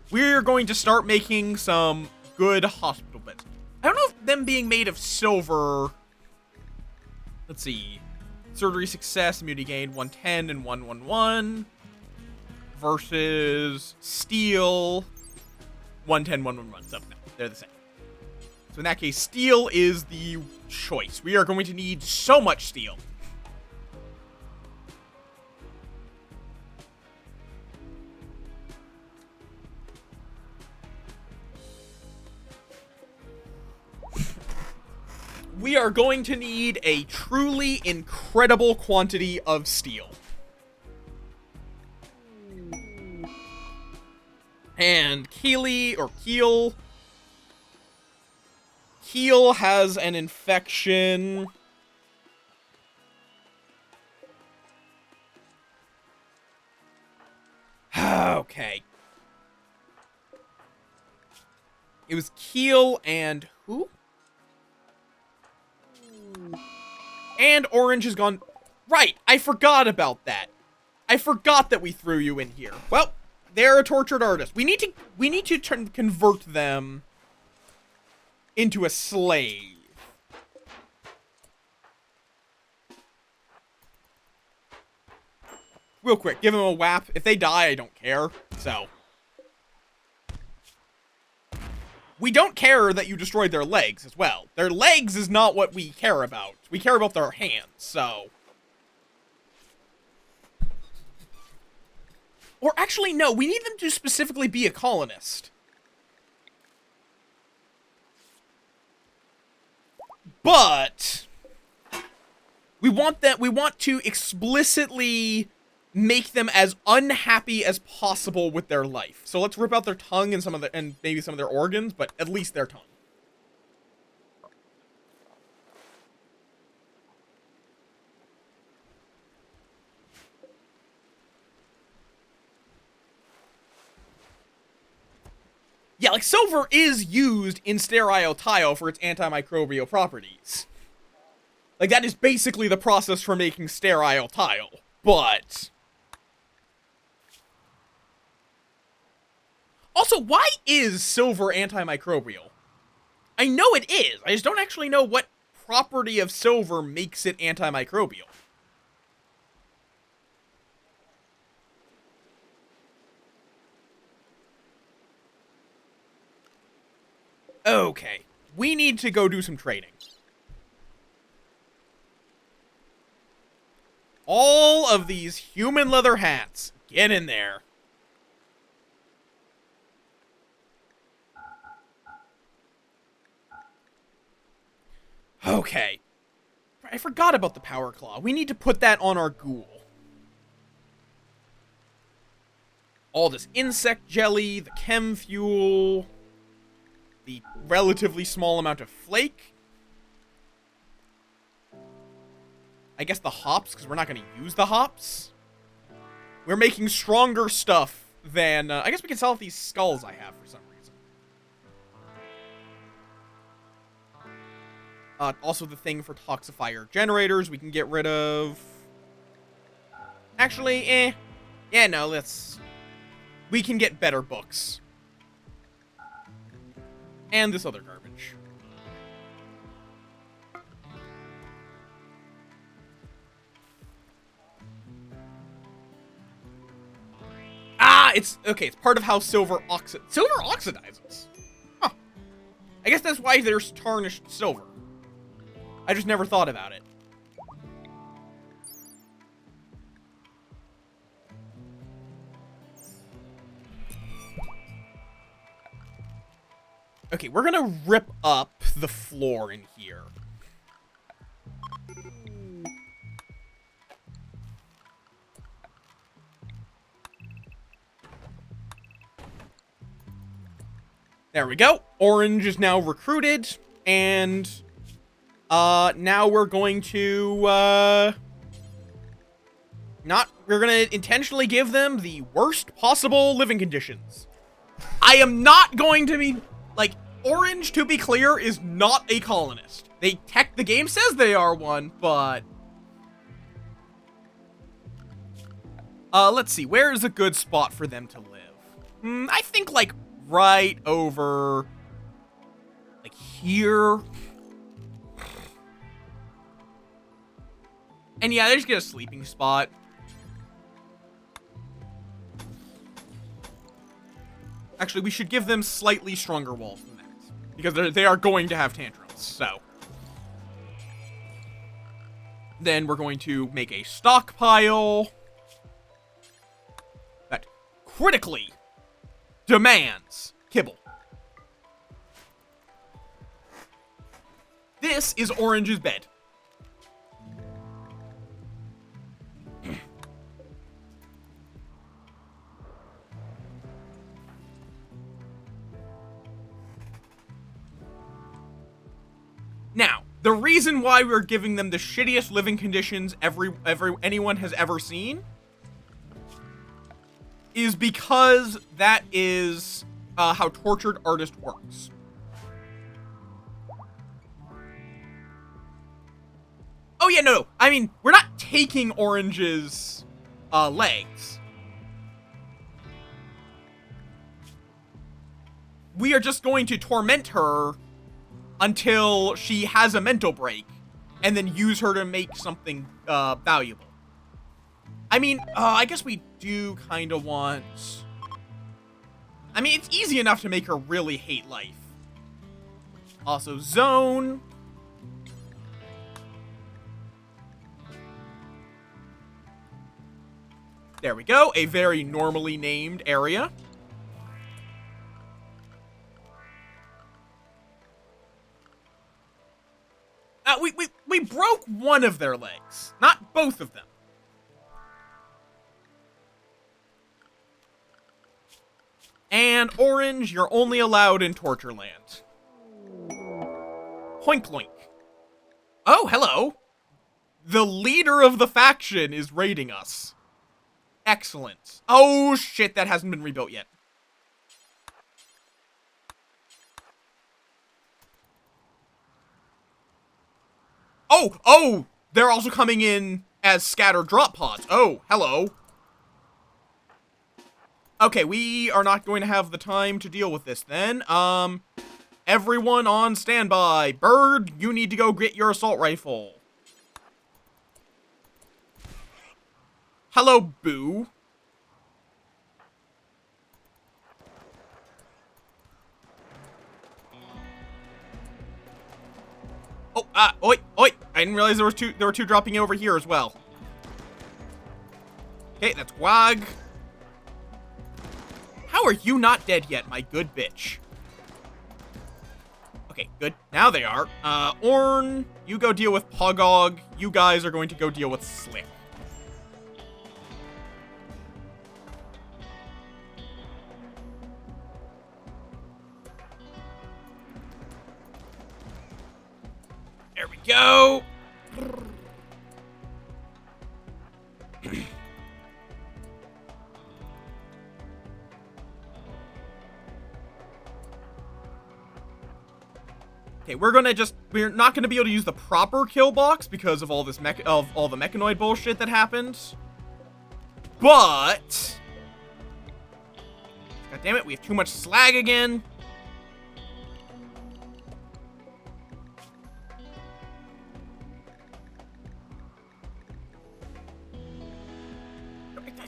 We're going to start making some good hospital beds. I don't know if them being made of silver... Let's see. Surgery success, immunity gain, 110 and 111. Versus steel, 110, 111. So, no, they're the same. So in that case, steel is the choice. We are going to need so much steel. We are going to need a truly incredible quantity of steel. And Keel has an infection. Okay. It was Keel and who? And Orange has gone... Right, I forgot about that. I forgot that we threw you in here. Well, they're a tortured artist. We need to convert them into a slave. Real quick, give them a whap. If they die, I don't care. So. we don't care that you destroyed their legs as well. Their legs is not what we care about. We care about their hands, so... Or actually, no, we need them to specifically be a colonist. But we want to explicitly make them as unhappy as possible with their life. So let's rip out their tongue and maybe some of their organs, but at least their tongue. Yeah, like, silver is used in sterile tile for its antimicrobial properties. Like, that is basically the process for making sterile tile. But... also, why is silver antimicrobial? I know it is. I just don't actually know what property of silver makes it antimicrobial. Okay, we need to go do some trading. All of these human leather hats, get in there. Okay, I forgot about the power claw. We need to put that on our ghoul. All this insect jelly, the chem fuel... the relatively small amount of flake. I guess the hops, because we're not going to use the hops. We're making stronger stuff than... I guess we can sell off these skulls I have for some reason. Also the thing for toxifier generators we can get rid of. Actually, yeah, no, let's... we can get better books. And this other garbage. Ah, it's... okay, it's part of how silver oxidizes. Huh. I guess that's why there's tarnished silver. I just never thought about it. Okay, we're gonna rip up the floor in here. There we go. Orange is now recruited, and now we're going to we're gonna intentionally give them the worst possible living conditions. I am not going to be like, Orange, to be clear, is not a colonist. The game says they are one, but let's see, where is a good spot for them to live? I think like right over like here. And yeah, they just get a sleeping spot. Actually, we should give them slightly stronger walls than that, because they are going to have tantrums, so. Then we're going to make a stockpile that critically demands kibble. This is Orange's bed. Now, the reason why we're giving them the shittiest living conditions anyone has ever seen is because that is how tortured artist works. Oh yeah, no. I mean, we're not taking Orange's legs. We are just going to torment her until she has a mental break, and then use her to make something valuable. I mean, I guess we do kind of want... I mean, it's easy enough to make her really hate life. Also zone. There we go. A very normally named area. We broke one of their legs, not both of them. And orange, you're only allowed in Torture Land. Hoink loink. Oh, hello. The leader of the faction is raiding us. Excellent. Oh shit, that hasn't been rebuilt yet. Oh, they're also coming in as scattered drop pods. Oh, hello. Okay, we are not going to have the time to deal with this then. Everyone on standby. Bird, you need to go get your assault rifle. Hello, Boo. Oh, oi. I didn't realize there were two dropping over here as well. Okay, that's Wag. How are you not dead yet, my good bitch? Okay, good. Now they are. Orn, you go deal with Pogog. You guys are going to go deal with Slick. There we go. Okay, we're not gonna be able to use the proper kill box because of all this all the mechanoid bullshit that happened. But god damn it, we have too much slag again.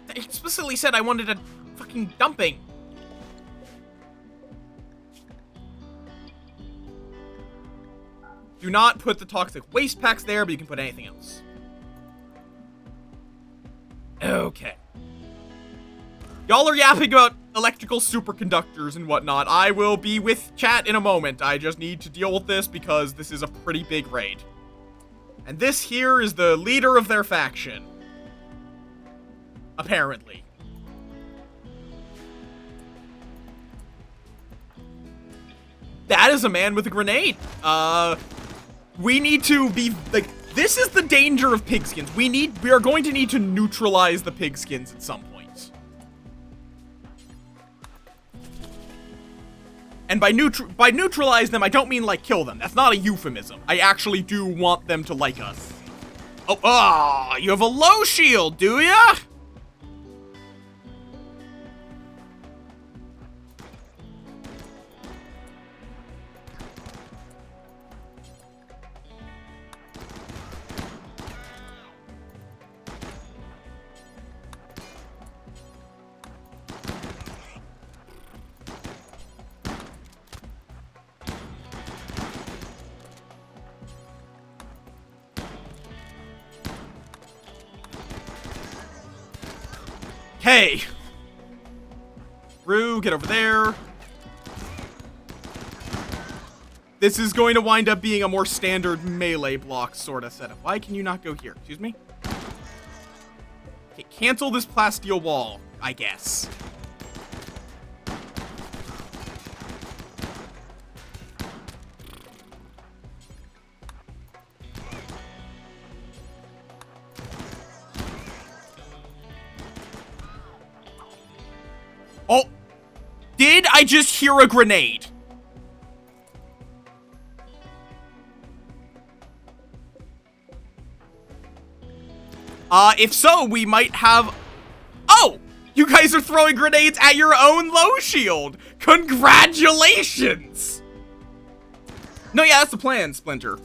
I explicitly said I wanted a fucking dumping. Do not put the toxic waste packs there, but you can put anything else. Okay. Y'all are yapping about electrical superconductors and whatnot. I will be with chat in a moment. I just need to deal with this because this is a pretty big raid. And this here is the leader of their faction. Apparently. That is a man with a grenade. We need to be, like, this is the danger of pigskins. We are going to need to neutralize the pigskins at some point. And by neutralize them, I don't mean, like, kill them. That's not a euphemism. I actually do want them to like us. Oh, you have a low shield, do ya? Hey! Rue, get over there. This is going to wind up being a more standard melee block sort of setup. Why can you not go here? Excuse me? Okay, cancel this plasteel wall, I guess. Oh! Did I just hear a grenade? If so, we might have... Oh! You guys are throwing grenades at your own low shield! Congratulations! No, yeah, that's the plan, Splinter.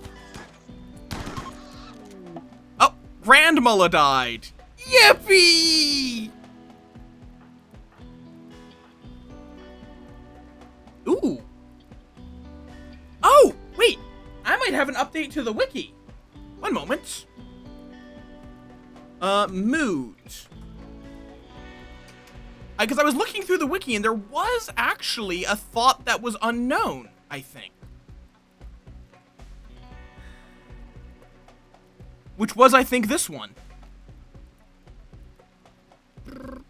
Oh, Grandmula died. Yippee! Ooh. Oh! according to the wiki. One moment. Mood. Because I was looking through the wiki and there was actually a thought that was unknown, I think. Which was, I think, this one.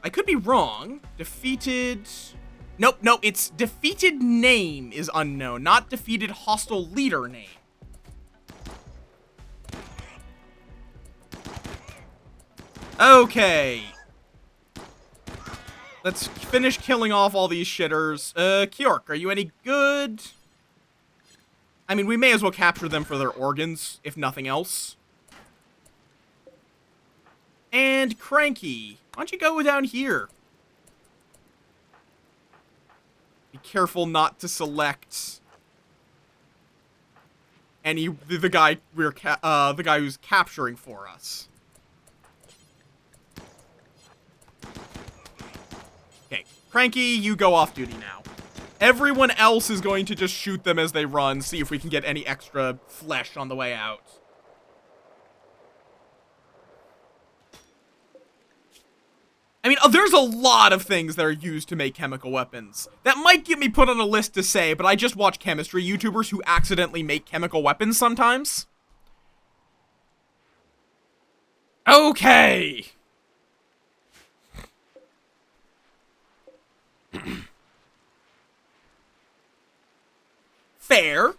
I could be wrong. Defeated... Nope, it's defeated name is unknown, not defeated hostile leader name. Okay. Let's finish killing off all these shitters. Kyork, are you any good? I mean, we may as well capture them for their organs, if nothing else. And Cranky, why don't you go down here? Be careful not to select the guy the guy who's capturing for us. Okay, Cranky, you go off duty now. Everyone else is going to just shoot them as they run, see if we can get any extra flesh on the way out. I mean, there's a lot of things that are used to make chemical weapons. That might get me put on a list to say, but I just watch chemistry YouTubers who accidentally make chemical weapons sometimes. Okay. Fair.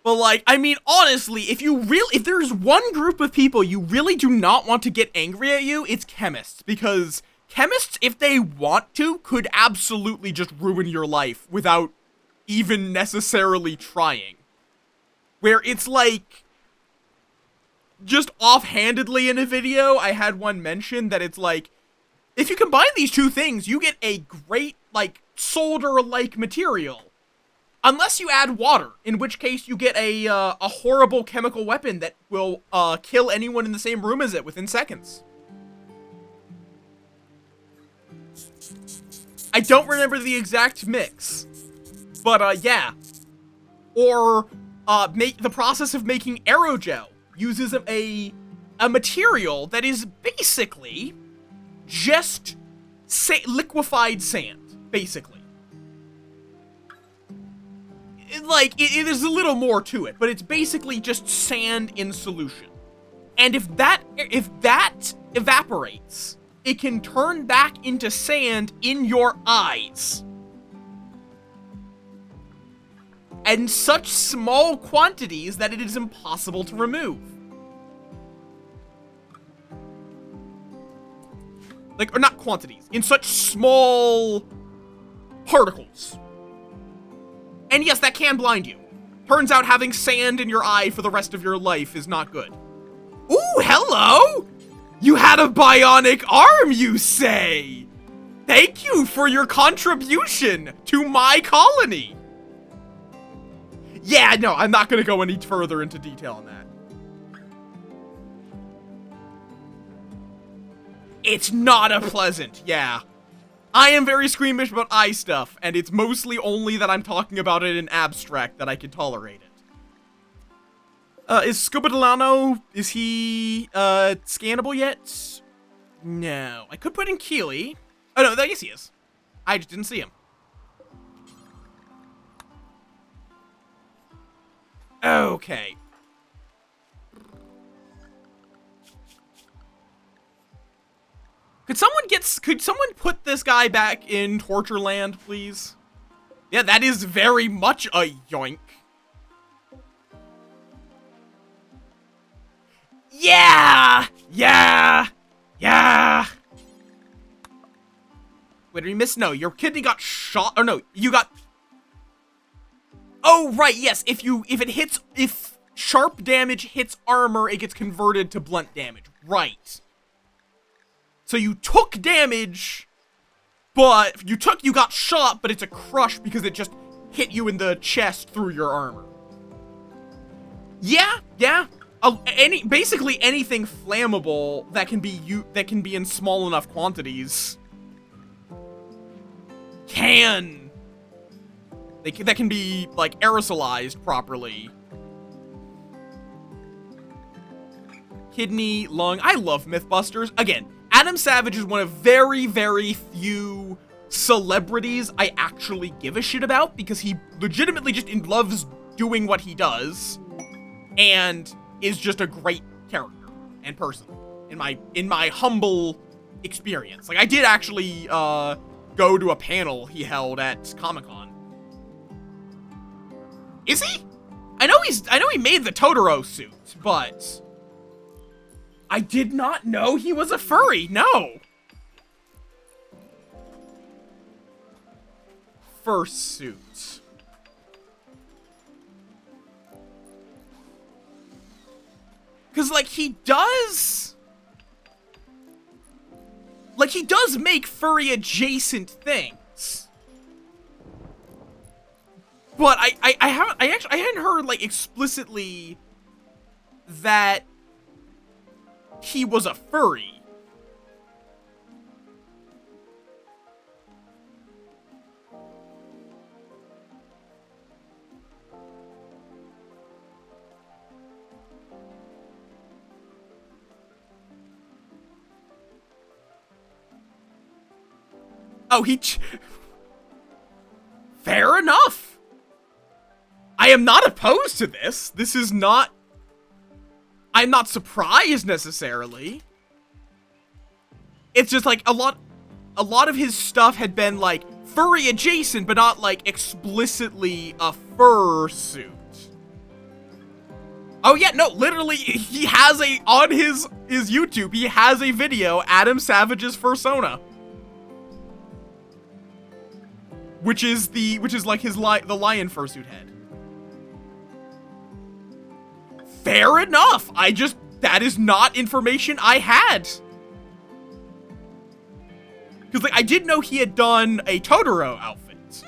But, like, I mean, honestly, if there's one group of people you really do not want to get angry at you, it's chemists. Because chemists, if they want to, could absolutely just ruin your life without even necessarily trying. Where it's like, just offhandedly in a video, I had one mention that it's like, if you combine these two things, you get a great, like, solder-like material. Unless you add water, in which case you get a horrible chemical weapon that will kill anyone in the same room as it within seconds. I don't remember the exact mix, but yeah. Or the process of making aerogel uses a material that is basically just liquefied sand, basically. Like, it is a little more to it, but it's basically just sand in solution. And if that evaporates, it can turn back into sand in your eyes. And such small quantities that it is impossible to remove. Like, or not quantities, in such small particles. And yes, that can blind you. Turns out having sand in your eye for the rest of your life is not good. Ooh, hello! You had a bionic arm, you say? Thank you for your contribution to my colony. Yeah, no, I'm not gonna go any further into detail on that. It's not a pleasant, yeah. I am very squeamish about eye stuff, and it's mostly only that I'm talking about it in abstract that I can tolerate it. Is Scopodelano, is he, scannable yet? No. I could put in Keely. Oh, no, I guess he is. I just didn't see him. Okay. Could someone put this guy back in Torture Land, please? Yeah, that is very much a yoink. Yeah! Yeah! Yeah! Wait, did we miss? No, your kidney got shot. Or no, you got... Oh, right, yes. If sharp damage hits armor, it gets converted to blunt damage. Right. So you took damage, but you got shot, but it's a crush because it just hit you in the chest through your armor. Yeah. Basically anything flammable that can be in small enough quantities can that can be, like, aerosolized properly. Kidney, lung. I love Mythbusters. Again, Adam Savage is one of very, very few celebrities I actually give a shit about, because he legitimately just loves doing what he does and is just a great character and person in my humble experience. Like, I did actually go to a panel he held at Comic-Con. Is he? I know he made the Totoro suit, but I did not know he was a furry. No. Fursuit. Cause like he does make furry adjacent things. But I hadn't heard like explicitly that he was a furry. Oh, fair enough. I am not opposed to this. This is not... I'm not surprised, necessarily. It's just, like, a lot of his stuff had been, like, furry adjacent, but not, like, explicitly a fursuit. Oh, yeah, no, literally, he has on his YouTube, he has a video, Adam Savage's Fursona. Which is like the lion fursuit head. Fair enough. That is not information I had. Because like I did know he had done a Totoro outfit.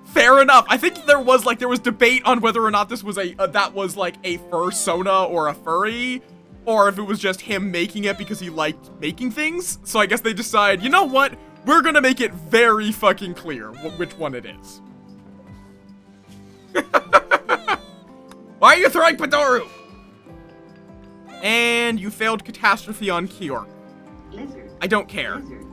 Fair enough. I think there was debate on whether or not this was that was like a fursona or a furry, or if it was just him making it because he liked making things. So I guess they decide, you know what? We're gonna make it very fucking clear which one it is. Why are you throwing Padoru? And you failed Catastrophe on Kior. Lizard. I don't care. Lizard.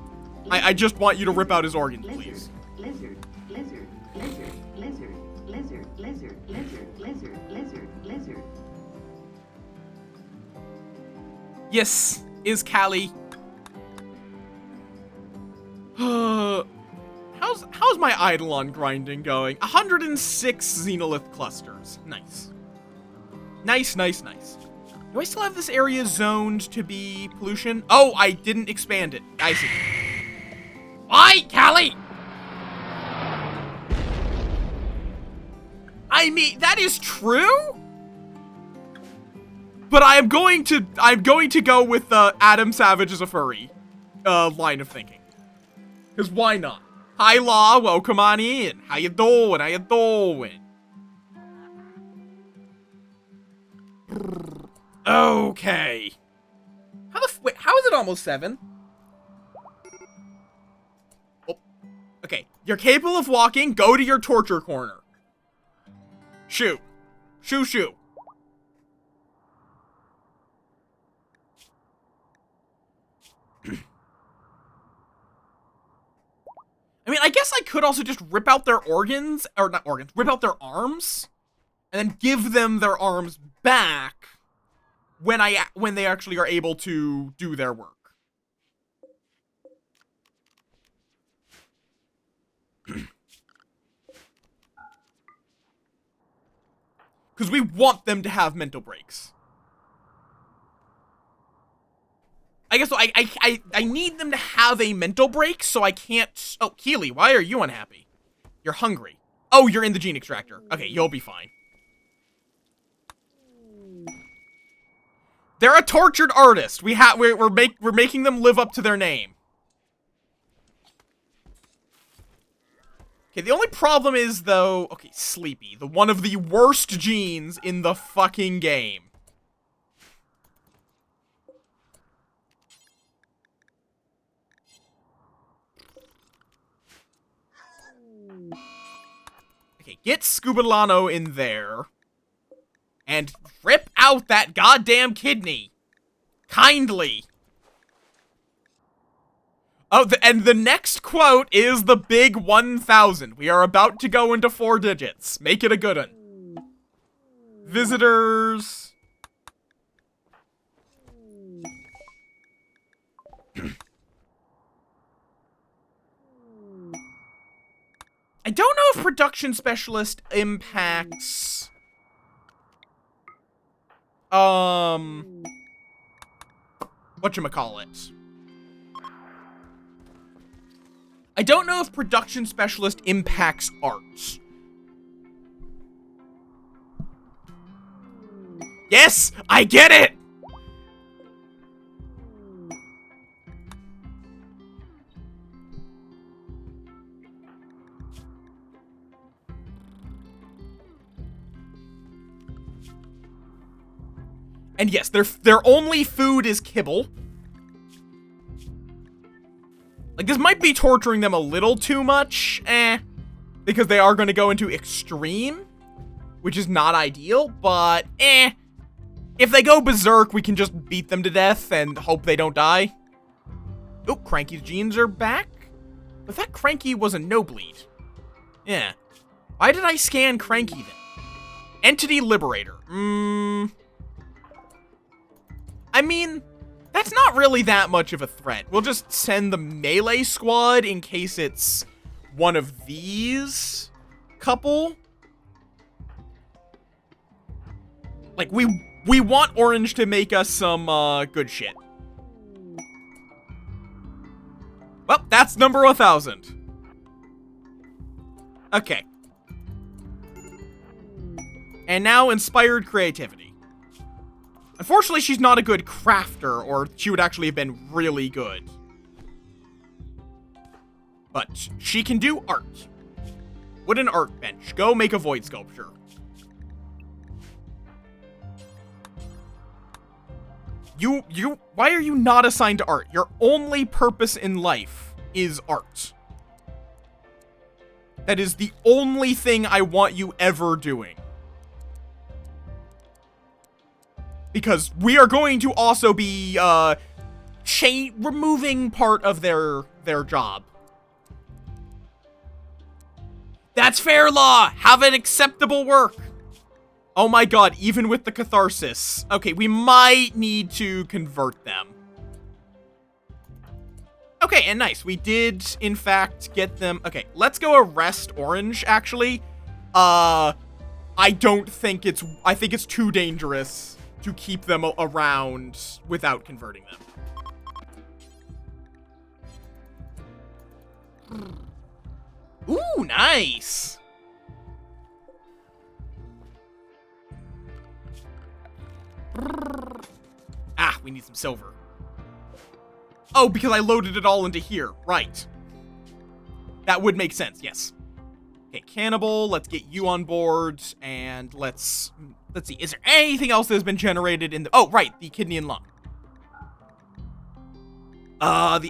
I just want you to rip out his organs, please. Lizard. Lizard. Lizard. Lizard. Lizard. Lizard. Lizard. Lizard. Lizard. Lizard. Yes, is Callie. How's my Eidolon grinding going? 106 Xenolith clusters. Nice. Nice, nice, nice. Do I still have this area zoned to be pollution? Oh, I didn't expand it. I see. Why, Callie? I mean, that is true? But I'm going to go with Adam Savage as a furry line of thinking. Because why not? Hi, Law. Welcome on in. How you doing? How you doing? Okay. Wait, how is it almost 7? Oh. Okay. You're capable of walking. Go to your torture corner. Shoo. Shoo, shoo. I mean, I guess I could also just rip out their organs, or not organs, rip out their arms, and then give them their arms back when they actually are able to do their work. Because we want them to have mental breaks. I guess so. I need them to have a mental break, so I can't... Oh, Keely, why are you unhappy? You're hungry. Oh, you're in the gene extractor. Okay, you'll be fine. They're a tortured artist. We're making them live up to their name. Okay, the only problem is, though... Okay, Sleepy. One of the worst genes in the fucking game. get Scubalano in there. And rip out that goddamn kidney. Kindly. Oh, and the next quote is the big 1,000. We are about to go into 4 digits. Make it a good one. Visitors. I don't know if production specialist impacts... whatchamacallit. I don't know if production specialist impacts art. Yes, I get it! And yes, their only food is kibble. Like, this might be torturing them a little too much, because they are going to go into extreme, which is not ideal, but if they go berserk, we can just beat them to death and hope they don't die. Oh, Cranky's genes are back? But that Cranky was a no-bleed. Yeah. Why did I scan Cranky then? Entity Liberator. I mean, that's not really that much of a threat. We'll just send the melee squad in case it's one of these couple. Like, we want Orange to make us some, good shit. Well, that's number 1,000. Okay. And now, Inspired Creativity. Unfortunately, she's not a good crafter, or she would actually have been really good. But she can do art. Wooden art bench. Go make a void sculpture. Why are you not assigned to art? Your only purpose in life is art. That is the only thing I want you ever doing. Because we are going to also be, removing part of their job. That's fair law! Have an acceptable work! Oh my god, even with the catharsis. Okay, we might need to convert them. Okay, and nice. We did, in fact, get them... Okay, let's go arrest Orange, actually. I don't think it's... I think it's too dangerous to keep them around without converting them. Ooh, nice! Ah, we need some silver. Oh, because I loaded it all into here. Right. That would make sense, yes. Okay, Cannibal, let's get you on board, and let's see, is there anything else that has been generated in the... Oh, right, the kidney and lung.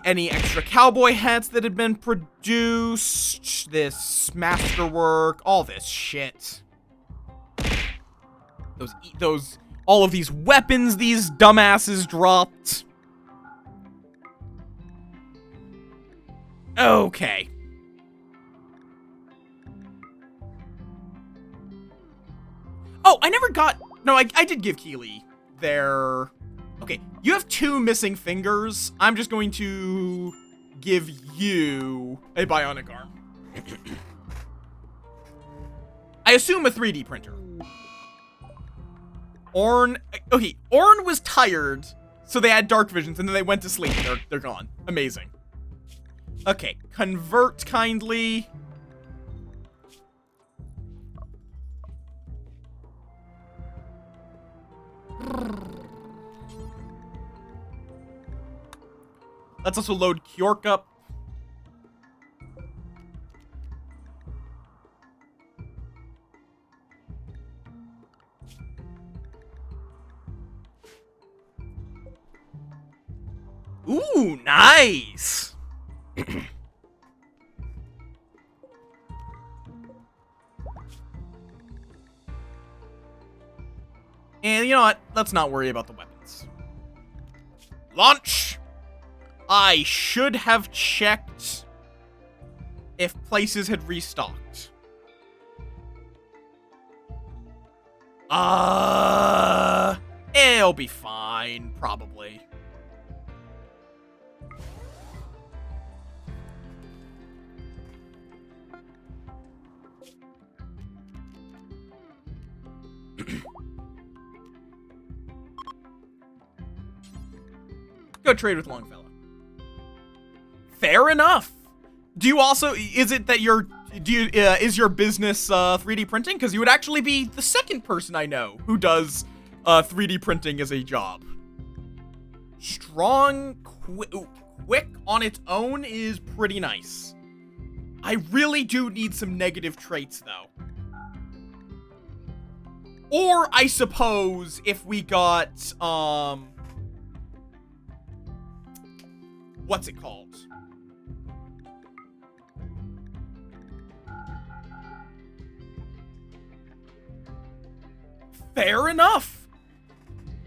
Any extra cowboy hats that had been produced, this masterwork, all this shit. All of these weapons these dumbasses dropped. Okay. Oh, I never got... No, I did give Keely their... Okay, you have 2 missing fingers. I'm just going to give you a bionic arm. I assume a 3D printer. Orn... Okay, Orn was tired, so they had dark visions, and then they went to sleep. They're gone. Amazing. Okay, convert kindly. Let's also load Kyork up. Ooh, nice! And you know what? Let's not worry about the weapons. Launch! I should have checked if places had restocked. It'll be fine, probably. Go trade with Longfellow. Fair enough. Do you also, is it that is your business 3D printing? Because you would actually be the second person I know who does 3D printing as a job. Strong, quick on its own is pretty nice. I really do need some negative traits though. Or I suppose if we got, what's it called? Fair enough.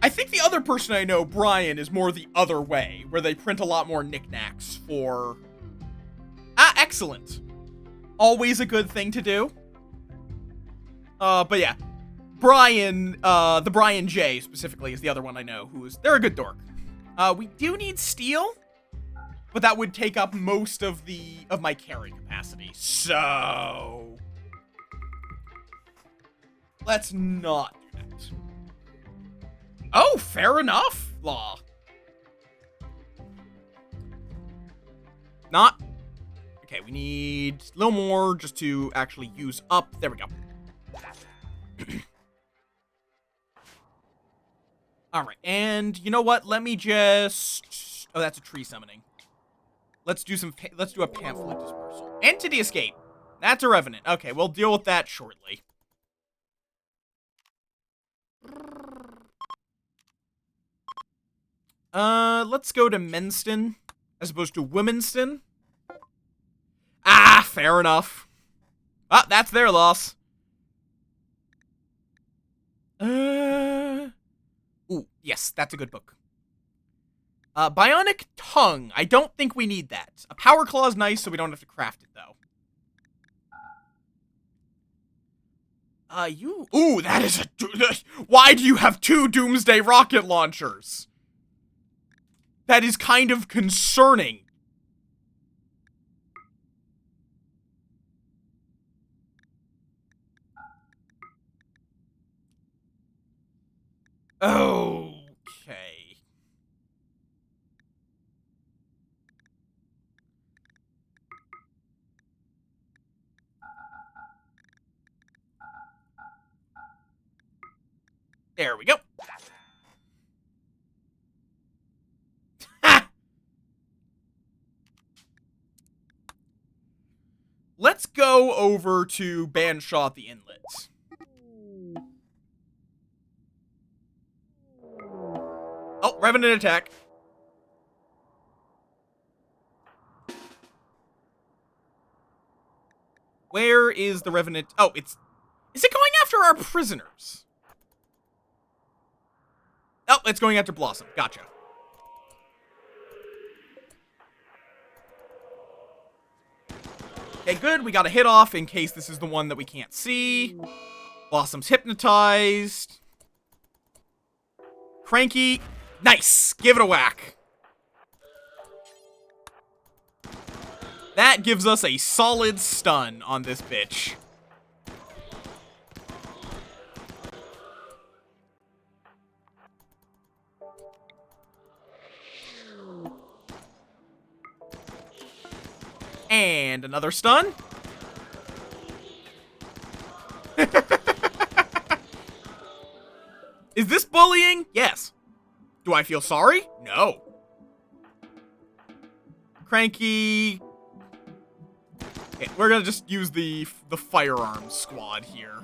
I think the other person I know, Brian, is more the other way, where they print a lot more knickknacks for... excellent. Always a good thing to do. But yeah. Brian, the Brian J, specifically, is the other one I know, they're a good dork. We do need steel, but that would take up most of my carry capacity, so... let's not do that. Oh, fair enough, Law. Not. Okay, we need a little more just to actually use up. There we go. Alright, and you know what? Let me just... oh, that's a tree summoning. Let's do a pamphlet dispersal. Entity escape. That's a revenant. Okay, we'll deal with that shortly. Let's go to Menston as opposed to Womenston. Ah, fair enough. Ah, that's their loss. Ooh, yes, that's a good book. Bionic Tongue. I don't think we need that. A Power Claw is nice, so we don't have to craft it, though. Ooh, that is a... why do you have 2 Doomsday rocket launchers? That is kind of concerning. Okay. There we go. Let's go over to Banshaw at the Inlet. Oh, Revenant attack. Where is the Revenant? Oh, is it going after our prisoners? Oh, it's going after Blossom. Gotcha. Okay, good. We got a hit off in case this is the one that we can't see. Blossom's hypnotized. Cranky. Nice. Give it a whack. That gives us a solid stun on this bitch. And another stun. Is this bullying? Yes. Do I feel sorry? No. Cranky. Okay, we're gonna just use the firearms squad here.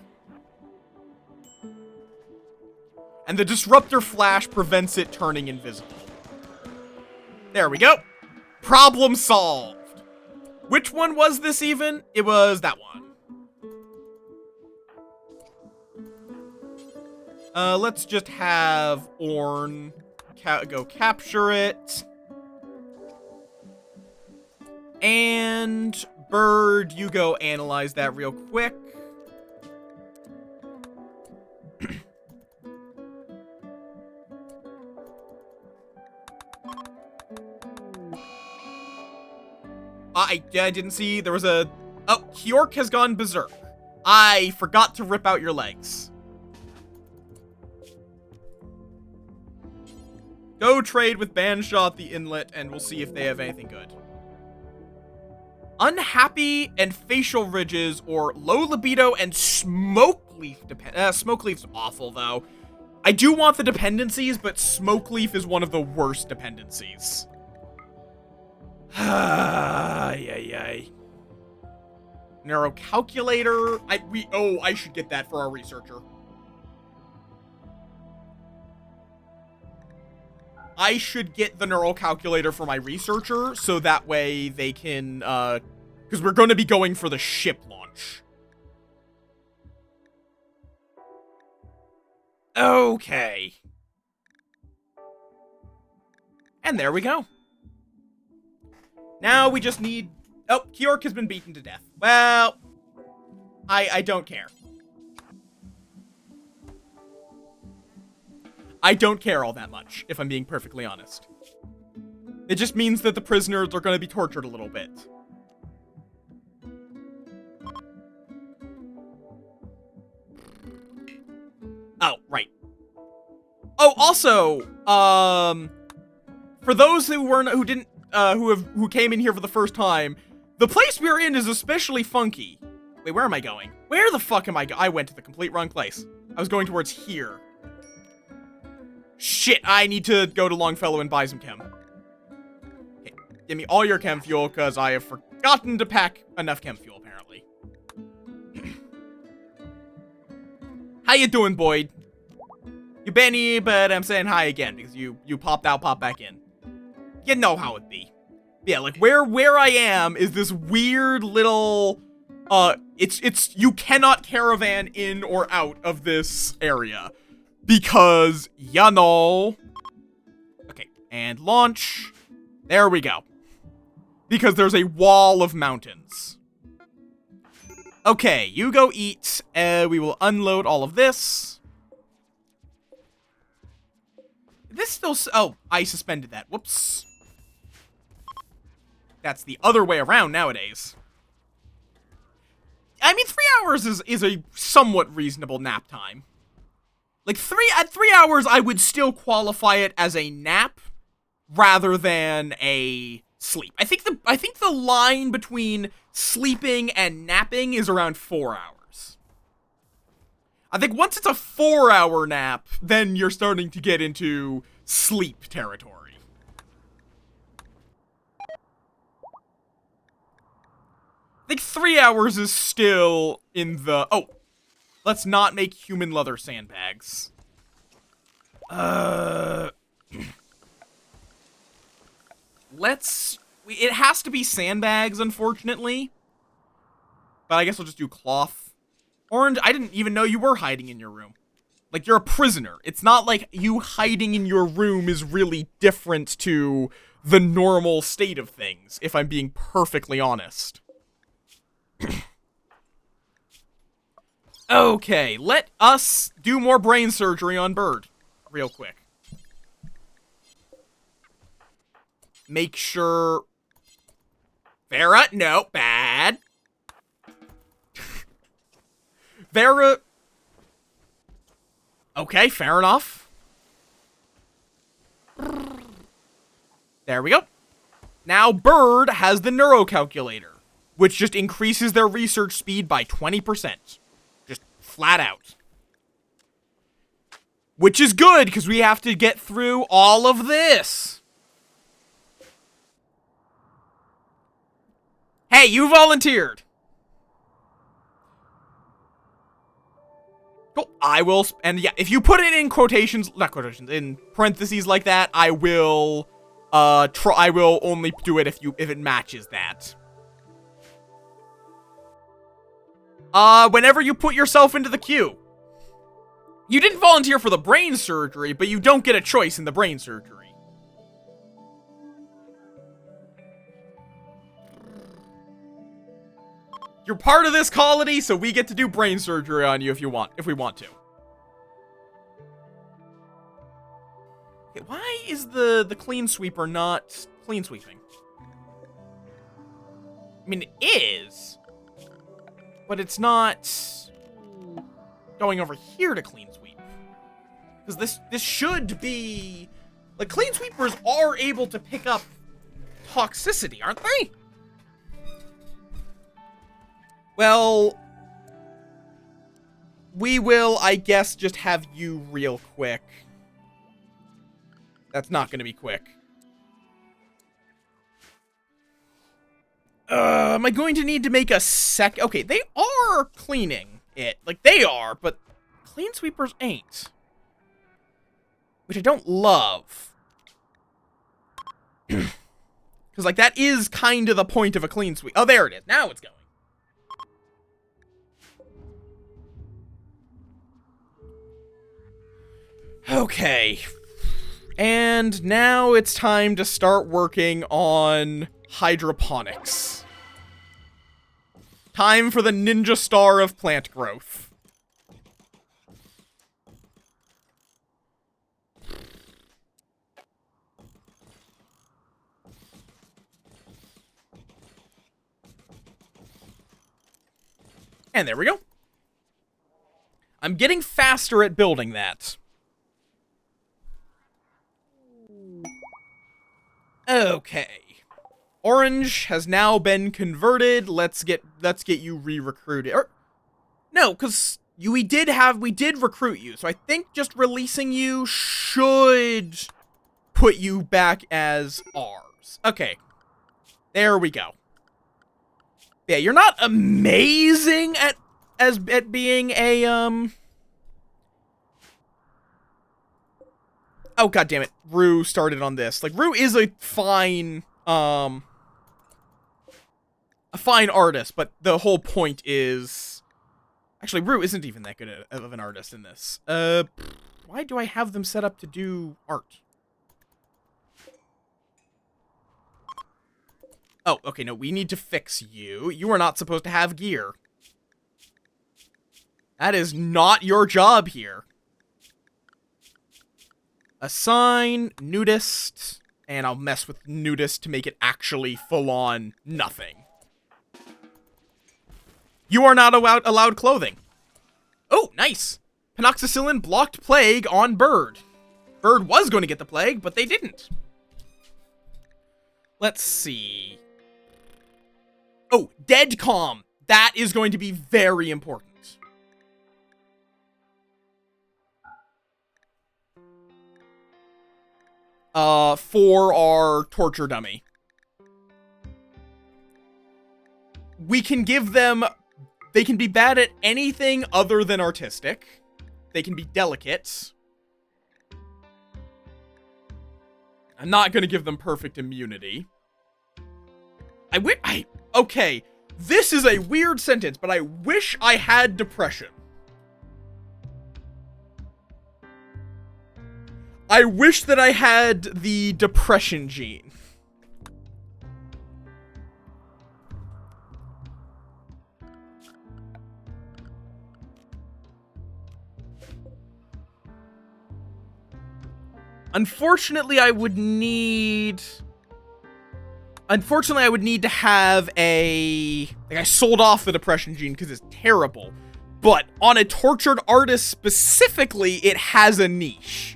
And the Disruptor Flash prevents it turning invisible. There we go. Problem solved. Which one was this even? It was that one. Let's just have Orn go capture it. And Bird, you go analyze that real quick. I didn't see, there was a... Oh, Kyork has gone berserk. I forgot to rip out your legs. Go trade with Banshaw at the inlet, and we'll see if they have anything good. Unhappy and facial ridges, or low libido and smoke leaf smoke leaf's awful, though. I do want the dependencies, but smoke leaf is one of the worst dependencies. Ay. Neurocalculator. I should get that for our researcher. I should get the neural calculator for my researcher, so that way they can, because we're going to be going for the ship launch. Okay. And there we go. Now we just need... Oh, Kyork has been beaten to death. Well, I don't care. I don't care all that much, if I'm being perfectly honest. It just means that the prisoners are going to be tortured a little bit. Oh, right. Oh, also, for those who came in here for the first time, the place we're in is especially funky. Wait, where am I going? Where the fuck am I I went to the complete wrong place. I was going towards here. Shit, I need to go to Longfellow and buy some chem. Okay, give me all your chem fuel, because I have forgotten to pack enough chem fuel, apparently. How you doing, Boyd? You Benny, but I'm saying hi again, because you popped out, popped back in. You know how it be. Yeah, like, where I am is this weird little, you cannot caravan in or out of this area. Because, you know. Okay, and launch. There we go. Because there's a wall of mountains. Okay, you go eat. We will unload all of this. This still... Oh, I suspended that. Whoops. That's the other way around nowadays. I mean, 3 hours is a somewhat reasonable nap time. Like, at 3 hours, I would still qualify it as a nap rather than a sleep. I think the line between sleeping and napping is around 4 hours. I think once it's a 4-hour nap, then you're starting to get into sleep territory. I think 3 hours is still in the... Oh. Let's not make human leather sandbags. It has to be sandbags, unfortunately. But I guess we'll just do cloth. Orange, I didn't even know you were hiding in your room. Like, you're a prisoner. It's not like you hiding in your room is really different to the normal state of things, if I'm being perfectly honest. Okay, let us do more brain surgery on Bird. Real quick. Make sure... Vera, no, bad. Vera... Okay, fair enough. There we go. Now Bird has the neurocalculator, which just increases their research speed by 20%. Flat out. Which is good, because we have to get through all of this. Hey, you volunteered. Cool. I will, and yeah, if you put it in quotations, not quotations, in parentheses like that, I will, I will only do it if it matches that. Whenever you put yourself into the queue. You didn't volunteer for the brain surgery, but you don't get a choice in the brain surgery. You're part of this colony, so we get to do brain surgery on you if we want to. Okay, why is the clean sweeper not clean sweeping? I mean, it is, but it's not going over here to clean sweep. Because this should be... Like, clean sweepers are able to pick up toxicity, aren't they? Well, we will, I guess, just have you real quick. That's not going to be quick. Am I going to need to make a sec... Okay, they are cleaning it. Like, they are, but clean sweepers ain't. Which I don't love. Because, like, that is kind of the point of a clean sweep. Oh, there it is. Now it's going. Okay. And now it's time to start working on hydroponics. Time for the ninja star of plant growth. And there we go. I'm getting faster at building that. Okay. Orange has now been converted. Let's get you re-recruited. Or no, because we did recruit you. So I think just releasing you should put you back as ours. Okay. There we go. Yeah, you're not amazing at being a Oh, god damn it. Rue started on this. Like, Rue is a fine artist, but the whole point is... Actually, Rue isn't even that good of an artist in this. Why do I have them set up to do art? Oh, okay, no, we need to fix you. You are not supposed to have gear. That is not your job here. Assign nudist, and I'll mess with nudist to make it actually full-on nothing. You are not allowed clothing. Oh, nice. Penoxicillin blocked plague on Bird. Bird was going to get the plague, but they didn't. Let's see. Oh, dead calm. That is going to be very important. For our torture dummy. We can give them... They can be bad at anything other than artistic. They can be delicate. I'm not gonna give them perfect immunity. Okay, this is a weird sentence, but I wish I had depression. I wish that I had the depression gene. Unfortunately, I would need to have a... Like, I sold off the depression gene because it's terrible. But on a tortured artist specifically, it has a niche.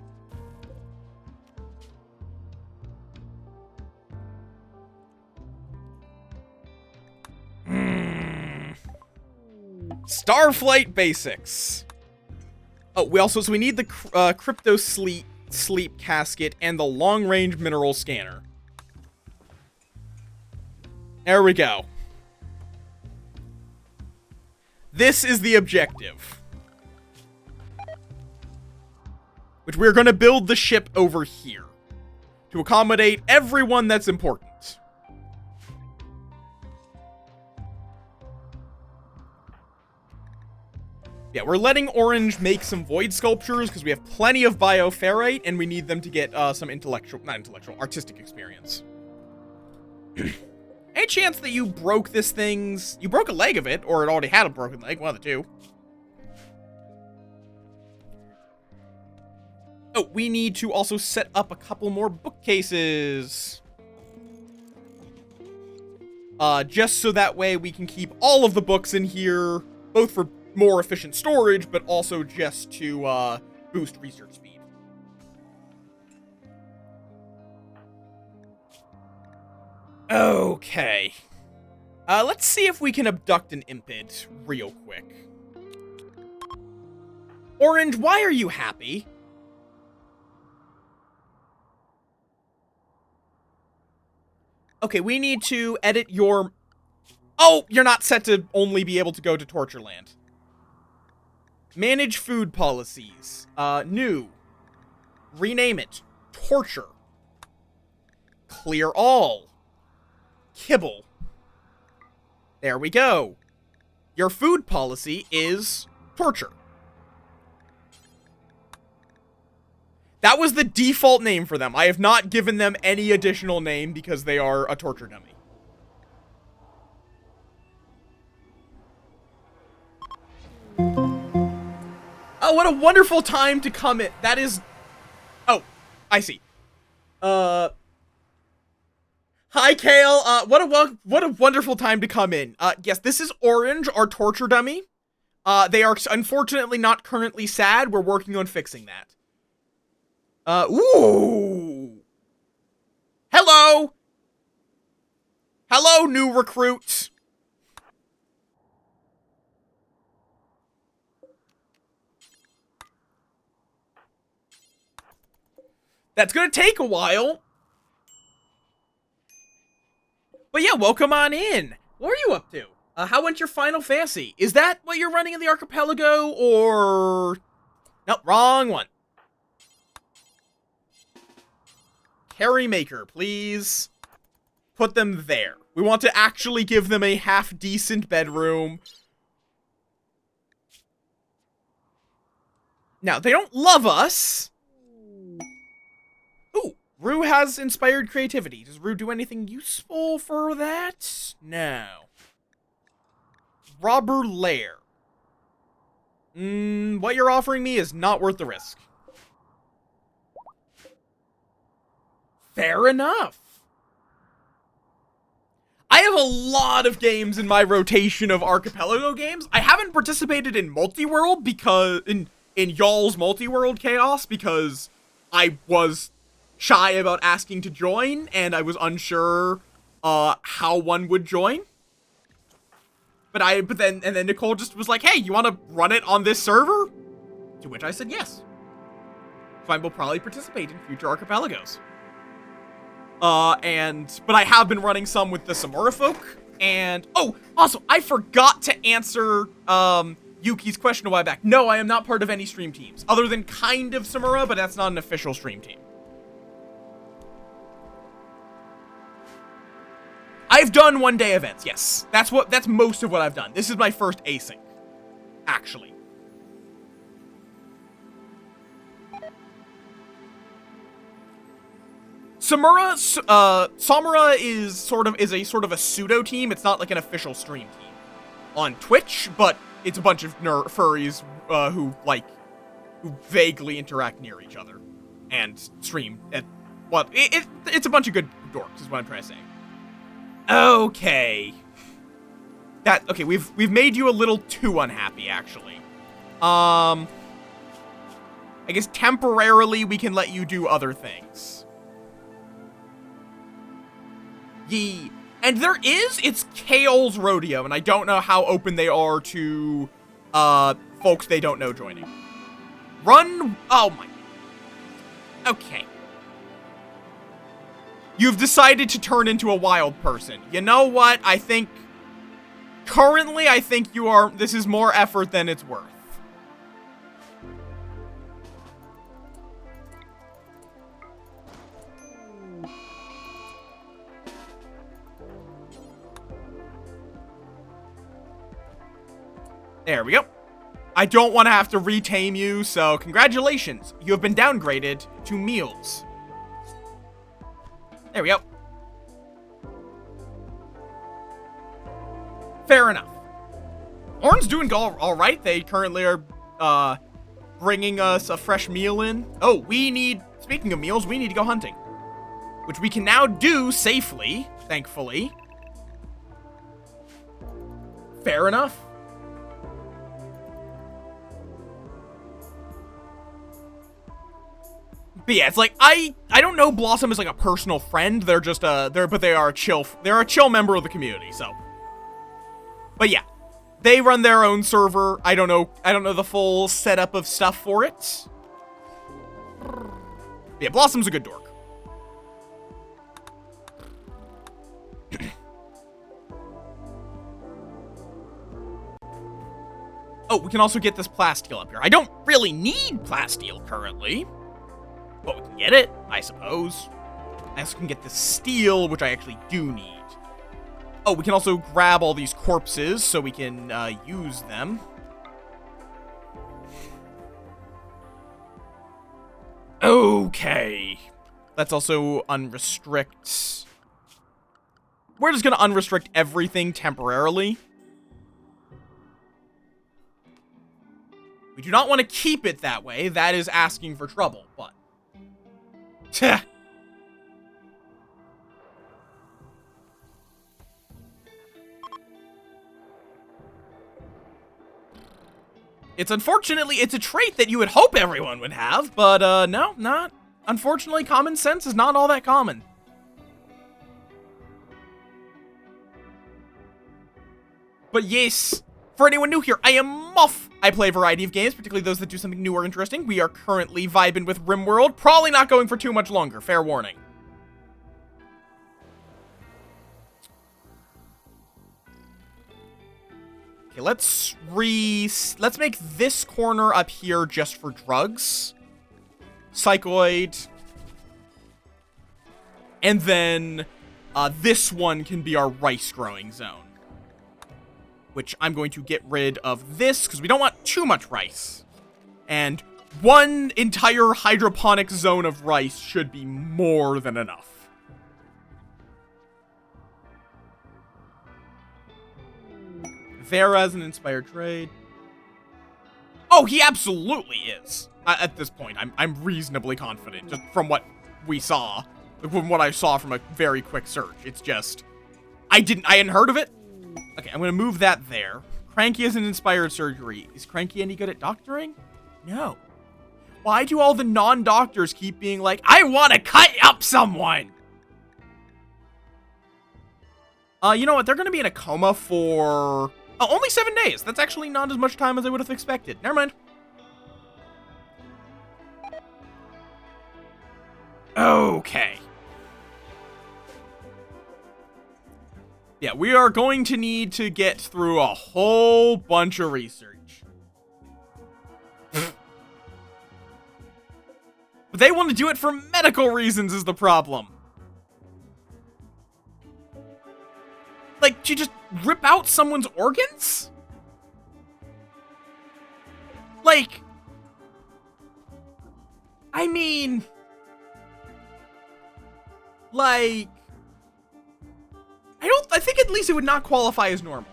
Starflight basics. Oh, so we need the crypto sleep casket and the long-range mineral scanner. There we go. This is the objective. Which we're going to build the ship over here to accommodate everyone that's important. Yeah, we're letting Orange make some void sculptures because we have plenty of bioferrite and we need them to get some artistic experience. Any chance that you broke this thing's... You broke a leg of it, or it already had a broken leg, one of the two. Oh, we need to also set up a couple more bookcases. Just so that way we can keep all of the books in here, both for more efficient storage, but also just to, boost research speed. Okay. Let's see if we can abduct an impid real quick. Orange, why are you happy? Okay, we need to edit your... Oh, you're not set to only be able to go to Torture Land. Manage food policies. New. Rename it. Torture. Clear all. Kibble. There we go. Your food policy is torture. That was the default name for them. I have not given them any additional name because they are a torture dummy. Oh, what a wonderful time to come in. That is... Oh, I see. Hi, Kale. What a wonderful time to come in. Yes, this is Orange, our torture dummy. They are unfortunately not currently sad. We're working on fixing that. Ooh. Hello. Hello, new recruit. That's gonna take a while. But yeah, welcome on in. What are you up to? How went your Final Fantasy? Is that what you're running in the archipelago, or... Nope, wrong one. Carry Maker, please. Put them there. We want to actually give them a half-decent bedroom. Now, they don't love us. Ooh, Rue has inspired creativity. Does Rue do anything useful for that? No. Robber Lair. What you're offering me is not worth the risk. Fair enough. I have a lot of games in my rotation of Archipelago games. I haven't participated in Multiworld because... in y'all's Multiworld chaos because I was shy about asking to join and I was unsure how one would join. But then Nicole just was like, "Hey, you want to run it on this server?" To which I said yes. So I will probably participate in future Archipelagos. But I have been running some with the Samura folk, and oh, also I forgot to answer Yuki's question a while back. No, I am not part of any stream teams other than kind of Samura, but that's not an official stream team. I've done one-day events, yes. That's most of what I've done. This is my first async, actually. Samura is a sort of a pseudo team. It's not like an official stream team on Twitch, but it's a bunch of furries who vaguely interact near each other and stream. It's a bunch of good dorks, is what I'm trying to say. Okay. Okay, we've made you a little too unhappy, actually. I guess temporarily we can let you do other things. And it's Kale's Rodeo, and I don't know how open they are to, folks they don't know joining. Oh my. Okay. You've decided to turn into a wild person. You know what? Currently, I think this is more effort than it's worth. There we go. I don't want to have to retame you, so congratulations. You have been downgraded to meals. There we go. Fair enough. Oran's doing all right. They currently are bringing us a fresh meal in. Oh, speaking of meals, we need to go hunting, which we can now do safely, thankfully. Fair enough. But yeah, it's like, I don't know Blossom is like a personal friend. They're just but they are a chill member of the community, so. But yeah, they run their own server. I don't know the full setup of stuff for it. Yeah, Blossom's a good dork. Oh, we can also get this plasteel up here. I don't really need plasteel currently, but we can get it, I suppose. I also can get the steel, which I actually do need. Oh, we can also grab all these corpses so we can use them. Okay. Let's also unrestrict. We're just going to unrestrict everything temporarily. We do not want to keep it that way. That is asking for trouble, but... It's a trait that you would hope everyone would have, but no, not. Unfortunately, common sense is not all that common. But yes, for anyone new here, I am Moff. I play a variety of games, particularly those that do something new or interesting. We are currently vibing with RimWorld, probably not going for too much longer, fair warning. Okay, let's make this corner up here just for drugs. Psychoid. And then this one can be our rice growing zone. Which I'm going to get rid of this because we don't want too much rice. And one entire hydroponic zone of rice should be more than enough. Vera is an inspired trade. Oh, he absolutely is. At this point, I'm reasonably confident, just from what we saw, from what I saw from a very quick search. It's just, I hadn't heard of it. Okay, I'm gonna move that there. Cranky is an inspired surgery. Is Cranky any good at doctoring? No. Why do all the non-doctors keep being like, I want to cut up someone? You know what? They're gonna be in a coma for... Oh, only 7 days. That's actually not as much time as I would have expected. Never mind. Okay. Yeah, we are going to need to get through a whole bunch of research. But they want to do it for medical reasons is the problem. Like, to just rip out someone's organs? Like, I mean, like, I think at least it would not qualify as normal.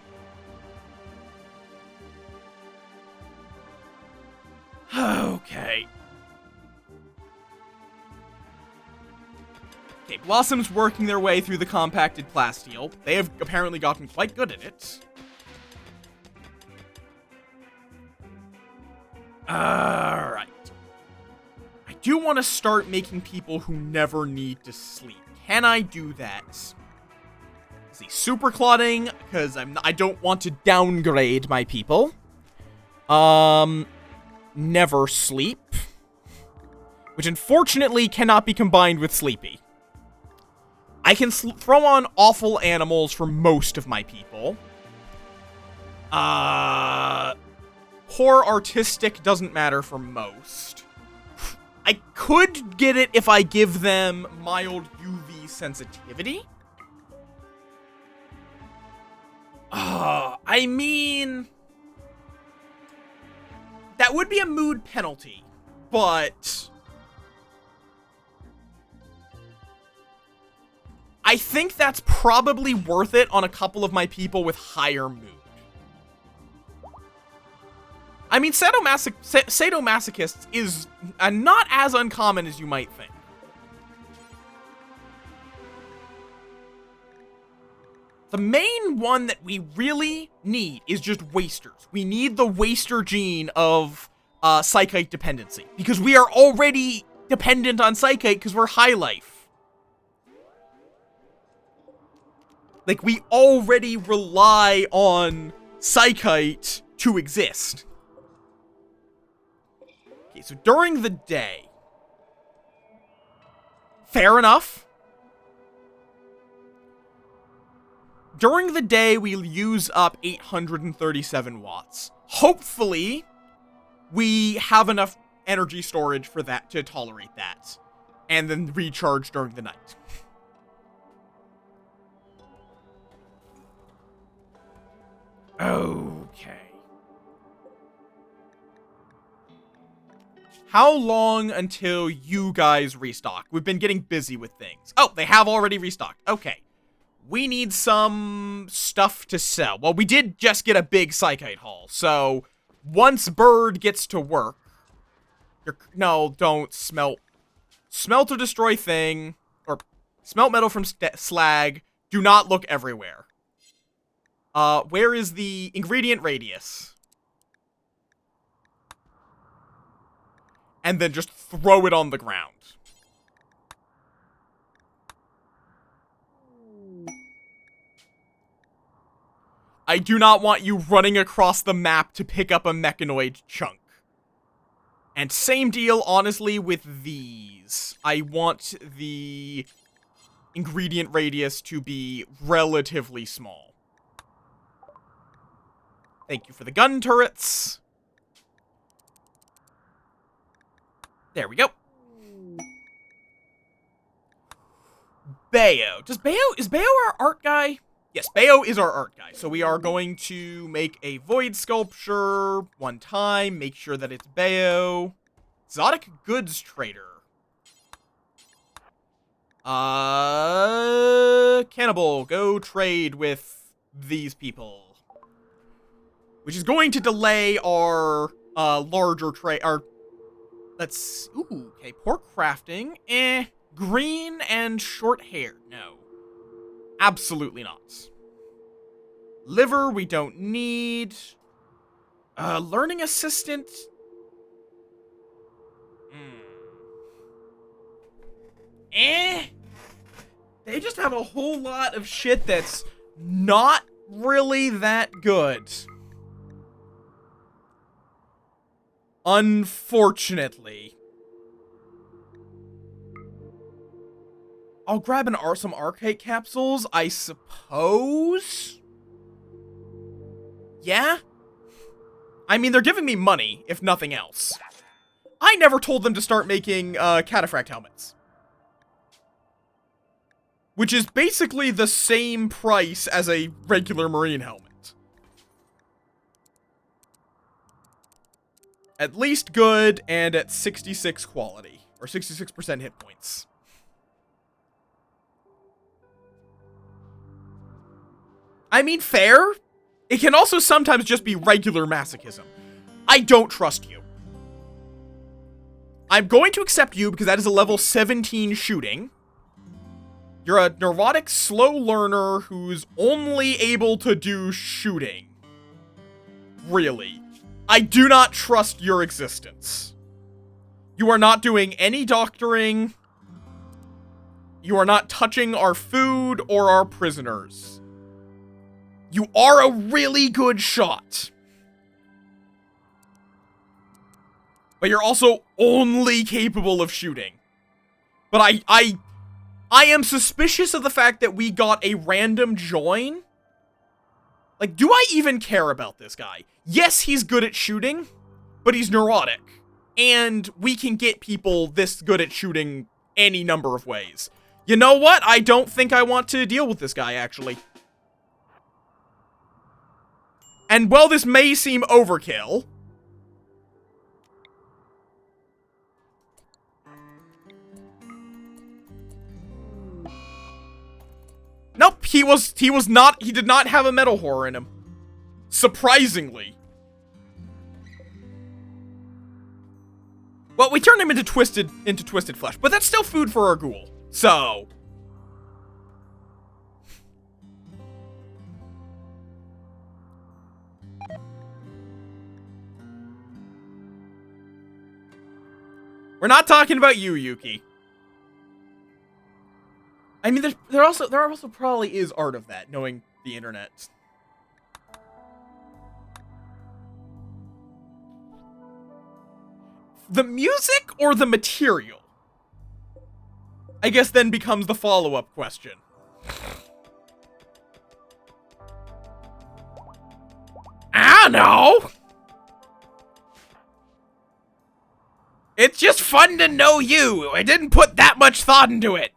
Okay. Okay, Blossom's working their way through the compacted plasteel. They have apparently gotten quite good at it. Alright. I do want to start making people who never need to sleep. Can I do that? See, super clotting, because I don't want to downgrade my people. Never sleep. Which unfortunately cannot be combined with sleepy. I can throw on awful animals for most of my people. Poor artistic doesn't matter for most. I could get it if I give them mild UV sensitivity. I mean, That would be a mood penalty, but I think that's probably worth it on a couple of my people with higher mood. I mean, sadomasochists is not as uncommon as you might think. The main one that we really need is just wasters. We need the waster gene of psychite dependency, because we are already dependent on psychite because we're high life. Like, we already rely on psychite to exist. Okay, so during the day. Fair enough. During the day, we'll use up 837 watts. Hopefully, we have enough energy storage for that to tolerate that. And then recharge during the night. Okay. How long until you guys restock? We've been getting busy with things. Oh, they have already restocked. Okay. We need some stuff to sell. Well, we did just get a big psychite haul, so once Bird gets to work... No, don't smelt. Smelt or destroy thing, or smelt metal from slag. Do not look everywhere. Where is the ingredient radius? And then just throw it on the ground. I do not want you running across the map to pick up a mechanoid chunk. And same deal, honestly, with these. I want the ingredient radius to be relatively small. Thank you for the gun turrets. There we go. Bayo. Is Bayo our art guy? Yes, Bayo is our art guy. So we are going to make a void sculpture one time. Make sure that it's Bayo. Exotic goods trader. Cannibal, go trade with these people. Which is going to delay our larger trade. Let's. Ooh, okay. Pork crafting. Green and short hair. No. Absolutely not. Liver, we don't need. Learning assistant. They just have a whole lot of shit that's not really that good. Unfortunately. I'll grab some arcade capsules, I suppose? Yeah? I mean, they're giving me money, if nothing else. I never told them to start making, cataphract helmets. Which is basically the same price as a regular marine helmet. At least good, and at 66 quality. Or 66% hit points. I mean, fair. It can also sometimes just be regular masochism. I don't trust you. I'm going to accept you because that is a level 17 shooting. You're a neurotic, slow learner who's only able to do shooting. Really. I do not trust your existence. You are not doing any doctoring. You are not touching our food or our prisoners. You are a really good shot. But you're also only capable of shooting. But I am suspicious of the fact that we got a random join. Like, do I even care about this guy? Yes, he's good at shooting, but he's neurotic. And we can get people this good at shooting any number of ways. You know what? I don't think I want to deal with this guy, actually. And while this may seem overkill, he did not have a metal horror in him. Surprisingly. Well, we turned him into twisted flesh, but that's still food for our ghoul. So, we're not talking about you, Yuki. I mean, there also probably is art of that, knowing the internet. The music or the material? I guess then becomes the follow-up question. I don't know. It's just fun to know you. I didn't put that much thought into it.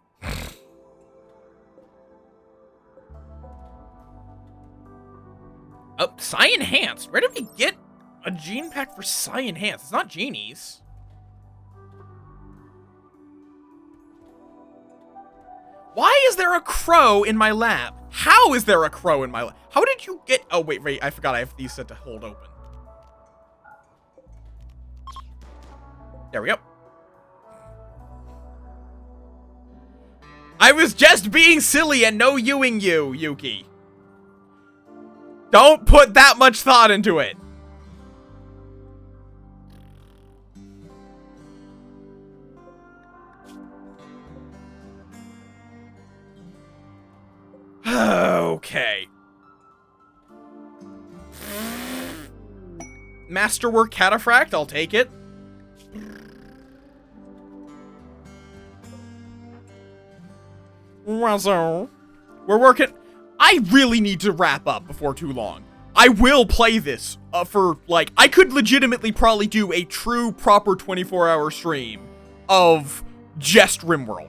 Oh, Psi Enhanced. Where did we get a gene pack for Psi Enhanced? It's not genies. Why is there a crow in my lab? How is there a crow in my lab? How did you get... Oh, wait, I forgot I have these set to hold open. There we go. I was just being silly and no youing you, Yuki. Don't put that much thought into it. Okay. Masterwork Cataphract, I'll take it. Well, so we're working. I really need to wrap up before too long. I will play this for, like, I could legitimately probably do a true, proper 24-hour stream of just RimWorld.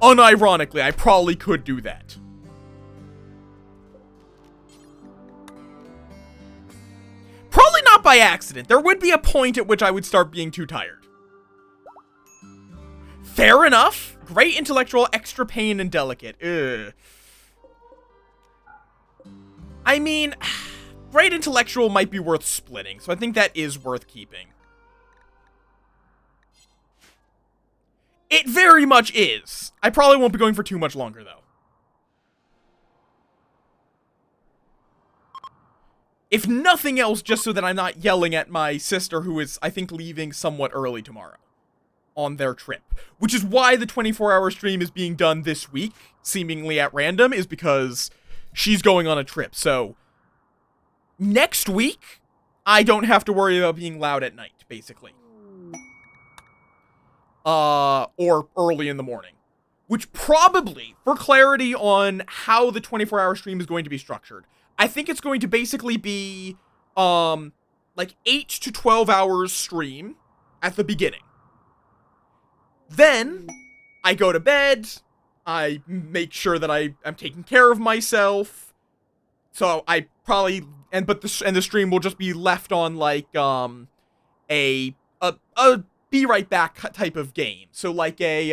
Unironically, I probably could do that. Probably not by accident. There would be a point at which I would start being too tired. Fair enough. Great intellectual, extra pain and delicate. Ugh. I mean, great intellectual might be worth splitting, so I think that is worth keeping. It very much is. I probably won't be going for too much longer, though. If nothing else, just so that I'm not yelling at my sister, who is, I think, leaving somewhat early tomorrow on their trip. Which is why the 24-hour stream is being done this week, seemingly at random, is because she's going on a trip. So, next week, I don't have to worry about being loud at night, basically. Or early in the morning. Which probably, for clarity on how the 24-hour stream is going to be structured, I think it's going to basically be, like 8 to 12 hours stream at the beginning. Then, I go to bed, I make sure that I'm taking care of myself, so I probably, the stream will just be left on, like, a be right back type of game. So, like a,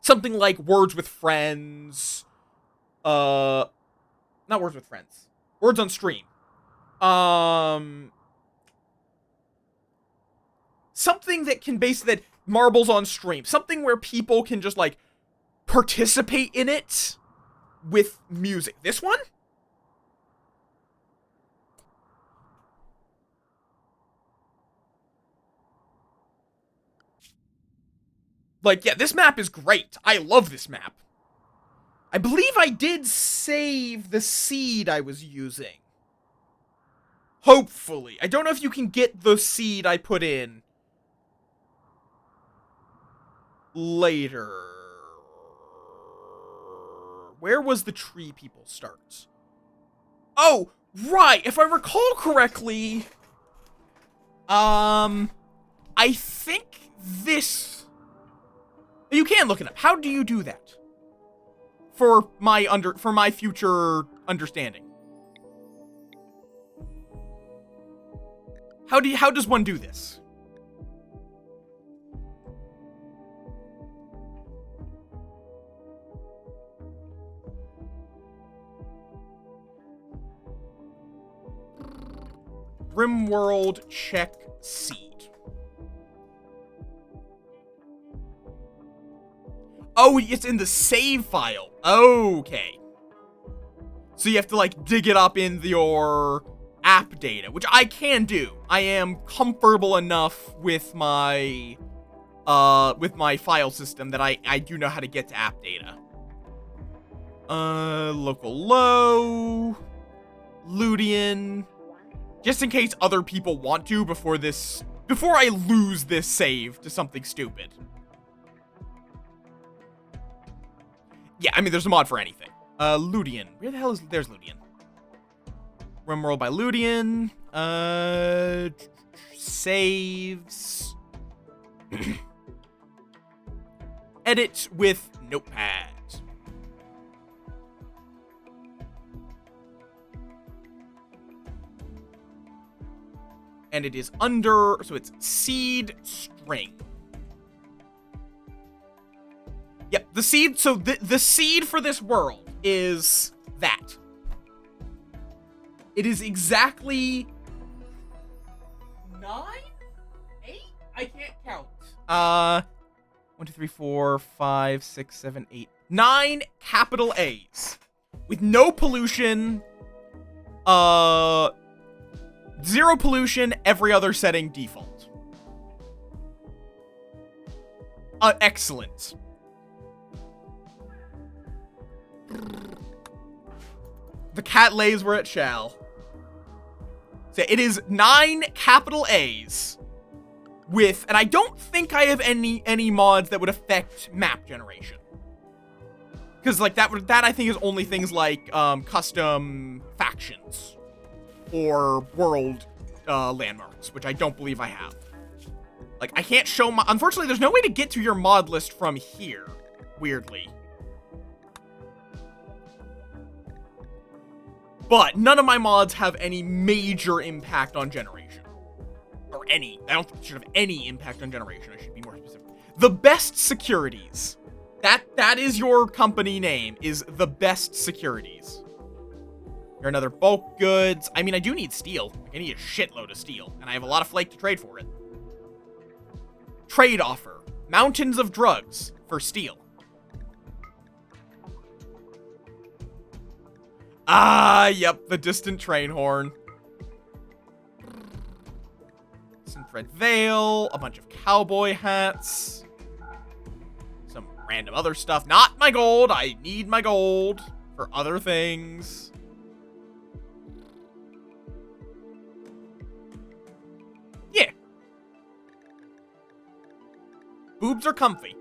something like Words with Friends, not Words with Friends, Words on Stream. Something that can that Marbles on Stream. Something where people can just, like, participate in it with music. This one? Like, yeah, this map is great. I love this map. I believe I did save the seed I was using. Hopefully. I don't know if you can get the seed I put in later. Where was the tree people start? Oh, right. If I recall correctly, I think this... You can look it up. How do you do that? For my future understanding. How does one do this? RimWorld check seed. Oh, it's in the save file. Okay. So you have to, like, dig it up in your app data, which I can do. I am comfortable enough with my file system that I do know how to get to app data. Local low, Ludian, just in case other people want to before I lose this save to something stupid. Yeah, I mean, there's a mod for anything. Ludian. Where the hell is... There's Ludian. RimWorld by Ludian. Saves. Edit with Notepad. And it is under... So it's seed string. Yep, the seed... So the seed for this world is that. It is exactly 9? 8? I can't count. 1, 2, 3, 4, 5, 6, 7, 8. 9 capital A's. With no pollution. 0 pollution, every other setting default. Excellent. The cat lays where it shall. So it is 9 capital A's with, and I don't think I have any mods that would affect map generation. Because like that I think is only things like custom factions or world landmarks, which I don't believe I have. Like I can't show my, unfortunately there's no way to get to your mod list from here, weirdly. But none of my mods have any major impact on generation. Or any. I don't think it should have any impact on generation. I should be more specific. The Best Securities. That is your company name, is The Best Securities. You're another bulk goods. I mean, I do need steel. I need a shitload of steel. And I have a lot of flake to trade for it. Trade offer. Mountains of drugs for steel. Ah, yep, the distant train horn. Some thread veil, a bunch of cowboy hats. Some random other stuff. Not my gold. I need my gold for other things. Yeah. Boobs are comfy.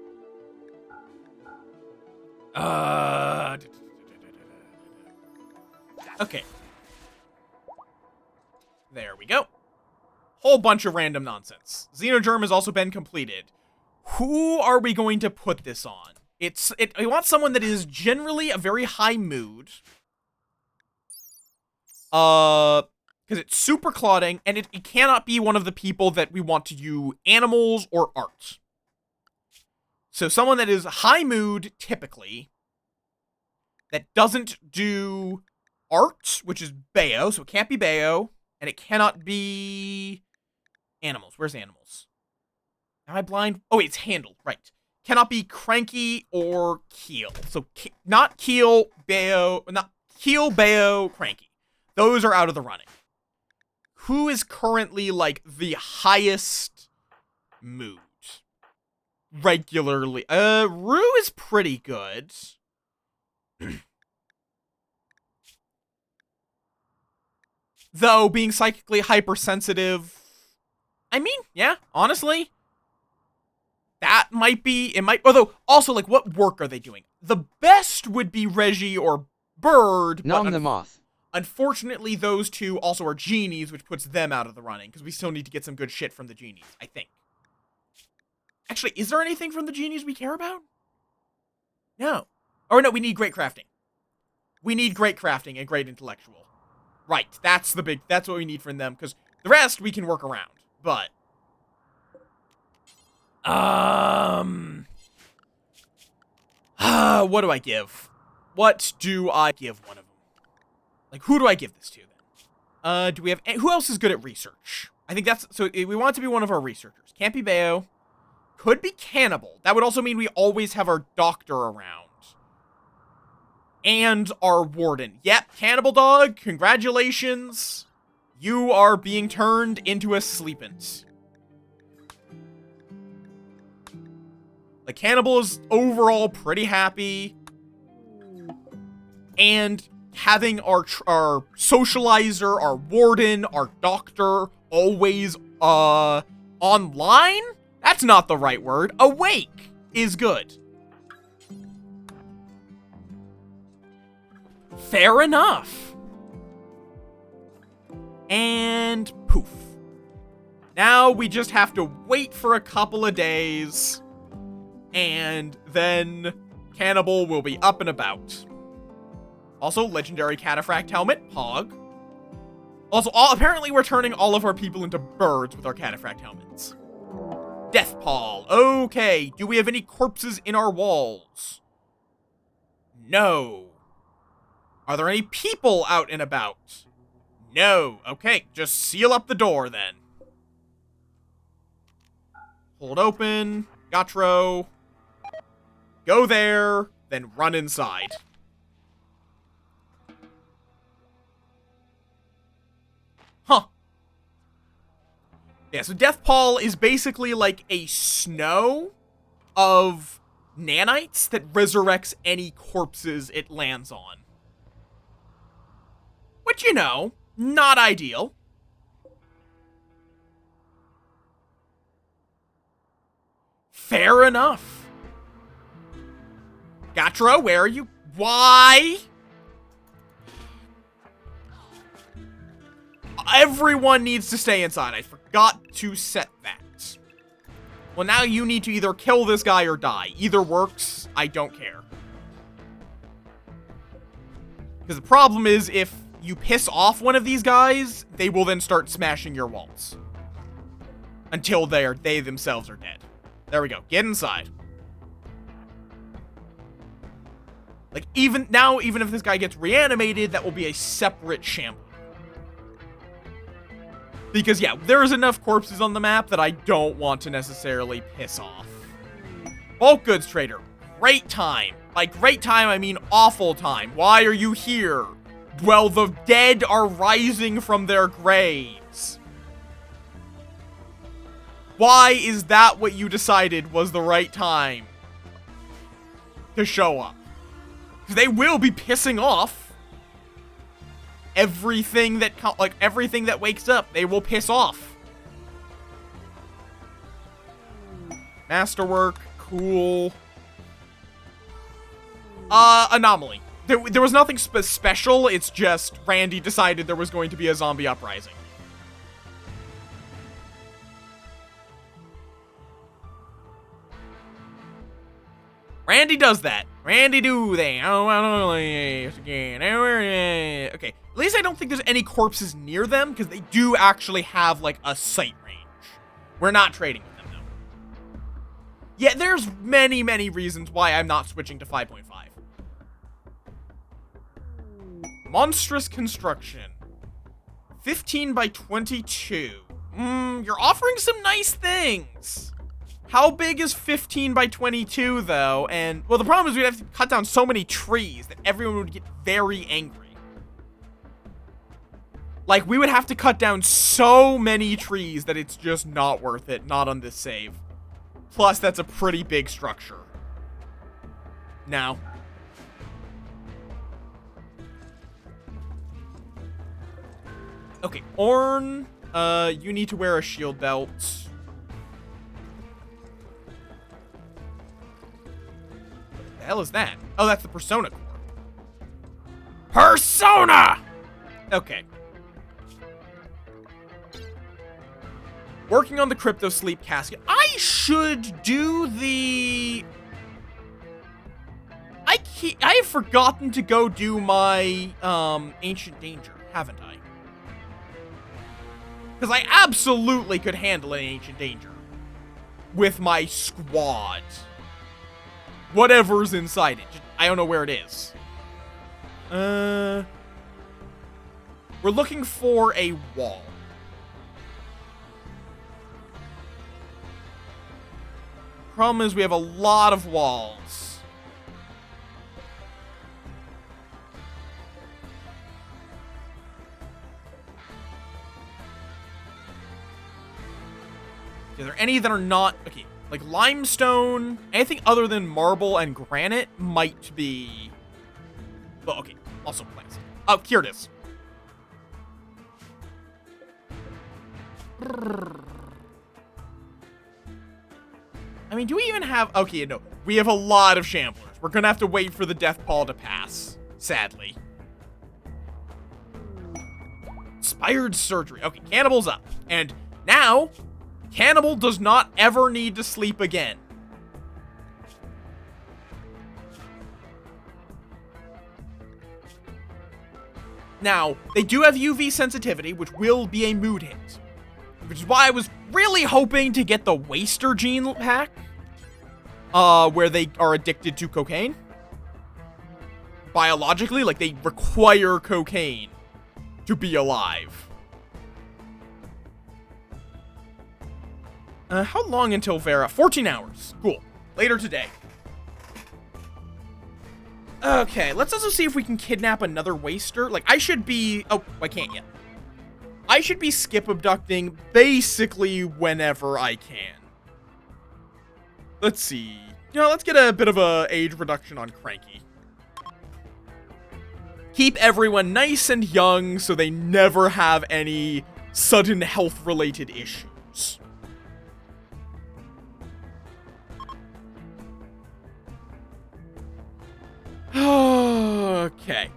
Okay. There we go. Whole bunch of random nonsense. Xenogerm has also been completed. Who are we going to put this on? I want someone that is generally a very high mood. Because it's super clodding, and it cannot be one of the people that we want to do animals or art. So someone that is high mood, typically, that doesn't do art, which is Bayo, so it can't be Bayo, and it cannot be animals. Where's animals? Am I blind? Oh, it's handled, right. Cannot be Cranky or Keel. So not Keel, Bayo, not Keel, Bayo, Cranky. Those are out of the running. Who is currently, like, the highest mood? Regularly. Rue is pretty good. Though, being psychically hypersensitive, I mean, yeah, honestly, that might be, it might, although, also, like, what work are they doing? The best would be Reggie or Bird, Nom the Moth. Unfortunately, those two also are genies, which puts them out of the running, because we still need to get some good shit from the genies, I think. Actually, is there anything from the genies we care about? No. Or no, we need great crafting. We need great crafting and great intellectual. Right, that's what we need from them, because the rest we can work around, but... what do I give? What do I give one of them? Like, who do I give this to, then? Do we have... Who else is good at research? I think that's... So we want it to be one of our researchers. Can't be Bayo. Could be Cannibal. That would also mean we always have our doctor around. And our warden. Yep, Cannibal Dog, congratulations. You are being turned into a sleepant. The Cannibal is overall pretty happy. And having our socializer, our warden, our doctor always, online? That's not the right word. Awake is good. Fair enough. And poof. Now we just have to wait for a couple of days. And then Cannibal will be up and about. Also, legendary cataphract helmet, Pog. Also, apparently we're turning all of our people into birds with our cataphract helmets. Death Pall. Okay, do we have any corpses in our walls? No. Are there any people out and about? No. Okay, just seal up the door then. Hold open. Gotro. Go there, then run inside. Huh. Yeah, so Death Pall is basically like a snow of nanites that resurrects any corpses it lands on. Which, you know, not ideal. Fair enough. Gatra, where are you? Why? Everyone needs to stay inside. I forgot to set that. Well, now you need to either kill this guy or die. Either works. I don't care. Because the problem is, if you piss off one of these guys, they will then start smashing your walls. Until they themselves are dead. There we go. Get inside. Like, even if this guy gets reanimated, that will be a separate shamble. Because, yeah, there's enough corpses on the map that I don't want to necessarily piss off. Bulk goods trader. Great time. By great time, I mean awful time. Why are you here? Well, the dead are rising from their graves. Why is that what you decided was the right time to show up? Because they will be pissing off everything that wakes up. They will piss off. Masterwork, cool. Anomaly. There was nothing special. It's just Randy decided there was going to be a zombie uprising. Randy does that. Randy do that. Okay. At least I don't think there's any corpses near them, because they do actually have, like, a sight range. We're not trading with them, though. Yeah, there's many, many reasons why I'm not switching to 5.5. Monstrous construction. 15 by 22. You're offering some nice things. How big is 15 by 22, though? And, well, the problem is we'd have to cut down so many trees that everyone would get very angry. Like, we would have to cut down so many trees that it's just not worth it, not on this save. Plus, that's a pretty big structure. Now. Okay, Orn, you need to wear a shield belt. The hell is that? Oh, that's the Persona core. Persona! Okay. Working on the Crypto Sleep Casket. I should do the... I have forgotten to go do my, Ancient Danger, haven't I? Because I absolutely could handle an Ancient Danger. With my squad. Whatever's inside it. I don't know where it is. We're looking for a wall. Problem is we have a lot of walls. Are there any that are not... Okay, like limestone, anything other than marble and granite might be... Well, okay, also plants. Oh, here it is. I mean, do we even have... Okay, no. We have a lot of shamblers. We're gonna have to wait for the death pall to pass, sadly. Inspired surgery. Okay, Cannibal's up. And now, Cannibal does not ever need to sleep again. Now, they do have UV sensitivity, which will be a mood hit. Which is why I was really hoping to get the Waster gene pack. Where they are addicted to cocaine. Biologically, like they require cocaine to be alive. How long until Vera? 14 hours. Cool. Later today. Okay, let's also see if we can kidnap another Waster. Like, I should be... Oh, I can't yet. I should be skip abducting basically whenever I can. Let's see. You know, let's get a bit of a age reduction on Cranky. Keep everyone nice and young so they never have any sudden health-related issues. Okay.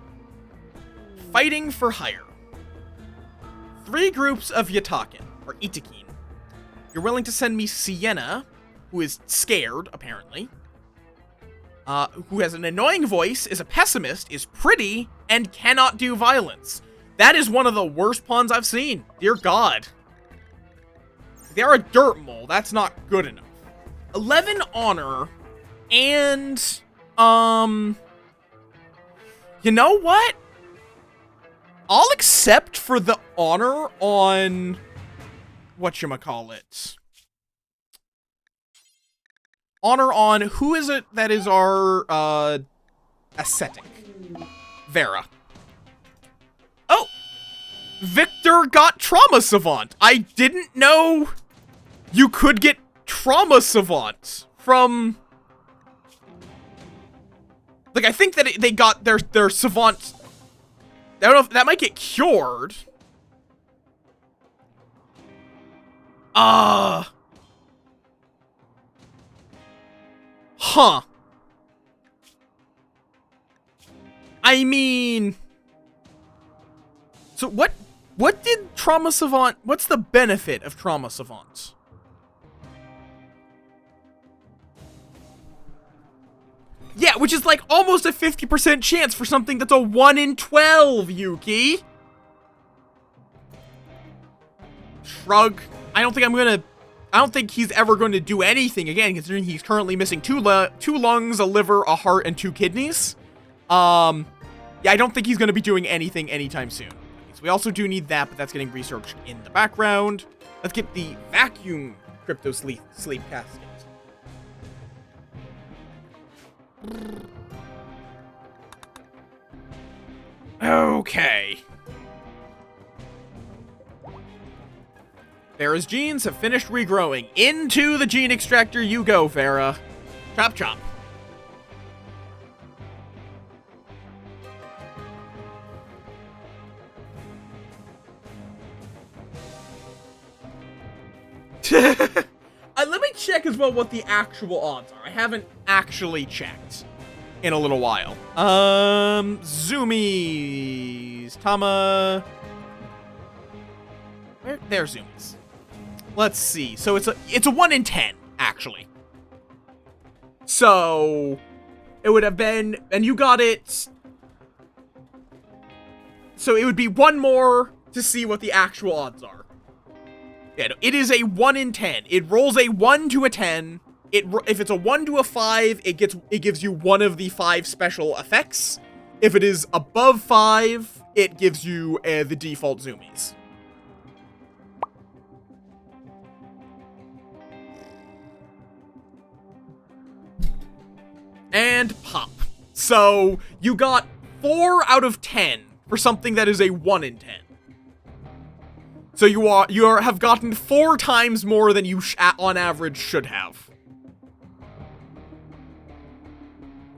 Fighting for hire. 3 groups of Yatakin, or Itakin. You're willing to send me Sienna, who is scared, apparently. Who has an annoying voice, is a pessimist, is pretty, and cannot do violence. That is one of the worst pawns I've seen. Dear God. They're a dirt mole. That's not good enough. 11 honor, and, you know what? I'll accept for the honor on... Whatchamacallit. Honor on... Who is it that is our, ascetic? Vera. Oh! Victor got Trauma Savant. I didn't know you could get Trauma Savant from... Like, I think that they got their Savant... I don't know if that might get cured. Huh. I mean... So what did Trauma Savant... What's the benefit of Trauma Savant? Yeah, which is like almost a 50% chance for something that's a 1 in 12, Yuki. Shrug. I don't think he's ever going to do anything again, considering he's currently missing two lungs, a liver, a heart, and 2 kidneys. Yeah, I don't think he's going to be doing anything anytime soon. So we also do need that, but that's getting researched in the background. Let's get the vacuum crypto sleep casket. Okay. Vera's genes have finished regrowing. Into the gene extractor you go, Vera. Chop chop. Let me check as well what the actual odds are. I haven't actually checked in a little while. Zoomies. Tama. There's zoomies. Let's see. So it's a 1 in 10, actually. So it would have been, and you got it. So it would be 1 more to see what the actual odds are. Yeah, no, it is a 1 in 10. It rolls a 1 to a 10. If it's a 1 to a 5, it gives you one of the 5 special effects. If it is above 5, it gives you the default zoomies. And pop. So, you got 4 out of 10 for something that is a 1 in 10. So you have gotten 4 times more than you on average should have.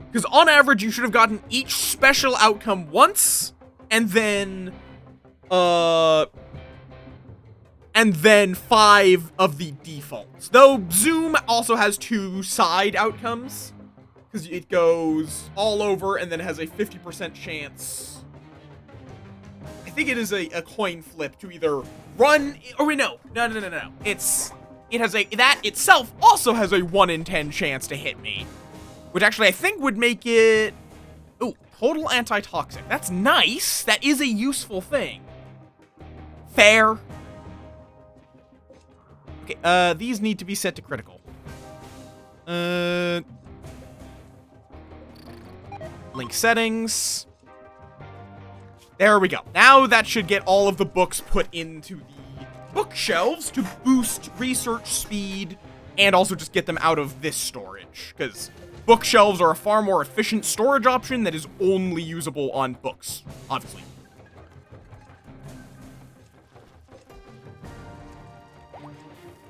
Because on average, you should have gotten each special outcome once, and then 5 of the defaults. Though Zoom also has 2 side outcomes, because it goes all over and then has a 50% chance. I think it is a coin flip to either run, or no. That itself also has a 1 in 10 chance to hit me. Which actually I think would make it... Ooh, total antitoxic. That's nice. That is a useful thing. Fair. Okay, these need to be set to critical. Link settings. There we go. Now that should get all of the books put into the bookshelves to boost research speed and also just get them out of this storage, because bookshelves are a far more efficient storage option that is only usable on books, obviously.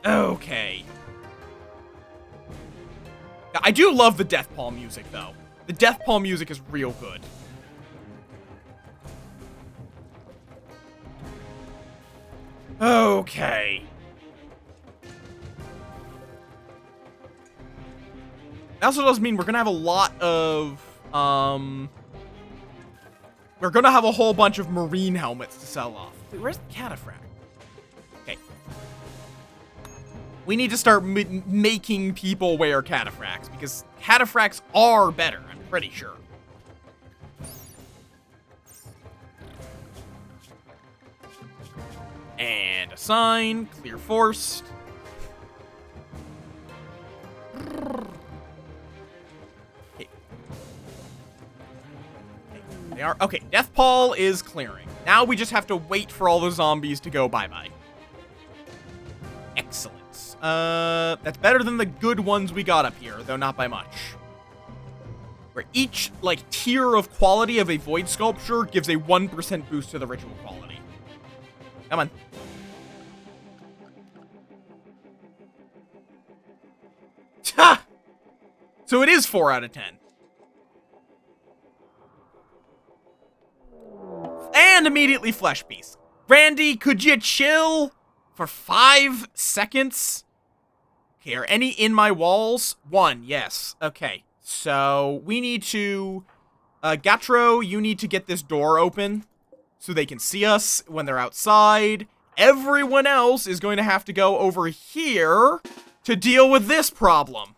Okay. I do love the Death Paw music, though. The Death Paw music is real good. Okay. That also does mean we're gonna have a lot of, we're gonna have a whole bunch of marine helmets to sell off. Wait, where's the cataphract? Okay. We need to start making people wear cataphracts, because cataphracts are better, I'm pretty sure. And assign, clear forced. Okay. They are, okay, Death Paw is clearing. Now we just have to wait for all the zombies to go bye-bye. Excellent. That's better than the good ones we got up here, though not by much. Where each, like, tier of quality of a void sculpture gives a 1% boost to the ritual quality. Come on. Ha! So it is 4 out of 10. And immediately flesh piece. Randy, could you chill for 5 seconds? Okay, are any in my walls? 1, yes. Okay, so we need to... Gatro, you need to get this door open so they can see us when they're outside. Everyone else is going to have to go over here to deal with this problem.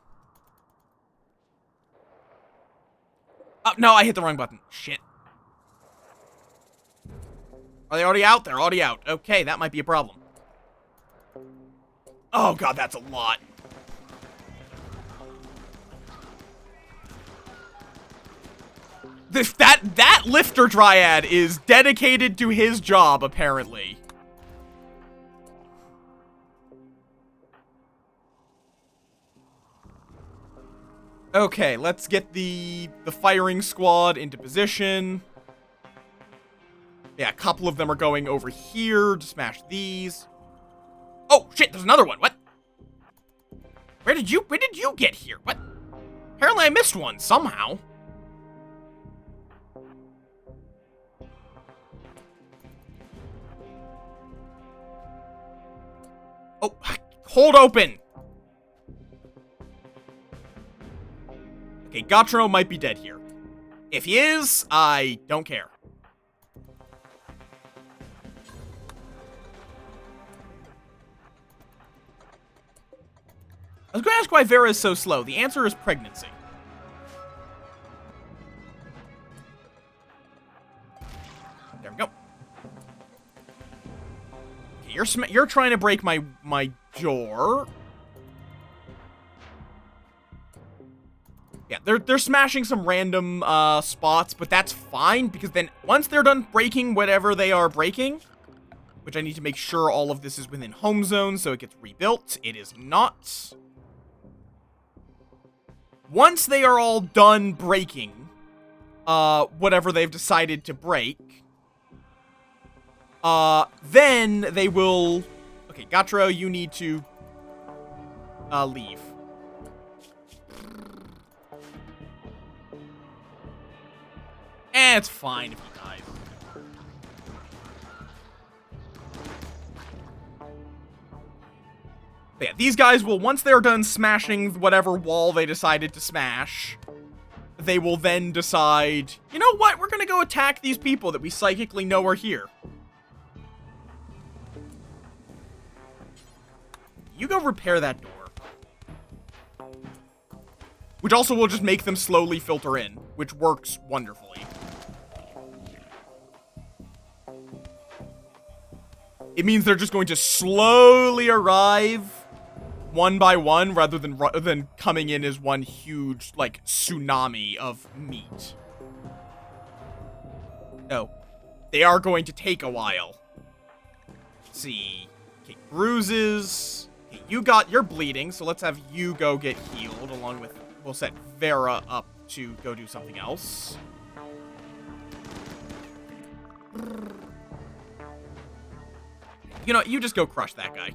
Oh, no, I hit the wrong button. Shit. Are they already out? They're already out. Okay, that might be a problem. Oh, God, that's a lot. That lifter dryad is dedicated to his job, apparently. Okay, let's get the firing squad into position. Yeah, a couple of them are going over here to smash these. Oh, shit, there's another one. What? When did you get here? What? Apparently I missed one somehow. Oh, hold open. Okay, Gotro might be dead here. If he is, I don't care. I was going to ask why Vera is so slow. The answer is pregnancy. There we go. Okay, you're trying to break my door. Yeah, they're smashing some random spots, but that's fine, because then once they're done breaking whatever they are breaking, which I need to make sure all of this is within home zone so it gets rebuilt. It is not. Once they are all done breaking whatever they've decided to break, then they will... Okay, Gatro, you need to leave. It's fine if he dies. But yeah, these guys will, once they're done smashing whatever wall they decided to smash, they will then decide, you know what, we're gonna go attack these people that we psychically know are here. You go repair that door. Which also will just make them slowly filter in, which works wonderfully. It means they're just going to slowly arrive one by one rather than coming in as one huge, like, tsunami of meat. No. They are going to take a while. Let's see. Okay, bruises. Okay, you're bleeding, so let's have you go get healed along with, we'll set Vera up to go do something else. You know, you just go crush that guy.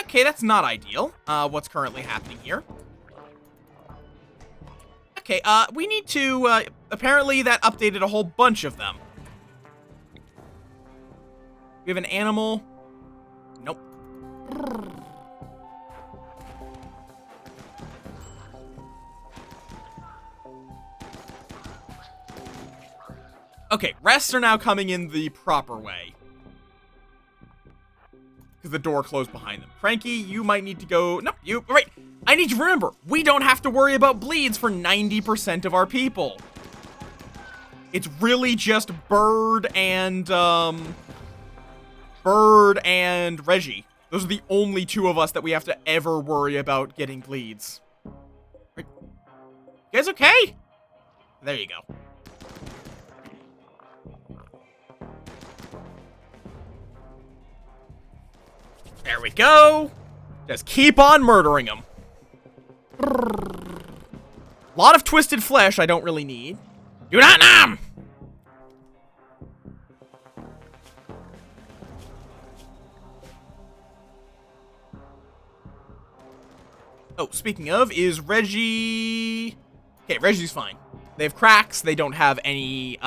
Okay, that's not ideal, what's currently happening here. Okay, we need to, apparently that updated a whole bunch of them. We have an animal. Nope. Okay, rests are now coming in the proper way. Because the door closed behind them. Cranky, you might need to go... No, you... Right. I need to remember, we don't have to worry about bleeds for 90% of our people. It's really just Bird and Reggie. Those are the only two of us that we have to ever worry about getting bleeds. Right. You guys okay? There you go. There we go. Just keep on murdering them. A lot of twisted flesh I don't really need. Do not numb! Oh, speaking of, is Reggie... Okay, Reggie's fine. They have cracks. They don't have any,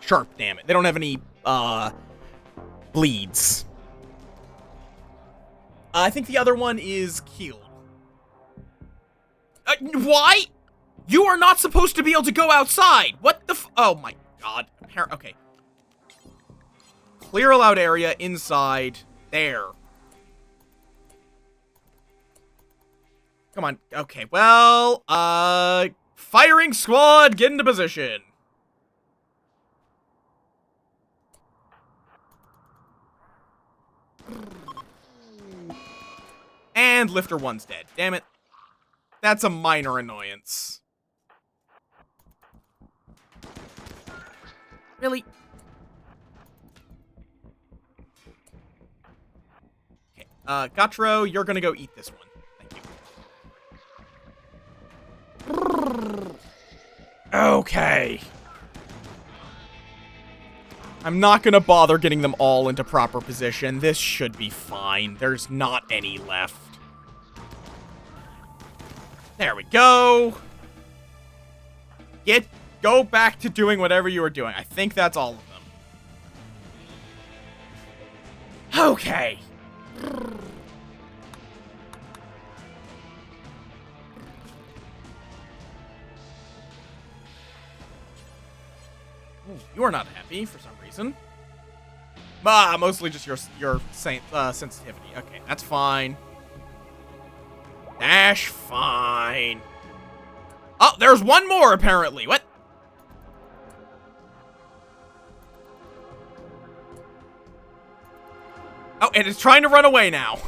sharp damage. They don't have any, bleeds. I think the other one is healed. Why? You are not supposed to be able to go outside. What the oh my god. Okay. Clear allowed area inside. There. Come on. Okay, well, firing squad, get into position. And Lifter 1's dead. Damn it. That's a minor annoyance. Really? Okay. Gatro, you're gonna go eat this one. Thank you. Okay. I'm not gonna bother getting them all into proper position. This should be fine. There's not any left. There we go. Go back to doing whatever you were doing. I think that's all of them. Okay. Ooh, you are not happy for some reason. Mostly just your sensitivity. Okay, that's fine. Dash, fine. Oh, there's one more, apparently. What? Oh, and it's trying to run away now.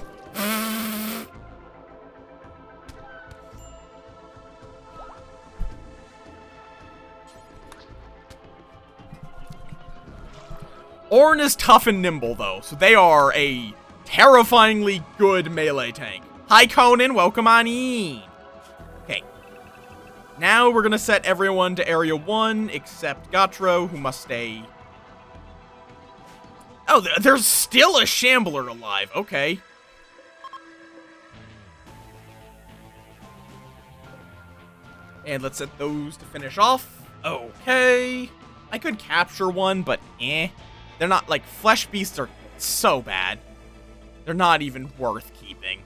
Ornn is tough and nimble, though, so they are a terrifyingly good melee tank. Hi, Conan. Welcome on in. Okay. Now we're going to set everyone to Area 1, except Gatro, who must stay... Oh, there's still a Shambler alive. Okay. And let's set those to finish off. Okay. I could capture one, but eh. They're not, like, flesh beasts are so bad. They're not even worth keeping.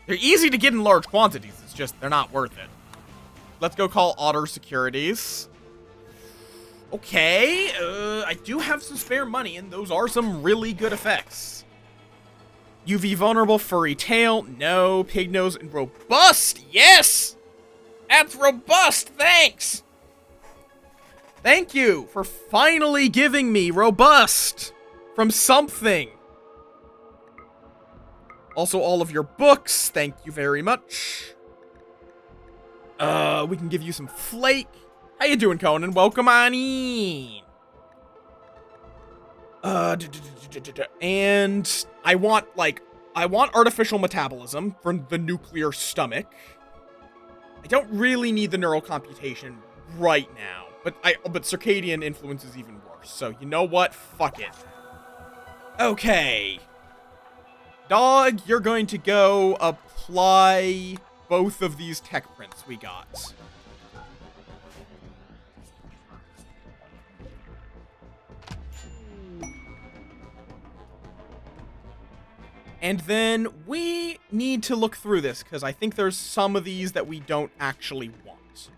They're easy to get in large quantities. It's just, they're not worth it. Let's go call Otter Securities. Okay, I do have some spare money, and those are some really good effects. UV vulnerable, furry tail, no. Pig nose and robust, yes! That's robust, thanks! Thank you for finally giving me robust from something. Also, all of your books, thank you very much. We can give you some flake. How you doing, Conan? Welcome on in. And I want artificial metabolism from the nuclear stomach. I don't really need the neural computation right now, but circadian influence is even worse. So, you know what? Fuck it. Okay. Dog, you're going to go apply both of these tech prints we got. And then we need to look through this, because I think there's some of these that we don't actually want.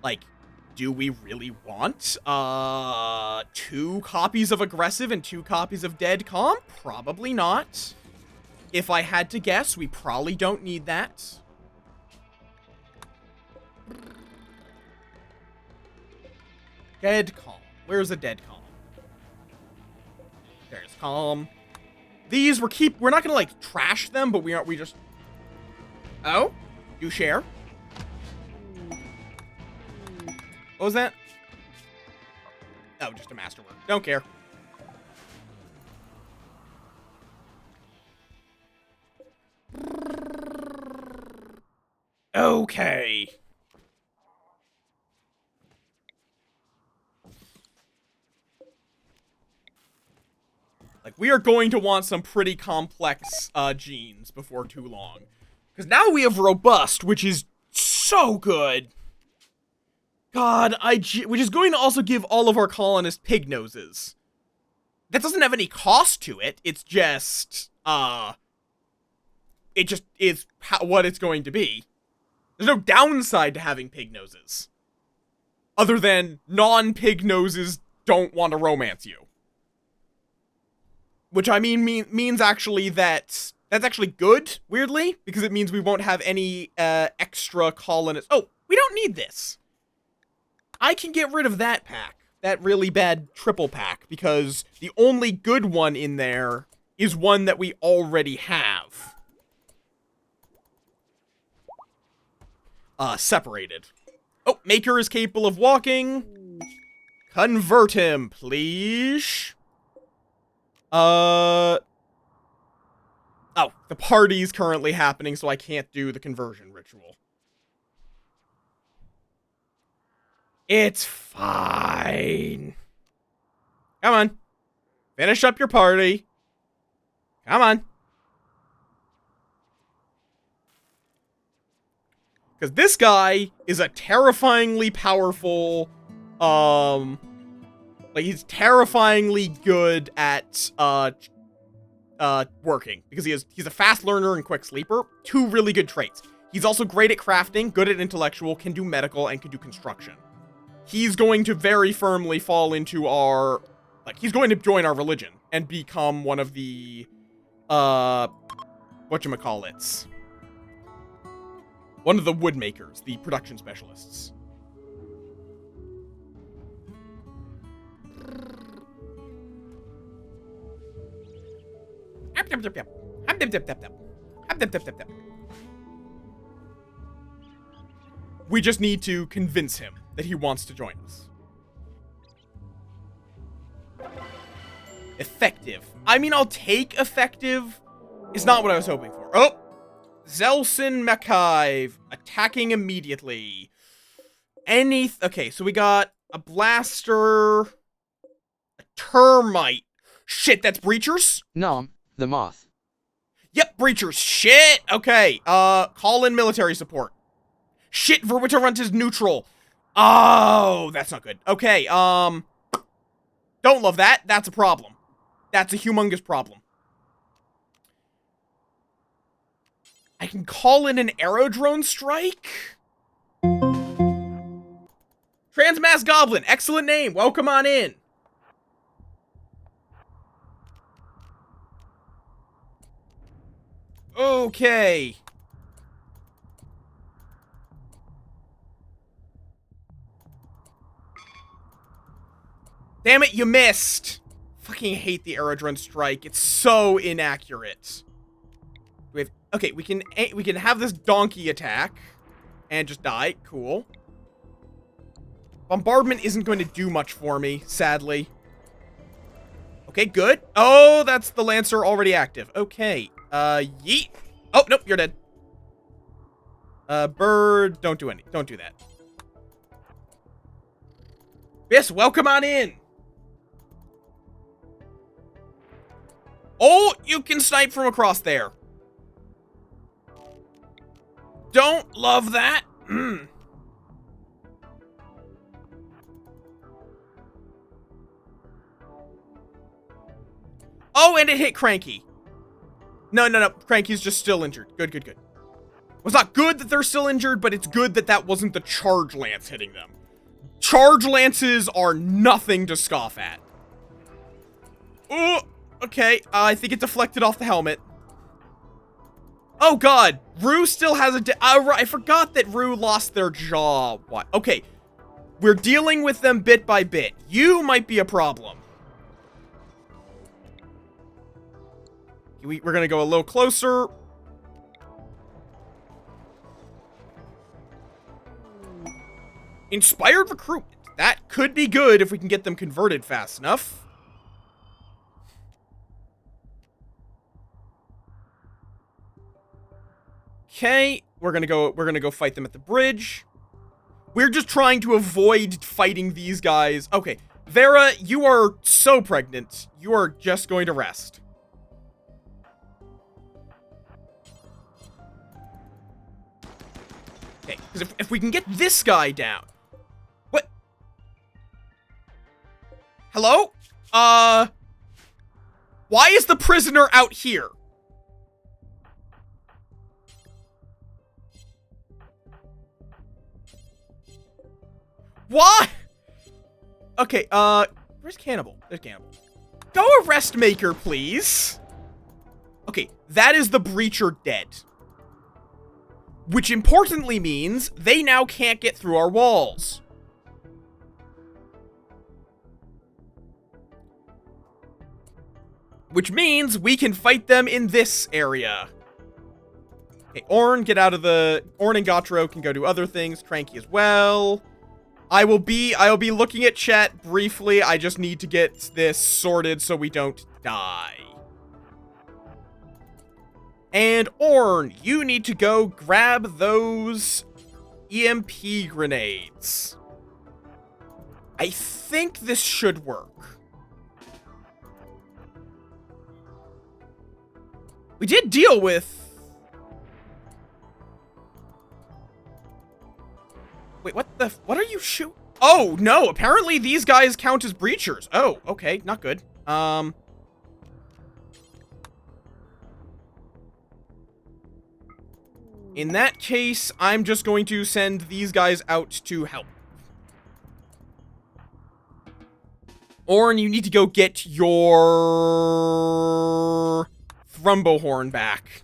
Like, do we really want 2 copies of Aggressive and 2 copies of Dead Calm? Probably not. If I had to guess, we probably don't need that. Dead Calm. Where's a Dead Calm? There's Calm. These we're not gonna like trash them, but we just. Oh, you share. What was that? Oh, just a masterwork. Don't care. Okay. Like, we are going to want some pretty complex genes before too long. Because now we have Robust, which is so good. God, which is going to also give all of our colonists pig noses. That doesn't have any cost to it. It's just, it just is what it's going to be. There's no downside to having pig noses. Other than non-pig noses don't want to romance you. Which I means actually that's actually good, weirdly, because it means we won't have any extra colonists. Oh, we don't need this. I can get rid of that pack, that really bad triple pack, because the only good one in there is one that we already have. Separated. Oh, Maker is capable of walking. Convert him, please. Oh, the party's currently happening, so I can't do the conversion ritual. It's fine. Come on. Finish up your party. Come on. Because this guy is a terrifyingly powerful, like, he's terrifyingly good at, working. Because he's a fast learner and quick sleeper. 2 really good traits. He's also great at crafting, good at intellectual, can do medical, and can do construction. He's going to very firmly fall into our, like, he's going to join our religion and become one of the, whatchamacallits. One of the woodmakers, the production specialists. We just need to convince him that he wants to join us. Effective. I mean, I'll take effective. It's not what I was hoping for. Oh! Zelson Mackay attacking immediately. Okay, so we got a blaster, a termite. Shit, that's breachers? Nom, the Moth. Yep, breachers. Shit. Okay. Call in military support. Shit, Verwitterrunt is neutral. Oh, that's not good. Okay, don't love that. That's a problem. That's a humongous problem. I can call in an aerodrone strike? Transmass Goblin, excellent name. Welcome on in. Okay. Damn it, you missed. Fucking hate the aerodrone strike. It's so inaccurate. We have, okay, we can have this donkey attack and just die. Cool. Bombardment isn't going to do much for me, sadly. Okay, good. Oh, that's the Lancer already active. Okay. Yeet. Oh, nope, you're dead. Bird, don't do that. Yes, welcome on in. Oh, you can snipe from across there. Don't love that. Oh, and it hit Cranky. No. Cranky's just still injured. Good. Well, it's not good that they're still injured, but it's good that that wasn't the Charge Lance hitting them. Charge Lances are nothing to scoff at. Oh, okay. I think it deflected off the helmet. Oh, God. Rue still has I forgot that Rue lost their jaw. What? Okay. We're dealing with them bit by bit. You might be a problem. We're gonna go a little closer. Inspired recruitment. That could be good if we can get them converted fast enough. Okay, we're gonna go fight them at the bridge. We're just trying to avoid fighting these guys. Okay, Vera, you are so pregnant. You are just going to rest. Okay, because if we can get this guy down. What? Hello? Why is the prisoner out here? Why? Okay, where's Cannibal? There's Cannibal. Go arrest Maker, please. Okay, that is the Breacher dead. Which importantly means they now can't get through our walls. Which means we can fight them in this area. Okay, Orn, get out of the... Orn and Gotro can go do other things. Cranky as well. I'll be looking at chat briefly. I just need to get this sorted so we don't die. And Orn, you need to go grab those EMP grenades. I think this should work. We did deal with... Wait, what are you shooting? Oh, no, apparently these guys count as breachers. Oh, okay, not good. In that case, I'm just going to send these guys out to help. Orn, you need to go get your... Thrumbohorn back.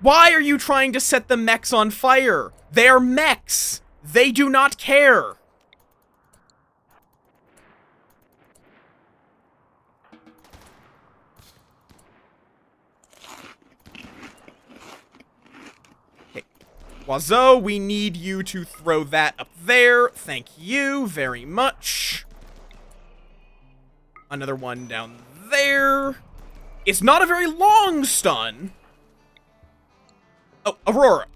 Why are you trying to set the mechs on fire? They're mechs. They do not care. Okay. Wazo, we need you to throw that up there. Thank you very much. Another one down there. It's not a very long stun. Oh, Aurora.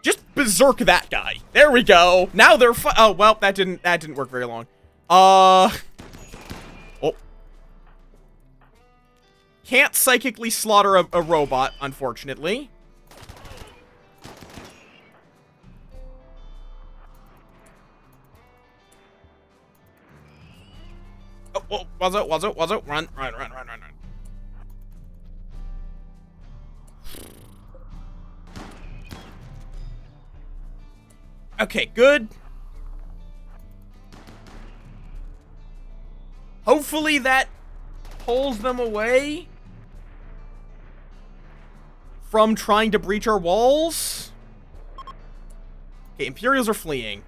Just berserk that guy. There we go. Now they're oh, well, that didn't work very long. Oh. Can't psychically slaughter a robot, unfortunately. Oh, was it? Run. Okay, good. Hopefully that pulls them away from trying to breach our walls. Okay, Imperials are fleeing.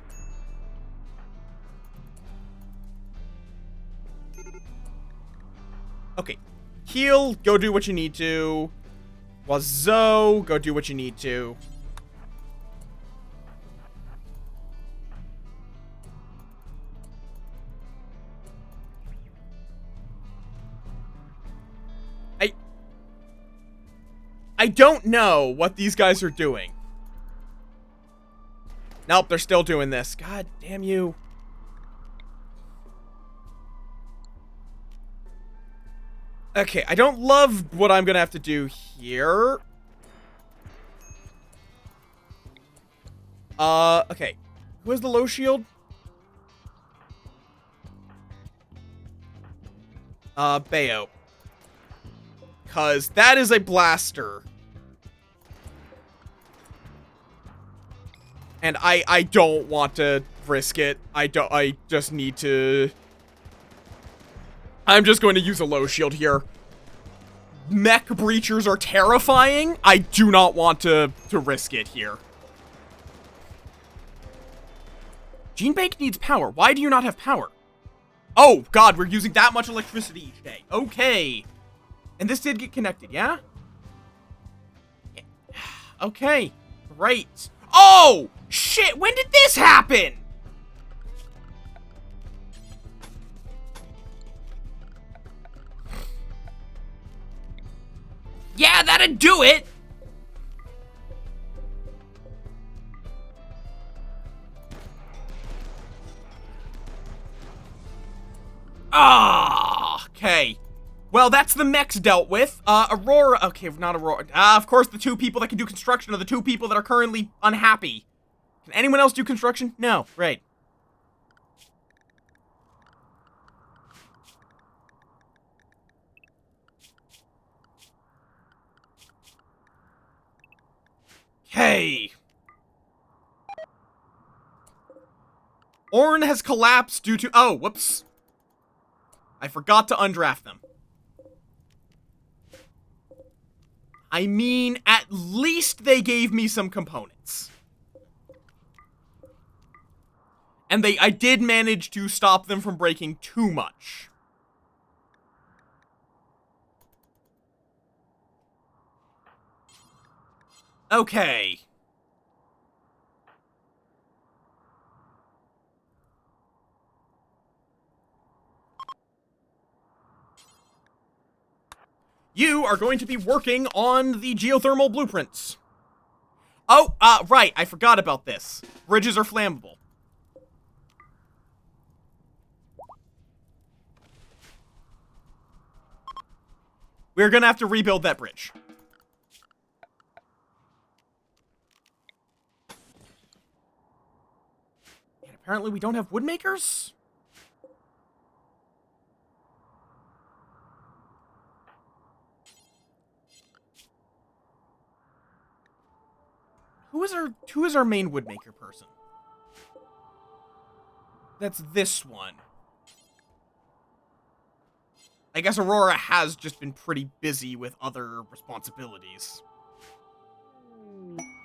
Okay, heal, go do what you need to. Wazo, go do what you need to. I don't know what these guys are doing. Nope, they're still doing this. God damn you. Okay, I don't love what I'm gonna have to do here. Okay. Who has the low shield? Bayo. Cause that is a blaster. And I don't want to risk it. I just need to... I'm just going to use a low shield here. Mech breachers are terrifying. I do not want to risk it here. Gene Bank needs power. Why do you not have power? Oh, God, we're using that much electricity each day. Okay. And this did get connected, yeah? Okay, great. Oh, shit, when did this happen? Yeah, that'd do it. Ah, okay. Well, that's the mechs dealt with. Aurora, okay, not Aurora. Of course, the two people that can do construction are the two people that are currently unhappy. Can anyone else do construction? No, right. Okay. Orn has collapsed due to... Oh, whoops. I forgot to undraft them. I mean, at least they gave me some components. And I did manage to stop them from breaking too much. Okay. You are going to be working on the geothermal blueprints. Oh, right, I forgot about this. Bridges are flammable. We're gonna have to rebuild that bridge. And apparently we don't have woodmakers? Who is our main woodmaker person? That's this one. I guess Aurora has just been pretty busy with other responsibilities.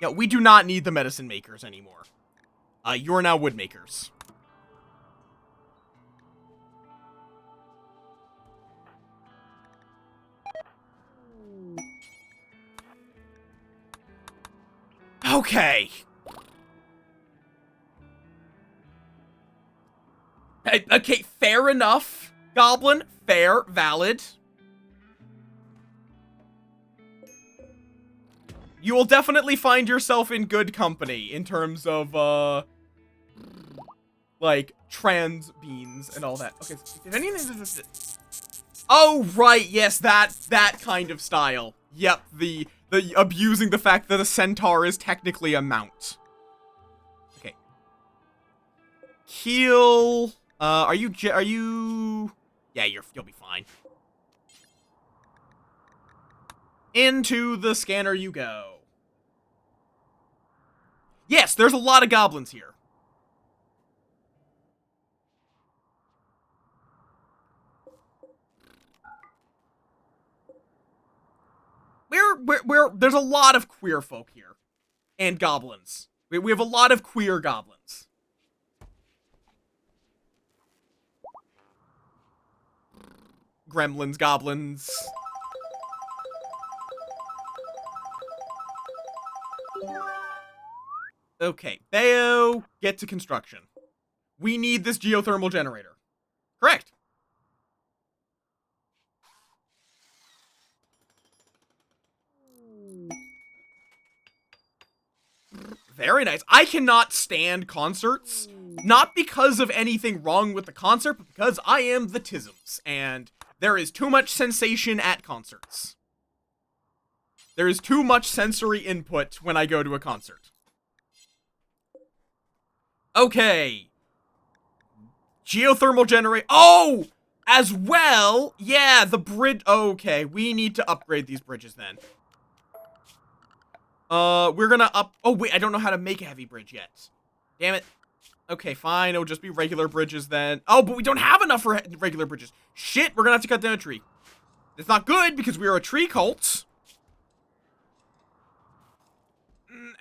Yeah, we do not need the medicine makers anymore. You're now woodmakers. Okay. Okay, fair enough, Goblin. Fair, valid. You will definitely find yourself in good company in terms of, like, trans beans and all that. Okay, if anything... Oh, right, yes, that kind of style. Yep, the abusing the fact that a centaur is technically a mount. Okay. Keel... are you... Yeah, you'll be fine. Into the scanner you go. Yes, there's a lot of goblins here. There's a lot of queer folk here. And goblins. We have a lot of queer goblins. Gremlins, goblins. Okay, Theo, get to construction. We need this geothermal generator. Correct. Very nice. I cannot stand concerts. Not because of anything wrong with the concert, but because I am the Tisms, and there is too much sensation at concerts. There is too much sensory input when I go to a concert. Okay. Geothermal generator. Oh! As well! Yeah, the bridge. Okay, we need to upgrade these bridges then. We're gonna Oh, wait, I don't know how to make a heavy bridge yet. Damn it. Okay, fine. It'll just be regular bridges then. Oh, but we don't have enough for regular bridges. Shit, we're gonna have to cut down a tree. It's not good because we are a tree cult.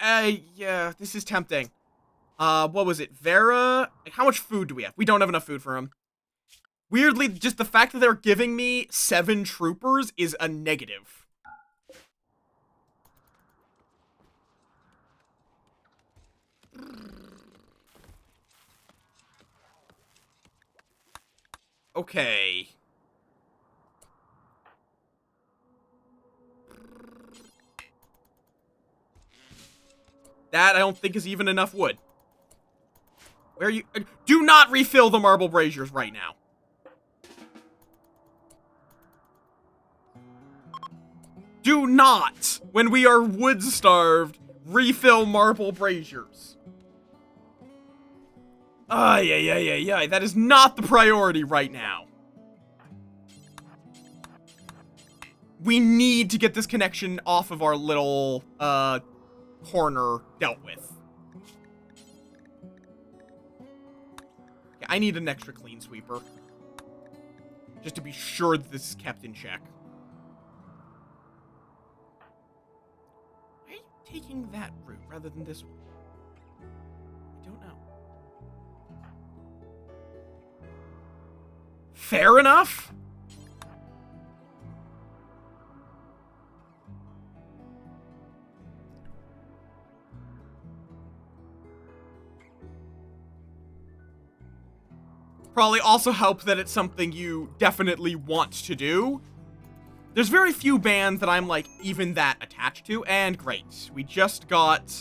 Yeah, this is tempting. What was it? Vera? How much food do we have? We don't have enough food for him. Weirdly, just the fact that they're giving me 7 troopers is a negative. Okay. That I don't think is even enough wood. Where are you? Do not refill the marble braziers right now. Do not, when we are wood starved, refill marble braziers. Yeah. That is not the priority right now. We need to get this connection off of our little, corner dealt with. Okay, I need an extra clean sweeper. Just to be sure that this is kept in check. Why are you taking that route rather than this one? I don't know. Fair enough? Probably also help that it's something you definitely want to do. There's very few bands that I'm, like, even that attached to, and great. We just got,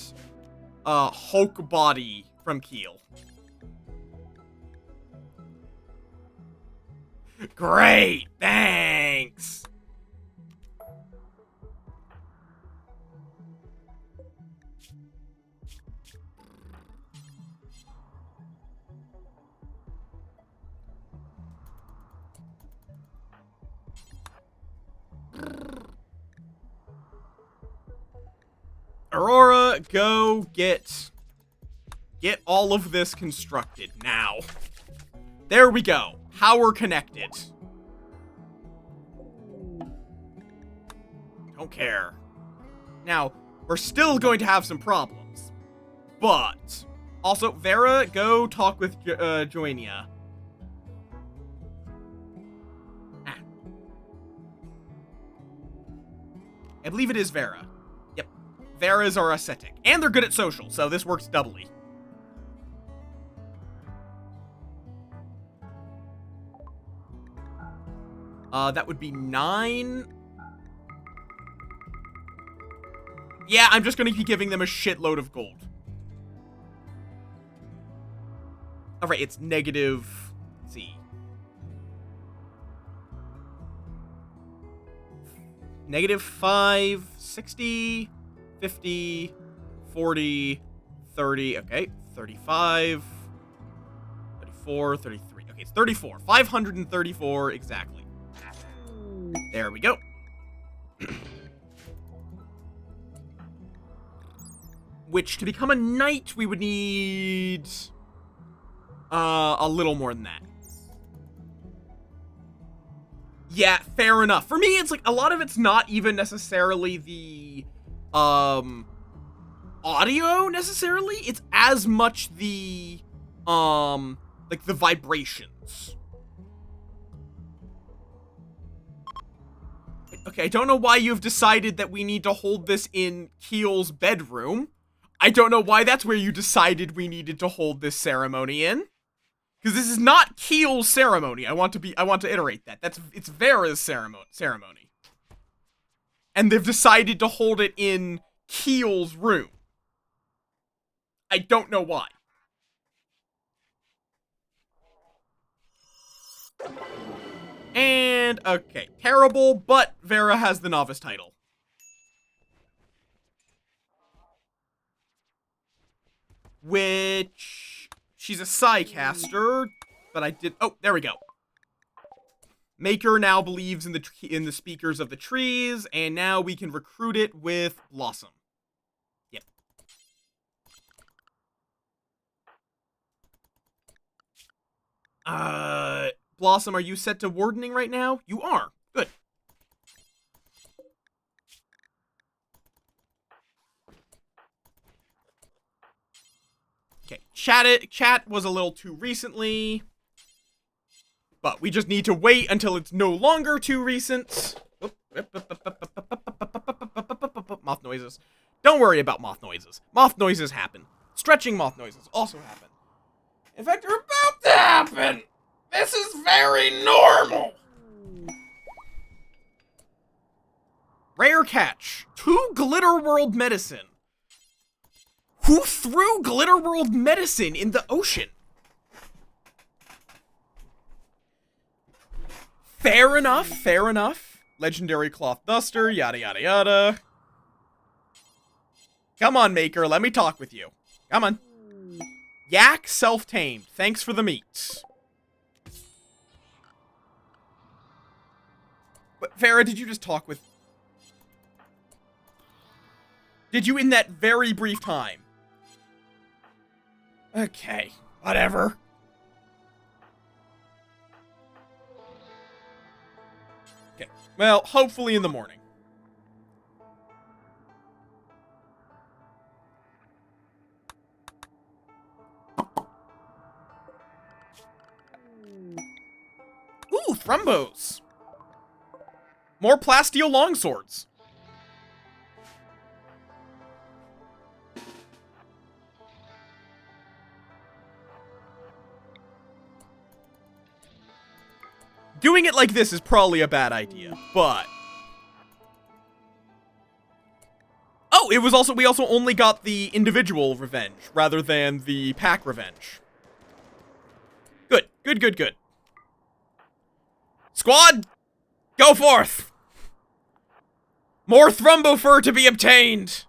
Hulk Body from Keel. Great! Thanks! Aurora, go get all of this constructed now. There we go. Power connected. Don't care. Now, we're still going to have some problems. But, also, Vera, go talk with Joania. I believe it is Vera. Yep. Vera's our ascetic. And they're good at social, so this works doubly. That would be 9. Yeah, I'm just gonna be giving them a shitload of gold. Alright, it's negative... Let's see. Negative 5, 60, 50, 40, 30, okay, 35, 34, 33. Okay, it's 34. 534 exactly. There we go. Which, to become a knight, we would need... a little more than that. Yeah, fair enough. For me, it's like, a lot of it's not even necessarily the, audio, necessarily. It's as much the, like, the vibrations. Okay, I don't know why you've decided that we need to hold this in Keel's bedroom. I don't know why that's where you decided we needed to hold this ceremony in. Because this is not Keel's ceremony. I want to iterate that. It's Vera's ceremony. And they've decided to hold it in Keel's room. I don't know why. And, okay, terrible, but Vera has the novice title. Which, she's a Psycaster, but I did, oh, there we go. Maker now believes in the speakers of the trees, and now we can recruit it with Blossom. Yep. Blossom, are you set to wardening right now? You are. Good. Okay, chat was a little too recently. But we just need to wait until it's no longer too recent. Moth noises. Don't worry about moth noises. Moth noises happen. Stretching moth noises also happen. In fact, they're about to happen. This is very normal. Rare catch. 2 Glitter World medicine. Who threw Glitter World medicine in the ocean? Fair enough, fair enough. Legendary cloth duster, yada yada yada. Come on, Maker, let me talk with you. Come on. Yak self-tamed. Thanks for the meat. But, Farah, did you just talk with... Did you in that very brief time? Okay, whatever. Okay, well, hopefully in the morning. Ooh, thrombos. More plasteel longswords. Doing it like this is probably a bad idea, but... Oh, it was also, we also only got the individual revenge, rather than the pack revenge. Good, good, good, good. Squad, go forth! More thrombo fur to be obtained!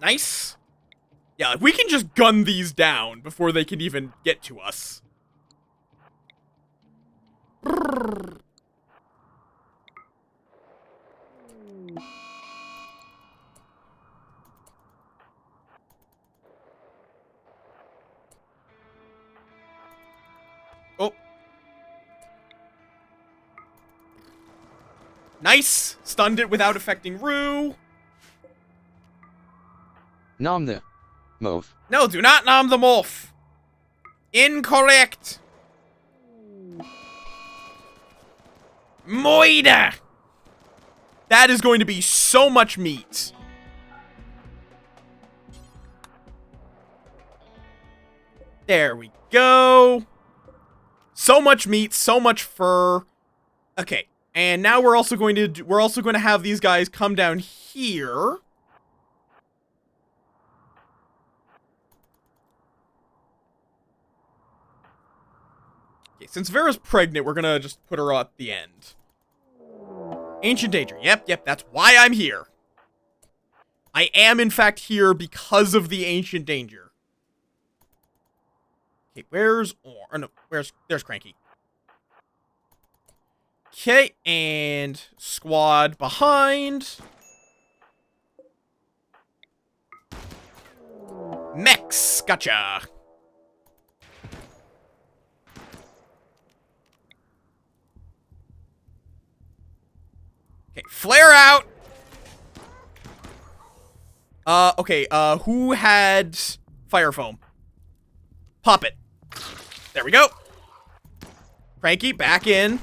Nice. Yeah, we can just gun these down before they can even get to us. Oh. Nice. Stunned it without affecting Rue. Nom the Moff. No, do not nom the Moff. Incorrect. Moida. That is going to be so much meat. There we go. So much meat, so much fur. Okay, and now we're also going to have these guys come down here. Okay, since Vera's pregnant, we're gonna just put her at the end. Ancient danger. Yep, that's why I'm here. I am, in fact, here because of the ancient danger. Okay, where's there's Cranky. Okay, and squad behind. Mechs, gotcha. Okay, flare out. Okay, who had fire foam? Pop it. There we go. Cranky, back in.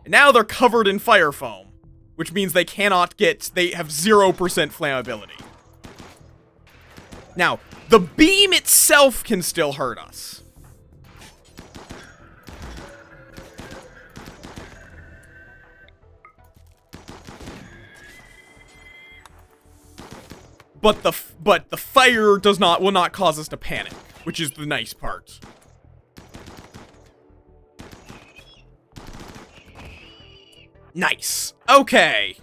And now they're covered in fire foam, which means they have 0% flammability. Now, the beam itself can still hurt us. But the fire will not cause us to panic, which is the nice part. Nice. Okay.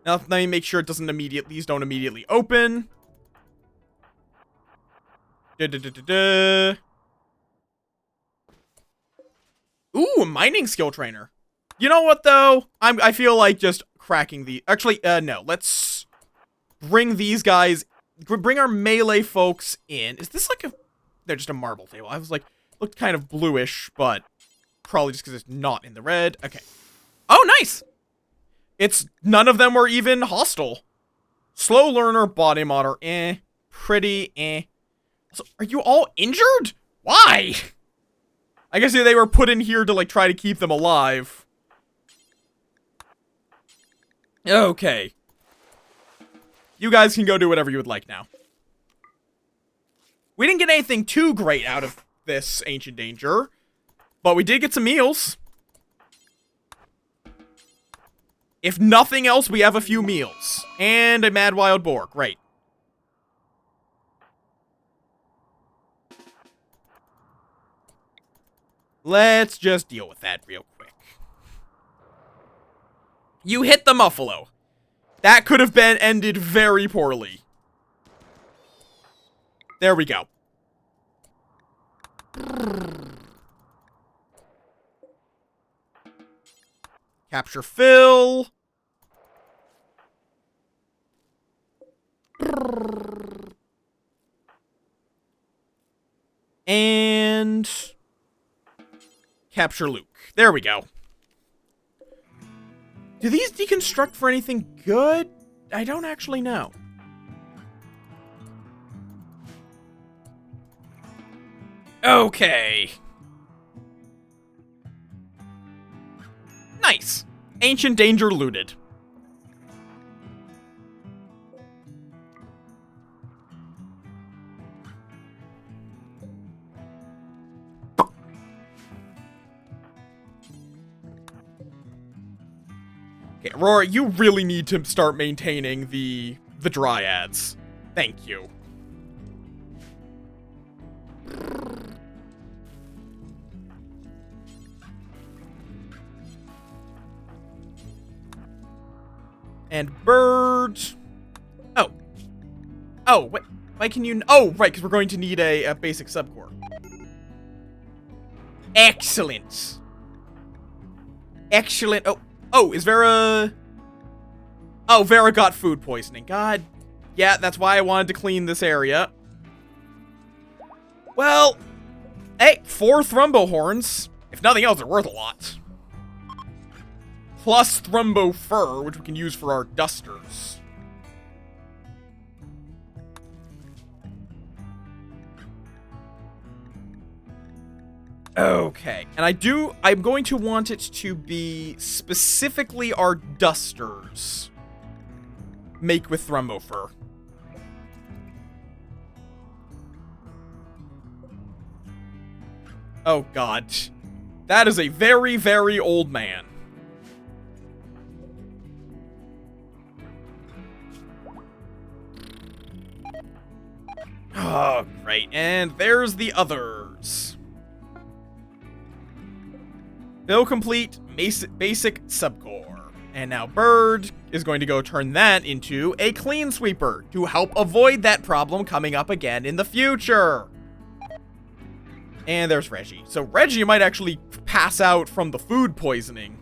Now let me make sure it doesn't these don't immediately open. Ooh, a mining skill trainer. You know what though? I feel like just cracking the no, let's bring these guys, bring our melee folks in. Is this like they're just a marble table. I was like, looked kind of bluish, but probably just because it's not in the red. Okay. Oh, nice! None of them were even hostile. Slow learner, body modder, pretty, So, are you all injured? Why? I guess they were put in here to, like, try to keep them alive. Okay. You guys can go do whatever you would like now. We didn't get anything too great out of this ancient danger, but we did get some meals. If nothing else, we have a few meals. And a mad wild boar. Great. Let's just deal with that real quick. You hit the muffalo. That could have been ended very poorly. There we go. Capture Phil. And capture Luke. There we go. Do these deconstruct for anything good? I don't actually know. Okay. Nice. Ancient danger looted. Okay, Aurora, you really need to start maintaining the dryads. Thank you. And birds. Oh. Oh, what? Why can you... Oh, right, because we're going to need a basic subcore. Excellent. Excellent. Oh, is Vera... Oh, Vera got food poisoning. God. Yeah, that's why I wanted to clean this area. Well, hey, 4 Thrumbo horns. If nothing else, they're worth a lot. Plus Thrumbo fur, which we can use for our dusters. Okay, and I'm going to want it to be specifically our dusters. Make with Thrumofur. Oh god. That is a very, very old man. Oh, great. And there's the others. Build complete, basic subcore. And now Bird is going to go turn that into a clean sweeper to help avoid that problem coming up again in the future. And there's Reggie. So Reggie might actually pass out from the food poisoning.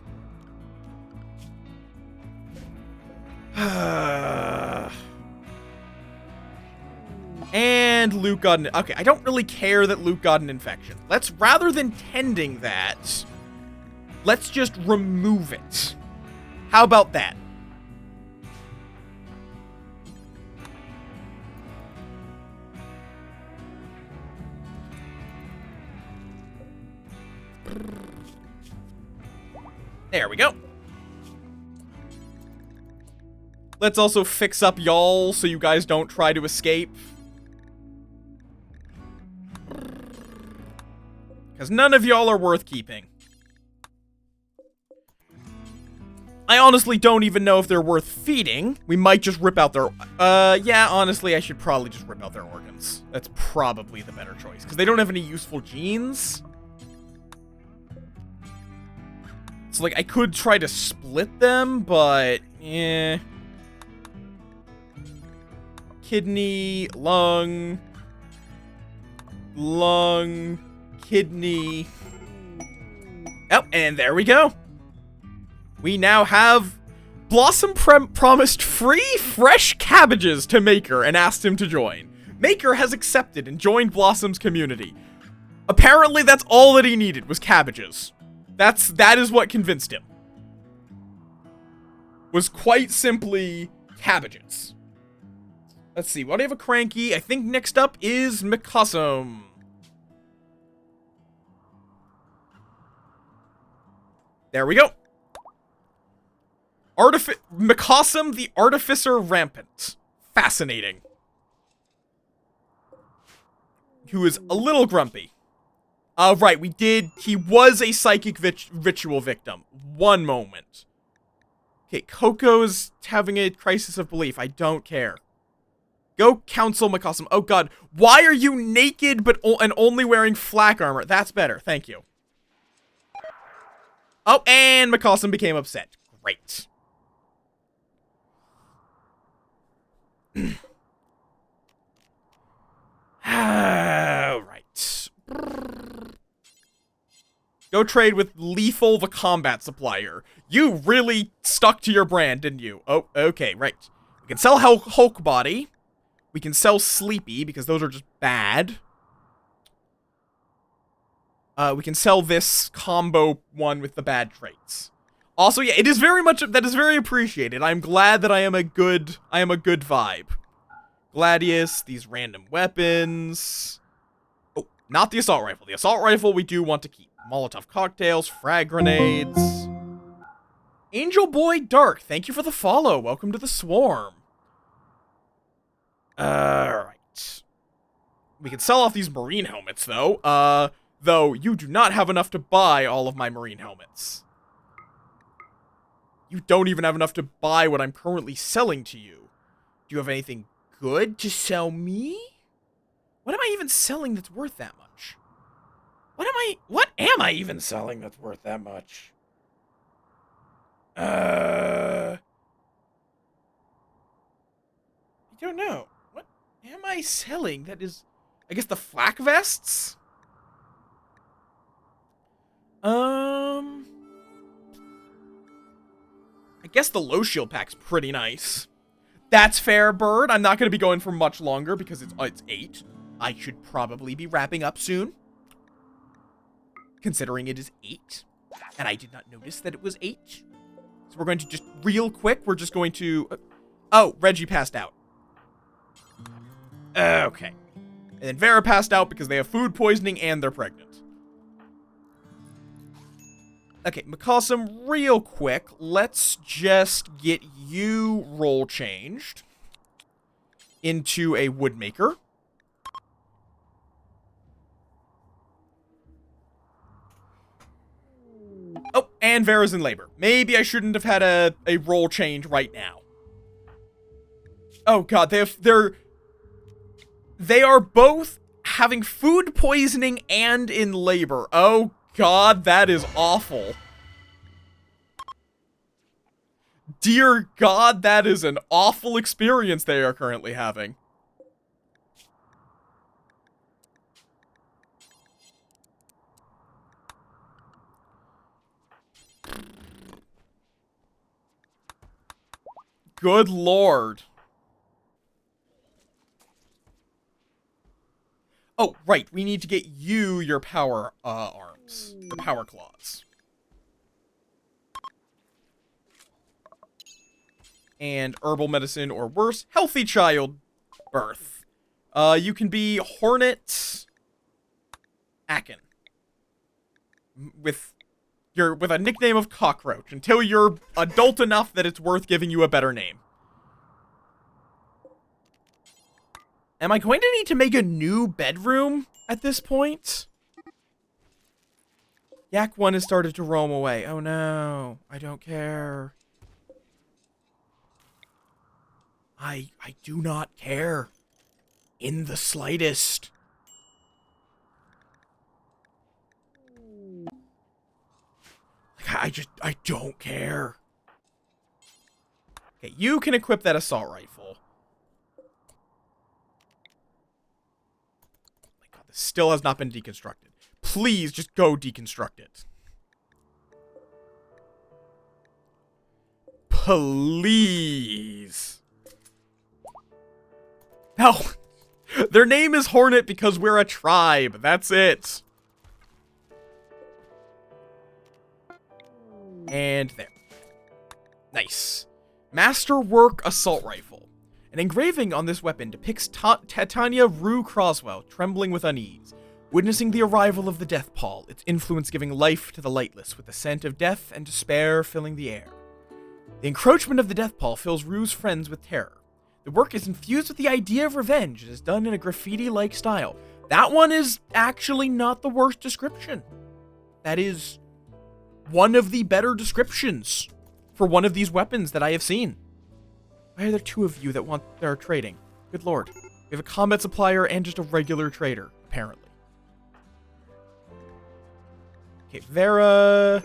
And Luke got an... Okay, I don't really care that Luke got an infection. Let's, rather than tending that, let's just remove it. How about that? There we go. Let's also fix up y'all so you guys don't try to escape. Because none of y'all are worth keeping. I honestly don't even know if they're worth feeding. We might just rip out their... yeah, honestly, I should probably just rip out their organs. That's probably the better choice. Because they don't have any useful genes. So, like, I could try to split them, but... eh. Kidney, lung... kidney... Oh, and there we go. We now have... Blossom promised free, fresh cabbages to Maker and asked him to join. Maker has accepted and joined Blossom's community. Apparently, that's all that he needed, was cabbages. That is what convinced him. Was quite simply cabbages. Let's see, what do I have a cranky? I think next up is McCussum. There we go. McCossum the Artificer Rampant. Fascinating. Who is a little grumpy. Right, he was a psychic ritual victim. One moment. Okay, Coco's having a crisis of belief. I don't care. Go counsel McCossum. Oh god, why are you naked and only wearing flak armor? That's better, thank you. Oh, and McCossum became upset. Great. Alright. Go trade with Lethal the Combat Supplier. You really stuck to your brand, didn't you? Oh, okay, right. We can sell Hulk Body. We can sell Sleepy, because those are just bad. We can sell this combo one with the bad traits. Also, yeah, it is very much, that is very appreciated. I'm glad that I am a good vibe. Gladius, these random weapons. Oh, not the assault rifle. The assault rifle we do want to keep. Molotov cocktails, frag grenades. Angel Boy Dark, thank you for the follow. Welcome to the swarm. Alright. We can sell off these marine helmets, though. Though you do not have enough to buy all of my marine helmets. You don't even have enough to buy what I'm currently selling to you. Do you have anything good to sell me? What am I even selling that's worth that much? What am I even selling that's worth that much? I don't know. What am I selling that is... I guess the flak vests? I guess the low shield pack's pretty nice. That's fair, Bird. I'm not going to be going for much longer because it's 8. I should probably be wrapping up soon. Considering it is 8. And I did not notice that it was 8. So we're going to just, real quick, we're just going to... oh, Reggie passed out. Okay. And then Vera passed out because they have food poisoning and they're pregnant. Okay, McCawsome, real quick, let's just get you role changed into a woodmaker. Oh, and Vera's in labor. Maybe I shouldn't have had a role change right now. Oh god, they are both having food poisoning and in labor. Oh god, that is awful. Dear god, that is an awful experience they are currently having. Good lord. Oh, right, we need to get you your power arms. The power claws. And herbal medicine, or worse, healthy child birth. You can be Hornet Akin. With a nickname of Cockroach, until you're adult enough that it's worth giving you a better name. Am I going to need to make a new bedroom at this point? Yak 1 has started to roam away. Oh no, I don't care. I do not care. In the slightest. Like, I don't care. Okay, you can equip that assault rifle. My god, this still has not been deconstructed. Please, just go deconstruct it. Please. No. Their name is Hornet because we're a tribe. That's it. And there. Nice. Masterwork Assault Rifle. An engraving on this weapon depicts Titania Rue Croswell trembling with unease, witnessing the arrival of the death pall, its influence giving life to the lightless, with the scent of death and despair filling the air. The encroachment of the death pall fills Rue's friends with terror. The work is infused with the idea of revenge. It is done in a graffiti-like style. That one is actually not the worst description. That is one of the better descriptions for one of these weapons that I have seen. Why are there two of you that are trading? Good lord. We have a combat supplier and just a regular trader, apparently. Okay, Vera.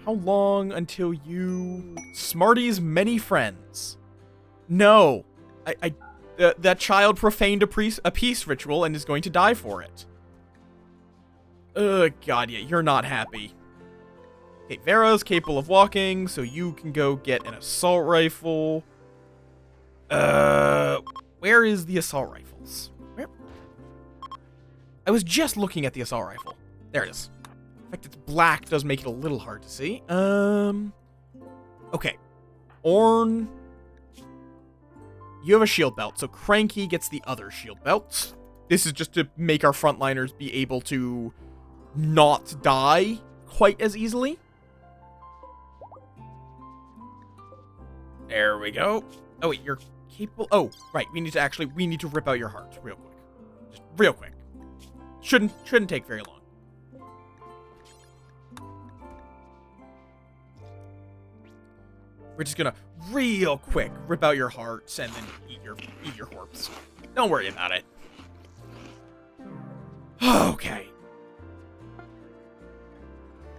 How long until you... Smarty's many friends. No. That child profaned a peace ritual and is going to die for it. Ugh, god, yeah, you're not happy. Okay, Vera's capable of walking, so you can go get an assault rifle. Where is the assault rifles? Where? I was just looking at the assault rifle. There it is. In fact, it's black does make it a little hard to see. Okay. Orn. You have a shield belt, so Cranky gets the other shield belt. This is just to make our frontliners be able to not die quite as easily. There we go. Oh, wait, you're capable... Oh, right, we need to rip out your heart real quick. Just real quick. Shouldn't take very long. We're just gonna real quick rip out your hearts and then eat your corpse. Don't worry about it. Okay.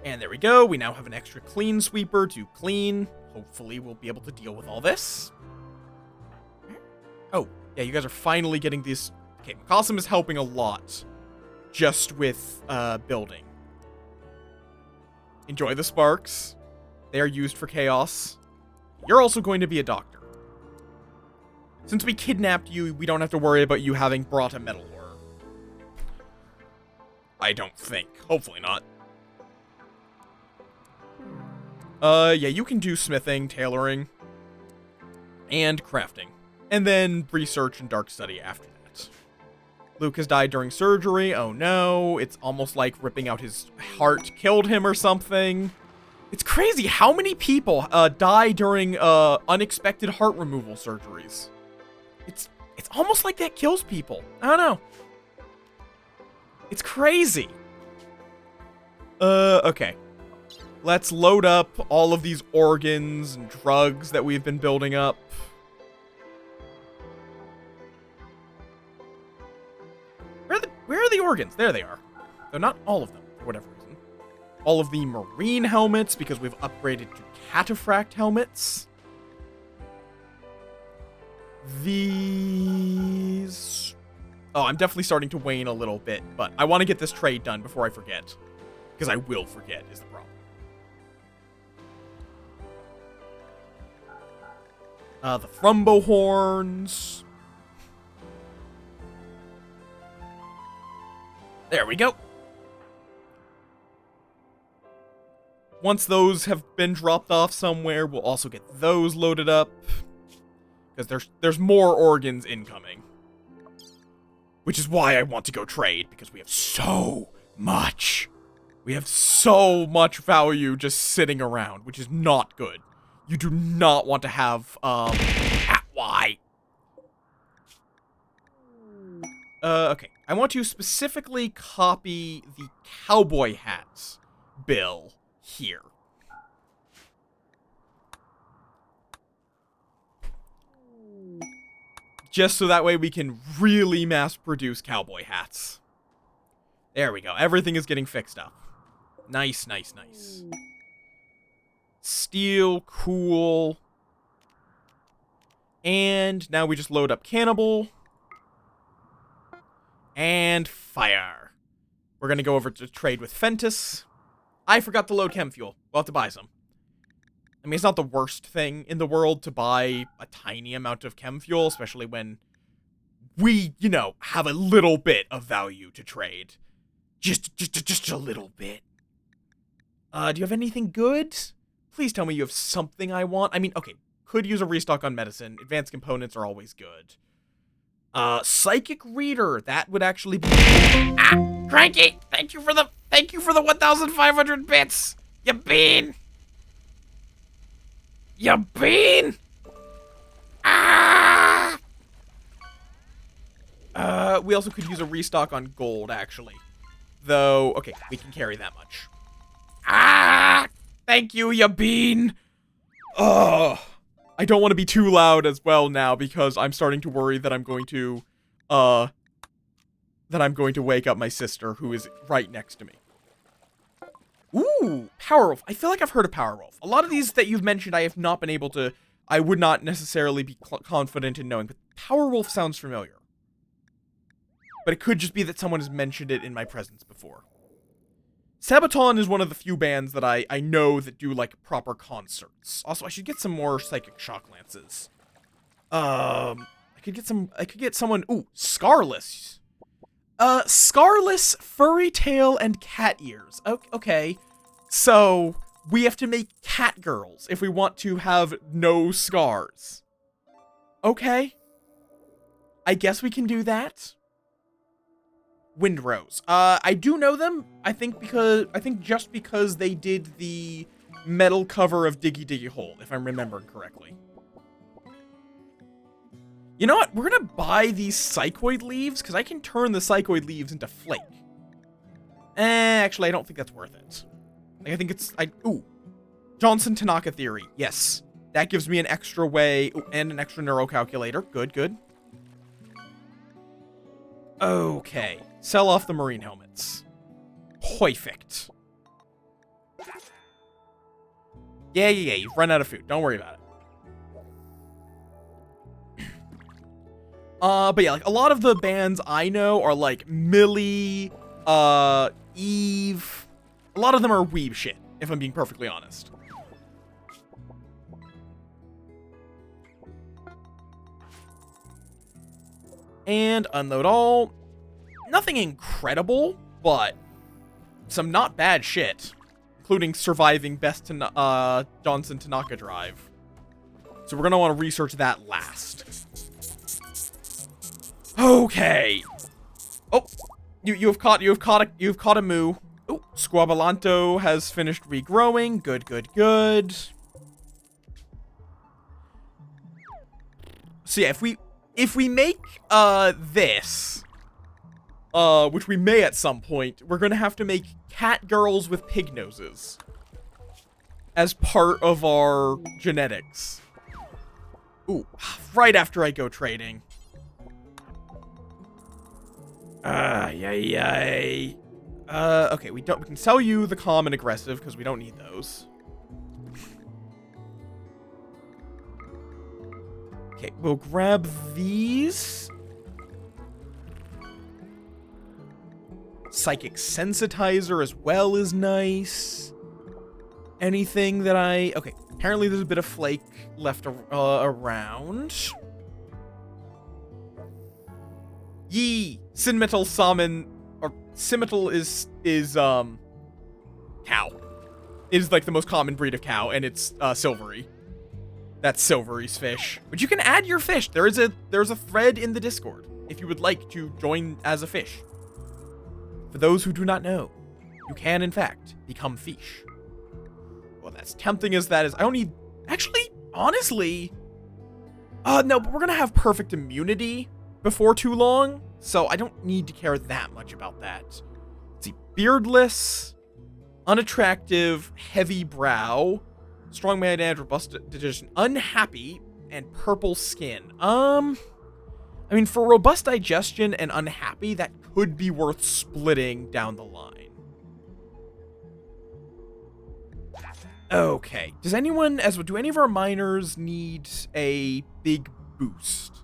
And there we go. We now have an extra clean sweeper to clean. Hopefully we'll be able to deal with all this. Oh, yeah, you guys are finally getting these. Okay, McCawsome is helping a lot just with building. Enjoy the sparks. They are used for chaos. You're also going to be a doctor. Since we kidnapped you, we don't have to worry about you having brought a metal ore. I don't think. Hopefully not. Yeah, you can do smithing, tailoring, and crafting. And then research and dark study after that. Luke has died during surgery. Oh no, it's almost like ripping out his heart killed him or something. It's crazy how many people die during unexpected heart removal surgeries. It's almost like that kills people. I don't know. It's crazy. Okay. Let's load up all of these organs and drugs that we've been building up. Where are the organs? There they are. Though not all of them, for whatever reason. All of the marine helmets, because we've upgraded to cataphract helmets. These... Oh, I'm definitely starting to wane a little bit, but I want to get this trade done before I forget. Because I will forget, is the problem. The Frumbo horns. There we go. Once those have been dropped off somewhere, we'll also get those loaded up. Because there's more organs incoming. Which is why I want to go trade, because we have so much. We have so much value just sitting around, which is not good. You do not want to have, why? Okay. I want to specifically copy the cowboy hats bill here. Just so that way we can really mass produce cowboy hats. There we go. Everything is getting fixed up. Nice, nice, nice. Steel, cool. And now we just load up cannibal. And fire. We're going to go over to trade with Fentis. I forgot to load chem fuel. We'll have to buy some. I mean, it's not the worst thing in the world to buy a tiny amount of chem fuel, especially when we, you know, have a little bit of value to trade. Just a little bit. Do you have anything good? Please tell me you have something I want. I mean, okay, could use a restock on medicine. Advanced components are always good. Psychic reader. That would actually be... Ah, Cranky! Thank you for the 1,500 bits! You bean! You bean! Ah! We also could use a restock on gold, actually. Though, okay, we can carry that much. Ah! Thank you, you bean! Ugh. I don't want to be too loud as well now, because I'm starting to worry that I'm going to, wake up my sister, who is right next to me. Ooh, Powerwolf. I feel like I've heard of Powerwolf. A lot of these that you've mentioned I have not been able to... I would not necessarily be confident in knowing, but Powerwolf sounds familiar. But it could just be that someone has mentioned it in my presence before. Sabaton is one of the few bands that I know that do, like, proper concerts. Also, I should get some more Psychic Shock Lances. I could get someone... Ooh, Scarless. Scarless, Furry Tail, and Cat Ears. Okay. So, we have to make cat girls if we want to have no scars. Okay. I guess we can do that. Windrose. I do know them. I think just because they did the metal cover of Diggy Diggy Hole, if I'm remembering correctly. You know what? We're gonna buy these psychoid leaves, because I can turn the psychoid leaves into flake. Actually, I don't think that's worth it. Like, I think it's... Ooh. Johnson Tanaka theory. Yes. That gives me an extra way... Ooh, and an extra neuro calculator. Good. Okay. Sell off the marine helmets. Perfect. Yeah. You've run out of food. Don't worry about it. But yeah, like, a lot of the bands I know are, like, Millie, Eve. A lot of them are weeb shit, if I'm being perfectly honest. And unload all. Nothing incredible, but some not bad shit. Including surviving best Johnson Tanaka drive. So we're gonna want to research that last. Okay. Oh, you've caught a moo. Oh, Squabalanto has finished regrowing. Good, good, good. So yeah, if we make this, which we may at some point, we're gonna have to make cat girls with pig noses as part of our genetics. Ooh, right after I go trading. Yay. Okay, we can sell you the calm and aggressive because we don't need those. Okay, we'll grab these. Psychic sensitizer as well is nice. Anything that okay, apparently there's a bit of flake left around. Yee! Cinmetal salmon, or Cinmetal is cow. Is like the most common breed of cow, and it's silvery. That's Silvery's fish. But you can add your fish. There's a thread in the Discord if you would like to join as a fish. For those who do not know, you can in fact become fish. Well, that's tempting as that is. I don't need, actually, honestly, no, but we're gonna have perfect immunity before too long, so I don't need to care that much about that. Let's see, beardless, unattractive, heavy brow, strong man and robust digestion, unhappy, and purple skin. I mean, for robust digestion and unhappy, that could be worth splitting down the line. Okay. Do any of our miners need a big boost?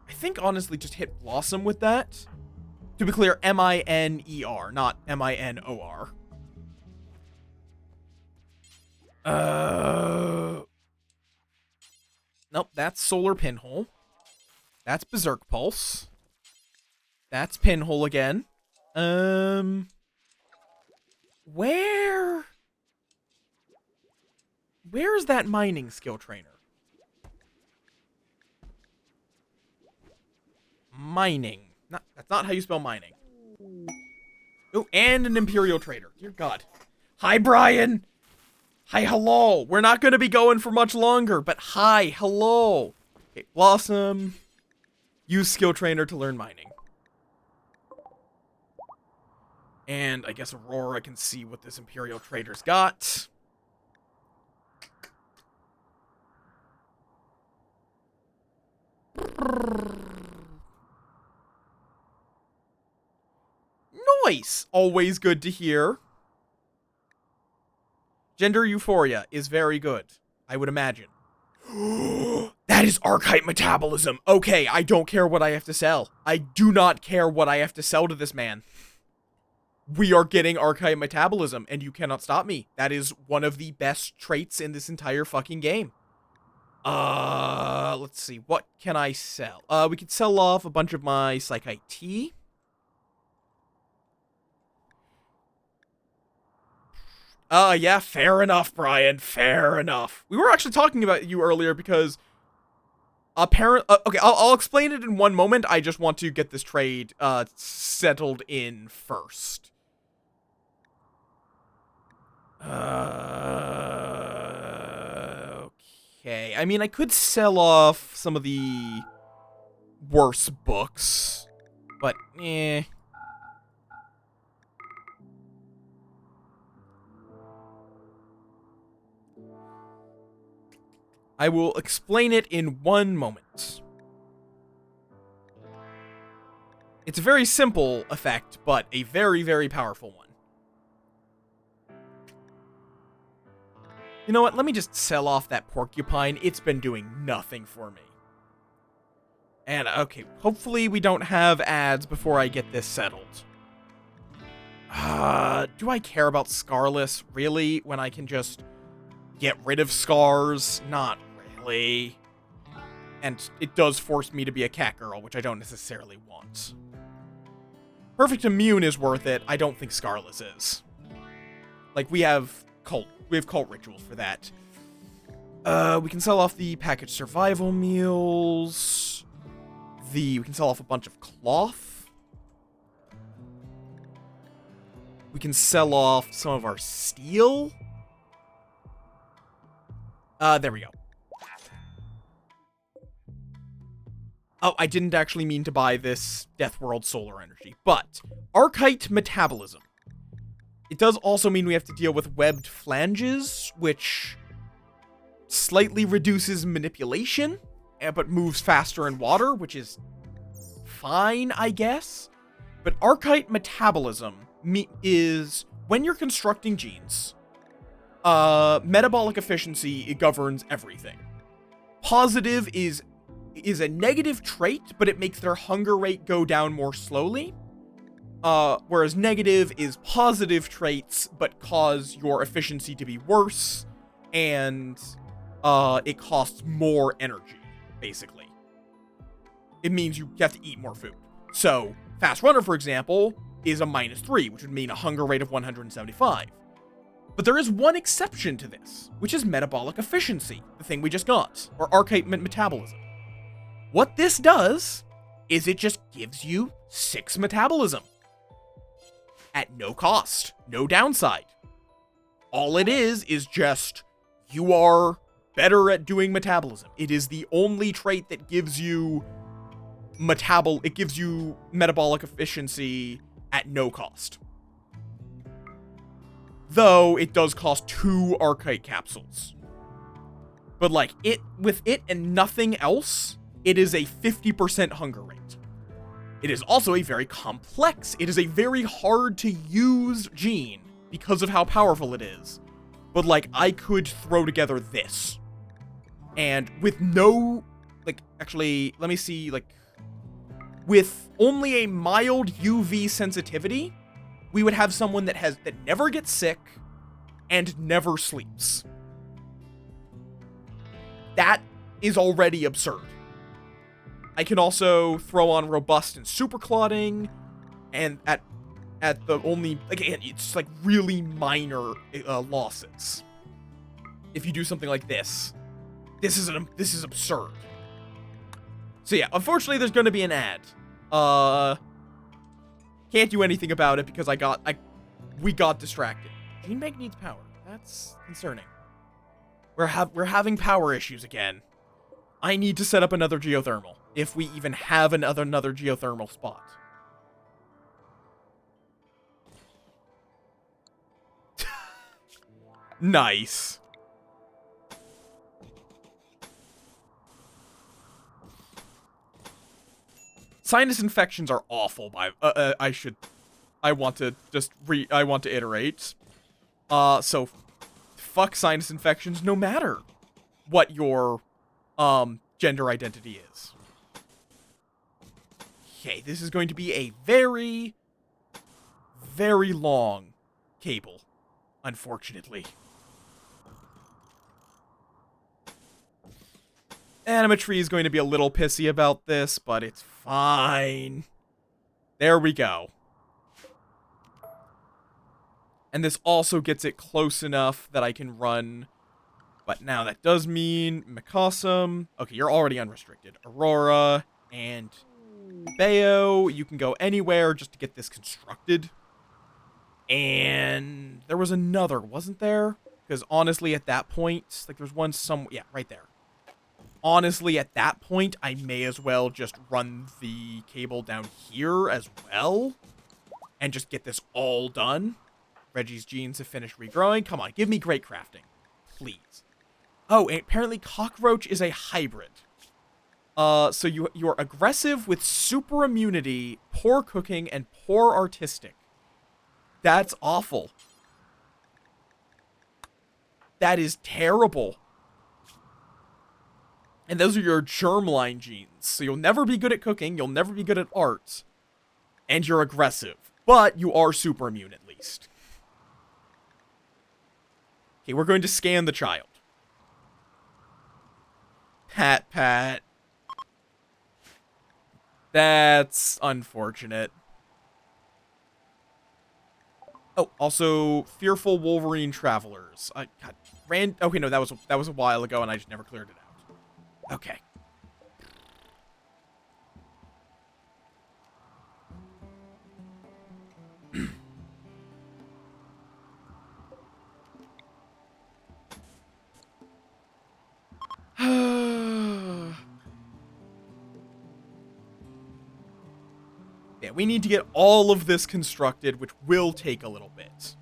I think, honestly, just hit Blossom with that. To be clear, M-I-N-E-R, not M-I-N-O-R. Nope, that's Solar Pinhole. That's Berserk Pulse. That's Pinhole again. Where's that mining skill trainer? Mining. That's not how you spell mining. Oh, and an Imperial Trader. Dear God. Hi, Brian! Hi, hello! We're not gonna be going for much longer, but hi, hello! Okay, Blossom. Use skill trainer to learn mining. And I guess Aurora can see what this Imperial Trader's got. Nice! Always good to hear. Gender euphoria is very good, I would imagine. That is archetype metabolism. Okay, I don't care what I have to sell. I do not care what I have to sell to this man. We are getting archetype metabolism, and you cannot stop me. That is one of the best traits in this entire fucking game. Let's see. What can I sell? We could sell off a bunch of my Psych IT. Yeah, fair enough, Brian. Fair enough. We were actually talking about you earlier because okay, I'll explain it in one moment. I just want to get this trade settled in first. Okay. I mean, I could sell off some of the worse books, but eh. I will explain it in one moment. It's a very simple effect, but a very, very powerful one. You know what? Let me just sell off that porcupine. It's been doing nothing for me. And, okay, hopefully we don't have ads before I get this settled. Do I care about Scarless, really, when I can just get rid of scars? Not really. And it does force me to be a cat girl, which I don't necessarily want. Perfect Immune is worth it. I don't think Scarless is. Like, we have cult rituals for that. We can sell off the packaged survival meals. We can sell off a bunch of cloth. We can sell off some of our steel. There we go. Oh, I didn't actually mean to buy this Death World solar energy, but Archite metabolism. It does also mean we have to deal with webbed flanges, which slightly reduces manipulation, but moves faster in water, which is fine, I guess. But Archite metabolism is when you're constructing genes, metabolic efficiency, it governs everything. Positive is a negative trait, but it makes their hunger rate go down more slowly. Whereas negative is positive traits, but cause your efficiency to be worse, and it costs more energy, basically. It means you have to eat more food. So, Fast Runner, for example, is a -3, which would mean a hunger rate of 175. But there is one exception to this, which is metabolic efficiency, the thing we just got, or archite metabolism. What this does is it just gives you 6 metabolism. At no cost, no downside. All it is just you are better at doing metabolism. It is the only trait that gives you metabolic efficiency at no cost. Though it does cost 2 archite capsules. But like with it and nothing else, it is a 50% hunger rate. It is also a very complex, it is a very hard to use gene because of how powerful it is. But like, I could throw together this. And with no, like, actually, let me see, like, with only a mild UV sensitivity, we would have someone that never gets sick and never sleeps. That is already absurd. I can also throw on robust and super clotting, and at the only, again, it's like really minor losses. If you do something like this, this is absurd. So yeah, unfortunately, there's going to be an ad. Can't do anything about it because we got distracted. Gene Bank needs power. That's concerning. We're having power issues again. I need to set up another geothermal, if we even have another geothermal spot. Nice. Sinus infections are awful. I want to iterate. So fuck sinus infections no matter what your gender identity is. Okay, this is going to be a very, very long cable, unfortunately. Animatry is going to be a little pissy about this, but it's fine. There we go. And this also gets it close enough that I can run. But now that does mean Mikasum. Okay, you're already unrestricted. Aurora and Bayo. You can go anywhere just to get this constructed. And there was another, wasn't there? Because honestly, at that point, like there's one yeah, right there. Honestly, at that point, I may as well just run the cable down here as well. And just get this all done. Reggie's genes have finished regrowing. Come on, give me great crafting. Please. Oh, and apparently Cockroach is a hybrid. So you're aggressive with super immunity, poor cooking, and poor artistic. That's awful. That is terrible. And those are your germline genes. So you'll never be good at cooking, you'll never be good at art. And you're aggressive. But you are super immune at least. Okay, we're going to scan the child. Pat. That's unfortunate. Oh, also, fearful Wolverine travelers. Okay, no, that was a while ago, and I just never cleared it out. Okay. Yeah, we need to get all of this constructed, which will take a little bit.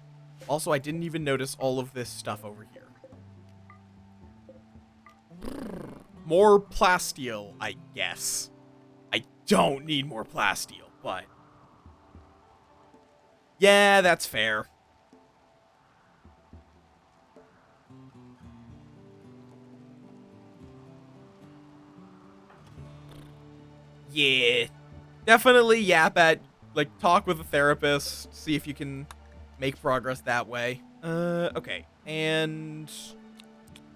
Also, I didn't even notice all of this stuff over here. More plasteel, I guess. I don't need more plasteel, but... yeah, that's fair. Yeah. Definitely yap at, like, talk with a therapist, see if you can make progress that way. Okay. And...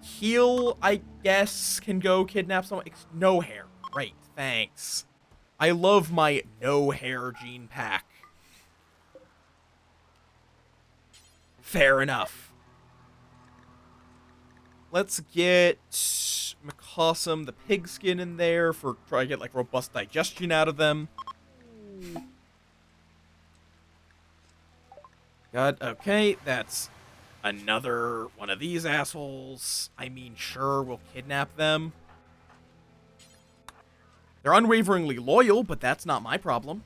heal, I guess, can go kidnap someone. No hair. Great, thanks. I love my no hair gene pack. Fair enough. Let's get McCawsome the pigskin in there for try to get like robust digestion out of them. God, okay, that's another one of these assholes. I mean, sure, we'll kidnap them. They're unwaveringly loyal, but that's not my problem.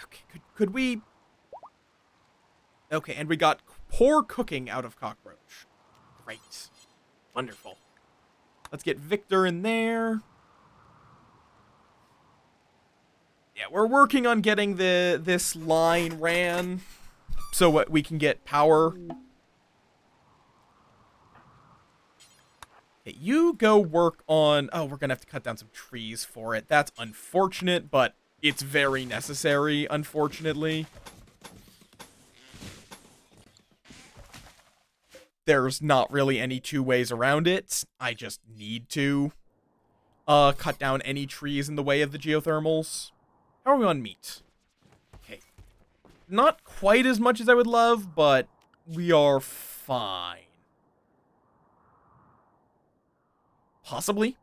Okay, could we... okay, and we got poor cooking out of Cockroach. Great. Wonderful. Let's get Victor in there. Yeah, we're working on getting this line ran so we can get power. Okay, you go work on... oh, we're gonna have to cut down some trees for it. That's unfortunate, but it's very necessary, unfortunately. There's not really any two ways around it. I just need to cut down any trees in the way of the geothermals. How are we on meat? Okay. Not quite as much as I would love, but we are fine. Possibly.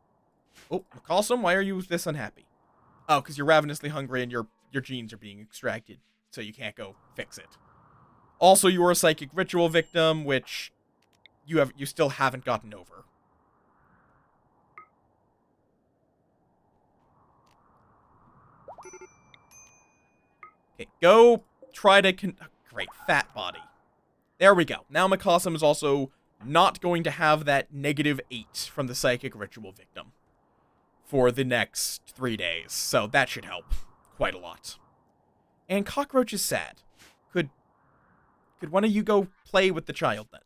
Oh, McCawsome, why are you this unhappy? Oh, because you're ravenously hungry and your genes are being extracted, so you can't go fix it. Also, you are a psychic ritual victim, which you still haven't gotten over. Okay, go try to great, fat body. There we go. Now McCawsome is also not going to have that -8 from the psychic ritual victim for the next 3 days, so that should help quite a lot. And Cockroach is sad. Could one of you go play with the child then?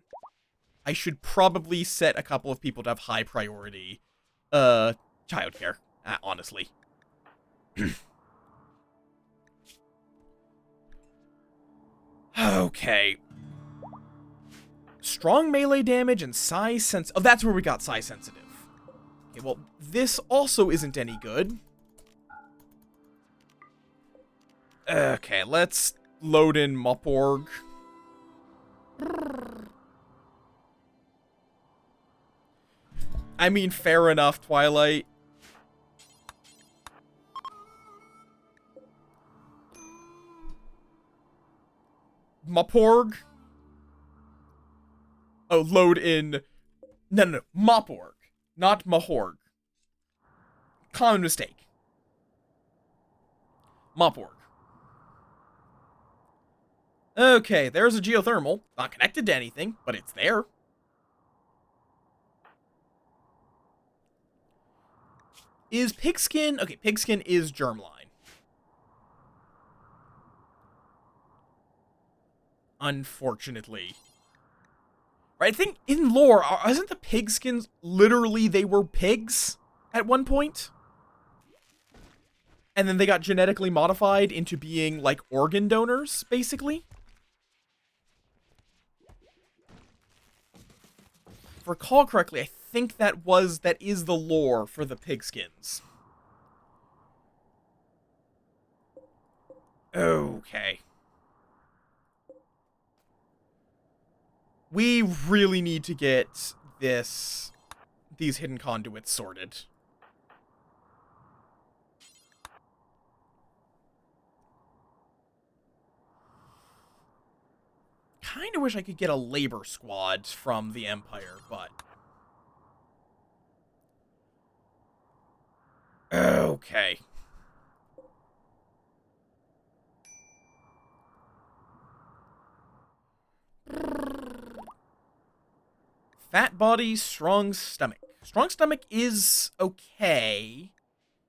I should probably set a couple of people to have high priority childcare, honestly. Okay. Strong melee damage and size sense... oh, that's where we got size sensitive. Okay, well, this also isn't any good. Okay, let's load in Moporg. I mean, fair enough, Twilight. Moporg. Oh, load in... no, Moporg. Not Mahorg. Common mistake. Moporg. Okay, there's a geothermal. Not connected to anything, but it's there. Is Pigskin... okay, Pigskin is Germline. Unfortunately. I think in lore, isn't the Pigskins literally they were pigs at one point? And then they got genetically modified into being, like, organ donors, basically? If I recall correctly, I think that is the lore for the Pigskins. Okay. We really need to get these hidden conduits sorted. Kinda wish I could get a labor squad from the Empire, but... Okay. Fat body, strong stomach. Strong stomach is okay.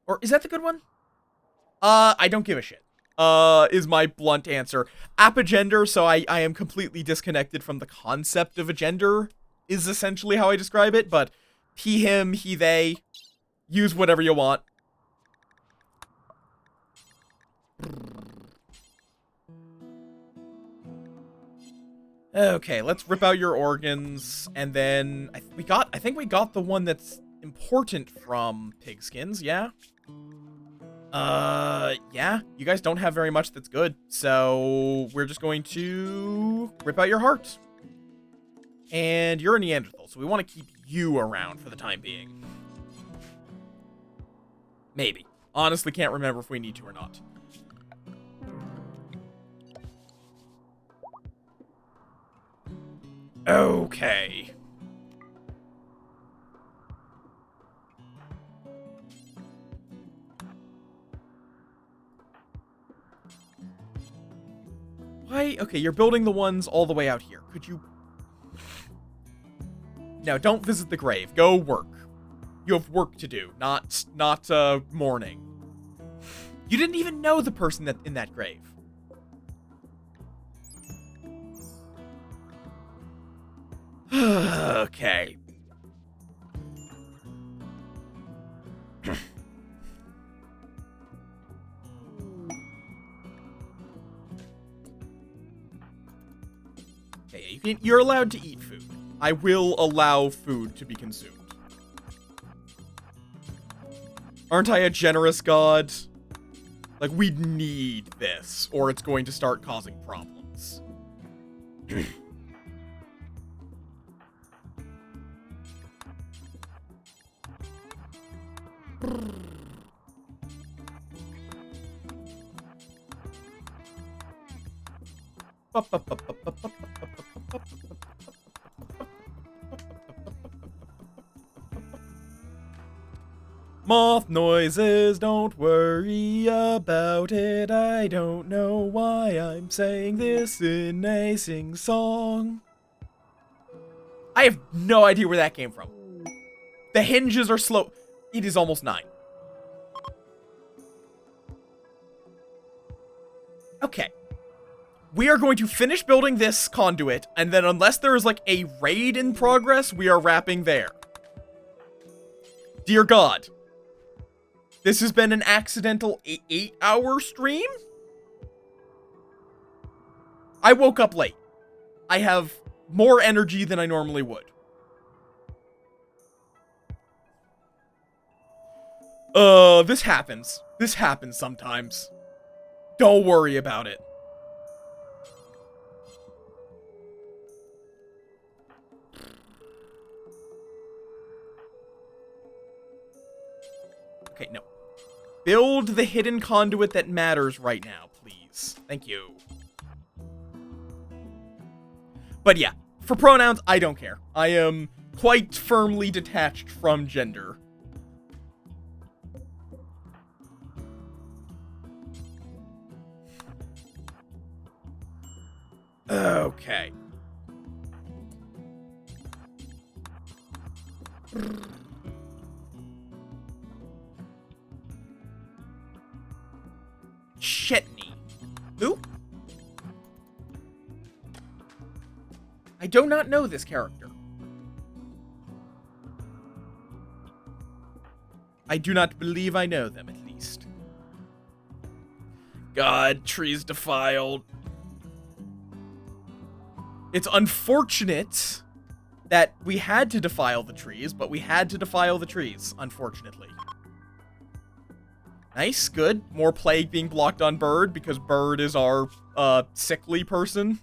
Or is that the good one? I don't give a shit. Is my blunt answer. Apagender, so I am completely disconnected from the concept of a gender, is essentially how I describe it, but he, him, he, they, use whatever you want. Okay, let's rip out your organs, and then I think we got the one that's important from pigskins, yeah? Yeah, you guys don't have very much that's good, so we're just going to rip out your heart. And you're a Neanderthal, so we want to keep you around for the time being. Maybe. Honestly, can't remember if we need to or not. Okay. Why? Okay, you're building the ones all the way out here. Could you... No, don't visit the grave. Go work. You have work to do, not mourning. You didn't even know the person that in that grave. Okay. Okay, you're allowed to eat food. I will allow food to be consumed. Aren't I a generous god? Like, we need this, or it's going to start causing problems. Moth noises, don't worry about it. I don't know why I'm saying this in a sing-song. I have no idea where that came from. The hinges are slow. It is almost 9. Okay. We are going to finish building this conduit, and then unless there is like a raid in progress, we are wrapping there. Dear God. This has been an accidental 8-hour stream? I woke up late. I have more energy than I normally would. This happens. This happens sometimes. Don't worry about it. Okay, no. Build the hidden conduit that matters right now, please. Thank you. But yeah, for pronouns, I don't care. I am quite firmly detached from gender. Okay. Chetney. Who? I do not know this character. I do not believe I know them, at least. God, trees defiled. It's unfortunate that we had to defile the trees, but we had to defile the trees, unfortunately. Nice, good. More plague being blocked on Bird, because Bird is our, sickly person.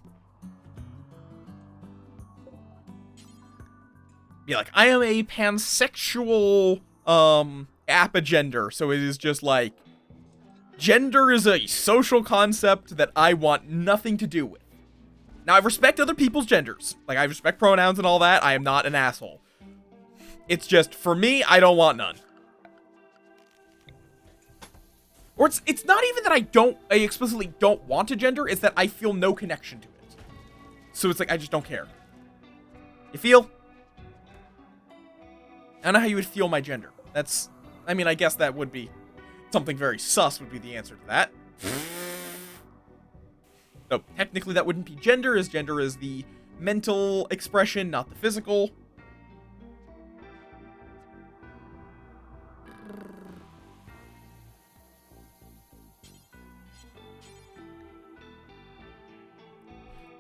Be like, I am a pansexual, apagender, so it is just like, gender is a social concept that I want nothing to do with. Now, I respect other people's genders. Like, I respect pronouns and all that. I am not an asshole. It's just, for me, I don't want none. Or it's not even that I explicitly don't want a gender, it's that I feel no connection to it. So it's like, I just don't care. You feel? I don't know how you would feel my gender. That's, I mean, I guess that would be something very sus would be the answer to that. So technically that wouldn't be gender, as gender is the mental expression, not the physical.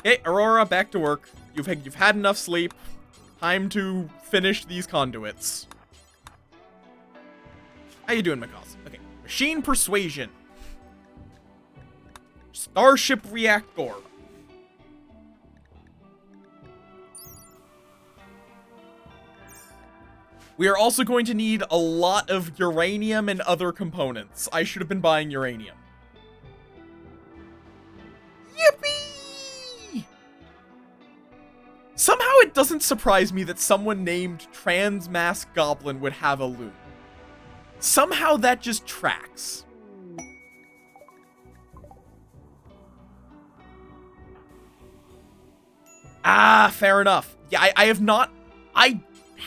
Okay, Aurora, back to work. You've had enough sleep. Time to finish these conduits. How you doing, Mikasa? Okay, Machine Persuasion. Starship Reactor. We are also going to need a lot of uranium and other components. I should have been buying uranium. Yippee! Somehow it doesn't surprise me that someone named Transmask Goblin would have a loot. Somehow that just tracks. Ah, fair enough. Yeah, I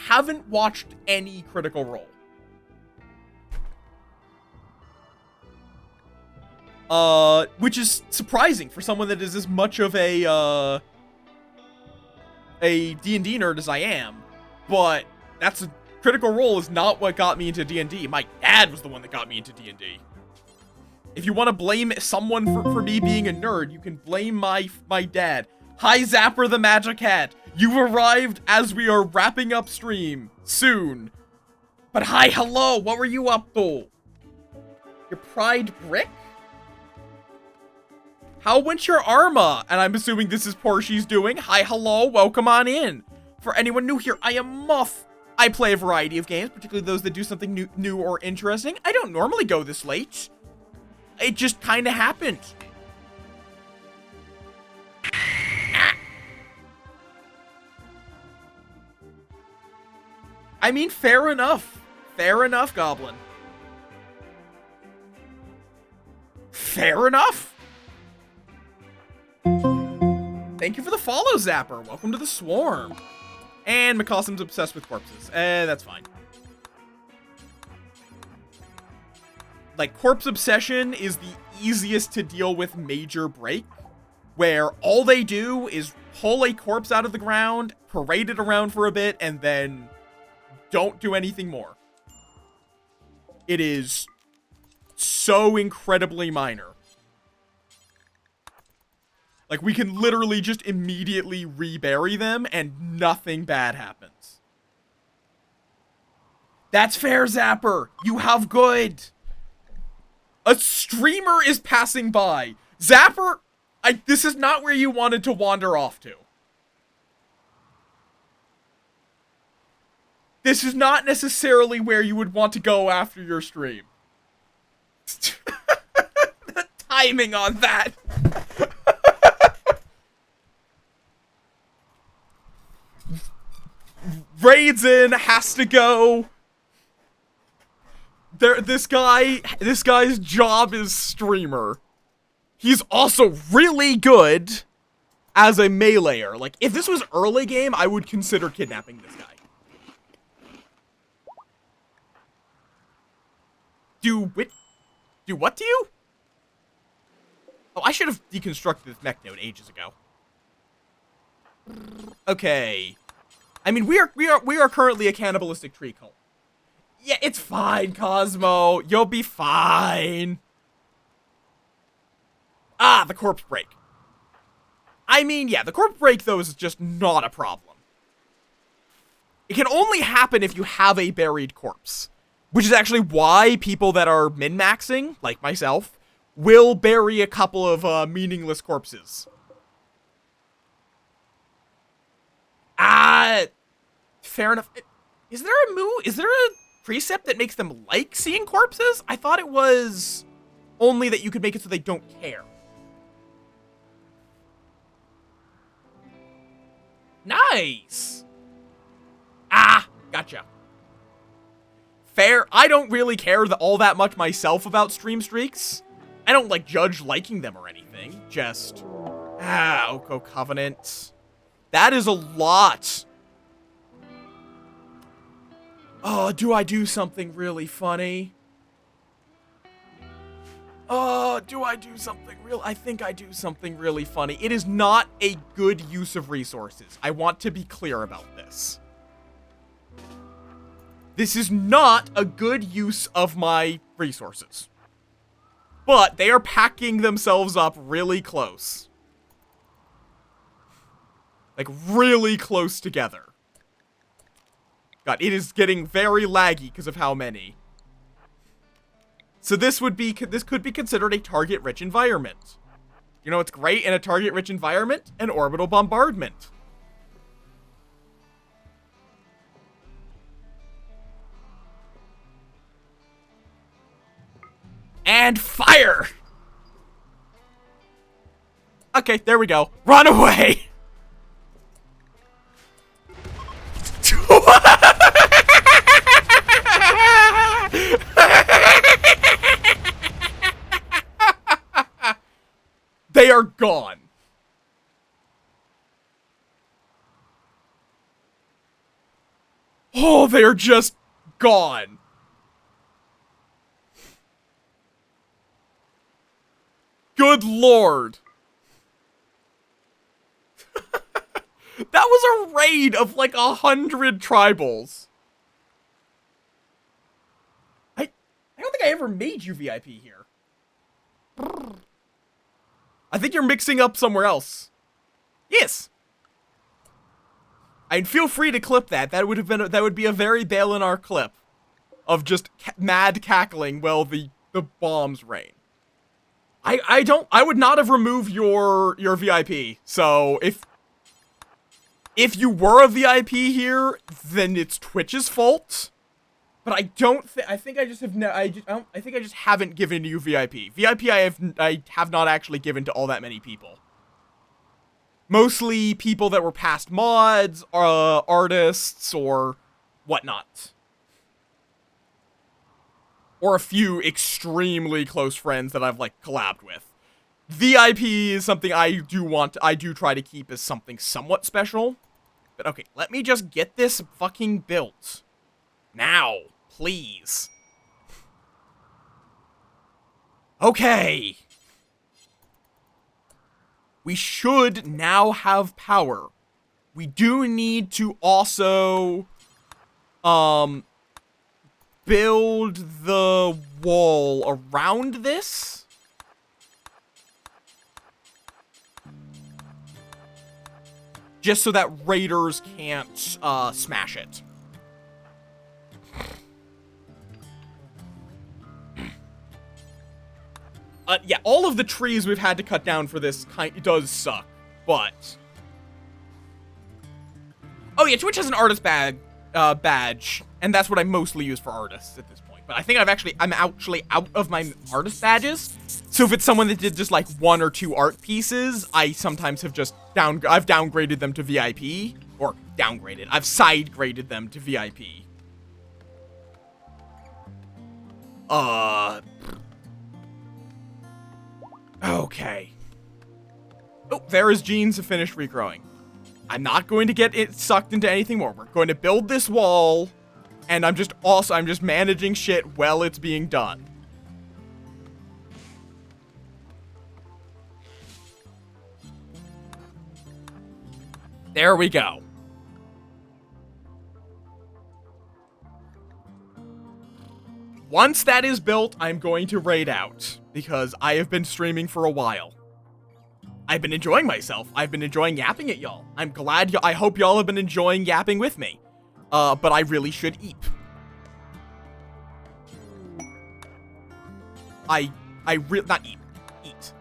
haven't watched any Critical Role. Which is surprising for someone that is as much of a D&D nerd as I am. But Critical Role is not what got me into D&D. My dad was the one that got me into D&D. If you want to blame someone for me being a nerd, you can blame my dad. Hi, Zapper the Magic Hat. You've arrived as we are wrapping up stream. Soon. But hi, hello. What were you up to? Your Pride Brick? How went your Arma? And I'm assuming this is Porsche's doing. Hi, hello. Welcome on in. For anyone new here, I am Moff. I play a variety of games, particularly those that do something new or interesting. I don't normally go this late. It just kind of happened. I mean, fair enough. Fair enough, Goblin. Fair enough. Thank you for the follow, Zapper. Welcome to the Swarm. And McCausum's obsessed with corpses. That's fine. Like, corpse obsession is the easiest to deal with major break, where all they do is pull a corpse out of the ground, parade it around for a bit, and then don't do anything more. It is so incredibly minor. Like, we can literally just immediately rebury them and nothing bad happens. That's fair, Zapper. You have good. A streamer is passing by. Zapper, this is not where you wanted to wander off to. This is not necessarily where you would want to go after your stream. The timing on that. Raids in, has to go. This guy's job is streamer. He's also really good as a meleeer. Like, if this was early game, I would consider kidnapping this guy. Do what to you? Oh, I should have deconstructed this mech node ages ago. Okay. I mean, we are currently a cannibalistic tree cult. Yeah, it's fine, Cosmo. You'll be fine. Ah, the corpse break. I mean, yeah, the corpse break, though, is just not a problem. It can only happen if you have a buried corpse. Which is actually why people that are min-maxing, like myself, will bury a couple of meaningless corpses. Fair enough. Is there a precept that makes them like seeing corpses? I thought it was only that you could make it so they don't care. Nice. Ah, gotcha. fair. I don't really care all that much myself about stream streaks. I don't, like, judge liking them or anything. Just, Oko Covenant. That is a lot. Oh, do I do something really funny? Do I do something real? I think I do something really funny. It is not a good use of resources. I want to be clear about this. This is not a good use of my resources. But they are packing themselves up really close. Like, really close together. God, it is getting very laggy because of how many. So this could be considered a target-rich environment. You know what's great in a target-rich environment? An orbital bombardment. And fire! Okay, there we go. Run away! They are gone. Oh, they are just gone. Good lord. That was a raid of like 100 tribals. I don't think I ever made you VIP here. I think you're mixing up somewhere else. Yes. And feel free to clip that. That would be a very Balinar clip of just mad cackling while the bombs rain. I would not have removed your VIP. So if you were a VIP here, then it's Twitch's fault. But I think I just haven't given you VIP. VIP I have not actually given to all that many people. Mostly people that were past mods, artists, or whatnot. Or a few extremely close friends that I've, like, collabed with. VIP is something I do try to keep as something somewhat special. But okay, let me just get this fucking built. Now, please. Okay. We should now have power. We do need to also, build the wall around this. Just so that raiders can't, smash it. Yeah, all of the trees we've had to cut down for this does suck, but... Oh yeah, Twitch has an artist badge, and that's what I mostly use for artists at this point. But I think I'm actually out of my artist badges, so if it's someone that did just like 1 or 2 art pieces, I sometimes have just I've downgraded them to VIP, or I've side-graded them to VIP. Okay. Oh, Vera's genes have finished regrowing. I'm not going to get it sucked into anything more. We're going to build this wall, and I'm just managing shit while it's being done. There we go. Once that is built, I'm going to raid out, because I have been streaming for a while. I've been enjoying myself. I've been enjoying yapping at y'all. I'm glad I hope y'all have been enjoying yapping with me. But I really should eat. Not eat. Eat.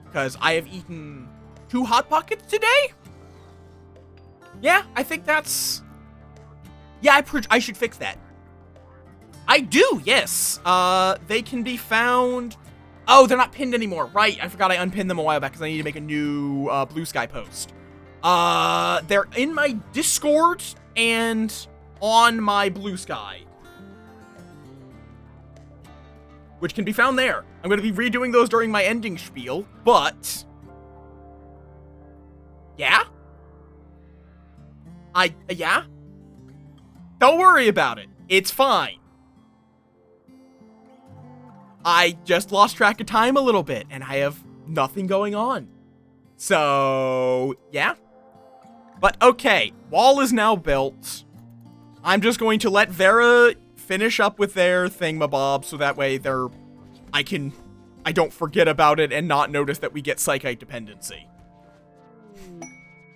Because I have eaten 2 Hot Pockets today? Yeah, I think that's... Yeah, I should fix that. I do, yes. They can be found... Oh, they're not pinned anymore. Right, I forgot I unpinned them a while back because I need to make a new Blue Sky post. They're in my Discord and on my blue sky, which can be found there. I'm going to be redoing those during my ending spiel, but yeah? Yeah? Don't worry about it. It's fine. I just lost track of time a little bit, and I have nothing going on. So, yeah. But okay, wall is now built. I'm just going to let Vera finish up with their thingamabob, so that way I don't forget about it and not notice that we get Psychite dependency.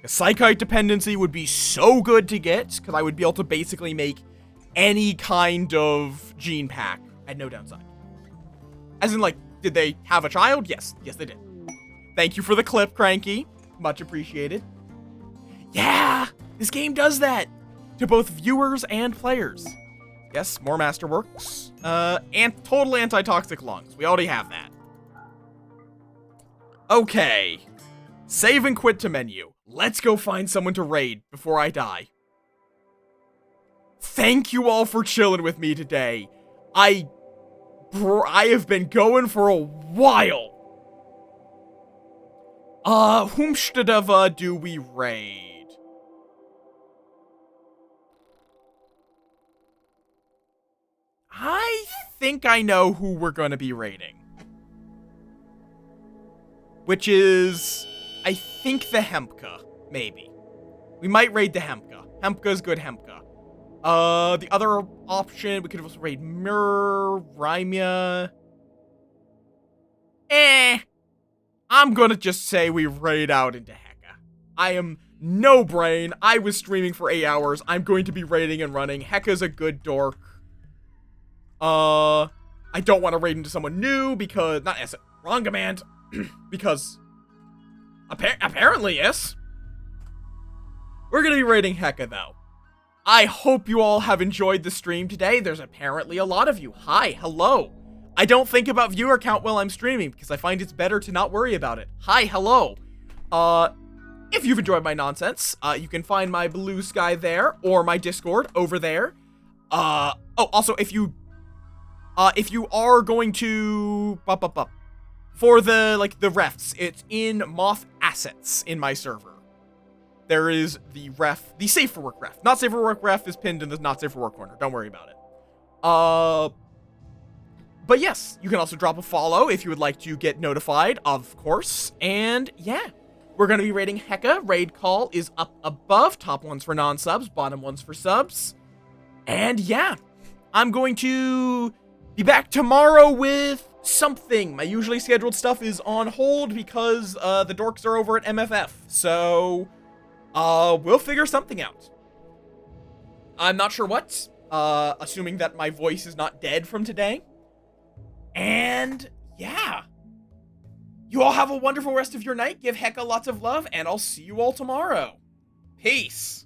A Psychite dependency would be so good to get, because I would be able to basically make any kind of gene pack at no downside. As in, like, did they have a child? Yes. Yes, they did. Thank you for the clip, Cranky. Much appreciated. Yeah! This game does that! To both viewers and players. Yes, more masterworks. And total antitoxic lungs. We already have that. Okay. Save and quit to menu. Let's go find someone to raid before I die. Thank you all for chilling with me today. I have been going for a while. Whomstadeva do we raid? I think I know who we're gonna be raiding. Which is, I think the Hempka, maybe. We might raid the Hempka. Hempka's good Hempka. The other option, we could also raid Mirror, Rymia. I'm gonna just say we raid out into Heka. I am no brain. I was streaming for 8 hours. I'm going to be raiding and running. Heka's a good dork. I don't want to raid into someone new because, not as wrong command, because apparently, yes. We're gonna be raiding Heka though. I hope you all have enjoyed the stream today. There's apparently a lot of you. Hi, hello. I don't think about viewer count while I'm streaming because I find it's better to not worry about it. Hi, hello. If you've enjoyed my nonsense, you can find my blue sky there or my Discord over there. Oh, also, if you are going to for the the refs, it's in Moff assets in my server. There is the safe for work ref. Not safe for work ref is pinned in the not safe for work corner. Don't worry about it. But yes, you can also drop a follow if you would like to get notified, of course. And yeah, we're going to be raiding Heka. Raid call is up above. Top ones for non-subs, bottom ones for subs. And yeah, I'm going to be back tomorrow with something. My usually scheduled stuff is on hold because the dorks are over at MFF. So we'll figure something out. I'm not sure what, assuming that my voice is not dead from today. And yeah, you all have a wonderful rest of your night. Give Heka lots of love, and I'll see you all tomorrow. Peace.